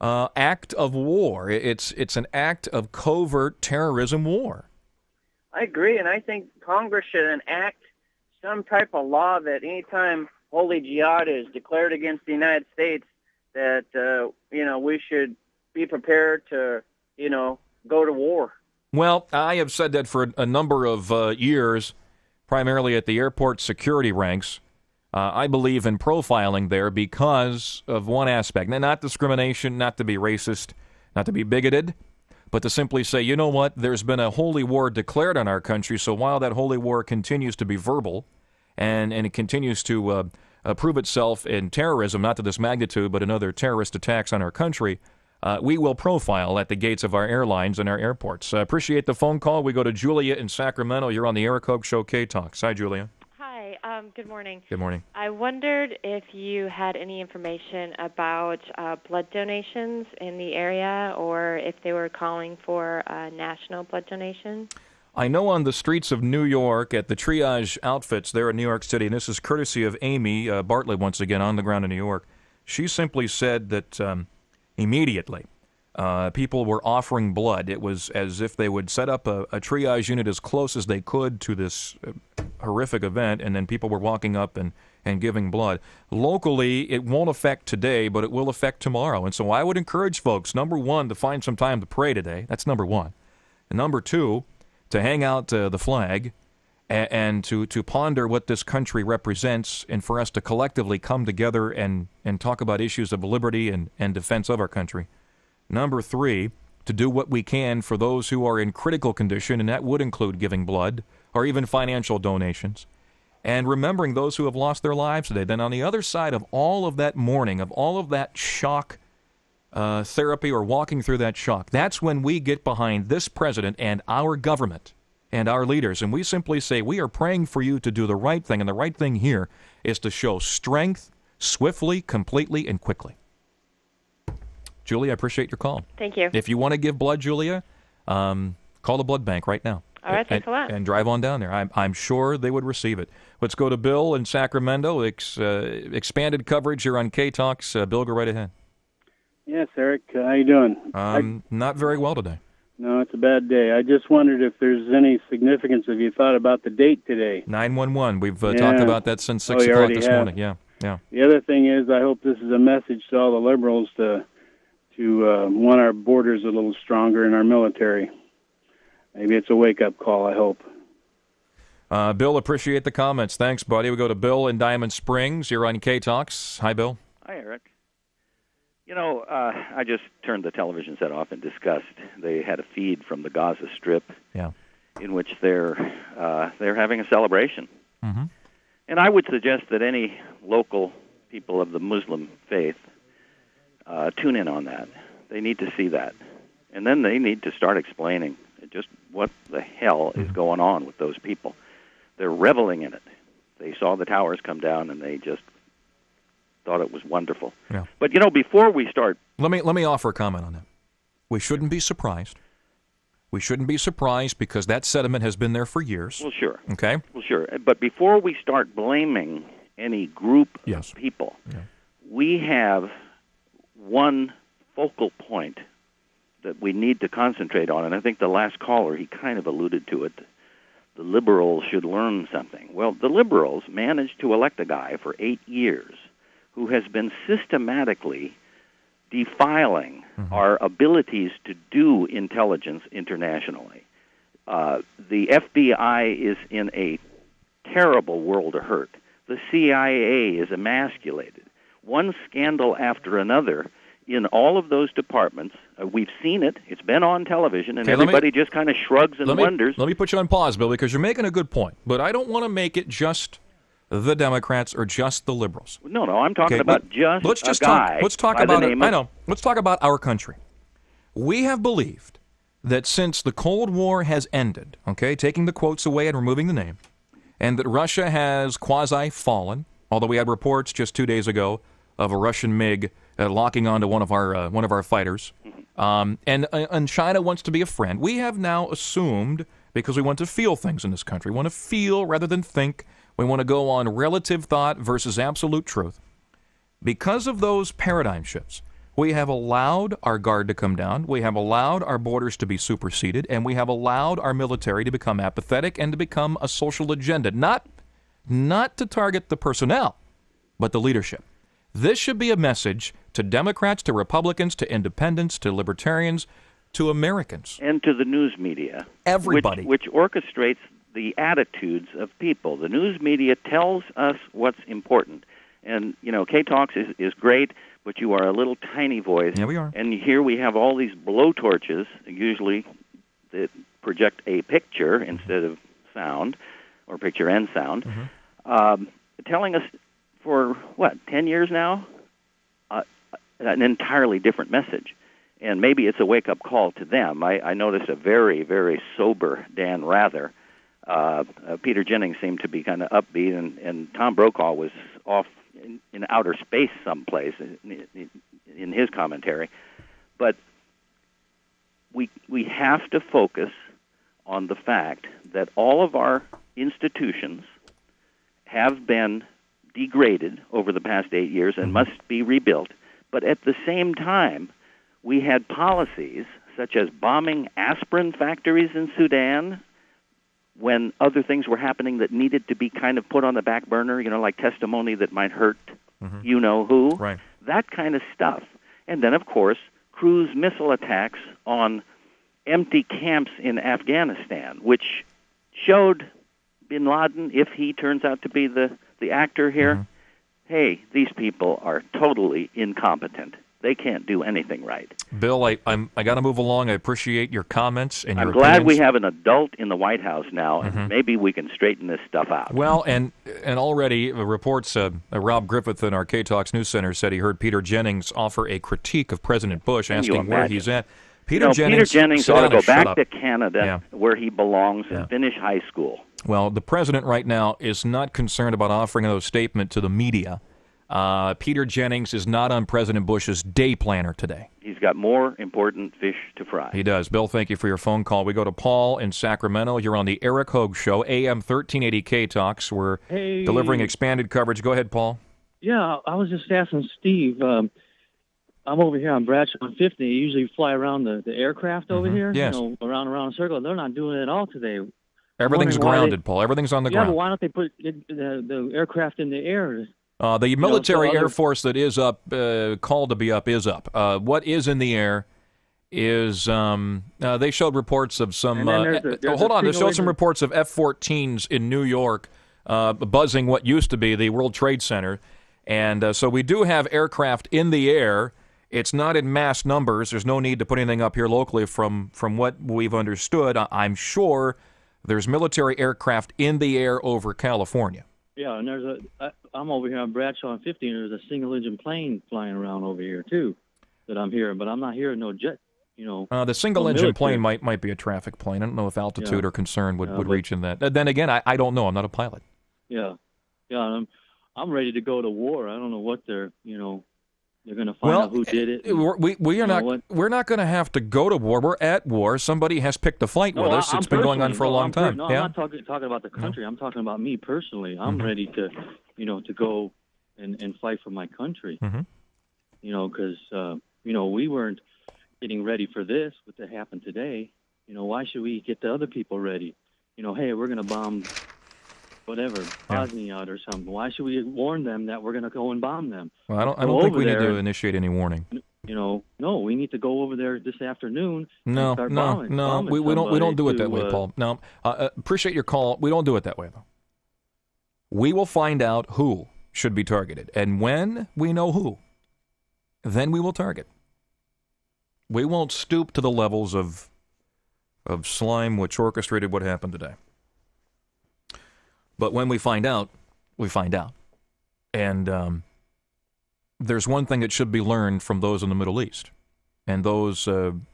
act of war? It's an act of covert terrorism war. I agree, and I think Congress should enact some type of law that anytime holy jihad is declared against the United States, that, we should be prepared to, go to war. Well, I have said that for a number of years, primarily at the airport security ranks. I believe in profiling there because of one aspect. Now, not discrimination, not to be racist, not to be bigoted, but to simply say, you know what, there's been a holy war declared on our country, so while that holy war continues to be verbal and it continues to prove itself in terrorism, not to this magnitude, but in other terrorist attacks on our country, we will profile at the gates of our airlines and our airports. Appreciate the phone call. We go to Julia in Sacramento. You're on the Eric Hogue Show K-Talks. Hi, Julia. Hi. Good morning. Good morning. I wondered if you had any information about blood donations in the area or if they were calling for a national blood donation. I know on the streets of New York at the triage outfits there in New York City, and this is courtesy of Amy Bartlett once again on the ground in New York, she simply said that immediately people were offering blood. It was as if they would set up a triage unit as close as they could to this horrific event, and then people were walking up and giving blood. Locally, it won't affect today, but it will affect tomorrow. And so I would encourage folks, number one, to find some time to pray today. That's number one. And number two, to hang out the flag and to ponder what this country represents, and for us to collectively come together and talk about issues of liberty and defense of our country. Number three, to do what we can for those who are in critical condition, and that would include giving blood or even financial donations, and remembering those who have lost their lives today. Then on the other side of all of that mourning, of all of that shock therapy or walking through that shock, that's when we get behind this president and our government and our leaders, and we simply say, we are praying for you to do the right thing, and the right thing here is to show strength swiftly, completely, and quickly. Julia, I appreciate your call. Thank you. If you want to give blood, Julia, call the blood bank right now. All right, thanks a lot. And drive on down there. I'm sure they would receive it. Let's go to Bill in Sacramento. Expanded coverage here on K-Talks. Bill, go right ahead. Yes, Eric. How you doing? Not very well today. No, it's a bad day. I just wondered if there's any significance. Have you thought about the date today? 9/11. We've talked about that since 6 you o'clock already this have. morning. Yeah. The other thing is, I hope this is a message to all the liberals to want our borders a little stronger in our military. Maybe it's a wake-up call, I hope. Bill, appreciate the comments. Thanks, buddy. We go to Bill in Diamond Springs. You're on K-Talks. Hi, Bill. Hi, Eric. You know, I just turned the television set off in disgust. They had a feed from the Gaza Strip, in which they're having a celebration. Mm-hmm. And I would suggest that any local people of the Muslim faith tune in on that. They need to see that. And then they need to start explaining just what the hell is going on with those people. They're reveling in it. They saw the towers come down, and they just thought it was wonderful. Yeah. But, you know, before we start... Let me offer a comment on that. We shouldn't be surprised. We shouldn't be surprised because that sentiment has been there for years. Well, sure. Okay? Well, sure. But before we start blaming any group of people, we have one focal point that we need to concentrate on, and I think the last caller, he kind of alluded to it. The liberals should learn something. Well, the liberals managed to elect a guy for 8 years who has been systematically defiling our abilities to do intelligence internationally. The FBI is in a terrible world of hurt. The CIA is emasculated. One scandal after another in all of those departments. We've seen it. It's been on television, and everybody just kind of shrugs and wonders. Let me put you on pause, Bill, because you're making a good point. But I don't want to make it just the Democrats or just the liberals. No, I'm talking about let's guy. Let's talk about it. I know. Let's talk about our country. We have believed that since the Cold War has ended, taking the quotes away and removing the name, and that Russia has quasi-fallen, although we had reports just 2 days ago of a Russian MiG locking onto one of our fighters, and China wants to be a friend. We have now assumed, because we want to feel things in this country, we want to feel rather than think. We want to go on relative thought versus absolute truth. Because of those paradigm shifts, we have allowed our guard to come down, we have allowed our borders to be superseded, and we have allowed our military to become apathetic and to become a social agenda. Not to target the personnel, but the leadership. This should be a message to Democrats, to Republicans, to independents, to libertarians, to Americans. And to the news media. Everybody. Which orchestrates the attitudes of people. The news media tells us what's important. And, you know, K-Talks is great, but you are a little tiny voice. Yeah, we are. And here we have all these blowtorches, usually that project a picture instead of sound, or picture and sound, telling us for, 10 years now? An entirely different message. And maybe it's a wake-up call to them. I noticed a very, very sober Dan Rather. Peter Jennings seemed to be kind of upbeat, and Tom Brokaw was off in outer space someplace in his commentary. But we have to focus on the fact that all of our institutions have been degraded over the past 8 years and must be rebuilt. But at the same time, we had policies such as bombing aspirin factories in Sudan when other things were happening that needed to be kind of put on the back burner, like testimony that might hurt you-know-who. Right. That kind of stuff. And then, of course, cruise missile attacks on empty camps in Afghanistan, which showed bin Laden, if he turns out to be the actor here, hey, these people are totally incompetent. They can't do anything right. Bill, I got to move along. I appreciate your comments and your I'm glad opinions. we have an adult in the White House now, and maybe we can straighten this stuff out. Well, and already reports, Rob Griffith in our K-Talks News Center said he heard Peter Jennings offer a critique of President Bush, asking where he's at. Peter Jennings ought to go back to Canada, where he belongs, and finish high school. Well, the president right now is not concerned about offering those statements to the media. Peter Jennings is not on President Bush's day planner today. He's got more important fish to fry. He does. Bill, thank you for your phone call. We go to Paul in Sacramento. You're on the Eric Hogue Show, AM 1380 K-Talks. We're delivering expanded coverage. Go ahead, Paul. Yeah, I was just asking Steve, I'm over here on Bradshaw on 50. They usually fly around the aircraft over here, Yes. around a circle. They're not doing it at all today. Everything's grounded, Paul. Everything's on the Yeah, ground. but why don't they put the aircraft in the air? The military Air Force that is up, called to be up, is up. What is in the air is they showed reports of some. Hold on, they showed some reports of F-14s in New York buzzing what used to be the World Trade Center, and so we do have aircraft in the air. It's not in mass numbers. There's no need to put anything up here locally. From what we've understood, I'm sure there's military aircraft in the air over California. Yeah, and I'm over here on Bradshaw and 50, and there's a single-engine plane flying around over here, too, that I'm hearing. But I'm not hearing no jet, The single-engine plane might be a traffic plane. I don't know if altitude or concern would reach in that. Then again, I don't know. I'm not a pilot. Yeah. I'm ready to go to war. I don't know what they're going to find out who did it. We're not going to have to go to war. We're at war. Somebody has picked a fight with us. It's been going on for a long time. I'm not talking about the country. I'm talking about me personally. I'm ready to, to go and fight for my country. Because we weren't getting ready for this. What happened today? Why should we get the other people ready? Hey, we're going to bomb whatever, Bosnia or something. Why should we warn them that we're going to go and bomb them? Well, I don't think we need to initiate any warning. No, we need to go over there this afternoon. No, and start bombing we don't do it that way, Paul. No, appreciate your call. We don't do it that way, though. We will find out who should be targeted, and when we know who, then we will target. We won't stoop to the levels of slime which orchestrated what happened today. But when we find out, we find out. And there's one thing that should be learned from those in the Middle East and those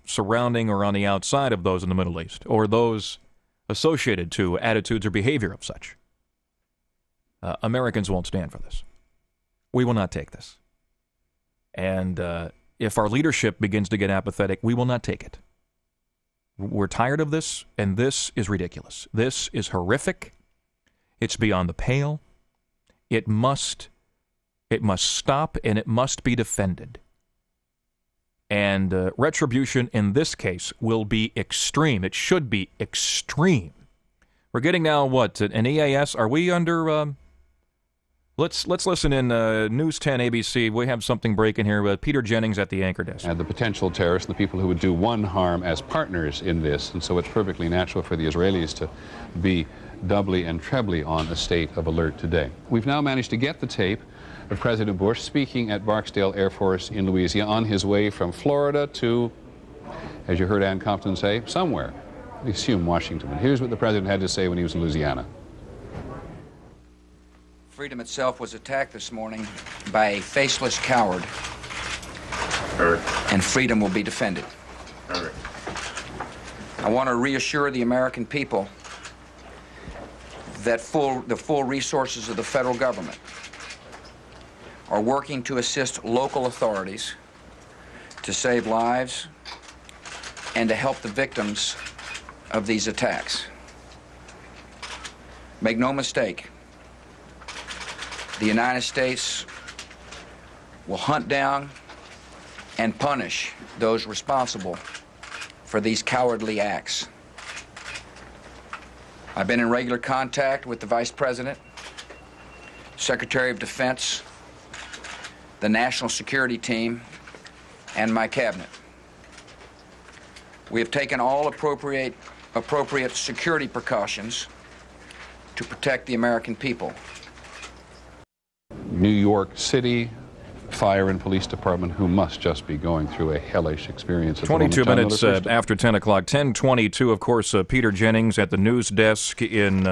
surrounding or on the outside of those in the Middle East or those associated to attitudes or behavior of such. Americans won't stand for this. We will not take this. And if our leadership begins to get apathetic, we will not take it. We're tired of this, and this is ridiculous. This is horrific. It's beyond the pale. It must stop, and it must be defended. And retribution in this case will be extreme. It should be extreme. We're getting now an EAS? Are we under? Let's listen in News 10 ABC. We have something breaking here with Peter Jennings at the anchor desk. And the potential terrorists, the people who would do one harm as partners in this, and so it's perfectly natural for the Israelis to be doubly and trebly on a state of alert today. We've now managed to get the tape of President Bush speaking at Barksdale Air Force in Louisiana on his way from Florida to, as you heard Ann Compton say, somewhere. We assume Washington. But here's what the president had to say when he was in Louisiana. Freedom itself was attacked this morning by a faceless coward, and freedom will be defended. I want to reassure the American people that the full resources of the federal government are working to assist local authorities to save lives and to help the victims of these attacks. Make no mistake, the United States will hunt down and punish those responsible for these cowardly acts. I've been in regular contact with the Vice President, Secretary of Defense, the National Security Team, and my cabinet. We have taken all appropriate security precautions to protect the American people. New York City Fire and Police Department, who must just be going through a hellish experience at 22 the moment. minutes after 10 o'clock, 10:22, of course, Peter Jennings at the news desk in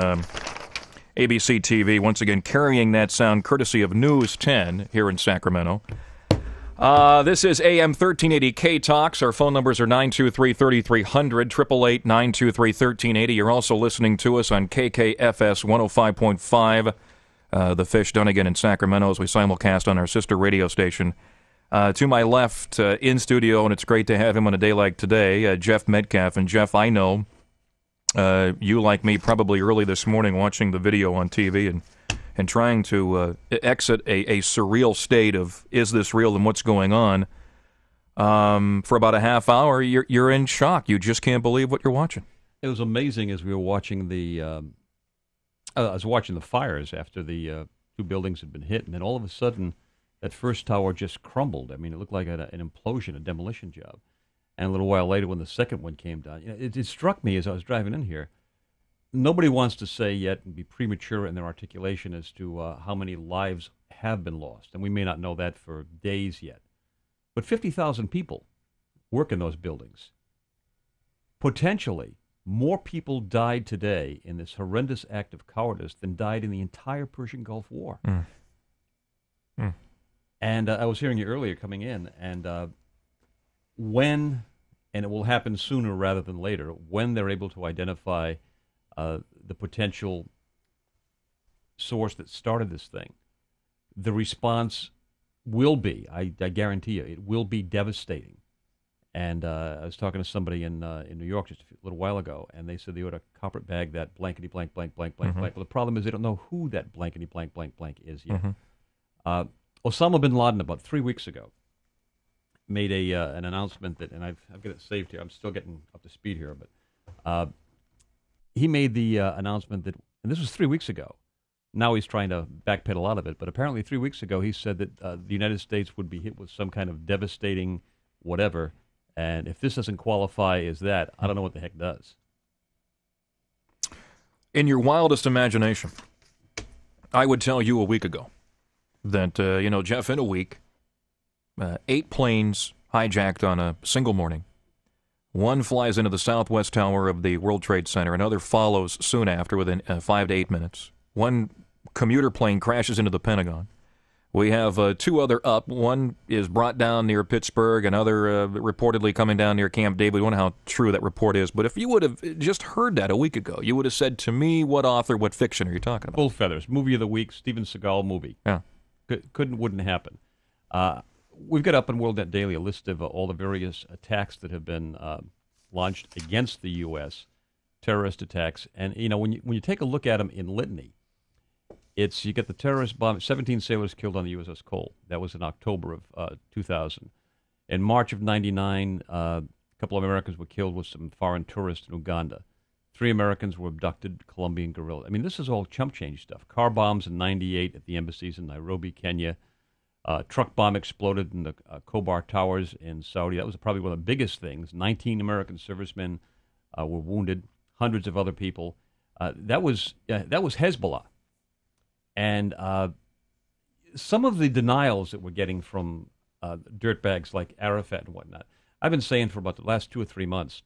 ABC TV, once again carrying that sound courtesy of News 10 here in Sacramento. This is AM 1380 K-Talks. Our phone numbers are 923-3300, 888-923-1380. You're also listening to us on KKFS 105.5. The Fish Dunnigan in Sacramento as we simulcast on our sister radio station. To my left in studio, and it's great to have him on a day like today, Jeff Metcalf. And Jeff, I know you, like me, probably early this morning watching the video on TV and trying to exit a surreal state of is this real and what's going on. for about a half hour, you're in shock. You just can't believe what you're watching. It was amazing as we were watching I was watching the fires after the two buildings had been hit, and then all of a sudden, that first tower just crumbled. I mean, it looked like an implosion, a demolition job. And a little while later, when the second one came down, it struck me as I was driving in here. Nobody wants to say yet and be premature in their articulation as to how many lives have been lost, and we may not know that for days yet. But 50,000 people work in those buildings. Potentially, more people died today in this horrendous act of cowardice than died in the entire Persian Gulf War. And I was hearing you earlier coming in, and when, and it will happen sooner rather than later, when they're able to identify the potential source that started this thing, the response will be, I guarantee you, it will be devastating. And I was talking to somebody in New York just a little while ago, and they said they ought to carpet bag that blankety blank blank blank blank blank. Well, the problem is they don't know who that blankety blank blank blank is yet. Osama bin Laden about 3 weeks ago made an announcement that, and I've got it saved here. I'm still getting up to speed here, but he made the announcement that, and this was 3 weeks ago. Now he's trying to backpedal out of it, but apparently 3 weeks ago he said that the United States would be hit with some kind of devastating whatever, and if this doesn't qualify as that, I don't know what the heck does. In your wildest imagination, I would tell you a week ago that, Jeff, in a week, 8 planes hijacked on a single morning. One flies into the southwest tower of the World Trade Center. Another follows soon after within 5 to 8 minutes. One commuter plane crashes into the Pentagon. We have 2 other up. One is brought down near Pittsburgh, another reportedly coming down near Camp David. We don't know how true that report is, but if you would have just heard that a week ago, you would have said to me, what author, what fiction are you talking about? Full Feathers, movie of the week, Steven Seagal movie. Yeah. Wouldn't happen. We've got up on World Net Daily a list of all the various attacks that have been launched against the U.S., terrorist attacks. And, when you take a look at them in litany, you get the terrorist bomb, 17 sailors killed on the USS Cole. That was in October of 2000. In March of 99, a couple of Americans were killed with some foreign tourists in Uganda. 3 Americans were abducted, Colombian guerrilla. I mean, this is all chump change stuff. Car bombs in 98 at the embassies in Nairobi, Kenya. Truck bomb exploded in the Khobar Towers in Saudi. That was probably one of the biggest things. 19 American servicemen were wounded, hundreds of other people. That was Hezbollah. And some of the denials that we're getting from dirtbags like Arafat and whatnot, I've been saying for about the last 2 or 3 months,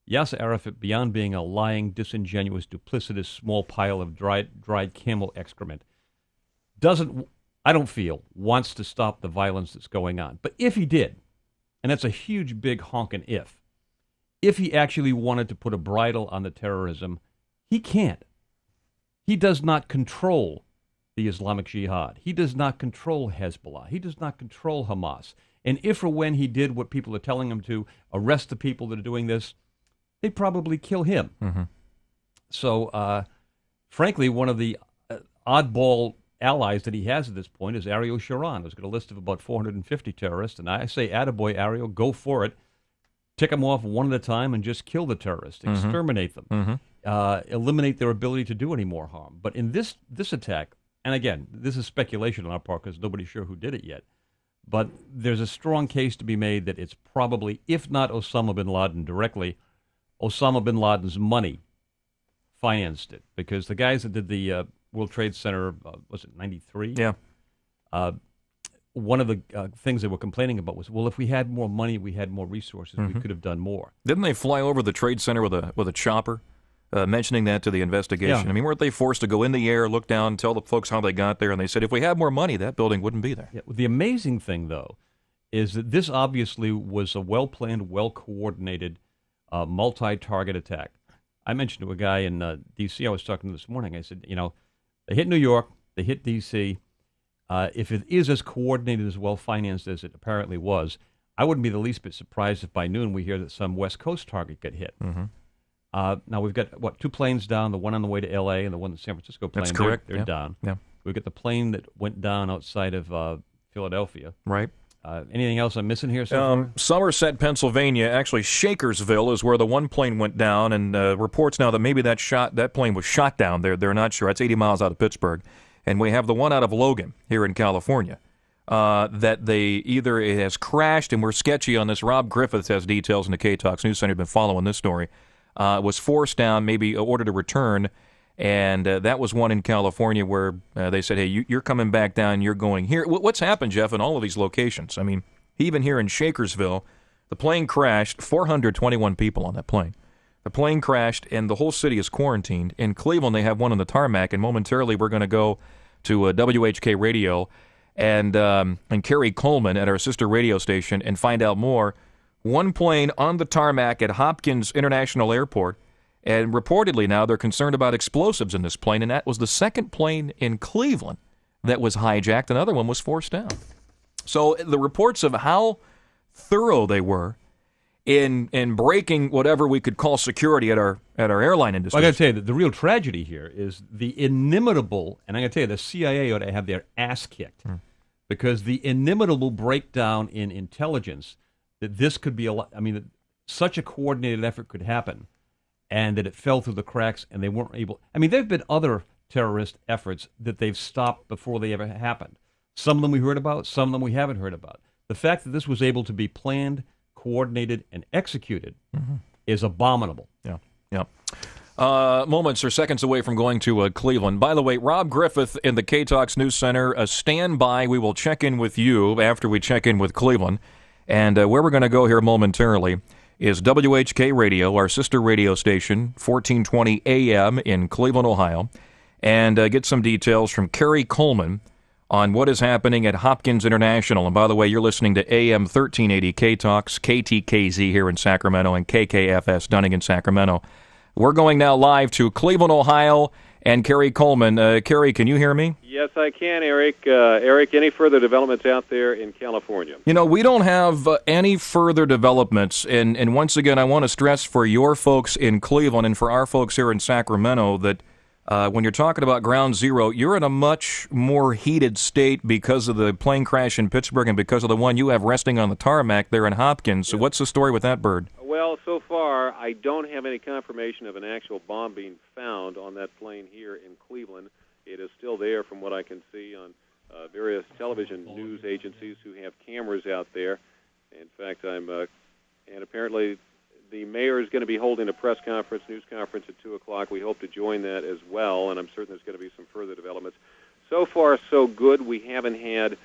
Yasser Arafat, beyond being a lying, disingenuous, duplicitous small pile of dried camel excrement, I don't feel, wants to stop the violence that's going on. But if he did, and that's a huge, big honkin' if he actually wanted to put a bridle on the terrorism, he can't. He does not control the Islamic Jihad. He does not control Hezbollah. He does not control Hamas. And if or when he did what people are telling him to, arrest the people that are doing this, they'd probably kill him. So, frankly, one of the oddball allies that he has at this point is Ariel Sharon, who's got a list of about 450 terrorists. And I say, attaboy, Ariel, go for it. Tick them off one at a time and just kill the terrorists. Exterminate them. Eliminate their ability to do any more harm. But in this attack, and again, this is speculation on our part because nobody's sure who did it yet, but there's a strong case to be made that it's probably, if not Osama bin Laden directly, Osama bin Laden's money financed it. Because the guys that did the World Trade Center, was it 93? Yeah. One of the things they were complaining about was, well, if we had more money, we had more resources, we could have done more. Didn't they fly over the Trade Center with a chopper, mentioning that to the investigation? Yeah. I mean, weren't they forced to go in the air, look down, tell the folks how they got there? And they said, if we had more money, that building wouldn't be there. Yeah. The amazing thing, though, is that this obviously was a well-planned, well-coordinated, multi-target attack. I mentioned to a guy in D.C. I was talking to this morning. I said, they hit New York, they hit D.C. If it is as coordinated, as well-financed as it apparently was, I wouldn't be the least bit surprised if by noon we hear that some West Coast target got hit. Now we've got 2 planes down, the one on the way to L.A. and the one, the San Francisco plane. That's correct. They're down. Yeah. We've got the plane that went down outside of Philadelphia. Right. Anything else I'm missing here so far? Somerset, Pennsylvania, actually Shakersville is where the one plane went down, and reports now that maybe that plane was shot down there. They're not sure. It's 80 miles out of Pittsburgh. And we have the one out of Logan here in California that it has crashed, and we're sketchy on this. Rob Griffith has details in the KTOX News Center. Been following this story. Was forced down, maybe ordered to return. And that was one in California where they said, hey, you're coming back down, you're going here. What's happened, Jeff, in all of these locations? I mean, even here in Shakersville, the plane crashed, 421 people on that plane. The plane crashed, and the whole city is quarantined. In Cleveland, they have one on the tarmac, and momentarily we're going to go to WHK Radio and Carrie Coleman at our sister radio station and find out more. One plane on the tarmac at Hopkins International Airport. And reportedly now they're concerned about explosives in this plane, and that was the second plane in Cleveland that was hijacked. Another one was forced down. So the reports of how thorough they were in breaking whatever we could call security at our airline industry. Well, I got to tell you that the real tragedy here is the inimitable, and I'm going to tell you the CIA ought to have their ass kicked because the inimitable breakdown in intelligence that this could be that such a coordinated effort could happen. And that it fell through the cracks, and they weren't able. I mean, there have been other terrorist efforts that they've stopped before they ever happened. Some of them we heard about, some of them we haven't heard about. The fact that this was able to be planned, coordinated, and executed is abominable. Yeah. Moments or seconds away from going to Cleveland. By the way, Rob Griffith in the KTOX News Center, stand by. We will check in with you after we check in with Cleveland. And where we're going to go here momentarily is WHK Radio, our sister radio station, 1420 AM in Cleveland, Ohio, and get some details from Carrie Coleman on what is happening at Hopkins International. And by the way, you're listening to AM 1380 KTOX, KTKZ here in Sacramento, and KKFS Dunning in Sacramento. We're going now live to Cleveland, Ohio, and Carrie Coleman. Carrie, can you hear me? Yes, I can, Eric. Eric, any further developments out there in California? You know, we don't have any further developments. And once again, I want to stress for your folks in Cleveland and for our folks here in Sacramento that when you're talking about ground zero, you're in a much more heated state because of the plane crash in Pittsburgh and because of the one you have resting on the tarmac there in Hopkins. So what's the story with that bird? Well, so far, I don't have any confirmation of an actual bomb being found on that plane here in Cleveland. It is still there from what I can see on various television news agencies who have cameras out there. In fact, and apparently the mayor is going to be holding a press conference, news conference at 2 o'clock. We hope to join that as well, and I'm certain there's going to be some further developments. So far, so good. We haven't had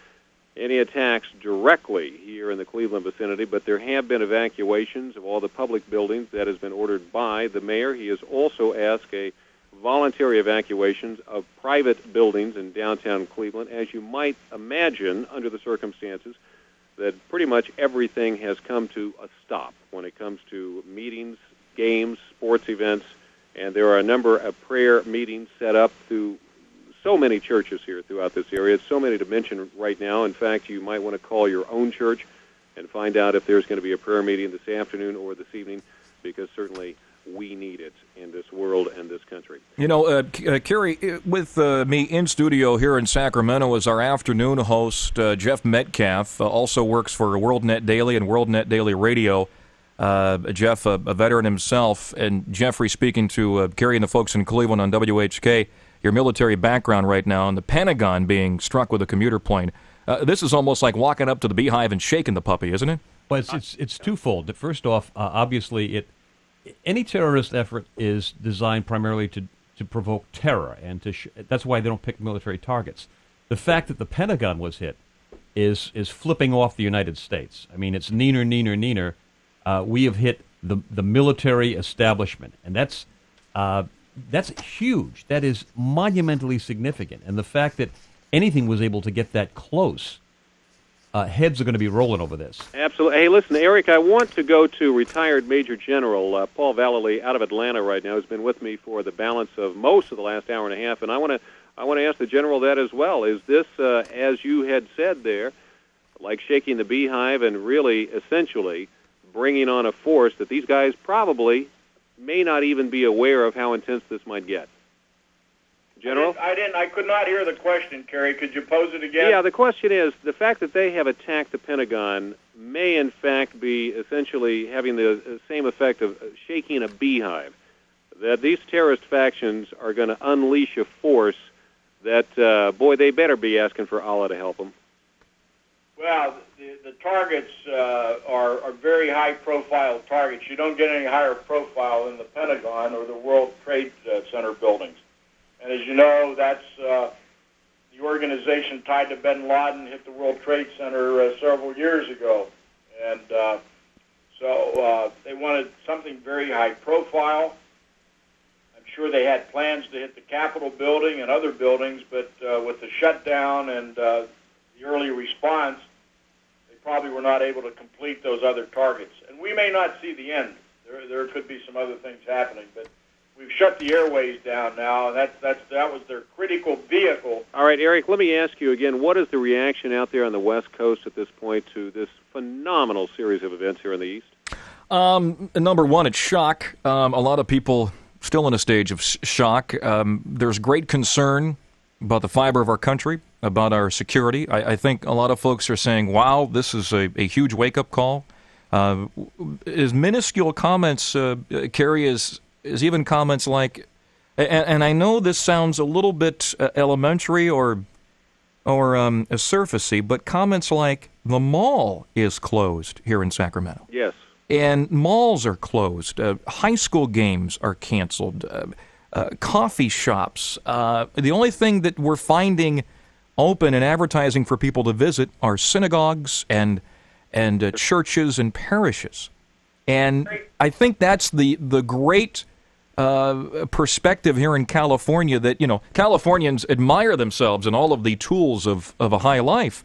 any attacks directly here in the Cleveland vicinity, but there have been evacuations of all the public buildings. That has been ordered by the mayor. He has also asked voluntary evacuations of private buildings in downtown Cleveland. As you might imagine, under the circumstances, that pretty much everything has come to a stop when it comes to meetings, games, sports events, and there are a number of prayer meetings set up through so many churches here throughout this area. So many to mention right now. In fact, you might want to call your own church and find out if there's going to be a prayer meeting this afternoon or this evening, because certainly we need it in this world and this country. You know, Carrie, with me in studio here in Sacramento is our afternoon host, Jeff Metcalf, also works for WorldNet Daily and WorldNet Daily Radio. Jeff, a veteran himself, and Jeffrey speaking to Carrie and the folks in Cleveland on WHK. Your military background right now, and the Pentagon being struck with a commuter plane. This is almost like walking up to the beehive and shaking the puppy, isn't it? Well, it's twofold. First off, obviously, any terrorist effort is designed primarily to provoke terror, and that's why they don't pick military targets. The fact that the Pentagon was hit is flipping off the United States. I mean, it's neener. We have hit the military establishment, and that's huge. That is monumentally significant. And the fact that anything was able to get that close, heads are going to be rolling over this. Absolutely. Hey, listen, Eric, I want to go to retired Major General Paul Vallely out of Atlanta right now, who's been with me for the balance of most of the last hour and a half. And I want to ask the General that as well. Is this, as you had said there, like shaking the beehive and really essentially bringing on a force that these guys probably may not even be aware of how intense this might get? General? I could not hear the question, Kerry. Could you pose it again? Yeah, the question is, the fact that they have attacked the Pentagon may in fact be essentially having the same effect of shaking a beehive, that these terrorist factions are going to unleash a force that, boy, they better be asking for Allah to help them. Well, the targets are very high-profile targets. You don't get any higher profile in the Pentagon or the World Trade Center buildings. And as you know, that's the organization tied to bin Laden hit the World Trade Center several years ago. And so they wanted something very high-profile. I'm sure they had plans to hit the Capitol building and other buildings, but with the shutdown and the early response, they probably were not able to complete those other targets. And we may not see the end. There could be some other things happening, but we've shut the airways down now, and that was their critical vehicle. All right, Eric, let me ask you again, what is the reaction out there on the West Coast at this point to this phenomenal series of events here in the East? Number one, it's shock. A lot of people still in a stage of shock. There's great concern about the fiber of our country, about our security. I think a lot of folks are saying, wow, this is a huge wake-up call. As minuscule comments, Kerry, is even comments like, and I know this sounds a little bit elementary or surfacey, but comments like, the mall is closed here in Sacramento. Yes. And malls are closed. High school games are canceled. Coffee shops. The only thing that we're finding open and advertising for people to visit are synagogues and churches and parishes. And I think that's the great perspective here in California, that, you know, Californians admire themselves and all of the tools of a high life.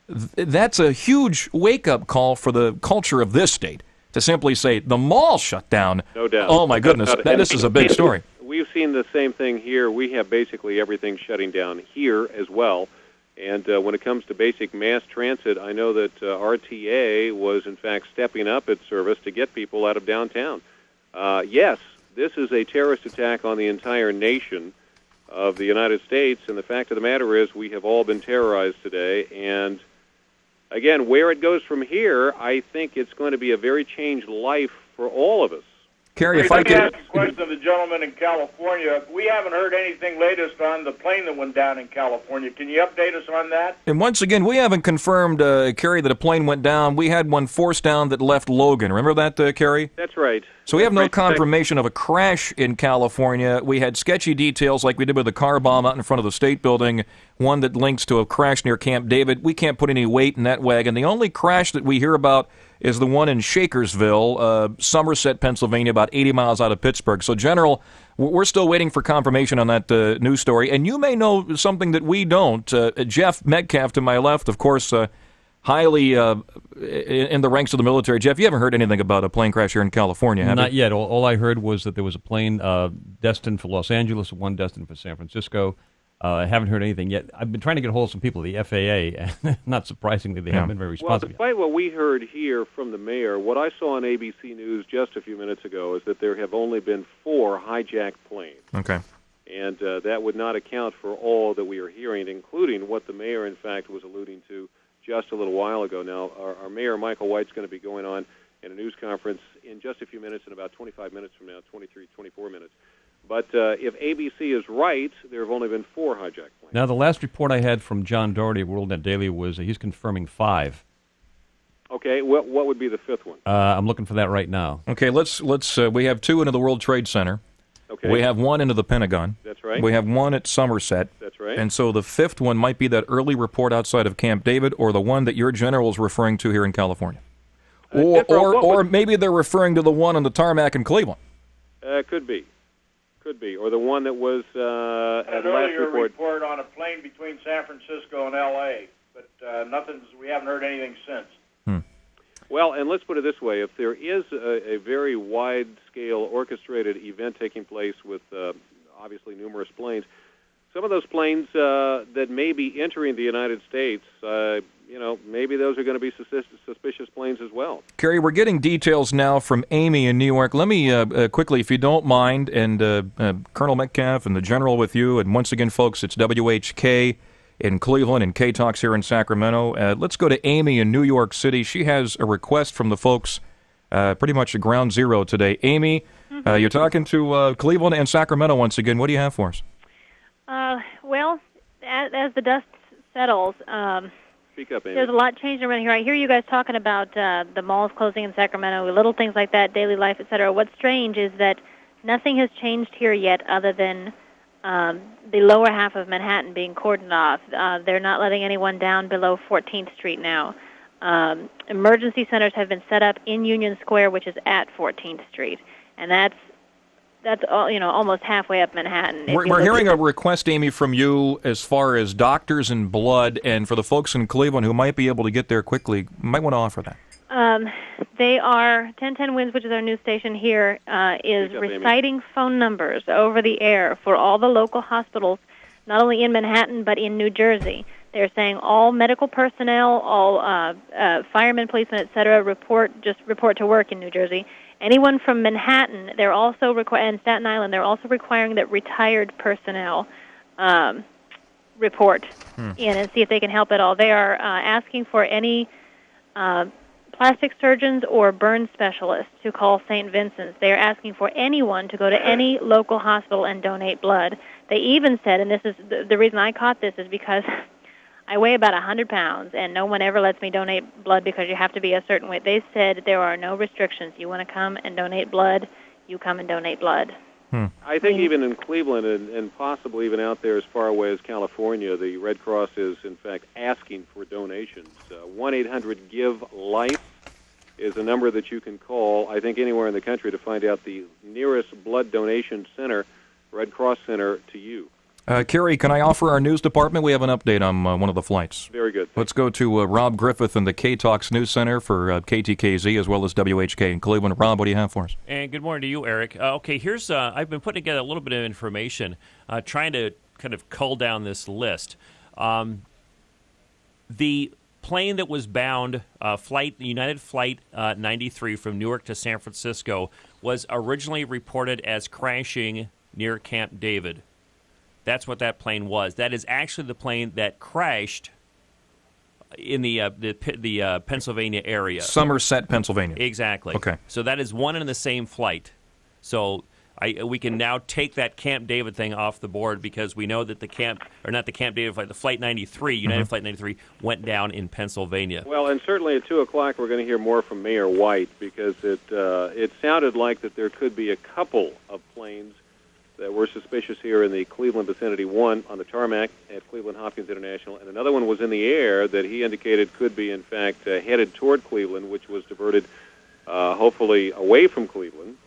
That's a huge wake-up call for the culture of this state, to simply say, the mall shut down. No doubt. Oh, my goodness. This is a big story. We've seen the same thing here. We have basically everything shutting down here as well. And when it comes to basic mass transit, I know that RTA was, in fact, stepping up its service to get people out of downtown. Yes, this is a terrorist attack on the entire nation of the United States, and the fact of the matter is we have all been terrorized today. And, again, where it goes from here, I think it's going to be a very changed life for all of us. Kerry, if I could ask a question of the gentleman in California. We haven't heard anything latest on the plane that went down in California. Can you update us on that? And once again, we haven't confirmed, Kerry, that a plane went down. We had one forced down that left Logan. Remember that, Kerry? That's right. So we have no confirmation of a crash in California. We had sketchy details like we did with the car bomb out in front of the State Building, one that links to a crash near Camp David. We can't put any weight in that wagon. The only crash that we hear about is the one in Shakersville, Somerset, Pennsylvania, about 80 miles out of Pittsburgh. So, General, we're still waiting for confirmation on that news story. And you may know something that we don't. Jeff Metcalf, to my left, of course, highly in the ranks of the military. Jeff, you haven't heard anything about a plane crash here in California, have you? Not yet. All I heard was that there was a plane destined for Los Angeles and one destined for San Francisco. I haven't heard anything yet. I've been trying to get a hold of some people at the FAA, and not surprisingly, they haven't been very responsive. Well, despite what we heard here from the mayor, what I saw on ABC News just a few minutes ago is that there have only been 4 hijacked planes. Okay. And that would not account for all that we are hearing, including what the mayor, in fact, was alluding to just a little while ago. Now, our mayor, Michael White's going to be going on in a news conference in just a few minutes, in about 25 minutes from now, 23, 24 minutes. But if ABC is right, there have only been 4 hijacked planes. Now, the last report I had from John Doherty of WorldNet Daily was he's confirming 5. Okay, what would be the 5th one? I'm looking for that right now. Okay, let's. We have 2 into the World Trade Center. Okay. We have 1 into the Pentagon. That's right. We have 1 at Somerset. That's right. And so the 5th one might be that early report outside of Camp David, or the one that your general is referring to here in California. Or maybe they're referring to the one on the tarmac in Cleveland. Could be. Could be. Or the one that was at an last earlier report on a plane between San Francisco and L.A., but we haven't heard anything since. Well, and let's put it this way. If there is a very wide-scale orchestrated event taking place with obviously numerous planes, some of those planes that may be entering the United States, maybe those are going to be suspicious planes as well. Kerry, we're getting details now from Amy in New York. Let me quickly, if you don't mind, and Colonel Metcalf and the General with you, and once again, folks, it's WHK in Cleveland and K-Talks here in Sacramento. Let's go to Amy in New York City. She has a request from the folks pretty much at ground zero today. Amy, you're talking to Cleveland and Sacramento once again. What do you have for us? Well, as the dust settles, speak up, Amy. There's a lot changing around here. I hear you guys talking about the malls closing in Sacramento, little things like that, daily life, etc. What's strange is that nothing has changed here yet other than the lower half of Manhattan being cordoned off. They're not letting anyone down below 14th Street now. Emergency centers have been set up in Union Square, which is at 14th Street, and that's almost halfway up Manhattan. We're hearing a request, Amy, from you as far as doctors and blood, and for the folks in Cleveland who might be able to get there quickly, might want to offer that. They are 1010 Winds, which is our news station here, is reciting phone numbers over the air for all the local hospitals, not only in Manhattan but in New Jersey. They're saying all medical personnel, all firemen, policemen, etc., report to work in New Jersey. Anyone from Manhattan, they're also and Staten Island, they're also requiring that retired personnel report in and see if they can help at all. They are asking for any plastic surgeons or burn specialists to call St. Vincent's. They are asking for anyone to go to any local hospital and donate blood. They even said, and this is the reason I caught this is because I weigh about 100 pounds, and no one ever lets me donate blood because you have to be a certain weight. They said there are no restrictions. You want to come and donate blood, you come and donate blood. I think even in Cleveland and possibly even out there as far away as California, the Red Cross is, in fact, asking for donations. 1-800-GIVE-LIFE is a number that you can call, I think, anywhere in the country to find out the nearest blood donation center, Red Cross Center, to you. Kerry, can I offer our news department? We have an update on one of the flights. Very good. Let's go to Rob Griffith in the K-Talks News Center for KTKZ as well as WHK in Cleveland. Rob, what do you have for us? And good morning to you, Eric. Okay, here's I've been putting together a little bit of information, trying to kind of cull down this list. The plane that was bound, United Flight 93 from Newark to San Francisco, was originally reported as crashing near Camp David. That's what that plane was. That is actually the plane that crashed in the Pennsylvania area. Somerset, Pennsylvania. Exactly. Okay. So that is one and the same flight. So we can now take that Camp David thing off the board because we know that the Flight 93, United Flight 93, went down in Pennsylvania. Well, and certainly at 2 o'clock we're going to hear more from Mayor White because it sounded like that there could be a couple of planes that were suspicious here in the Cleveland vicinity. One on the tarmac at Cleveland Hopkins International, and another one was in the air that he indicated could be, in fact, headed toward Cleveland, which was diverted, hopefully, away from Cleveland.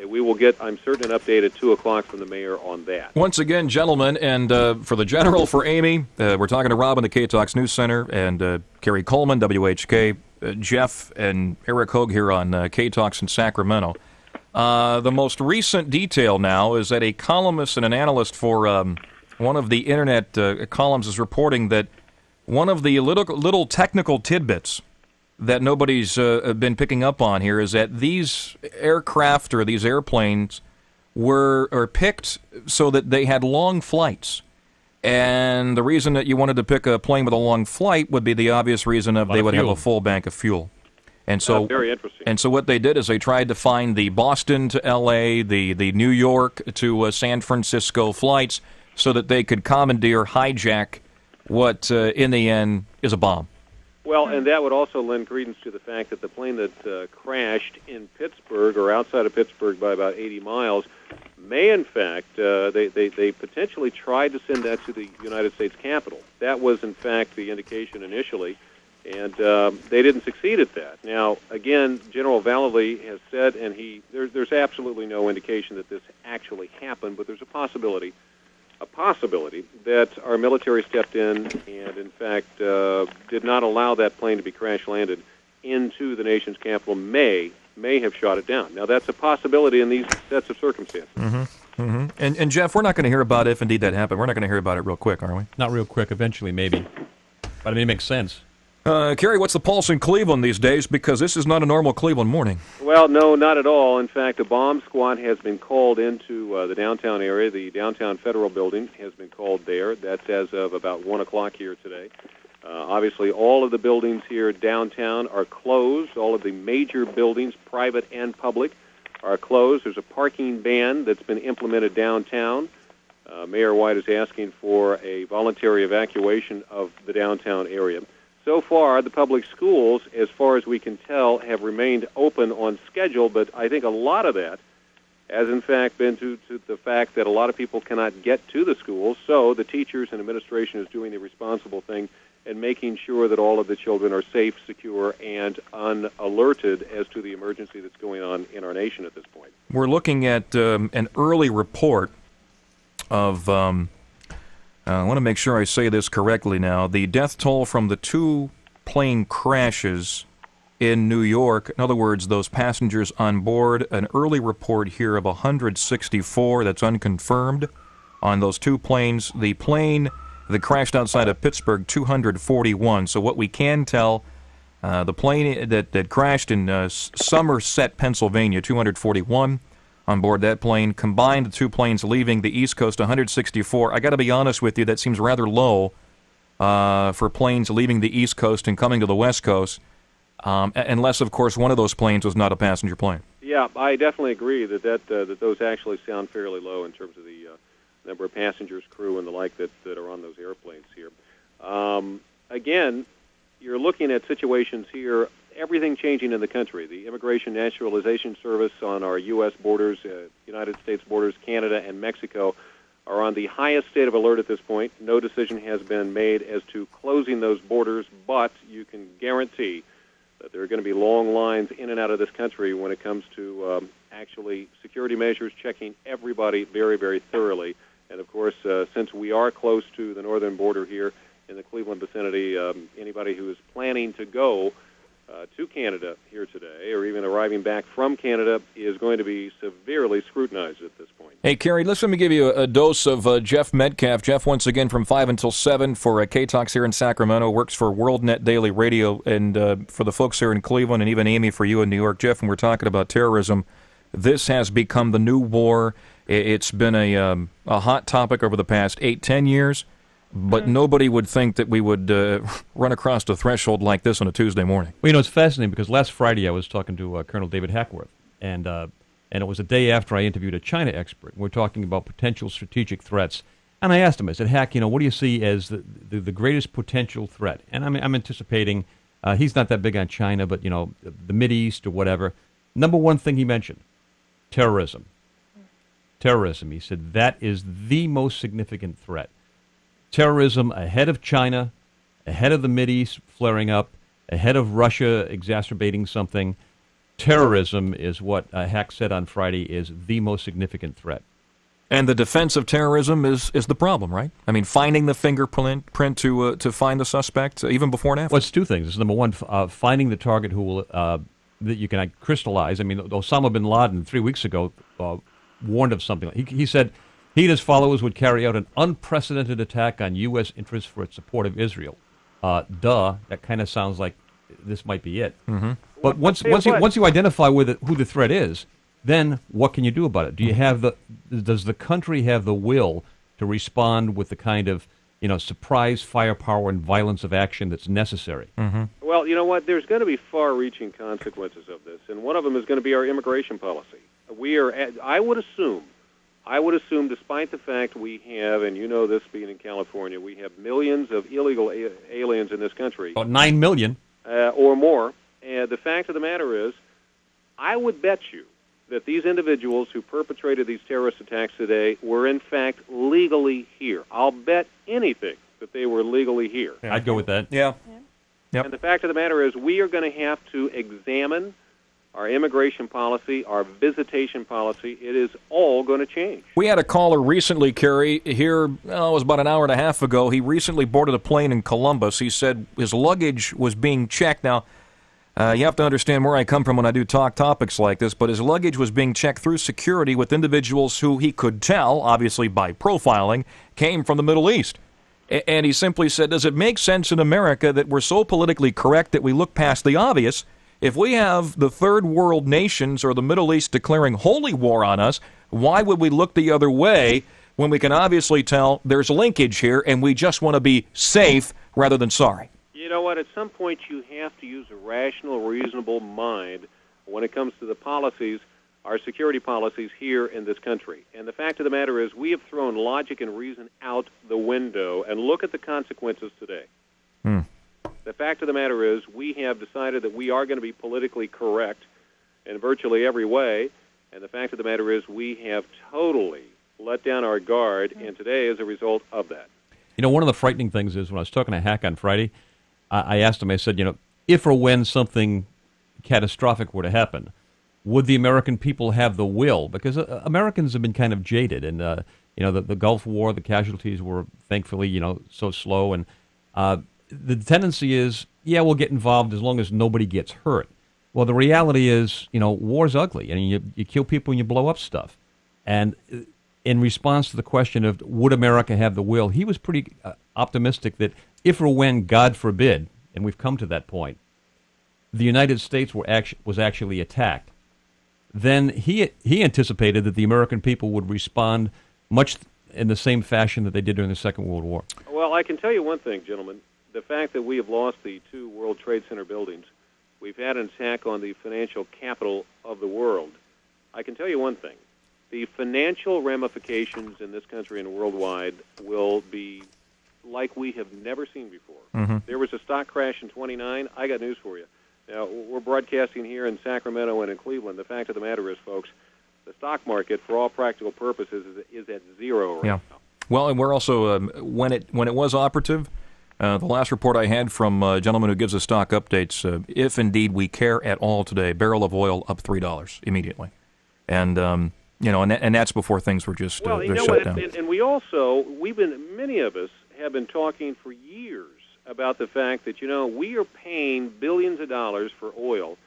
We will get, I'm certain, an update at 2 o'clock from the mayor on that. Once again, gentlemen, and for the General, for Amy, we're talking to Rob in the K-Talks News Center, and Kerry Coleman, WHK, Jeff and Eric Hogue here on K-Talks in Sacramento. The most recent detail now is that a columnist and an analyst for one of the Internet columns is reporting that one of the little technical tidbits that nobody's been picking up on here is that these aircraft or these airplanes were picked so that they had long flights. And the reason that you wanted to pick a plane with a long flight would be the obvious reason of they would have a full bank of fuel. And so, very interesting. And so what they did is they tried to find the Boston to L.A., the New York to San Francisco flights so that they could commandeer, hijack what, in the end, is a bomb. Well, and that would also lend credence to the fact that the plane that crashed in Pittsburgh or outside of Pittsburgh by about 80 miles may, in fact, they potentially tried to send that to the United States Capitol. That was, in fact, the indication initially. And they didn't succeed at that. Now, again, General Vallely has said, and there's absolutely no indication that this actually happened, but there's a possibility that our military stepped in and, in fact, did not allow that plane to be crash-landed into the nation's capital, may have shot it down. Now, that's a possibility in these sets of circumstances. And Jeff, we're not going to hear about if indeed that happened. We're not going to hear about it real quick, are we? Not real quick. Eventually, maybe. But I mean, it makes sense. Kerry, what's the pulse in Cleveland these days? Because this is not a normal Cleveland morning. Well, no, not at all. In fact, a bomb squad has been called into the downtown area. The downtown Federal Building has been called there. That's as of about 1 o'clock here today. Obviously, all of the buildings here downtown are closed. All of the major buildings, private and public, are closed. There's a parking ban that's been implemented downtown. Mayor White is asking for a voluntary evacuation of the downtown area. So far, the public schools, as far as we can tell, have remained open on schedule, but I think a lot of that has, in fact, been to the fact that a lot of people cannot get to the schools, so the teachers and administration is doing the responsible thing and making sure that all of the children are safe, secure, and unalerted as to the emergency that's going on in our nation at this point. We're looking at an early report of... I want to make sure I say this correctly now. The death toll from the 2 plane crashes in New York, in other words, those passengers on board, an early report here of 164, that's unconfirmed, on those 2 planes. The plane that crashed outside of Pittsburgh, 241. So what we can tell, the plane that crashed in Somerset, Pennsylvania, 241. On board that plane. Combined, the 2 planes leaving the East Coast, 164. I got to be honest with you, that seems rather low for planes leaving the East Coast and coming to the West Coast, unless, of course, one of those planes was not a passenger plane. Yeah, I definitely agree that those actually sound fairly low in terms of the number of passengers, crew, and the like that are on those airplanes here. Again, you're looking at situations here, everything changing in the country. The Immigration Naturalization Service on our U.S. borders, United States borders, Canada, and Mexico are on the highest state of alert at this point. No decision has been made as to closing those borders, but you can guarantee that there are going to be long lines in and out of this country when it comes to actually security measures, checking everybody very, very thoroughly. And, of course, since we are close to the northern border here in the Cleveland vicinity, anybody who is planning to go to Canada here today, or even arriving back from Canada, is going to be severely scrutinized at this point. Hey, Kerry, let me give you a dose of Jeff Metcalf. Jeff, once again, from 5 until 7 for KTOX here in Sacramento, works for WorldNet Daily Radio, and for the folks here in Cleveland, and even Amy for you in New York. Jeff, when we're talking about terrorism, this has become the new war. It's been a hot topic over the past 8-10 years. But nobody would think that we would run across a threshold like this on a Tuesday morning. Well, it's fascinating because last Friday I was talking to Colonel David Hackworth, and it was a day after I interviewed a China expert. We're talking about potential strategic threats. And I asked him, I said, Hack, what do you see as the greatest potential threat? And I'm anticipating, he's not that big on China, but, the Mideast or whatever. Number one thing he mentioned, terrorism. Terrorism. He said that is the most significant threat. Terrorism ahead of China, ahead of the Mideast flaring up, ahead of Russia exacerbating something. Terrorism is what Hack said on Friday is the most significant threat. And the defense of terrorism is the problem, right? I mean, finding the fingerprint to find the suspect, even before and after. Well, it's 2 things. It's number one, finding the target who will that you can crystallize. I mean, Osama bin Laden 3 weeks ago warned of something. He said he and his followers would carry out an unprecedented attack on U.S. interests for its support of Israel. That kind of sounds like this might be it. Mm-hmm. But once you identify who the threat is, then what can you do about it? Do you have does the country have the will to respond with the kind of surprise firepower and violence of action that's necessary? Mm-hmm. Well, you know what? There's going to be far-reaching consequences of this, and one of them is going to be our immigration policy. I would assume, despite the fact we have, and this being in California, we have millions of illegal aliens in this country. About 9 million. Or more. And the fact of the matter is, I would bet you that these individuals who perpetrated these terrorist attacks today were, in fact, legally here. I'll bet anything that they were legally here. Yeah. I'd go with that. Yeah. Yep. And the fact of the matter is, we are going to have to examine our immigration policy, our visitation policy. It is all going to change. We had a caller recently, Kerry, here, it was about an hour and a half ago. He recently boarded a plane in Columbus. He said his luggage was being checked. Now, You have to understand where I come from when I do talk topics like this, but his luggage was being checked through security with individuals who he could tell, obviously by profiling, came from the Middle East. And he simply said, does it make sense in America that we're so politically correct that we look past the obvious? If we have the third world nations or the Middle East declaring holy war on us, why would we look the other way when we can obviously tell there's linkage here and we just want to be safe rather than sorry? You know what? At some point, you have to use a rational, reasonable mind when it comes to the policies, our security policies here in this country. And the fact of the matter is we have thrown logic and reason out the window, and look at the consequences today. The fact of the matter is we have decided that we are going to be politically correct in virtually every way, and the fact of the matter is we have totally let down our guard, and today is a result of that. You know, one of the frightening things is when I was talking to Hack on Friday, I asked him, I said, you know, if or when something catastrophic were to happen, would the American people have the will? Because Americans have been kind of jaded, and, you know, the Gulf War, the casualties were thankfully, you know, so slow, and the tendency is, yeah, we'll get involved as long as nobody gets hurt. Well, the reality is, you know, war's ugly, and you kill people and you blow up stuff. And in response to the question of would America have the will, he was pretty optimistic that if or when, God forbid, and we've come to that point, the United States was actually attacked, then he anticipated that the American people would respond much in the same fashion that they did during the Second World War. Well, I can tell you one thing, gentlemen. The fact that we have lost the 2 World Trade Center buildings, we've had an attack on the financial capital of the world. I can tell you one thing. The financial ramifications in this country and worldwide will be like we have never seen before. There was a stock crash in 29. I got news for you. Now, we're broadcasting here in Sacramento and in Cleveland. The fact of the matter is, folks, the stock market, for all practical purposes, is at zero right now. Well, and we're also, when it was operative, the last report I had from a gentleman who gives us stock updates, if indeed we care at all today, barrel of oil up $3 immediately. And, you know, and that's before things were just, well, you know shut what, down. And many of us have been talking for years about the fact that, you know, we are paying billions of dollars for oil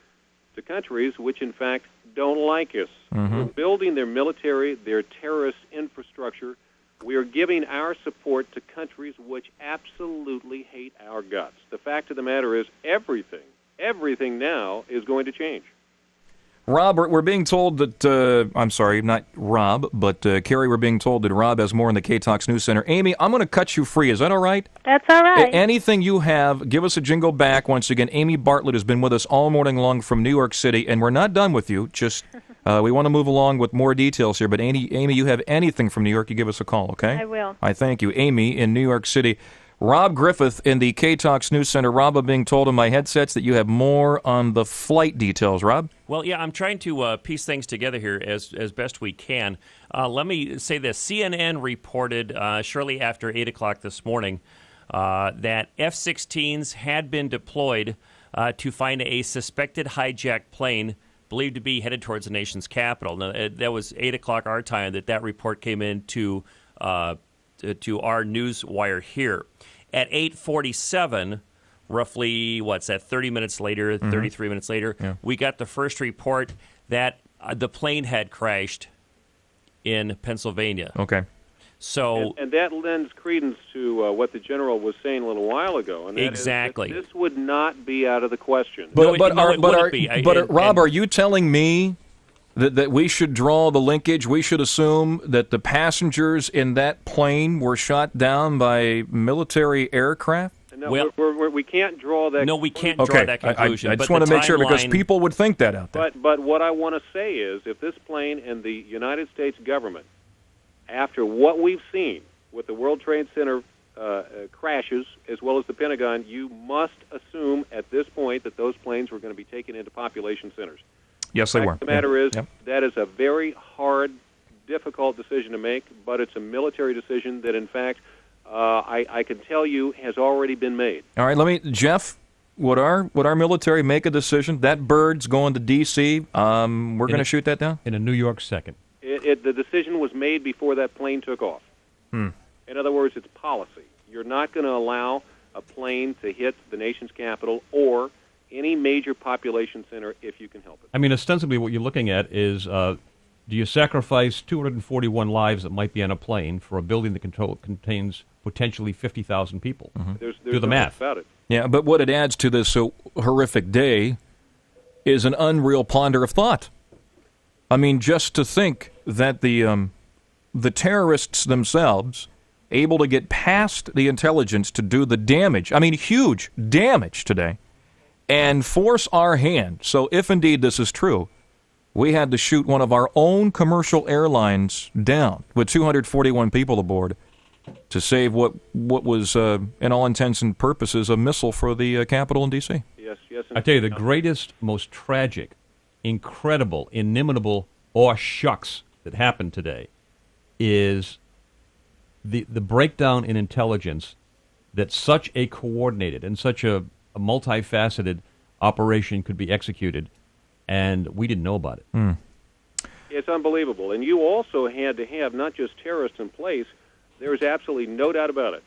to countries which, in fact, don't like us. We're building their military, their terrorist infrastructure. We are giving our support to countries which absolutely hate our guts. The fact of the matter is everything now is going to change. Rob, we're being told that, I'm sorry, not Rob, but Carrie, we're being told that Rob has more in the KTOX News Center. Amy, I'm going to cut you free. Is that all right? That's all right. Anything you have, give us a jingle back. Once again, Amy Bartlett has been with us all morning long from New York City, and we're not done with you. Just we want to move along with more details here. But Amy, you have anything from New York, you give us a call, okay? I will. I thank you. Amy in New York City. Rob Griffith in the KTOX News Center. Rob, I'm being told in my headsets that you have more on the flight details. Rob? Well, yeah, I'm trying to piece things together here as best we can. Let me say this. CNN reported shortly after 8 o'clock this morning that F-16s had been deployed to find a suspected hijacked plane believed to be headed towards the nation's capital. Now, that was 8 o'clock our time that report came in to our news wire here. At 8:47, roughly, 30 minutes later, 33 minutes later, we got the first report that the plane had crashed in Pennsylvania. Okay. So, and that lends credence to what the general was saying a little while ago. And that exactly. is that this would not be out of the question. But Rob, are you telling me that we should draw the linkage? We should assume that the passengers in that plane were shot down by military aircraft? No, we can't draw that. No, we can't draw that conclusion. I just want to make sure, because people would think that out there. But what I want to say is, if this plane and the United States government, after what we've seen with the World Trade Center crashes, as well as the Pentagon, you must assume at this point that those planes were going to be taken into population centers. Yes, they were. The matter is, that is a very hard, difficult decision to make, but it's a military decision that, in fact, I can tell you has already been made. All right, Jeff, would our military make a decision? That bird's going to D.C., we're going to shoot that down? In a New York second. The decision was made before that plane took off. In other words, it's policy. You're not going to allow a plane to hit the nation's capital or any major population center if you can help it. I mean, ostensibly what you're looking at is, do you sacrifice 241 lives that might be on a plane for a building that contains potentially 50,000 people? There's Do the no math. doubt about it. Yeah, but what it adds to this horrific day is an unreal ponder of thought. I mean, just to think that the terrorists themselves able to get past the intelligence to do the damage, I mean, huge damage today, and force our hand. So if indeed this is true, we had to shoot one of our own commercial airlines down with 241 people aboard to save what was, in all intents and purposes, a missile for the Capitol in D.C. Yes. I tell you, the greatest, most tragic, incredible, inimitable, aw shucks that happened today is the breakdown in intelligence that such a coordinated and such a multifaceted operation could be executed, and we didn't know about it. It's unbelievable. And you also had to have not just terrorists in place. There is absolutely no doubt about it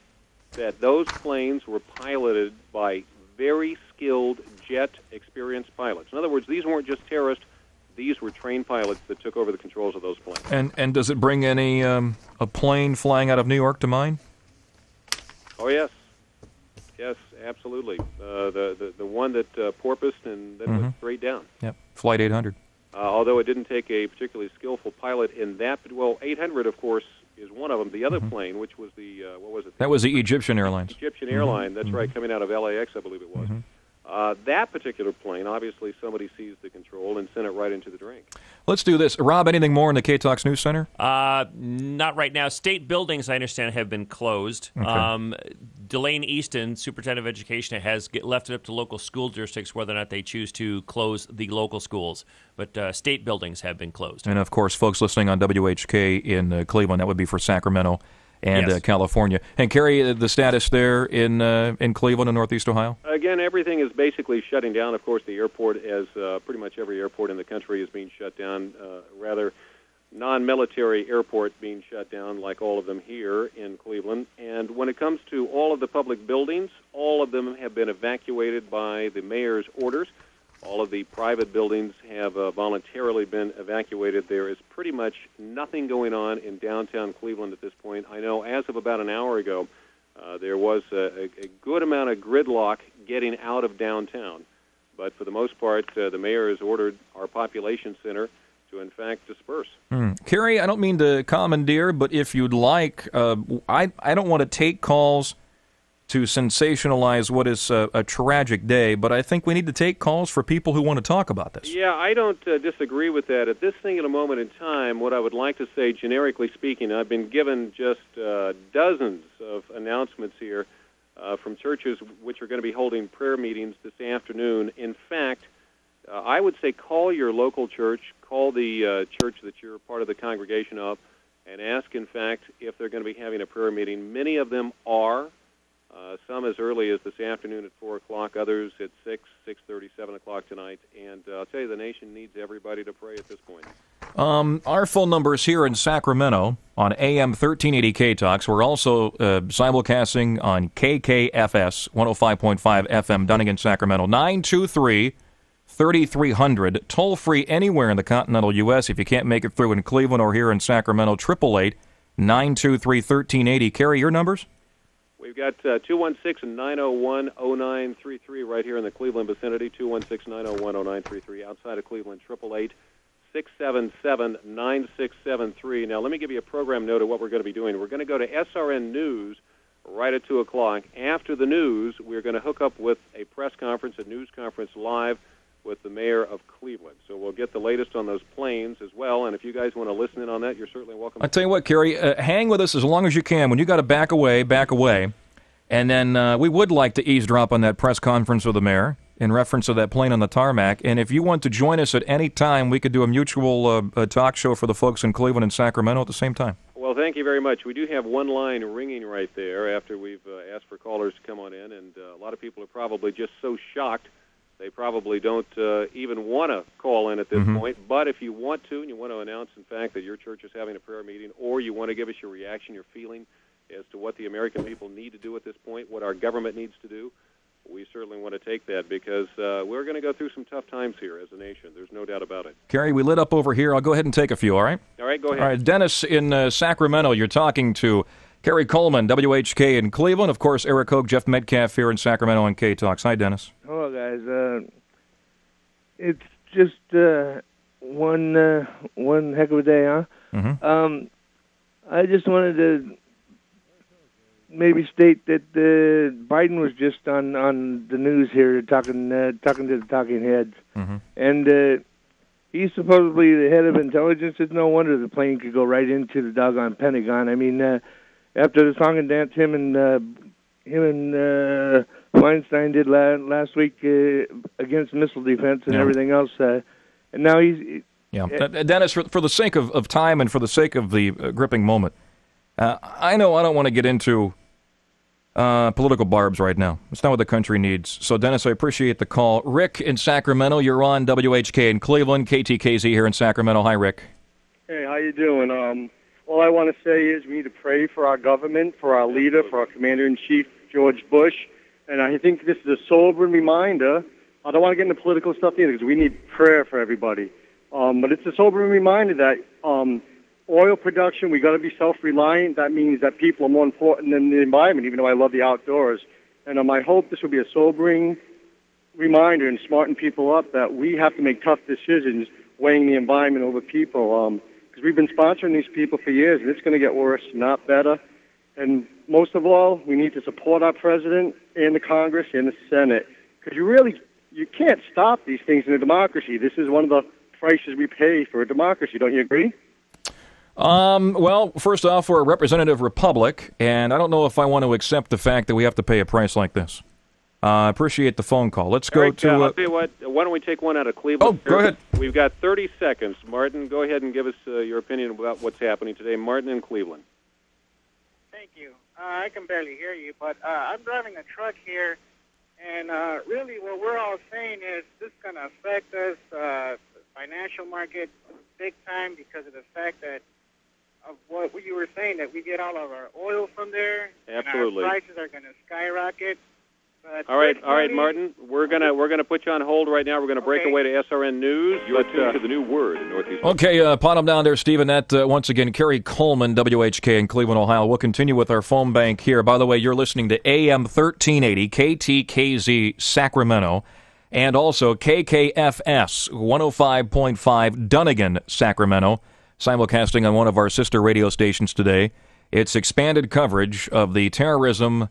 that those planes were piloted by very skilled, jet-experienced pilots. In other words, these weren't just terrorists. These were trained pilots that took over the controls of those planes. And does it bring any a plane flying out of New York to mind? Oh, yes. Yes, absolutely. The one that porpoised and then went straight down. Yep, Flight 800. Although it didn't take a particularly skillful pilot in that. Well, 800, of course, is one of them. The other plane, which was the, what was it? That was the Egyptian Airlines. Egyptian airline, that's right, coming out of LAX, I believe it was. That particular plane, obviously somebody seized the control and sent it right into the drink. Let's do this. Rob, anything more in the K-Talks News Center? Not right now. State buildings, I understand, have been closed. Okay. Delane Easton, Superintendent of Education, has left it up to local school districts whether or not they choose to close the local schools. But state buildings have been closed. And, of course, folks listening on WHK in Cleveland, that would be for Sacramento and California. And, Kerry, the status there in Cleveland and Northeast Ohio? Again, everything is basically shutting down. Of course, the airport, as pretty much every airport in the country, is being shut down. Rather, non-military airport being shut down, like all of them here in Cleveland. And when it comes to all of the public buildings, all of them have been evacuated by the mayor's orders. All of the private buildings have voluntarily been evacuated. There is pretty much nothing going on in downtown Cleveland at this point. I know as of about an hour ago, there was a good amount of gridlock getting out of downtown. But for the most part, the mayor has ordered our population center to, in fact, disperse. Kerry, I don't mean to commandeer, but if you'd like, I don't want to take calls to sensationalize what is a tragic day, but I think we need to take calls for people who want to talk about this. Yeah, I don't disagree with that. At this singular moment in time, what I would like to say, generically speaking, I've been given just dozens of announcements here from churches which are going to be holding prayer meetings this afternoon. In fact, I would say call your local church, call the church that you're part of the congregation of, and ask, in fact, if they're going to be having a prayer meeting. Many of them are. Some as early as this afternoon at 4 o'clock, others at 6, 6:30, 7 o'clock tonight. And I'll tell you, the nation needs everybody to pray at this point. Our phone number is here in Sacramento on AM 1380 K-Talks. We're also simulcasting on KKFS 105.5 FM, Dunnigan, Sacramento. 923-3300. Toll-free anywhere in the continental U.S. If you can't make it through in Cleveland or here in Sacramento, 888-923-1380. Kerry, your numbers? We've got 216-901-0933 right here in the Cleveland vicinity, 216-901-0933. Outside of Cleveland, 888-677-9673. Now, let me give you a program note of what we're going to be doing. We're going to go to SRN News right at 2 o'clock. After the news, we're going to hook up with a press conference, a news conference live with the mayor of Cleveland. So we'll get the latest on those planes as well, and if you guys want to listen in on that, you're certainly welcome. I'll tell you what, Kerry, hang with us as long as you can. When you got to back away, and then we would like to eavesdrop on that press conference with the mayor in reference to that plane on the tarmac, and if you want to join us at any time, we could do a mutual talk show for the folks in Cleveland and Sacramento at the same time. Well, thank you very much. We do have one line ringing right there after we've asked for callers to come on in, and a lot of people are probably just so shocked they probably don't even want to call in at this point. But if you want to, and you want to announce, in fact, that your church is having a prayer meeting, or you want to give us your reaction, your feeling as to what the American people need to do at this point, what our government needs to do, we certainly want to take that because we're going to go through some tough times here as a nation. There's no doubt about it. Kerry, we lit up over here. I'll go ahead and take a few, all right? All right, go ahead. All right, Dennis in Sacramento, you're talking to Kerry Coleman, WHK in Cleveland. Of course, Eric Hogue, Jeff Metcalf here in Sacramento on K-Talks. Hi, Dennis. Hello, guys. It's just one heck of a day, huh? Mm-hmm. I just wanted to maybe state that Biden was just on the news here talking to the talking heads, mm-hmm. and he's supposedly the head of intelligence. It's no wonder the plane could go right into the doggone Pentagon. I mean, after the song and dance him and Weinstein did last week against missile defense and everything else, and now he's... Yeah, Dennis, for the sake of time and for the sake of the gripping moment, I know I don't want to get into political barbs right now. It's not what the country needs. So, Dennis, I appreciate the call. Rick in Sacramento, you're on WHK in Cleveland, KTKZ here in Sacramento. Hi, Rick. Hey, how you doing? All I want to say is we need to pray for our government, for our leader, for our Commander-in-Chief, George Bush. And I think this is a sobering reminder. I don't want to get into political stuff either because we need prayer for everybody. But it's a sobering reminder that oil production, we got to be self-reliant. That means that people are more important than the environment, even though I love the outdoors. And I hope this will be a sobering reminder and smarten people up that we have to make tough decisions weighing the environment over people. Because we've been sponsoring these people for years, and it's going to get worse, not better. And most of all, we need to support our president and the Congress and the Senate. Because you can't stop these things in a democracy. This is one of the prices we pay for a democracy. Don't you agree? Well, first off, we're a representative republic, and I don't know if I want to accept the fact that we have to pay a price like this. I appreciate the phone call. Let's go to... I'll tell you what, why don't we take one out of Cleveland? Oh, go ahead. We've got 30 seconds. Martin, go ahead and give us your opinion about what's happening today. Martin in Cleveland. Thank you. I can barely hear you, but I'm driving a truck here, and really what we're all saying is this is going to affect us, the financial market, big time because of the fact that of what you were saying, that we get all of our oil from there. Absolutely. And our prices are going to skyrocket. But All right, Martin. We're gonna put you on hold right now. We're gonna break away to SRN News. You're tuned to the new word in Northeast. Okay, pot him down there, Stephen. That once again, Kerry Coleman, WHK in Cleveland, Ohio. We'll continue with our phone bank here. By the way, you're listening to AM 1380 KTKZ Sacramento, and also KKFS 105.5 Dunnigan, Sacramento. Simulcasting on one of our sister radio stations today. It's expanded coverage of the terrorism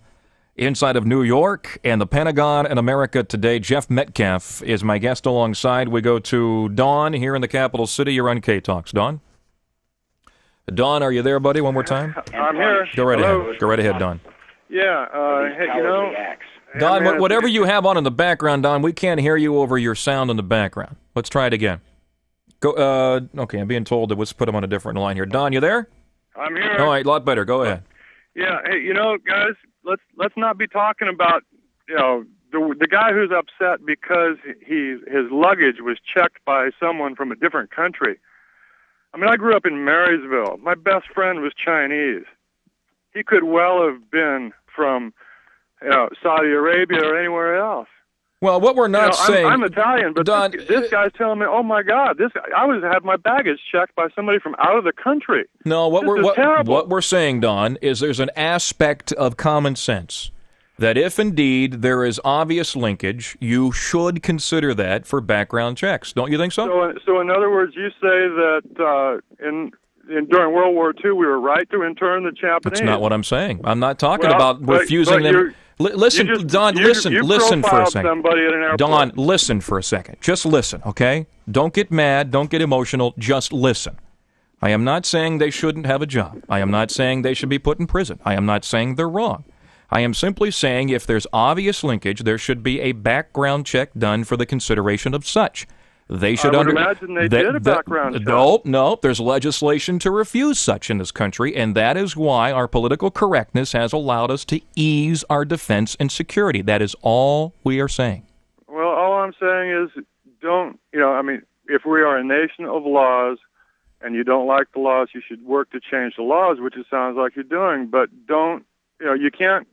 inside of New York and the Pentagon and America today. Jeff Metcalf is my guest alongside. We go to Don here in the capital city. You're on K-Talks. Don? Don, are you there, buddy? One more time? I'm here. Go right Hello. ahead. Go right ahead, Don. Yeah, Don, whatever you have on in the background, Don, we can't hear you over your sound in the background. Let's try it again. Go. Okay, I'm being told that let's put him on a different line here. Don, you there? I'm here. All right, a lot better. Go ahead. Yeah, hey, guys, let's not be talking about the guy who's upset because his luggage was checked by someone from a different country. I mean, I grew up in Marysville. My best friend was Chinese. He could well have been from Saudi Arabia or anywhere else. Well, what we're not saying... I'm Italian, but Don, this guy's telling me, oh, my God, I was had my baggage checked by somebody from out of the country. No, what terrible. we're saying, Don, is there's an aspect of common sense that if indeed there is obvious linkage, you should consider that for background checks. Don't you think so? So in other words, you say that during World War II we were right to intern the Japanese. That's not what I'm saying. I'm not talking about refusing them... Listen, Don, listen for a second. Don, listen for a second. Just listen, okay? Don't get mad. Don't get emotional. Just listen. I am not saying they shouldn't have a job. I am not saying they should be put in prison. I am not saying they're wrong. I am simply saying if there's obvious linkage, there should be a background check done for the consideration of such. They should imagine they did a background check. No, there's legislation to refuse such in this country, and that is why our political correctness has allowed us to ease our defense and security. That is all we are saying. Well, all I'm saying is if we are a nation of laws and you don't like the laws, you should work to change the laws, which it sounds like you're doing, but you can't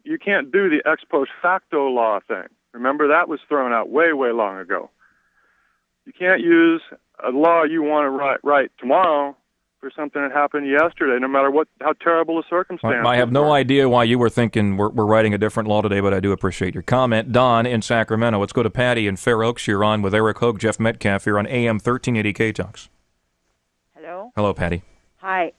do the ex post facto law thing. Remember, that was thrown out way, way long ago. You can't use a law you want to write tomorrow for something that happened yesterday, no matter how terrible the circumstances. I have no idea why you were thinking we're writing a different law today, but I do appreciate your comment. Don in Sacramento. Let's go to Patty in Fair Oaks. You're on with Eric Hogue, Jeff Metcalf here on AM 1380 K-Talks. Hello? Hello, Patty. Hi.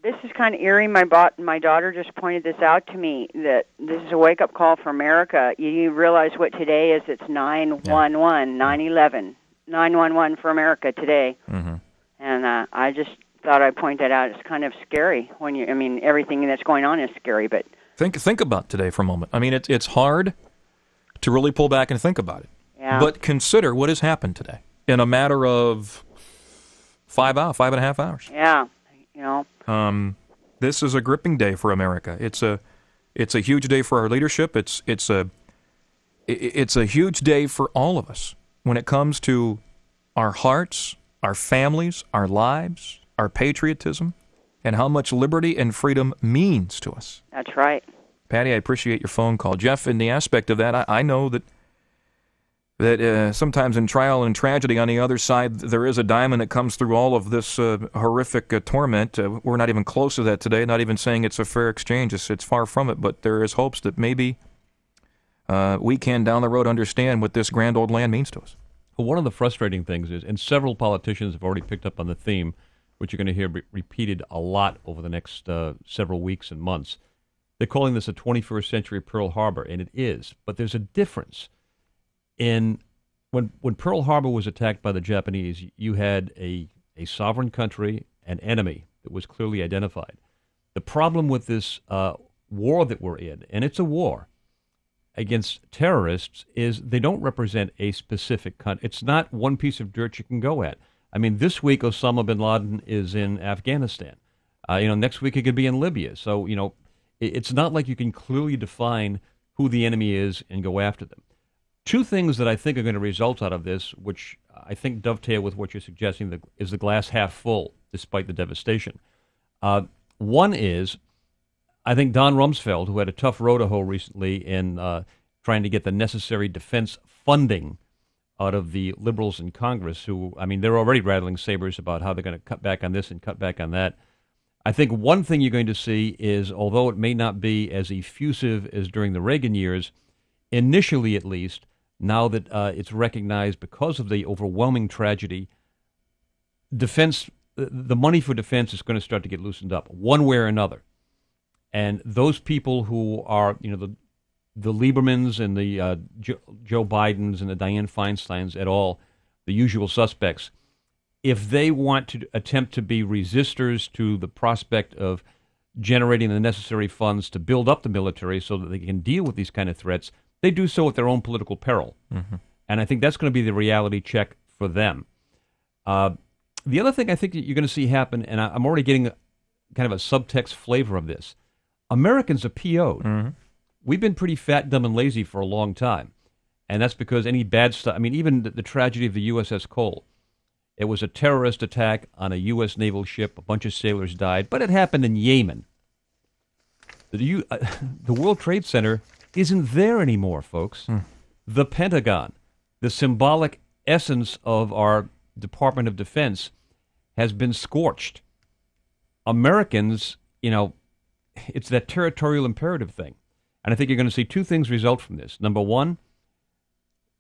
This is kind of eerie. My daughter just pointed this out to me, that this is a wake-up call for America. You realize what today is? It's 9/11, 9/11. 9/11 for America today. Mm-hmm. And I just thought I'd point that out. It's kind of scary everything that's going on is scary, but think about today for a moment. I mean, it's hard to really pull back and think about it. Yeah. But consider what has happened today in a matter of 5 and a half hours. Yeah, you know. This is a gripping day for America. It's a huge day for our leadership. It's a huge day for all of us when it comes to our hearts, our families, our lives, our patriotism, and how much liberty and freedom means to us. That's right. Patty, I appreciate your phone call. Jeff, in the aspect of that, I know that sometimes in trial and tragedy on the other side, there is a diamond that comes through all of this horrific torment. We're not even close to that today, not even saying it's a fair exchange. It's far from it, but there is hopes that maybe we can, down the road, understand what this grand old land means to us. Well, one of the frustrating things is, and several politicians have already picked up on the theme, which you're going to hear repeated a lot over the next several weeks and months. They're calling this a 21st century Pearl Harbor, and it is. But there's a difference. When Pearl Harbor was attacked by the Japanese, you had a sovereign country, an enemy that was clearly identified. The problem with this war that we're in, and it's a war against terrorists, is they don't represent a specific country. It's not one piece of dirt you can go at. I mean, this week Osama bin Laden is in Afghanistan. Next week it could be in Libya. So, it's not like you can clearly define who the enemy is and go after them. Two things that I think are going to result out of this, which I think dovetail with what you're suggesting, is the glass half full, despite the devastation. One is, I think Don Rumsfeld, who had a tough row to hoe recently in trying to get the necessary defense funding out of the liberals in Congress, they're already rattling sabers about how they're going to cut back on this and cut back on that. I think one thing you're going to see is, although it may not be as effusive as during the Reagan years, initially at least, now that it's recognized because of the overwhelming tragedy, the money for defense is going to start to get loosened up one way or another. And those people who are, the Liebermans and the Joe Bidens and the Dianne Feinsteins et al., the usual suspects, if they want to attempt to be resistors to the prospect of generating the necessary funds to build up the military so that they can deal with these kind of threats, they do so at their own political peril. Mm-hmm. And I think that's going to be the reality check for them. The other thing I think that you're going to see happen, and I'm already getting kind of a subtext flavor of this, Americans are PO'd. Mm-hmm. We've been pretty fat, dumb, and lazy for a long time. And that's because any bad stuff, even the tragedy of the USS Cole, it was a terrorist attack on a U.S. naval ship. A bunch of sailors died, but it happened in Yemen. The World Trade Center isn't there anymore, folks. The Pentagon, the symbolic essence of our Department of Defense, has been scorched. Americans, it's that territorial imperative thing. And I think you're going to see two things result from this. Number one,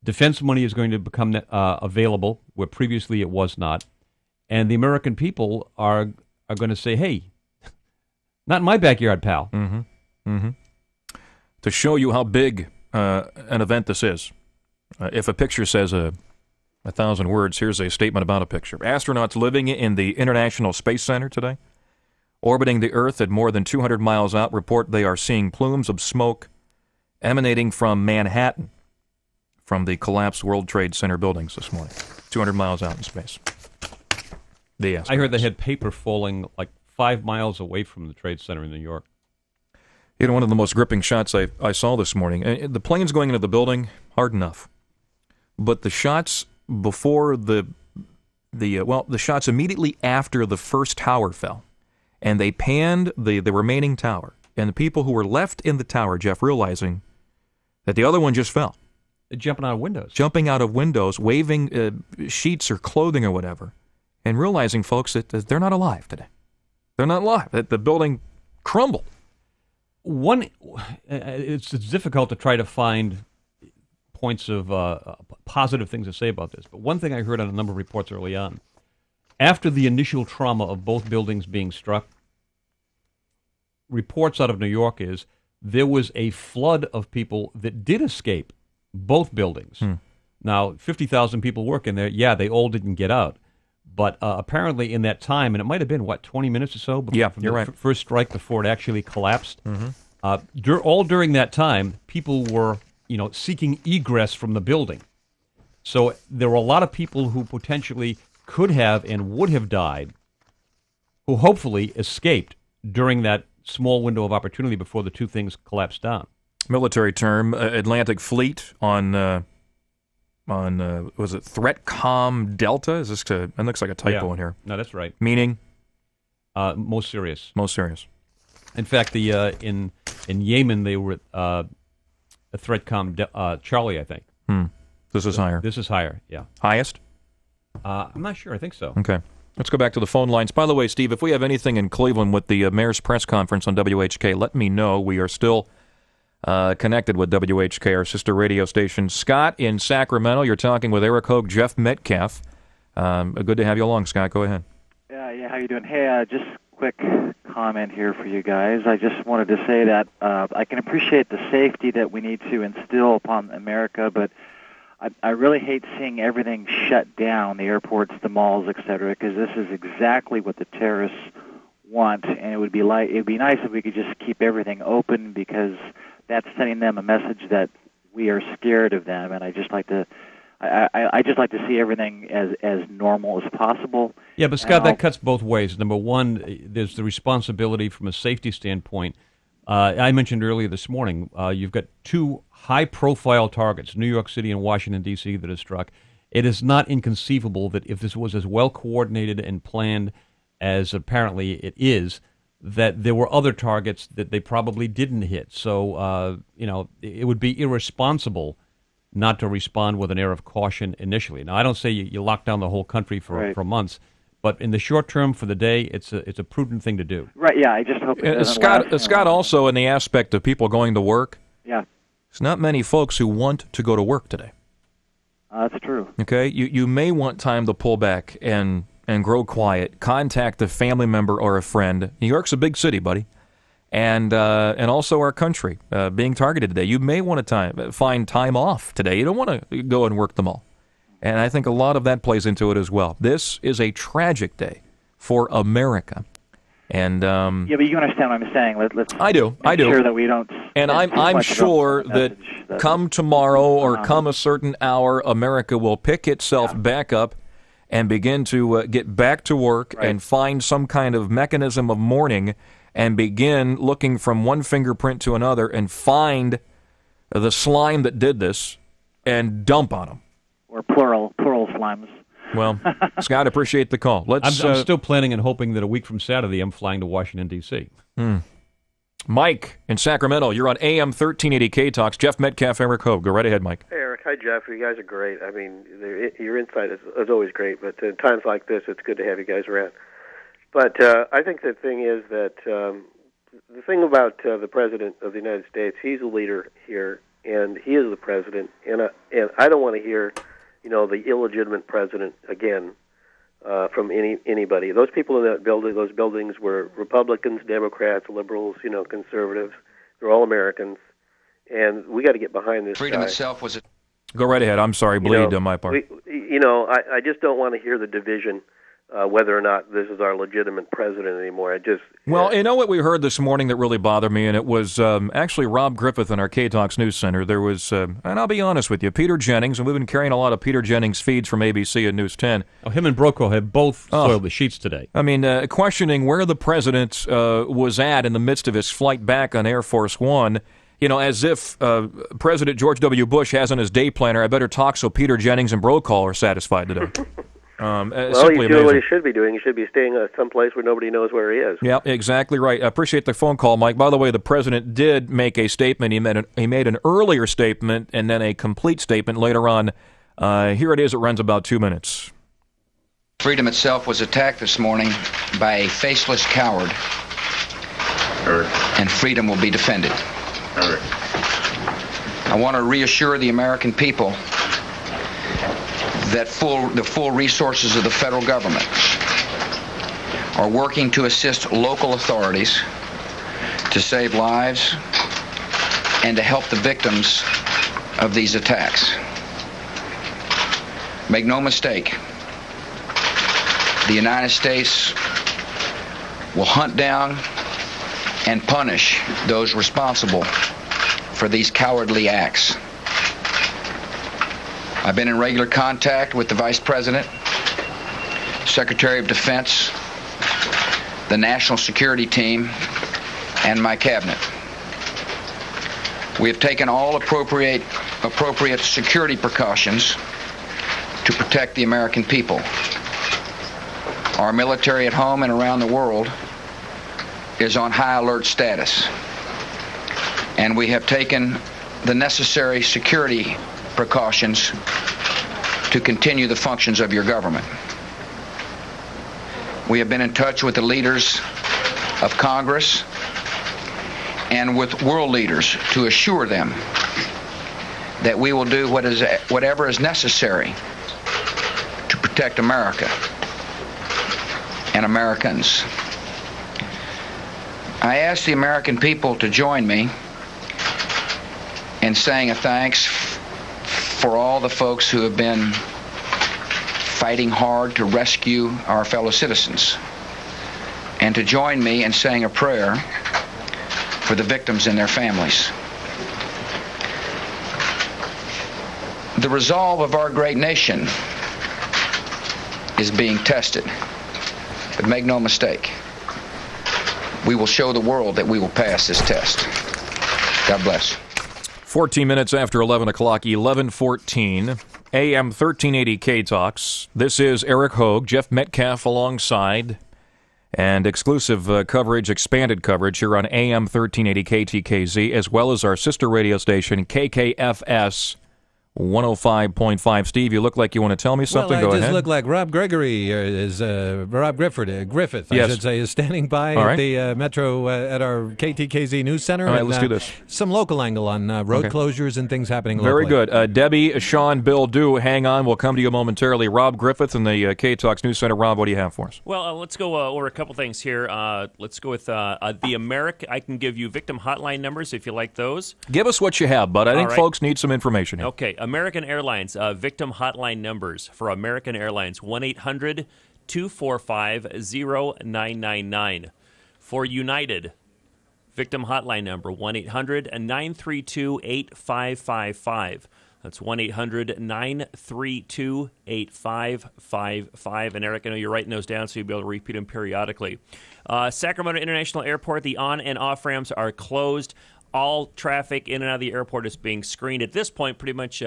defense money is going to become available where previously it was not. And the American people are going to say, hey, not in my backyard, pal. Mm-hmm. Mm-hmm. To show you how big an event this is, if a picture says 1,000 words, here's a statement about a picture. Astronauts living in the International Space Center today, orbiting the Earth at more than 200 miles out, report they are seeing plumes of smoke emanating from Manhattan, from the collapsed World Trade Center buildings this morning, 200 miles out in space. I heard they had paper falling like 5 miles away from the Trade Center in New York. One of the most gripping shots I saw this morning. The planes going into the building, hard enough. But the shots before the shots immediately after the first tower fell, and they panned the remaining tower, and the people who were left in the tower, Jeff, realizing that the other one just fell. Jumping out of windows. Jumping out of windows, waving sheets or clothing or whatever, and realizing, folks, that they're not alive today. They're not alive. That the building crumbled. It's difficult to try to find points of positive things to say about this, but one thing I heard on a number of reports early on, after the initial trauma of both buildings being struck, reports out of New York is there was a flood of people that did escape both buildings. Now, 50,000 people work in there. Yeah, they all didn't get out. But apparently in that time, and it might have been, 20 minutes or so before you're right. First strike before it actually collapsed. All during that time, people were, seeking egress from the building. So there were a lot of people who potentially could have and would have died who hopefully escaped during that small window of opportunity before the two things collapsed down. Military term, Atlantic Fleet on was it ThreatCom Delta? Is this it looks like a typo in here. No, that's right. Meaning? Most serious. Most serious. In fact, the in Yemen they were a ThreatCom Charlie, I think. This is higher. This is higher. Yeah. Highest? I'm not sure. I think so. Okay. Let's go back to the phone lines. By the way, Steve, if we have anything in Cleveland with the mayor's press conference on WHK, let me know. We are still connected with WHK, our sister radio station. Scott in Sacramento, you're talking with Eric Hogue, Jeff Metcalf. Good to have you along, Scott. Go ahead. Yeah, how you doing? Hey, just quick comment here for you guys. I just wanted to say that I can appreciate the safety that we need to instill upon America, but I really hate seeing everything shut down, the airports, the malls, etc., because this is exactly what the terrorists want, and it would be nice if we could just keep everything open, because that's sending them a message that we are scared of them, and I just like to see everything as normal as possible. Yeah, but Scott, that cuts both ways. Number one, there's the responsibility from a safety standpoint. I mentioned earlier this morning, you've got two high-profile targets, New York City and Washington, D.C., that are struck. It is not inconceivable that if this was as well-coordinated and planned as apparently it is, that there were other targets that they probably didn't hit. So, it would be irresponsible not to respond with an air of caution initially. Now, I don't say you lock down the whole country for months, but in the short term, for the day, it's a prudent thing to do. Right, yeah, I just hope it doesn't last, Scott, also in the aspect of people going to work, there's not many folks who want to go to work today. That's true. Okay, you may want time to pull back and grow quiet, contact a family member or a friend. New York's a big city, buddy, and also our country being targeted today. You may want to find time off today. You don't want to go and work them all. And I think a lot of that plays into it as well. This is a tragic day for America. And yeah, but you understand what I'm saying. Let's I do. Make sure that we don't. And I'm sure that come tomorrow or come a certain hour, America will pick itself back up and begin to get back to work and find some kind of mechanism of mourning and begin looking from one fingerprint to another and find the slime that did this and dump on them. Or plural slimes. Well, Scott, appreciate the call. I'm still planning and hoping that a week from Saturday I'm flying to Washington, D.C. Mike in Sacramento, you're on AM 1380 K-Talks. Jeff Metcalf, Eric Hogue. Go right ahead, Mike. Hey, Eric. Hi, Jeff. You guys are great. I mean, your insight is always great, but in times like this, it's good to have you guys around. But I think the thing is that the thing about the President of the United States, he's a leader here, and he is the President, and I don't want to hear the illegitimate president again from anybody. Those people in that building, those buildings were Republicans, Democrats, liberals, conservatives. They're all Americans, and we got to get behind this Freedom guy. itself was it. Go right ahead. I'm sorry, bleed on my part. I just don't want to hear the division whether or not this is our legitimate president anymore. Well, you know what we heard this morning that really bothered me, and it was actually Rob Griffith in our K-Talks News Center. There was, and I'll be honest with you, Peter Jennings, and we've been carrying a lot of Peter Jennings feeds from ABC and News 10. Oh, him and Brokaw have both soiled the sheets today. I mean, questioning where the president was at in the midst of his flight back on Air Force One, as if President George W. Bush has on his day planner, I better talk so Peter Jennings and Brokaw are satisfied today. Well, Simply he's doing what he amazing. should be doing. He should be staying someplace where nobody knows where he is. Yeah, exactly right. I appreciate the phone call, Mike. By the way, the president did make a statement. He made an earlier statement and then a complete statement later on. Here it is. It runs about 2 minutes. Freedom itself was attacked this morning by a faceless coward, and freedom will be defended. I want to reassure the American people that the full resources of the federal government are working to assist local authorities to save lives and to help the victims of these attacks. Make no mistake, the United States will hunt down and punish those responsible for these cowardly acts. I've been in regular contact with the Vice President, Secretary of Defense, the National Security Team, and my cabinet. We have taken all appropriate security precautions to protect the American people. Our military at home and around the world is on high alert status, and we have taken the necessary security precautions to continue the functions of your government. We have been in touch with the leaders of Congress and with world leaders to assure them that we will do whatever is necessary to protect America and Americans. I ask the American people to join me in saying a thanks for all the folks who have been fighting hard to rescue our fellow citizens, and to join me in saying a prayer for the victims and their families. The resolve of our great nation is being tested, but make no mistake, we will show the world that we will pass this test. God bless. 14 minutes after 11 o'clock, 11:14, AM 1380 K-Talks. This is Eric Hogue, Jeff Metcalf alongside, and exclusive coverage, expanded coverage here on AM 1380 KTKZ, as well as our sister radio station, KKFS 105.5. Steve, you look like you want to tell me something. Well, Go I ahead. just look like Rob Gregory Griffith, Yes. I should say, is standing by All at right. the Metro, at our KTKZ News Center. All right, and, let's do this. Some local angle on road Okay. closures and things happening locally. Very good. Debbie, Sean, Bill, do hang on. We'll come to you momentarily. Rob Griffith in the K-Talks News Center. Rob, what do you have for us? Well, let's go over a couple things here. Let's go with the American. I can give you victim hotline numbers if you like those. Give us what you have, bud. I think All right. folks need some information here. Okay, American Airlines victim hotline numbers for American Airlines: 1-800-245-0999. For United, victim hotline number 1-800-932-8555. That's 1-800-932-8555. And Eric, I know you're writing those down, so you'll be able to repeat them periodically. Sacramento International Airport, the on and off ramps are closed. All traffic in and out of the airport is being screened. At this point, pretty much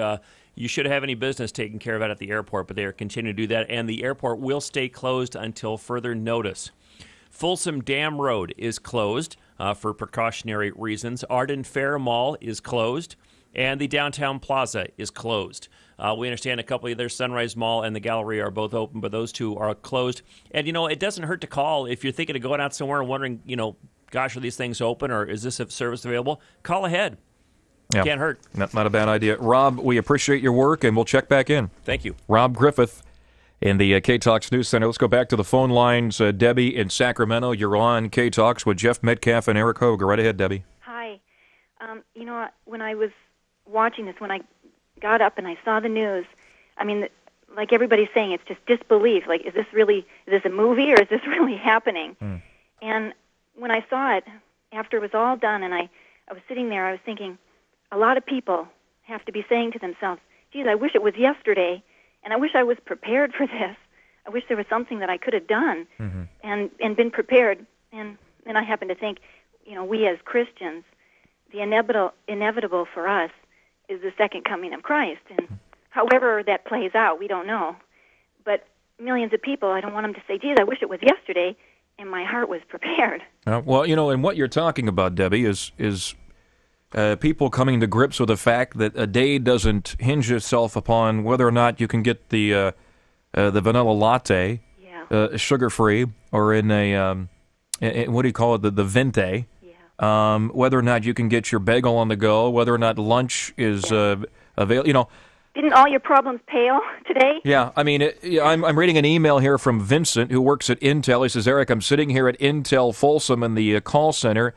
you should have any business taken care of at the airport, but they are continuing to do that, and the airport will stay closed until further notice. Folsom Dam Road is closed for precautionary reasons. Arden Fair Mall is closed, and the downtown plaza is closed. We understand a couple of their Sunrise Mall and the Gallery are both open, but those two are closed. And, it doesn't hurt to call if you're thinking of going out somewhere and wondering, gosh, are these things open or is this a service available? Call ahead. Yeah. Can't hurt. Not a bad idea. Rob, we appreciate your work, and we'll check back in. Thank you. Rob Griffith in the K-Talks News Center. Let's go back to the phone lines. Debbie in Sacramento, you're on K-Talks with Jeff Metcalf and Eric Hogue. Go right ahead, Debbie. Hi. When I was watching this, when I got up and I saw the news, like everybody's saying, it's just disbelief. Like, is this a movie or is this really happening? And when I saw it, after it was all done, and I was sitting there, I was thinking, a lot of people have to be saying to themselves, geez, I wish it was yesterday, and I wish I was prepared for this. I wish there was something that I could have done and been prepared. And I happen to think, we as Christians, the inevitable for us is the second coming of Christ. And however that plays out, we don't know. But millions of people. I don't want them to say, geez, I wish it was yesterday, and my heart was prepared. Well, and what you're talking about, Debbie, is people coming to grips with the fact that a day doesn't hinge itself upon whether or not you can get the vanilla latte, sugar-free, or in a, what do you call it, the venti, whether or not you can get your bagel on the go, whether or not lunch is available, Didn't all your problems pale today? Yeah, I mean, I'm reading an email here from Vincent, who works at Intel. He says, Eric, I'm sitting here at Intel Folsom in the call center,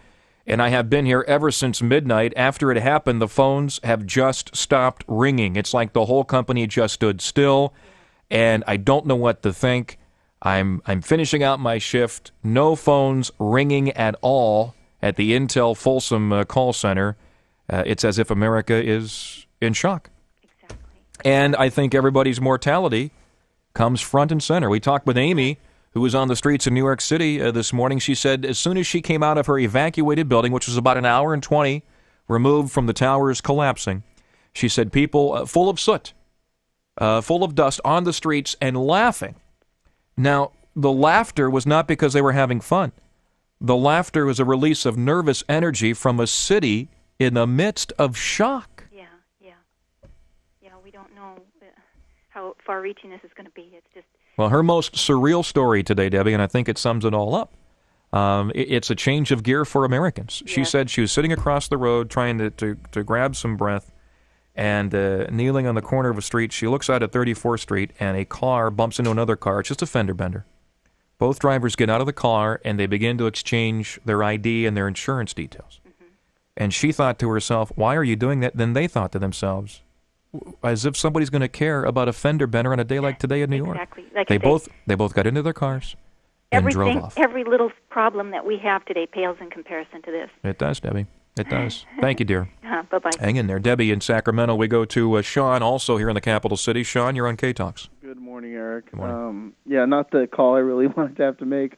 and I have been here ever since midnight. After it happened, the phones have just stopped ringing. It's like the whole company just stood still, and I don't know what to think. I'm finishing out my shift. No phones ringing at all at the Intel Folsom call center. It's as if America is in shock. And I think everybody's mortality comes front and center. We talked with Amy, who was on the streets in New York City this morning. She said as soon as she came out of her evacuated building, which was about an hour and 20 removed from the towers collapsing, she said people full of soot, full of dust on the streets and laughing. Now, the laughter was not because they were having fun. The laughter was a release of nervous energy from a city in the midst of shock. How far-reaching this is going to be. It's just... Well, her most surreal story today, Debbie, and I think it sums it all up. It's a change of gear for Americans. She said she was sitting across the road trying to grab some breath and kneeling on the corner of a street. She looks out at 34th Street, and a car bumps into another car. It's just a fender bender. Both drivers get out of the car, and they begin to exchange their ID and their insurance details. And she thought to herself, why are you doing that? Then they thought to themselves, as if somebody's going to care about a fender bender on a day like today in New York. Exactly. Like they both got into their cars and drove off. Every little problem that we have today pales in comparison to this. It does, Debbie. It does. Thank you, dear. Bye-bye. Hang in there. Debbie in Sacramento. We go to Sean, also here in the capital city. Sean, you're on K-Talks. Good morning, Eric. Good morning. Not the call I really wanted to have to make.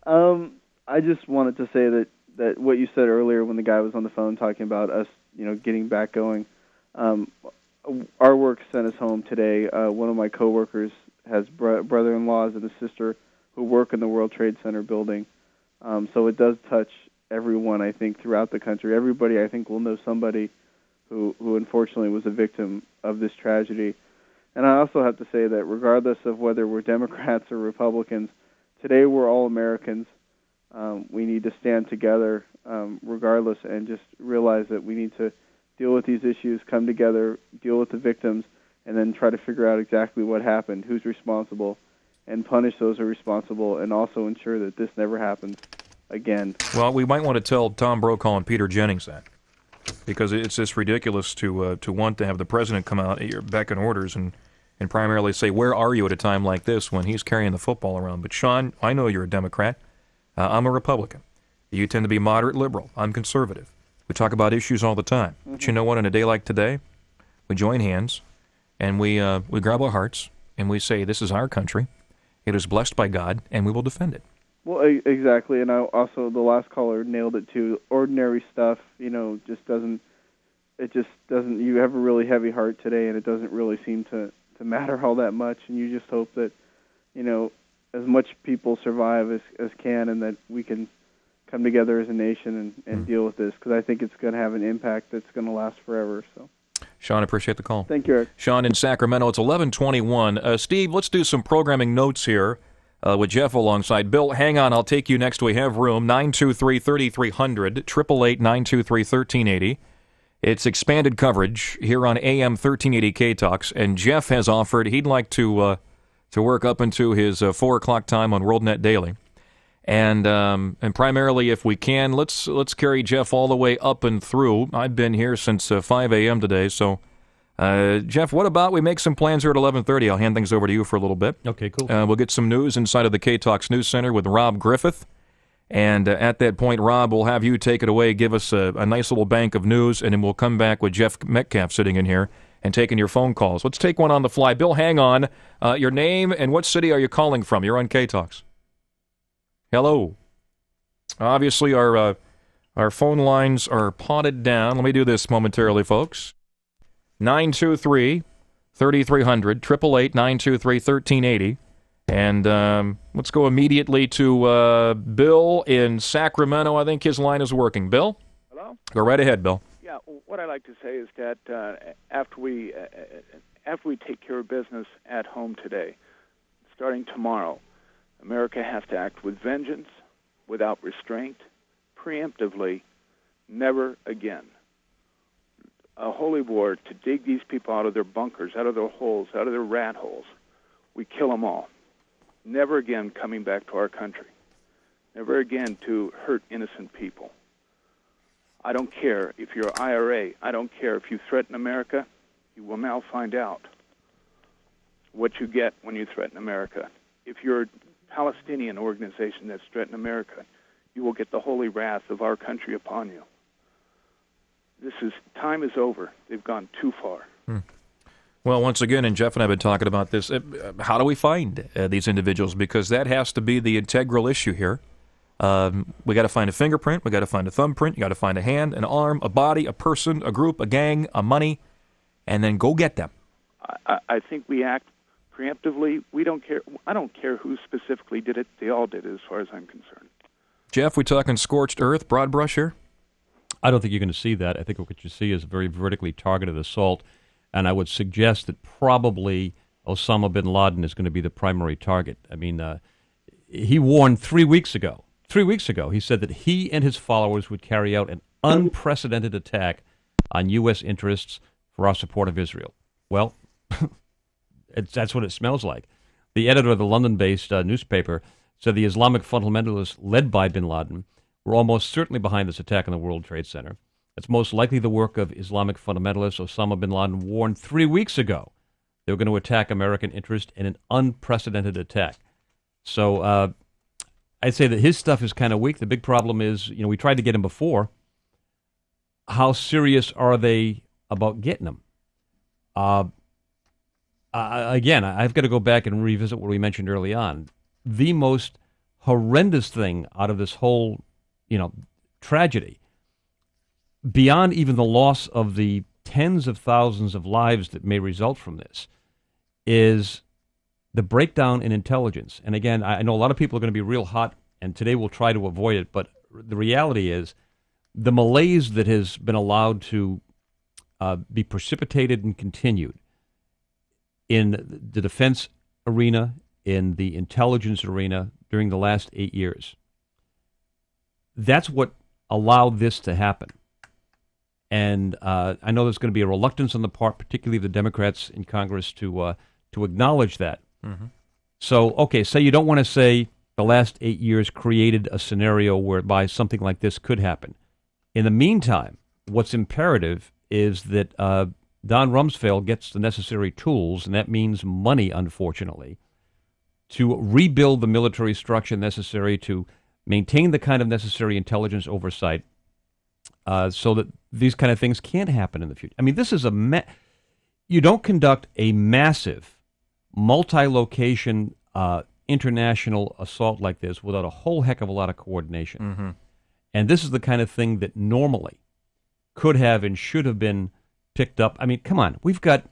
I just wanted to say that what you said earlier when the guy was on the phone talking about us, getting back going, our work sent us home today. One of my coworkers has brother-in-laws and a sister who work in the World Trade Center building. So it does touch everyone, I think, throughout the country. Everybody, I think, will know somebody who unfortunately was a victim of this tragedy. And I also have to say that regardless of whether we're Democrats or Republicans, today we're all Americans. We need to stand together regardless and just realize that we need to deal with these issues, come together, deal with the victims, and then try to figure out exactly what happened, who's responsible, and punish those who are responsible, and also ensure that this never happens again. Well, we might want to tell Tom Brokaw and Peter Jennings that, because it's just ridiculous to want to have the president come out at your beck and orders and primarily say, where are you at a time like this when he's carrying the football around? But, Sean, I know you're a Democrat. I'm a Republican. You tend to be moderate liberal. I'm conservative. We talk about issues all the time. But you know what? On a day like today, we join hands, and we grab our hearts, and we say, this is our country. It is blessed by God, and we will defend it. Well, exactly, and also the last caller nailed it too. Ordinary stuff, just doesn't. You have a really heavy heart today, and it doesn't really seem to matter all that much. And you just hope that, as much people survive as can, and that we can come together as a nation and deal with this, because I think it's going to have an impact that's going to last forever. So, Sean, appreciate the call. Thank you, Eric. Sean in Sacramento. It's 11:21. Steve, let's do some programming notes here with Jeff alongside. Bill, hang on. I'll take you next. We have room. 923-3300, 888-923-1380. It's expanded coverage here on AM 1380 K-Talks, and Jeff has offered he'd like to work up into his 4 o'clock time on WorldNet Daily. And primarily, if we can, let's carry Jeff all the way up and through. I've been here since 5 a.m. today, so Jeff, what about we make some plans here at 11:30? I'll hand things over to you for a little bit. Okay, cool. We'll get some news inside of the K-Talks News Center with Rob Griffith, and at that point, Rob, we'll have you take it away, give us a nice little bank of news, and then we'll come back with Jeff Metcalf sitting in here and taking your phone calls. Let's take one on the fly. Bill, hang on. Your name and what city are you calling from? You're on K-Talks. Hello. Obviously, our phone lines are potted down. Let me do this momentarily, folks. 923-3300, 888-923-1380. And let's go immediately to Bill in Sacramento. I think his line is working. Bill? Hello? Go right ahead, Bill. Yeah, what I like to say is that after we take care of business at home today, starting tomorrow, America has to act with vengeance, without restraint, preemptively, never again. A holy war to dig these people out of their bunkers, out of their holes, out of their rat holes. We kill them all. Never again coming back to our country. Never again to hurt innocent people. I don't care if you're IRA. I don't care if you threaten America. You will now find out what you get when you threaten America. If you're a Palestinian organization that's threatened America, you will get the holy wrath of our country upon you. Time is over. They've gone too far. Well, once again, and Jeff and I have been talking about this, how do we find these individuals? Because that has to be the integral issue here. We got to find a fingerprint, we got to find a thumbprint, you got to find a hand, an arm, a body, a person, a group, a gang, a money, and then go get them. I think we act preemptively. We don't care. I don't care who specifically did it. They all did it, as far as I'm concerned. Jeff, we talking scorched earth, broad brush here? I don't think you're going to see that. I think what you see is a very vertically targeted assault, and I would suggest that probably Osama bin Laden is going to be the primary target. I mean, he warned 3 weeks ago. 3 weeks ago, he said that he and his followers would carry out an unprecedented attack on U.S. interests for our support of Israel. Well, that's what it smells like. The editor of the London-based newspaper said the Islamic fundamentalists led by bin Laden were almost certainly behind this attack on the World Trade Center. It's most likely the work of Islamic fundamentalists. Osama bin Laden warned 3 weeks ago they were going to attack American interest in an unprecedented attack. So I'd say that his stuff is kind of weak. The big problem is, we tried to get him before. How serious are they about getting him? Again, I've got to go back and revisit what we mentioned early on. The most horrendous thing out of this whole, tragedy, beyond even the loss of the tens of thousands of lives that may result from this, is the breakdown in intelligence. And again, I know a lot of people are going to be real hot, and today we'll try to avoid it, but the reality is the malaise that has been allowed to be precipitated and continued in the defense arena, in the intelligence arena during the last 8 years. That's what allowed this to happen. And I know there's going to be a reluctance on the part, particularly of the Democrats in Congress, to acknowledge that. Mm-hmm. So, okay, say you don't want to say the last 8 years created a scenario whereby something like this could happen. In the meantime, what's imperative is that Don Rumsfeld gets the necessary tools, and that means money, unfortunately, to rebuild the military structure necessary to maintain the kind of necessary intelligence oversight so that these kind of things can't happen in the future. I mean, this is you don't conduct a massive, multi-location international assault like this without a whole heck of a lot of coordination. Mm-hmm. And this is the kind of thing that normally could have and should have been picked up. I mean, come on. We've got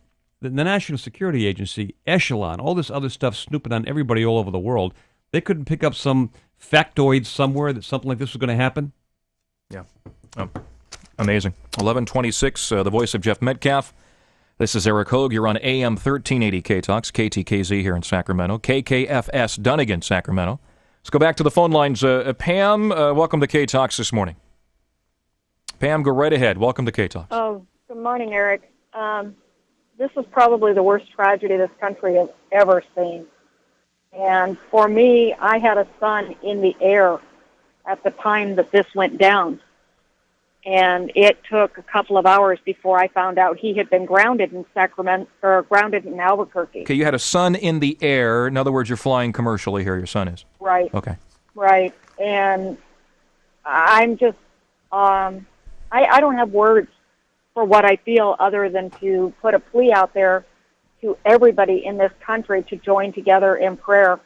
the National Security Agency, Echelon, all this other stuff snooping on everybody all over the world. They couldn't pick up some factoid somewhere that something like this was going to happen? Yeah. Oh, amazing. 1126, the voice of Jeff Metcalf. This is Eric Hogue. You're on AM 1380 KTOX, KTKZ here in Sacramento, KKFS Dunnigan, Sacramento. Let's go back to the phone lines. Pam, welcome to KTOX this morning. Pam, go right ahead. Welcome to KTOX. Oh, good morning, Eric. This is probably the worst tragedy this country has ever seen. And for me, I had a son in the air at the time that this went down. And it took a couple of hours before I found out he had been grounded in Sacramento, or grounded in Albuquerque. Okay, you had a son in the air. In other words, you're flying commercially here. Your son is. Right. Okay. Right. And I'm just, I don't have words for what I feel other than to put a plea out there to everybody in this country to join together in prayer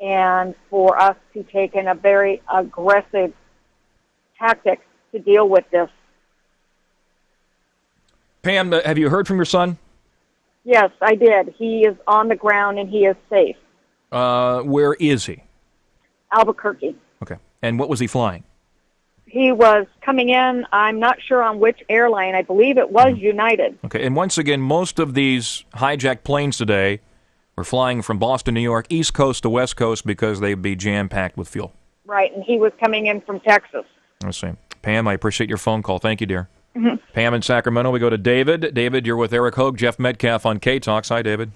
and for us to take in a very aggressive tactic to deal with this. Pam, have you heard from your son? Yes, I did. He is on the ground and he is safe. Where is he? Albuquerque. Okay. And what was he flying? He was coming in, I'm not sure on which airline. I believe it was United. Okay. And once again, most of these hijacked planes today were flying from Boston, New York, East Coast to West Coast because they'd be jam-packed with fuel. Right, and he was coming in from Texas. I see. Pam, I appreciate your phone call. Thank you, dear. Mhm. Pam in Sacramento. We go to David. David, you're with Eric Hogue, Jeff Metcalf on K-Talks. Hi, David.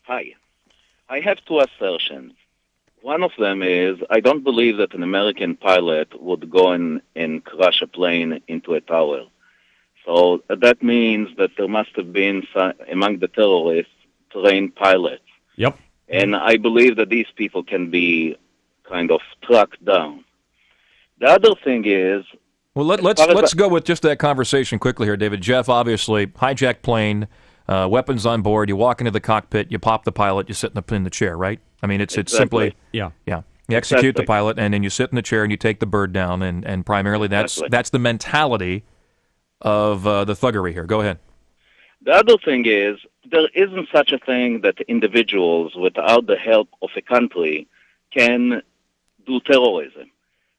Hi. I have two assertions. One of them is I don't believe that an American pilot would go and crash a plane into a tower. So that means that there must have been, among the terrorists, trained pilots. Yep. And I believe that these people can be kind of tracked down. The other thing is... Well, let's go with just that conversation quickly here, David. Jeff, obviously, hijacked plane, weapons on board. You walk into the cockpit, you pop the pilot, you sit in the chair, right? I mean, it's simply yeah. You execute the pilot, and then you sit in the chair and you take the bird down, and primarily that's the mentality of the thuggery here. Go ahead. The other thing is there isn't such a thing that individuals, without the help of a country, can do terrorism.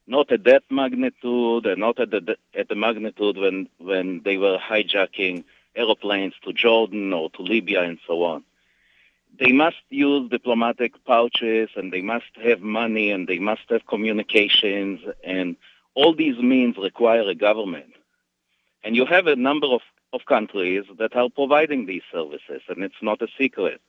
Not at that magnitude, and not at the magnitude when they were hijacking aeroplanes to Jordan or to Libya and so on. They must use diplomatic pouches, and they must have money, and they must have communications, and all these means require a government. And you have a number of countries that are providing these services, and it's not a secret.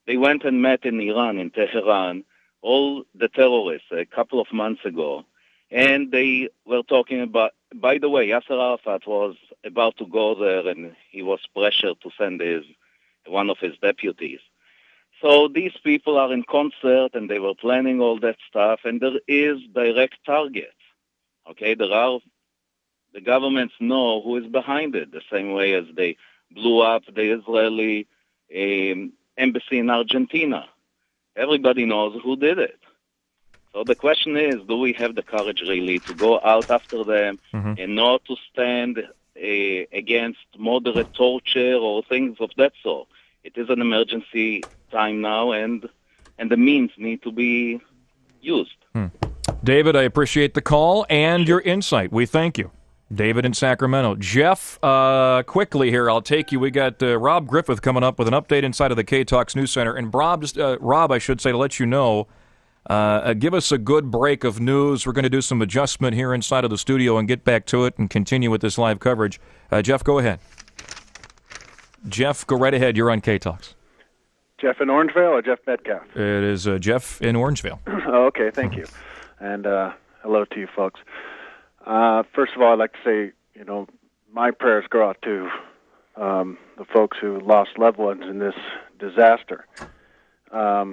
They went and met in Iran, in Tehran, all the terrorists a couple of months ago, and they were talking about, by the way, Yasser Arafat was about to go there, and he was pressured to send one of his deputies. So these people are in concert, and they were planning all that stuff, and there is direct targets. Okay, the governments know who is behind it, the same way as they blew up the Israeli embassy in Argentina. Everybody knows who did it. So the question is, do we have the courage really to go out after them and not to stand against moderate torture or things of that sort? It is an emergency time now, and the means need to be used. David, I appreciate the call and your insight. We thank you. David in Sacramento. Jeff, quickly here, I'll take you. We got Rob Griffith coming up with an update inside of the K-Talks News Center. And Rob, I should say, to let you know, give us a good break of news. We're going to do some adjustment here inside of the studio and get back to it and continue with this live coverage. Jeff, go ahead. Jeff, go right ahead. You're on K-Talks. Jeff in Orangevale or Jeff Metcalf? It is Jeff in Orangevale. Oh, okay, thank you. And hello to you folks. First of all, I'd like to say, my prayers go out to the folks who lost loved ones in this disaster. I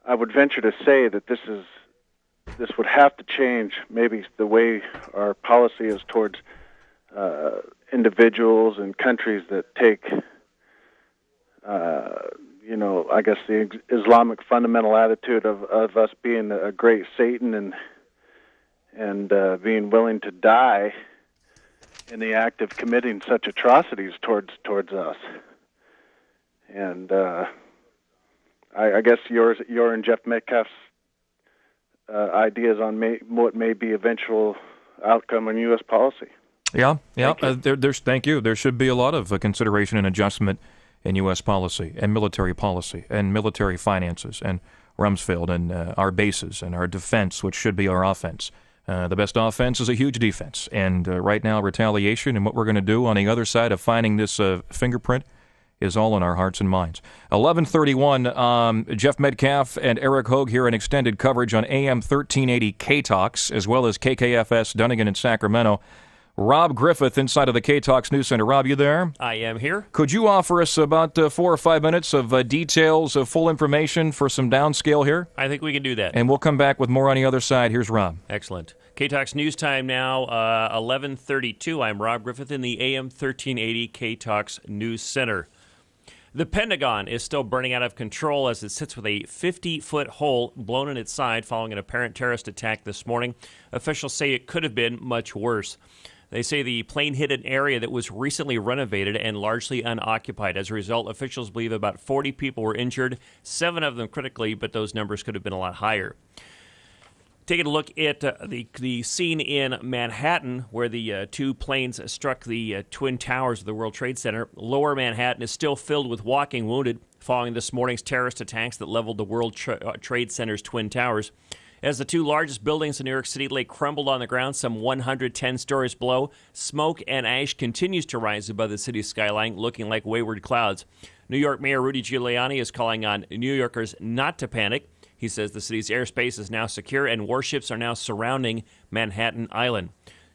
would venture to say that this would have to change maybe the way our policy is towards individuals and countries that take, I guess the Islamic fundamental attitude of us being a great Satan and being willing to die in the act of committing such atrocities towards us. And I guess your and Jeff Metcalf's ideas on what may be eventual outcome in U.S. policy. Yeah. Thank you. There should be a lot of consideration and adjustment in U.S. policy and military finances and Rumsfeld and our bases and our defense, which should be our offense. The best offense is a huge defense. And right now, retaliation and what we're going to do on the other side of finding this fingerprint is all in our hearts and minds. 11:31, Jeff Metcalf and Eric Hogue here in extended coverage on AM 1380 K-Talks, as well as KKFS Dunnigan in Sacramento. Rob Griffith inside of the K-Talks News Center. Rob, you there? I am here. Could you offer us about 4 or 5 minutes of details, of full information for some downscale here? I think we can do that. And we'll come back with more on the other side. Here's Rob. Excellent. K-Talks News Time now, 11:32. I'm Rob Griffith in the AM 1380 K-Talks News Center. The Pentagon is still burning out of control as it sits with a 50-foot hole blown in its side following an apparent terrorist attack this morning. Officials say it could have been much worse. They say the plane hit an area that was recently renovated and largely unoccupied. As a result, officials believe about 40 people were injured, 7 of them critically, but those numbers could have been a lot higher. Taking a look at the scene in Manhattan where the 2 planes struck the Twin Towers of the World Trade Center. Lower Manhattan is still filled with walking wounded following this morning's terrorist attacks that leveled the World Trade Center's Twin Towers. As the 2 largest buildings in New York City lay crumbled on the ground some 110 stories below, smoke and ash continues to rise above the city's skyline, looking like wayward clouds. New York Mayor Rudy Giuliani is calling on New Yorkers not to panic. He says the city's airspace is now secure and warships are now surrounding Manhattan Island.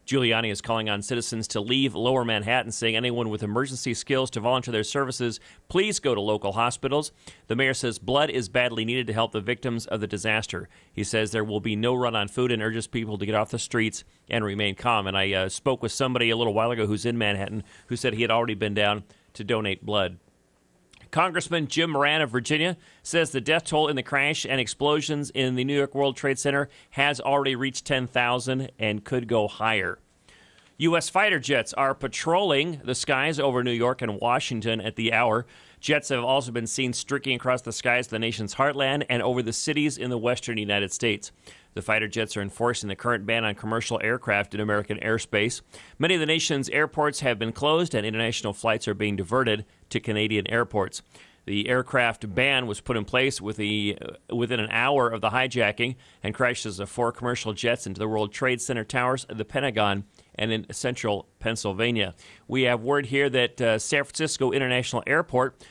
Giuliani is calling on citizens to leave Lower Manhattan, saying anyone with emergency skills to volunteer their services, please go to local hospitals. The mayor says blood is badly needed to help the victims of the disaster. He says there will be no run on food and urges people to get off the streets and remain calm. And I spoke with somebody a little while ago who's in Manhattan who said he had already been down to donate blood. Congressman Jim Moran of Virginia says the death toll in the crash and explosions in the New York World Trade Center has already reached 10,000 and could go higher. U.S. fighter jets are patrolling the skies over New York and Washington at the hour. Jets have also been seen streaking across the skies of the nation's heartland and over the cities in the western United States. The fighter jets are enforcing the current ban on commercial aircraft in American airspace. Many of the nation's airports have been closed and international flights are being diverted to Canadian airports. The aircraft ban was put in place within an hour of the hijacking and crashes of 4 commercial jets into the World Trade Center towers, the Pentagon, and in central Pennsylvania. We have word here that San Francisco International Airport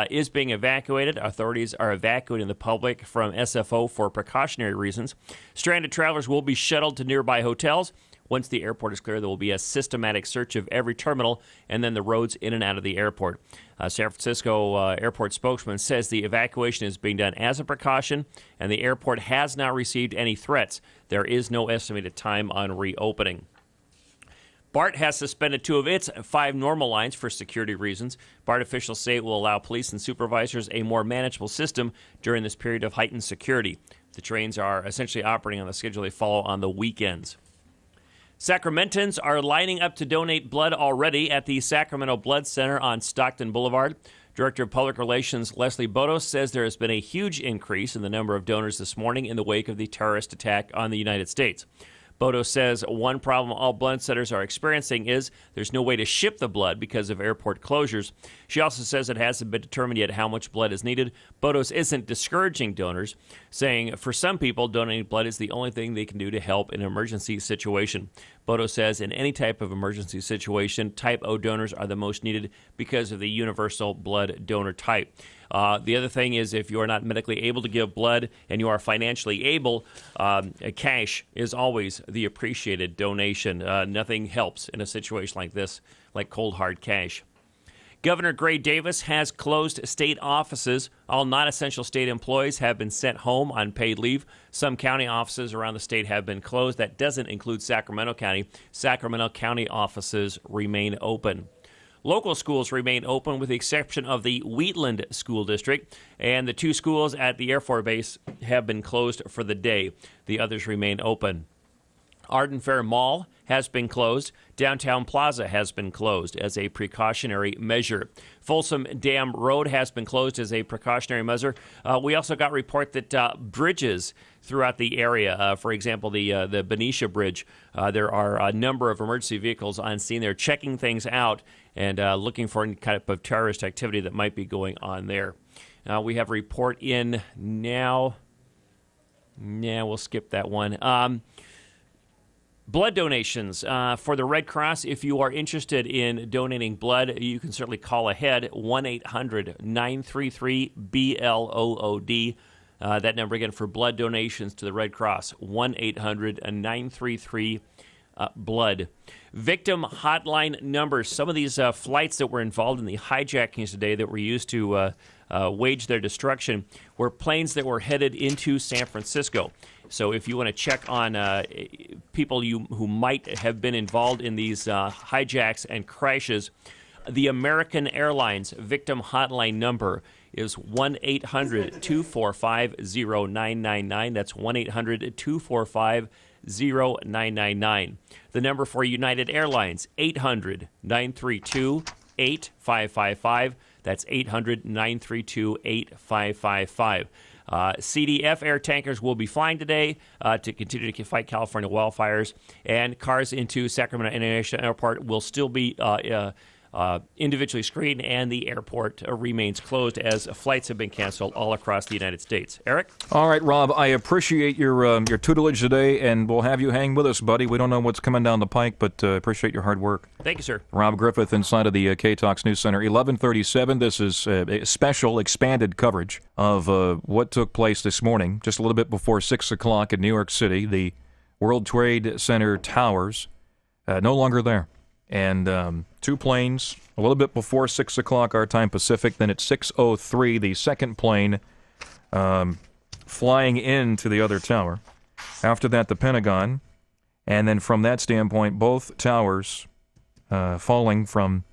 is being evacuated. Authorities are evacuating the public from SFO for precautionary reasons. Stranded travelers will be shuttled to nearby hotels. Once the airport is clear, there will be a systematic search of every terminal and then the roads in and out of the airport. San Francisco airport spokesman says the evacuation is being done as a precaution, and the airport has not received any threats. There is no estimated time on reopening. BART has suspended 2 of its 5 normal lines for security reasons. BART officials say it will allow police and supervisors a more manageable system during this period of heightened security. The trains are essentially operating on the schedule they follow on the weekends. Sacramentans are lining up to donate blood already at the Sacramento Blood Center on Stockton Boulevard. Director of Public Relations Leslie Bodos says there has been a huge increase in the number of donors this morning in the wake of the terrorist attack on the United States. Bodo says one problem all blood centers are experiencing is there's no way to ship the blood because of airport closures. She also says it hasn't been determined yet how much blood is needed. Bodos isn't discouraging donors, saying for some people, donating blood is the only thing they can do to help in an emergency situation. Bodo says in any type of emergency situation, type O donors are the most needed because of the universal blood donor type. The other thing is if you are not medically able to give blood and you are financially able, cash is always the appreciated donation. Nothing helps in a situation like this, like cold, hard cash. Governor Gray Davis has closed state offices. All non-essential state employees have been sent home on paid leave. Some county offices around the state have been closed. That doesn't include Sacramento County. Sacramento County offices remain open. Local schools remain open with the exception of the Wheatland School District, and the 2 schools at the Air Force Base have been closed for the day. The others remain open. Arden Fair Mall has been closed. Downtown Plaza has been closed as a precautionary measure. Folsom Dam Road has been closed as a precautionary measure. We also got a report that bridges throughout the area, for example, the Benicia Bridge, there are a number of emergency vehicles on scene. They're checking things out and looking for any kind of terrorist activity that might be going on there. We have a report in now. Yeah, we'll skip that one. Blood donations for the Red Cross. If you are interested in donating blood, you can certainly call ahead, 1-800-933-BLOOD. That number again for blood donations to the Red Cross, 1-800-933-BLOOD. Victim hotline numbers. Some of these flights that were involved in the hijackings today that were used to wage their destruction were planes that were headed into San Francisco. So if you want to check on people who might have been involved in these hijacks and crashes, the American Airlines victim hotline number is 1-800-245-0999. That's 1-800-245-0999. The number for United Airlines, 800-932-8555. That's 800-932-8555. CDF air tankers will be flying today to continue to fight California wildfires, and cars into Sacramento International Airport will still be individually screened, and the airport remains closed as flights have been canceled all across the United States. Eric? All right, Rob, I appreciate your tutelage today, and we'll have you hang with us, buddy. We don't know what's coming down the pike, but appreciate your hard work. Thank you, sir. Rob Griffith inside of the KTOX News Center. 11:37. This is a special expanded coverage of what took place this morning, just a little bit before 6 o'clock in New York City. The World Trade Center towers no longer there. And two planes, a little bit before 6 o'clock our time Pacific. Then at 6:03, the second plane flying into the other tower. After that, the Pentagon. And then from that standpoint, both towers falling from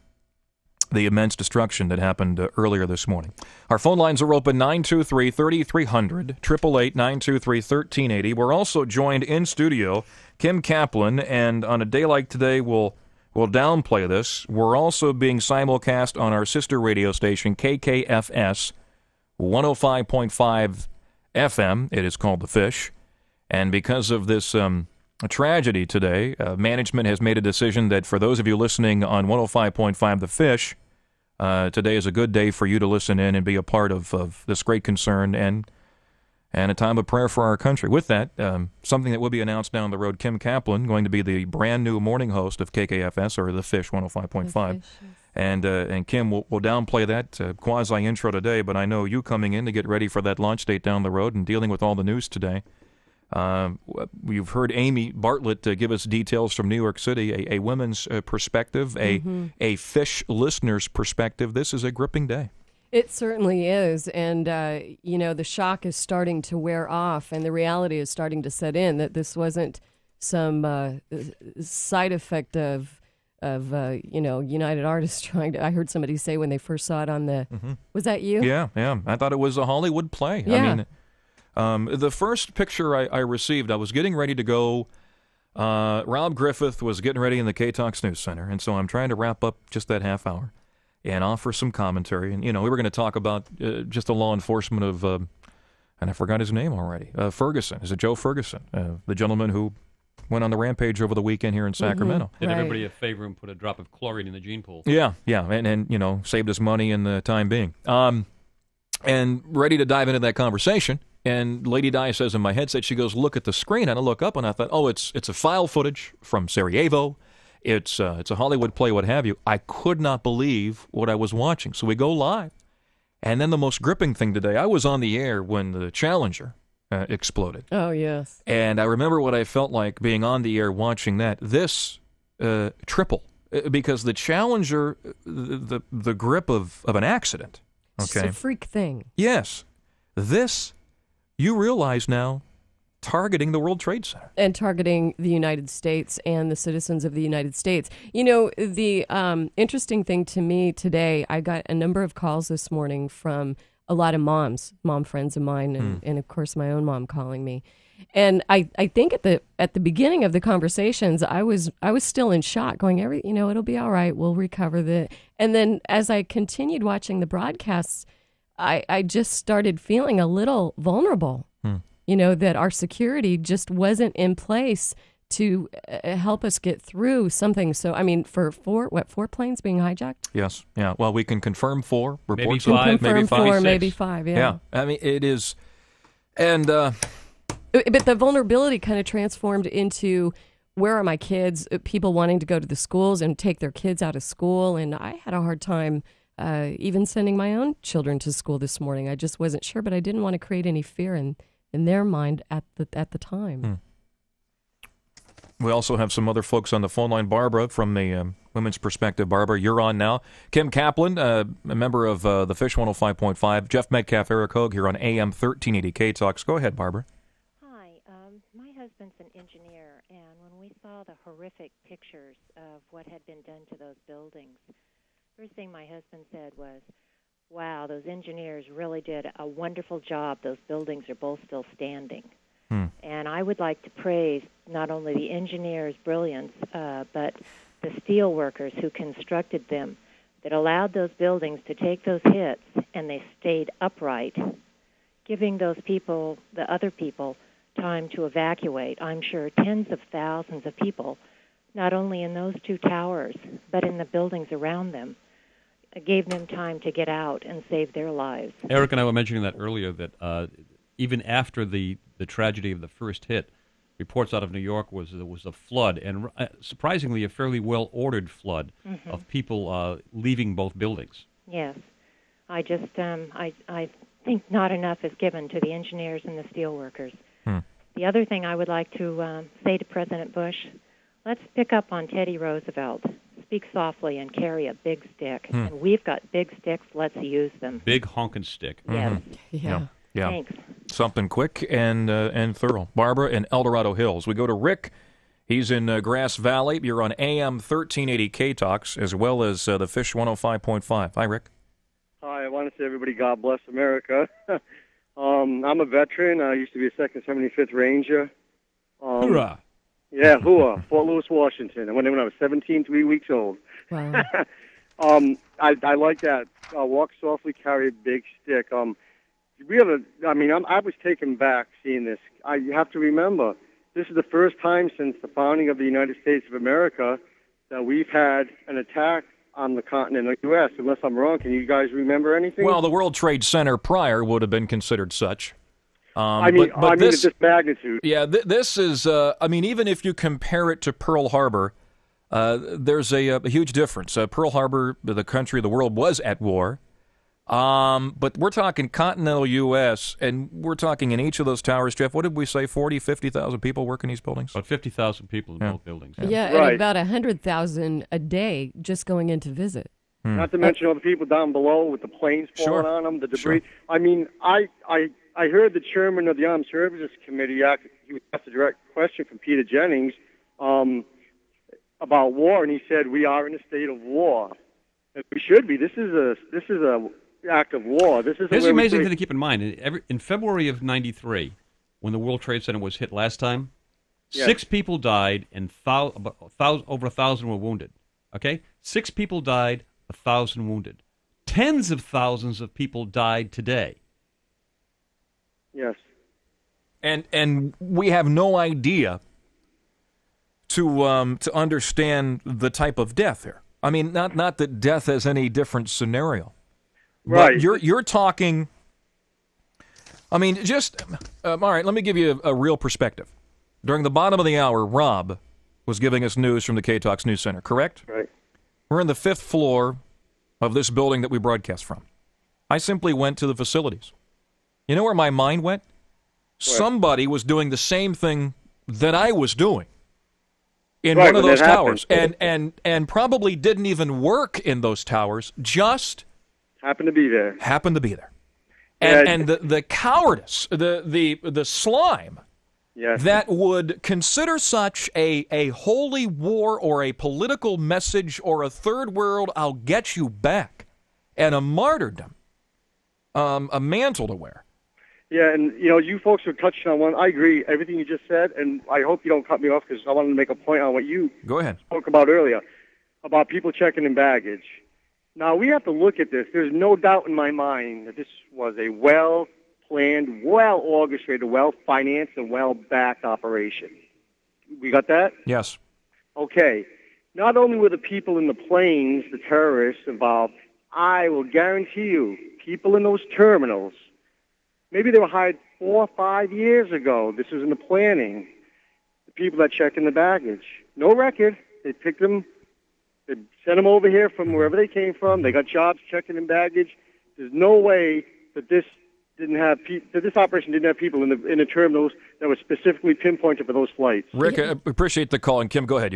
the immense destruction that happened earlier this morning. Our phone lines are open, 923-3300, 888-923-1380. We're also joined in studio, Kim Kaplan, and on a day like today, we'll downplay this. We're also being simulcast on our sister radio station, KKFS, 105.5 FM. It is called The Fish. And because of this tragedy today, management has made a decision that for those of you listening on 105.5 The Fish, today is a good day for you to listen in and be a part of this great concern and a time of prayer for our country. With that, something that will be announced down the road, Kim Kaplan, going to be the brand new morning host of KKFS, or The Fish 105.5. And Kim, we'll downplay that quasi-intro today, but I know you coming in to get ready for that launch date down the road and dealing with all the news today. You've heard Amy Bartlett give us details from New York City, a women's perspective, a Fish listener's perspective. This is a gripping day. It certainly is, and the shock is starting to wear off, and the reality is starting to set in that this wasn't some side effect of United Artists trying to. I heard somebody say when they first saw it on the. Was that you? Yeah. I thought it was a Hollywood play. Yeah. I mean, the first picture I received, I was getting ready to go. Rob Griffith was getting ready in the KTOX News Center, and so I'm trying to wrap up just that half hour and offer some commentary. And, we were going to talk about just the law enforcement of, and I forgot his name already, Ferguson. Is it Joe Ferguson, the gentleman who went on the rampage over the weekend here in Sacramento? Did everybody a favor and put a drop of chlorine in the gene pool. Yeah, and saved us money in the time being. And ready to dive into that conversation. And Lady Di says in my headset, she goes, look at the screen. And I look up and I thought, it's a file footage from Sarajevo. It's a Hollywood play, what have you. I could not believe what I was watching. So we go live. And then the most gripping thing today, I was on the air when the Challenger exploded. Oh, yes. And I remember what I felt like being on the air watching that. This triple, because the Challenger, the grip of an accident. Okay. It's a freak thing. Yes. This, you realize now, targeting the World Trade Center. And targeting the United States and the citizens of the United States. The interesting thing to me today, I got a number of calls this morning from a lot of mom friends of mine, and of course my own mom calling me. And I think at the beginning of the conversations, I was still in shock, going, it'll be all right, we'll recover And then as I continued watching the broadcasts, I just started feeling a little vulnerable. That our security just wasn't in place to help us get through something. So, I mean, for four planes being hijacked? Yes. Yeah. Well, we can confirm 4. Reports maybe 5. Maybe 5. 4, maybe 6. 5, yeah. I mean, it is. And. But the vulnerability kind of transformed into, where are my kids? People wanting to go to the schools and take their kids out of school. And I had a hard time even sending my own children to school this morning. I just wasn't sure, but I didn't want to create any fear in their mind at the time. We also have some other folks on the phone line. Barbara from the Women's Perspective. Barbara, you're on now. Kim Kaplan, a member of the Fish 105.5. Jeff Metcalf, Eric Hogue here on AM 1380 KTOX. Go ahead, Barbara. Hi. My husband's an engineer, and when we saw the horrific pictures of what had been done to those buildings, first thing my husband said was, wow, those engineers really did a wonderful job. Those buildings are both still standing. And I would like to praise not only the engineers' brilliance, but the steel workers who constructed them that allowed those buildings to take those hits, and they stayed upright, giving those people, the other people, time to evacuate. I'm sure tens of thousands of people, not only in those two towers, but in the buildings around them, gave them time to get out and save their lives. Eric and I were mentioning that earlier, that even after the tragedy of the first hit, reports out of New York was there was a flood, and surprisingly a fairly well-ordered flood of people leaving both buildings. Yes. I just, I think not enough is given to the engineers and the steel workers. The other thing I would like to say to President Bush, let's pick up on Teddy Roosevelt. Speak softly and carry a big stick. And we've got big sticks, let's use them. Big honkin' stick. Yes. Yeah. Thanks. Something quick and thorough. Barbara in El Dorado Hills. We go to Rick. He's in Grass Valley. You're on AM 1380 K-Talks as well as the Fish 105.5. Hi, Rick. Hi, I want to say everybody God bless America. I'm a veteran. I used to be a 2nd 75th Ranger. Hoorah! Yeah, hoorah. Fort Lewis, Washington. I went in when I was 17, 3 weeks old. Wow. I like that. Walk softly, carry a big stick. We have I was taken back seeing this. You have to remember, this is the first time since the founding of the United States of America that we've had an attack on the continent of the U.S. Unless I'm wrong, can you guys remember anything? Well, the World Trade Center prior would have been considered such. But this, at this magnitude. Yeah, this is, even if you compare it to Pearl Harbor, there's a huge difference. Pearl Harbor, the country, the world was at war. But we're talking continental U.S., and we're talking in each of those towers, Jeff, what did we say, 40, 50,000 people work in these buildings? About 50,000 people in both buildings. Yeah, and about 100,000 a day just going in to visit. Not to mention all the people down below with the planes falling on them, the debris. Sure. I heard the chairman of the Armed Services Committee, he was asked a direct question from Peter Jennings about war, and he said, we are in a state of war. And we should be. This is a act of war. Here's the amazing thing to keep in mind. In February of 93, when the World Trade Center was hit last time, 6 people died and over 1,000 were wounded. Okay? 6 people died, 1,000 wounded. Tens of thousands of people died today. Yes. And we have no idea to understand the type of death here. I mean, not that death has any different scenario. Right. But you're talking, all right, let me give you a real perspective. During the bottom of the hour, Rob was giving us news from the K-Talks News Center, correct? Right. We're on the 5th floor of this building that we broadcast from. I simply went to the facilities. You know where my mind went? Somebody was doing the same thing that I was doing in one of those towers, and probably didn't even work in those towers, just happened to be there. And the cowardice, the slime that would consider such a holy war or a political message or a third world, I'll get you back, and a martyrdom, a mantle to wear. Yeah, and you folks were touching on one. I agree, everything you just said, and I hope you don't cut me off because I wanted to make a point on what you spoke about earlier, about people checking in baggage. Now, we have to look at this. There's no doubt in my mind that this was a well-planned, well-orchestrated, well-financed, and well-backed operation. We got that? Yes. Okay. Not only were the people in the planes, the terrorists involved, I will guarantee you, people in those terminals, maybe they were hired 4 or 5 years ago. This was in the planning. The people that check in the baggage. No record. They picked them. They sent them over here from wherever they came from. They got jobs checking in baggage. There's no way that this operation didn't have people in the terminals that were specifically pinpointed for those flights. Rick, I appreciate the call. And Kim, go ahead.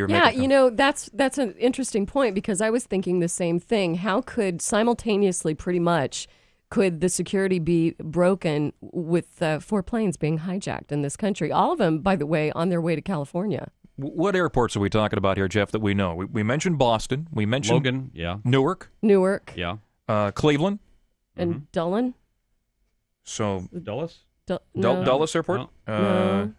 That's an interesting point because I was thinking the same thing. How could simultaneously, pretty much, could the security be broken with 4 planes being hijacked in this country? All of them, by the way, on their way to California. What airports are we talking about here, Jeff, that we know? We mentioned Boston. We mentioned Logan, yeah. Newark. Newark. Yeah. Cleveland. And Dulles? So Dulles? No. Dulles Airport? No.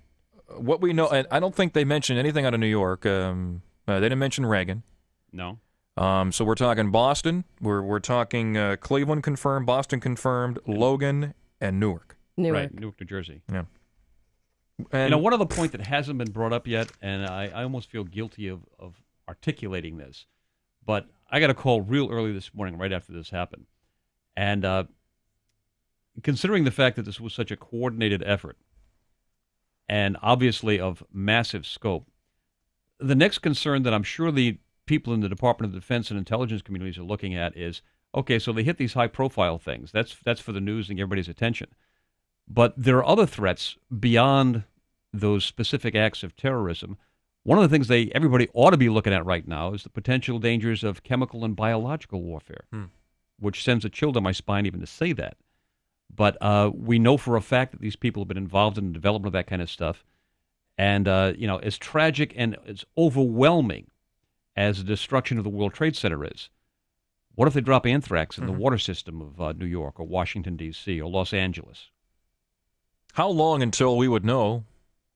What we know, and I don't think they mentioned anything out of New York. They didn't mention Reagan. No. So we're talking Boston. We're talking Cleveland confirmed, Boston confirmed, Logan, and Newark. Right, Newark, New Jersey. Yeah. And one other point that hasn't been brought up yet, and I almost feel guilty of articulating this, but I got a call real early this morning, right after this happened. And considering the fact that this was such a coordinated effort, and obviously of massive scope, the next concern that I'm sure the people in the Department of Defense and intelligence communities are looking at is, okay, so they hit these high-profile things. That's for the news and everybody's attention. But there are other threats beyond those specific acts of terrorism. One of the things everybody ought to be looking at right now is the potential dangers of chemical and biological warfare, which sends a chill to my spine even to say that. But we know for a fact that these people have been involved in the development of that kind of stuff. And, as tragic and as overwhelming as the destruction of the World Trade Center is, what if they drop anthrax in the water system of New York or Washington, D.C. or Los Angeles? How long until we would know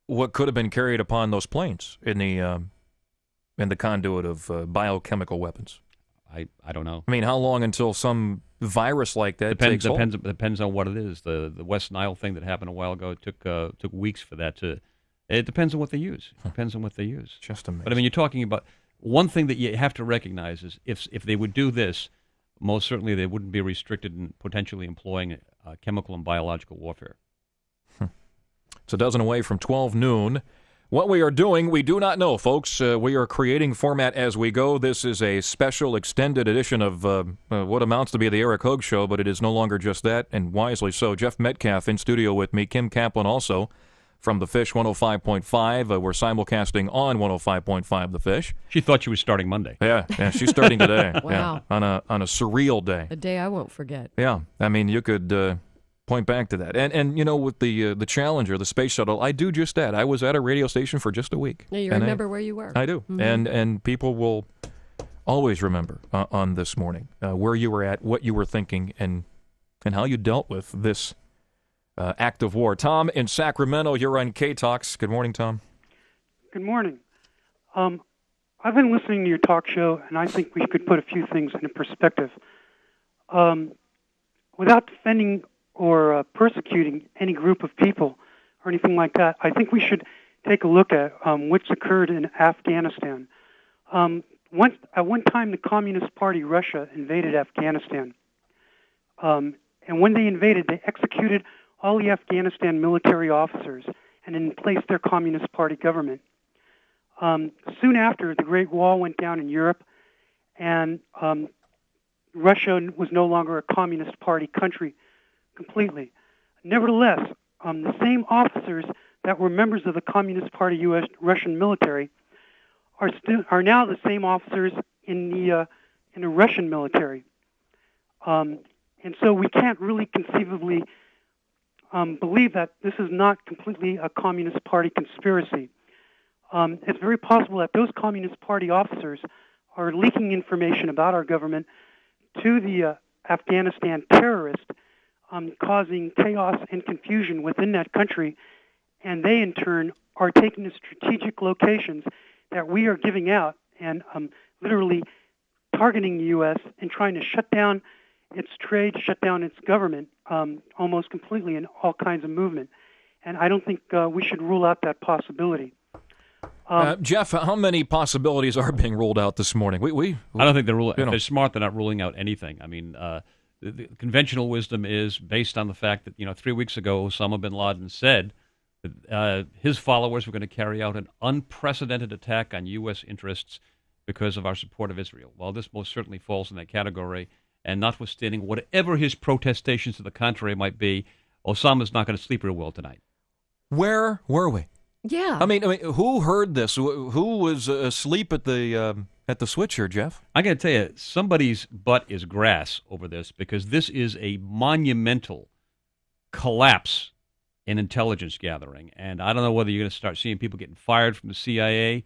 what could have been carried upon those planes in the conduit of biochemical weapons? I don't know. I mean, how long until some virus like that takes hold? Depends on what it is. The West Nile thing that happened a while ago, it took weeks for that to. It depends on what they use. Just amazing. But I mean, you're talking about one thing that you have to recognize is if they would do this, most certainly they wouldn't be restricted in potentially employing chemical and biological warfare. It's a dozen away from 12 noon. What we are doing, we do not know, folks. We are creating format as we go. This is a special extended edition of what amounts to be the Eric Hogue Show, but it is no longer just that, and wisely so. Jeff Metcalf in studio with me, Kim Kaplan also from The Fish 105.5. We're simulcasting on 105.5 The Fish. She thought she was starting Monday. Yeah, she's starting today. Wow. Yeah, on a surreal day. A day I won't forget. Yeah, I mean, you could point back to that. And with the Challenger, the space shuttle, I do just that. I was at a radio station for just a week. Yeah, you remember where you were. I do. Mm-hmm. And people will always remember on this morning where you were at, what you were thinking, and how you dealt with this act of war. Tom in Sacramento, you're on K-Talks. Good morning, Tom. Good morning. I've been listening to your talk show, and I think we could put a few things into perspective. Without defending or persecuting any group of people or anything like that, I think we should take a look at what's occurred in Afghanistan. At one time, the Communist Party, Russia, invaded Afghanistan. And when they invaded, they executed all the Afghanistan military officers and then placed their Communist Party government. Soon after, the Great Wall went down in Europe, and Russia was no longer a Communist Party country completely. Nevertheless, the same officers that were members of the Communist Party U.S. Russian military are now the same officers in the Russian military. And so we can't really conceivably believe that this is not completely a Communist Party conspiracy. It's very possible that those Communist Party officers are leaking information about our government to the Afghanistan terrorists, causing chaos and confusion within that country, and they in turn are taking the strategic locations that we are giving out and literally targeting the U.S. and trying to shut down its trade, shut down its government almost completely in all kinds of movement. And I don't think we should rule out that possibility. Jeff, how many possibilities are being ruled out this morning? I don't think if they're smart, they're not ruling out anything. I mean, the conventional wisdom is based on the fact that 3 weeks ago Osama bin Laden said that his followers were going to carry out an unprecedented attack on U.S. interests because of our support of Israel. Well, this most certainly falls in that category, and notwithstanding whatever his protestations to the contrary might be, Osama's not going to sleep real well tonight. Where were we? Yeah. I mean, who heard this? Who was asleep at the switch here, Jeff? I got to tell you, somebody's butt is grass over this, because this is a monumental collapse in intelligence gathering. And I don't know whether you're going to start seeing people getting fired from the CIA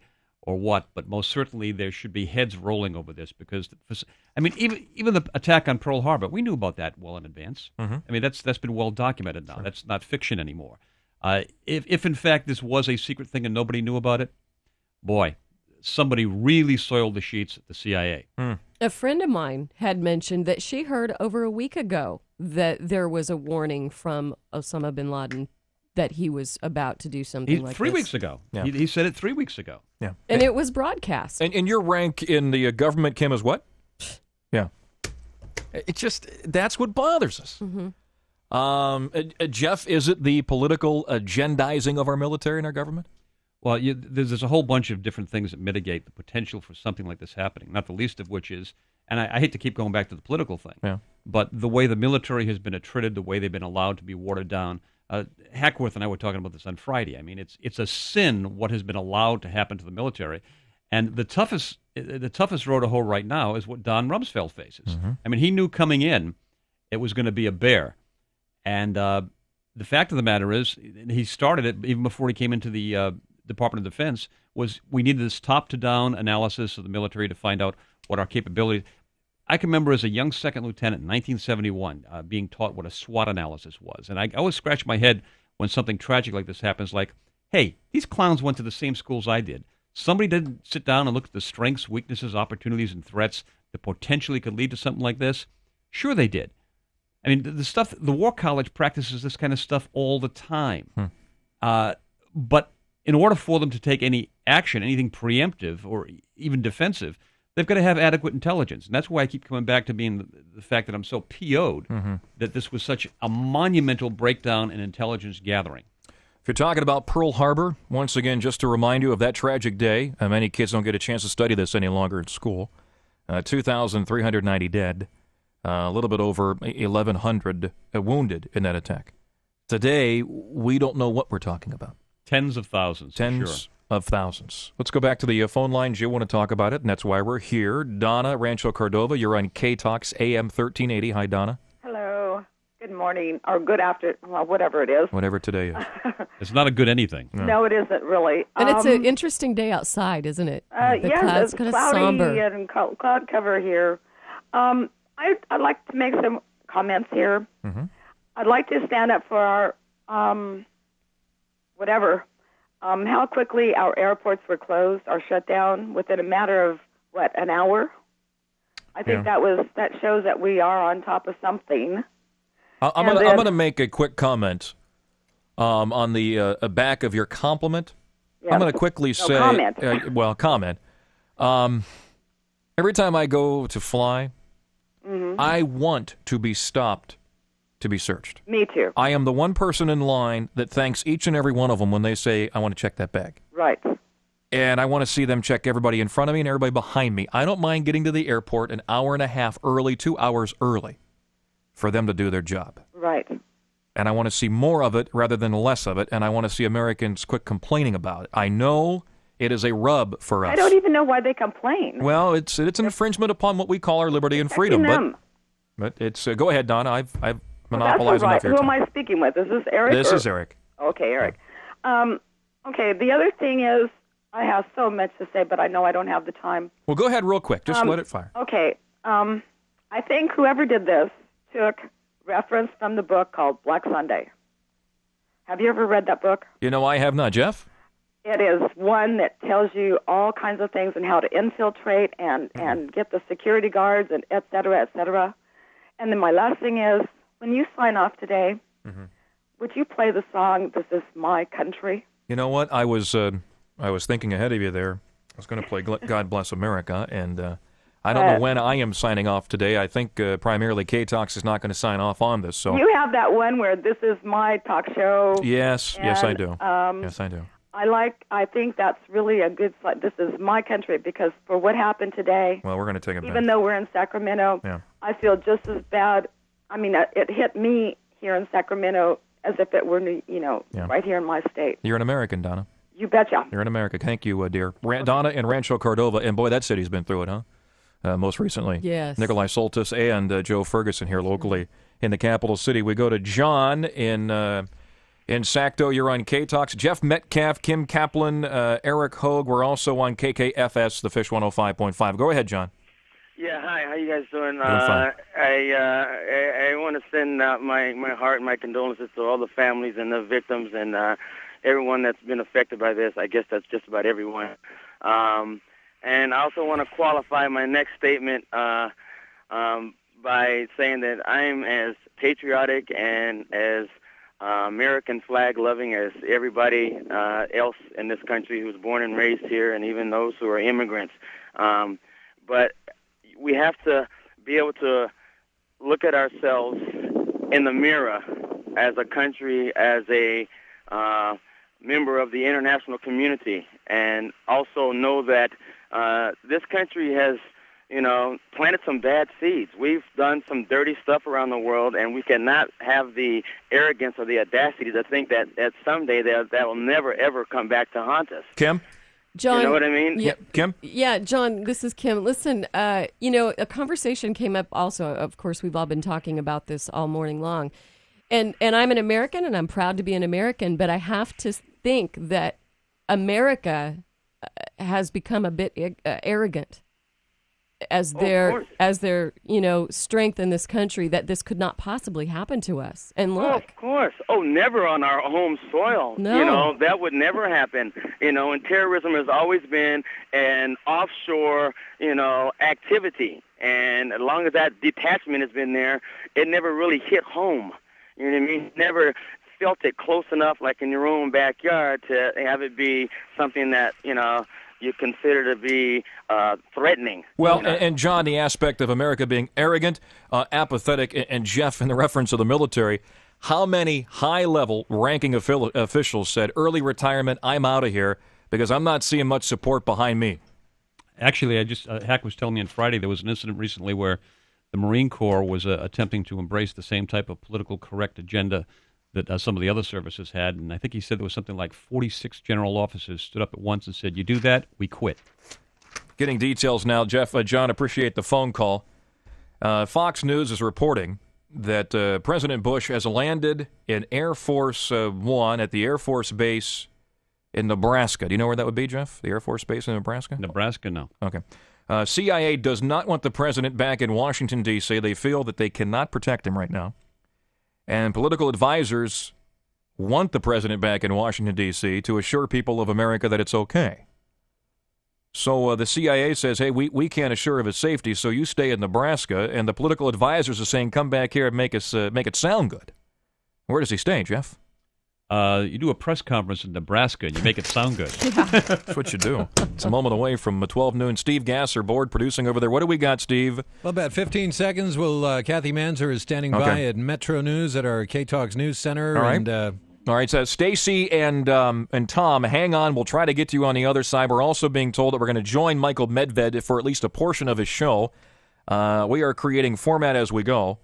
or what, but most certainly there should be heads rolling over this because, I mean, even the attack on Pearl Harbor, we knew about that well in advance. Mm-hmm. I mean, that's been well documented now. Sure. That's not fiction anymore. If in fact this was a secret thing and nobody knew about it, boy, somebody really soiled the sheets at the CIA. A friend of mine had mentioned that she heard over a week ago that there was a warning from Osama bin Laden that he was about to do something like 3 this. weeks ago. Yeah. He said it 3 weeks ago. Yeah. And it was broadcast. And your rank in the government, Kim, is what? Yeah. It just, that's what bothers us. Mm-hmm. Jeff, is it the political agendizing of our military and our government? Well, there's a whole bunch of different things that mitigate the potential for something like this happening, not the least of which is, and I hate to keep going back to the political thing, but the way the military has been treated, the way they've been allowed to be watered down. Hackworth and I were talking about this on Friday. I mean, it's a sin what has been allowed to happen to the military. And the toughest road to hoe right now is what Don Rumsfeld faces. Mm-hmm. I mean, he knew coming in it was going to be a bear. And the fact of the matter is, he started it even before he came into the Department of Defense, was we needed this top-to-down analysis of the military to find out what our capabilities. I can remember as a young second lieutenant in 1971 being taught what a SWOT analysis was. And I always scratch my head when something tragic like this happens, like, hey, these clowns went to the same schools I did. Somebody didn't sit down and look at the strengths, weaknesses, opportunities, and threats that potentially could lead to something like this? Sure they did. I mean, the War College practices this kind of stuff all the time. But in order for them to take any action, anything preemptive or even defensive, they've got to have adequate intelligence. And that's why I keep coming back to being the fact that I'm so PO'd that this was such a monumental breakdown in intelligence gathering. If you're talking about Pearl Harbor, once again, just to remind you of that tragic day, many kids don't get a chance to study this any longer in school. 2,390 dead, a little bit over 1,100 wounded in that attack. Today, we don't know what we're talking about. Tens of thousands. Tens of thousands. Let's go back to the phone lines. You want to talk about it, and that's why we're here. Donna, Rancho Cordova, you're on K-Talks AM 1380. Hi, Donna. Hello. Good morning, or good after, well, whatever it is. Whatever today is. It's not a good anything. No, it isn't really. And it's an interesting day outside, isn't it? The clouds it's kind of cloudy somber. and cloud cover here. I'd like to make some comments here. I'd like to stand up for our how quickly our airports were closed or shut down within a matter of, an hour? I think that shows that we are on top of something. I'm going to make a quick comment on the back of your compliment. Yeah. I'm going to quickly say... comment. Every time I go to fly, I want to be stopped to be searched. Me too. I am the one person in line that thanks each and every one of them when they say, I want to check that bag. Right. And I want to see them check everybody in front of me and everybody behind me. I don't mind getting to the airport an hour and a half early, 2 hours early for them to do their job. Right. And I want to see more of it rather than less of it, and I want to see Americans quit complaining about it. I know it is a rub for us. I don't even know why they complain. Well, it's an infringement upon what we call our liberty and freedom. But it's go ahead, Donna. I've monopolized enough your time. Who am I speaking with? Is this Eric? This is Eric. Okay, Eric. Okay, the other thing is, I have so much to say, but I know I don't have the time. Well, go ahead real quick. Just let it fire. Okay. I think whoever did this took reference from the book called Black Sunday. Have you ever read that book? You know, I have not. Jeff? It is one that tells you all kinds of things and how to infiltrate and get the security guards and et cetera, et cetera. And then my last thing is, when you sign off today, would you play the song, This Is My Country? You know what? I was thinking ahead of you there. I was going to play God Bless America, and I don't know when I am signing off today. I think primarily K-Talks is not going to sign off on this. So you have that one where this is my talk show. Yes, yes, I do. Yes, I do. I think that's really a good. This is my country, because for what happened today. Well, we're going to take it back. Even though we're in Sacramento, I feel just as bad. I mean, it hit me here in Sacramento as if it were, right here in my state. You're an American, Donna. You betcha. You're in America. Thank you, dear. Donna in Rancho Cordova, and boy, that city's been through it, huh? Most recently. Yes. Nikolai Soltis and Joe Ferguson here locally in the capital city. We go to John in In Sacto, you're on K-Talks. Jeff Metcalf, Kim Kaplan, Eric Hogue. We're also on KKFS, the Fish 105.5. Go ahead, John. Yeah, hi. How you guys doing? Doing fine. I want to send my heart and my condolences to all the families and the victims and everyone that's been affected by this. I guess that's just about everyone. And I also want to qualify my next statement by saying that I'm as patriotic and as American flag loving as everybody else in this country who's born and raised here, and even those who are immigrants. But we have to be able to look at ourselves in the mirror as a country, as a member of the international community, and also know that this country has planted some bad seeds. We've done some dirty stuff around the world, and we cannot have the arrogance or the audacity to think that someday that will never, ever come back to haunt us. Kim? John, you know what I mean? Yeah, Kim? Yeah, John, this is Kim. Listen, a conversation came up also. Of course, we've all been talking about this all morning long. And I'm an American, and I'm proud to be an American, but I have to think that America has become a bit arrogant as their strength in this country, that this could not possibly happen to us. And look, of course, never on our home soil. No. That would never happen. And terrorism has always been an offshore activity, and as long as that detachment has been there, it never really hit home. You know what I mean? Never felt it close enough, like in your own backyard, to have it be something that you consider to be threatening. Well, and John, the aspect of America being arrogant, apathetic, and Jeff, in the reference of the military, how many high-level ranking officials said, early retirement, I'm out of here, because I'm not seeing much support behind me? Actually, Hack was telling me on Friday there was an incident recently where the Marine Corps was attempting to embrace the same type of political correct agenda that some of the other services had, and I think he said there was something like 46 general officers stood up at once and said, you do that, we quit. Getting details now, Jeff. John, appreciate the phone call. Fox News is reporting that President Bush has landed in Air Force One at the Air Force Base in Nebraska. Do you know where that would be, Jeff? The Air Force Base in Nebraska? Nebraska, no. Okay. CIA does not want the president back in Washington, D.C. They feel that they cannot protect him right now. And political advisors want the president back in Washington, D.C. to assure people of America that it's okay. So the CIA says, hey, we can't assure of his safety, so you stay in Nebraska. And the political advisors are saying, come back here and make it sound good. Where does he stay, Jeff? You do a press conference in Nebraska and you make it sound good. That's what you do. It's a moment away from 12 noon. Steve Gasser, board producing over there. What do we got, Steve? Well, about 15 seconds. Kathy Manzer is standing by at Metro News at our K-Talks News Center. All right. All right, so Stacy and Tom, hang on. We'll try to get to you on the other side. We're also being told that we're going to join Michael Medved for at least a portion of his show. We are creating format as we go.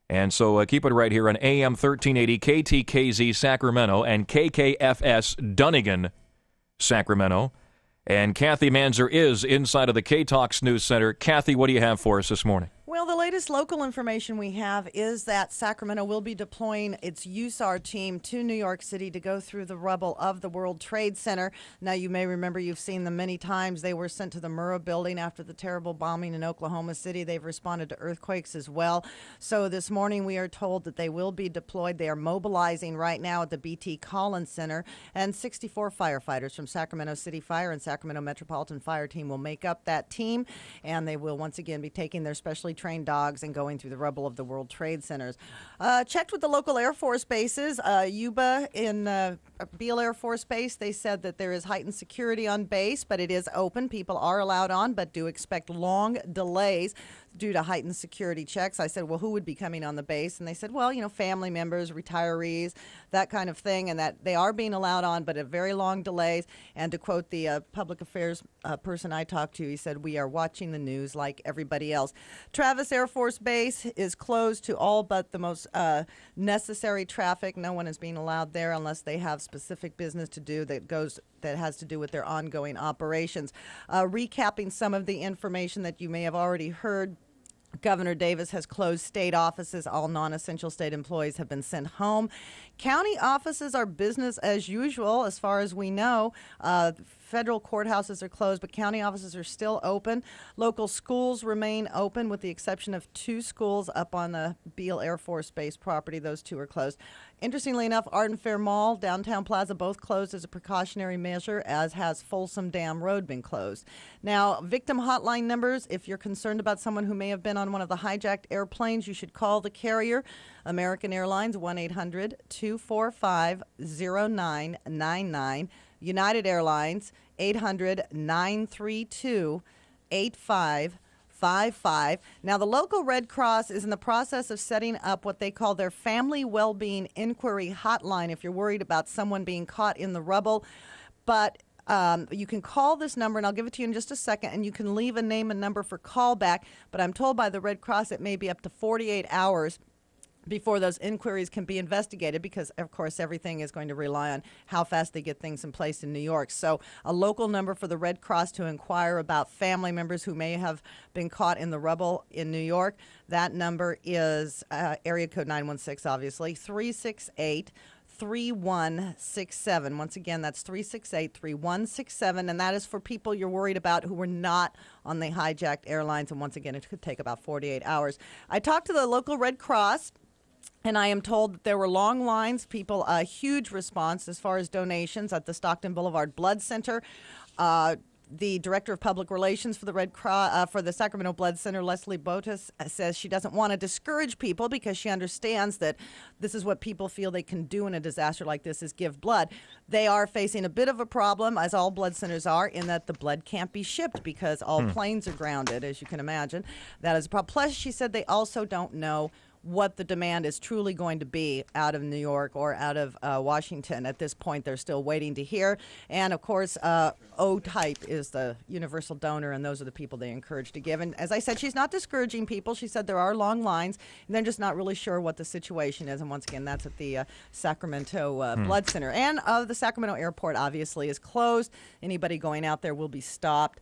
And so keep it right here on AM 1380 KTKZ Sacramento and KKFS Dunnigan Sacramento. And Kathy Manzer is inside of the K-Talks News Center. Kathy, what do you have for us this morning? Well, the latest local information we have is that Sacramento will be deploying its USAR team to New York City to go through the rubble of the World Trade Center. Now, you may remember you've seen them many times. They were sent to the Murrah building after the terrible bombing in Oklahoma City. They've responded to earthquakes as well. So this morning we are told that they will be deployed. They are mobilizing right now at the B.T. Collins Center, and 64 firefighters from Sacramento City Fire and Sacramento Metropolitan Fire Team will make up that team, and they will once again be taking their specially trained dogs and going through the rubble of the World Trade Centers. Checked with the local Air Force bases. Yuba in Beale Air Force Base, they said that there is heightened security on base, but it is open. People are allowed on, but do expect long delays due to heightened security checks. I said, well, who would be coming on the base? And they said, well, family members, retirees, that kind of thing, and that they are being allowed on, but at very long delays. And to quote the public affairs person I talked to, he said, we are watching the news like everybody else. Travis Air Force Base is closed to all but the most necessary traffic. No one is being allowed there unless they have specific business to do that has to do with their ongoing operations. Recapping some of the information that you may have already heard. Governor Davis has closed state offices. All non-essential state employees have been sent home. County offices are business as usual, as far as we know. Federal courthouses are closed, but county offices are still open. Local schools remain open, with the exception of 2 schools up on the Beale Air Force Base property. Those 2 are closed. Interestingly enough, Art and Fair Mall, Downtown Plaza, both closed as a precautionary measure, as has Folsom Dam Road been closed. Now, victim hotline numbers, if you're concerned about someone who may have been on one of the hijacked airplanes, you should call the carrier. American Airlines, 1-800-245-0999. United Airlines, 800-932-8555. Now, the local Red Cross is in the process of setting up what they call their Family Wellbeing Inquiry Hotline if you're worried about someone being caught in the rubble. But you can call this number, and I'll give it to you in just a second, and you can leave a name and number for callback. But I'm told by the Red Cross it may be up to 48 hours before those inquiries can be investigated, because, of course, everything is going to rely on how fast they get things in place in New York. So a local number for the Red Cross to inquire about family members who may have been caught in the rubble in New York. That number is area code 916, obviously, 368-3167. Once again, that's 368-3167, and that is for people you're worried about who were not on the hijacked airlines. And once again, it could take about 48 hours. I talked to the local Red Cross, and I am told that there were long lines, a huge response as far as donations at the Stockton Boulevard Blood Center. The director of public relations for the Red Cross, for the Sacramento Blood Center, Leslie Botas, says she doesn't want to discourage people because she understands that this is what people feel they can do in a disaster like this, is give blood. They are facing a bit of a problem, as all blood centers are, in that the blood can't be shipped because all planes are grounded, as you can imagine. That is a problem. Plus, she said they also don't know what the demand is truly going to be out of New York or out of Washington. At this point, they're still waiting to hear. And, of course, O-type is the universal donor, and those are the people they encourage to give. And as I said, she's not discouraging people. She said there are long lines, and they're just not really sure what the situation is. And once again, that's at the Sacramento Blood Center. And the Sacramento airport, obviously, is closed. Anybody going out there will be stopped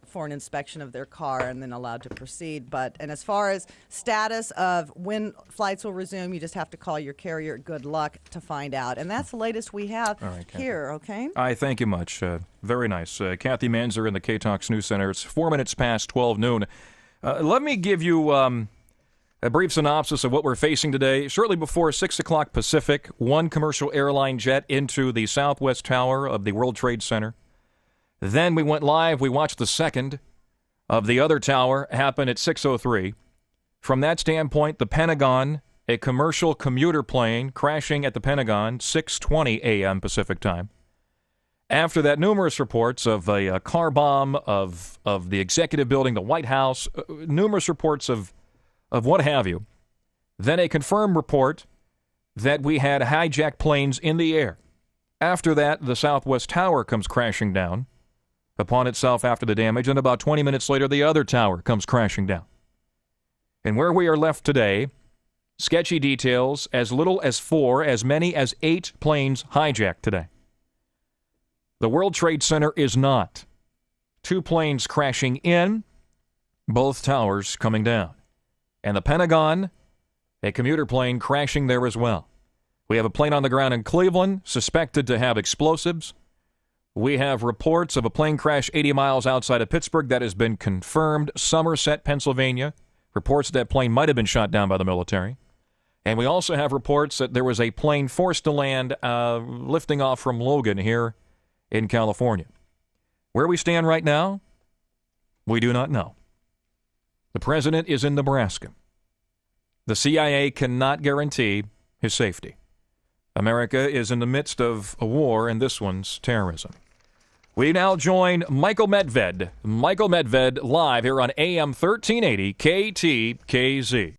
for an inspection of their car and then allowed to proceed. And as far as status of when flights will resume, you just have to call your carrier. Good luck to find out. And that's the latest we have here, okay? I thank you much. Very nice. Kathy Manzer in the KTOX News Center. It's 4 minutes past 12 noon. Let me give you a brief synopsis of what we're facing today. Shortly before 6 o'clock Pacific, one commercial airline jet into the southwest tower of the World Trade Center. Then we went live. We watched the second of the other tower happen at 6:03. From that standpoint, the Pentagon, a commercial commuter plane crashing at the Pentagon, 6:20 a.m. Pacific time. After that, numerous reports of a car bomb, of the executive building, the White House, numerous reports of what have you. Then a confirmed report that we had hijacked planes in the air. After that, the Southwest Tower comes crashing down upon itself after the damage, and about 20 minutes later, the other tower comes crashing down. And where we are left today, sketchy details, as little as 4, as many as 8 planes hijacked today. The World Trade Center is not. 2 planes crashing in, both towers coming down. And the Pentagon, a commuter plane crashing there as well. We have a plane on the ground in Cleveland, suspected to have explosives. We have reports of a plane crash 80 miles outside of Pittsburgh that has been confirmed. Somerset, Pennsylvania, reports that plane might have been shot down by the military. And we also have reports that there was a plane forced to land lifting off from Logan here in California. Where we stand right now, we do not know. The president is in Nebraska. The CIA cannot guarantee his safety. America is in the midst of a war, and this one's terrorism. We now join Michael Medved. Michael Medved live here on AM 1380 KTKZ.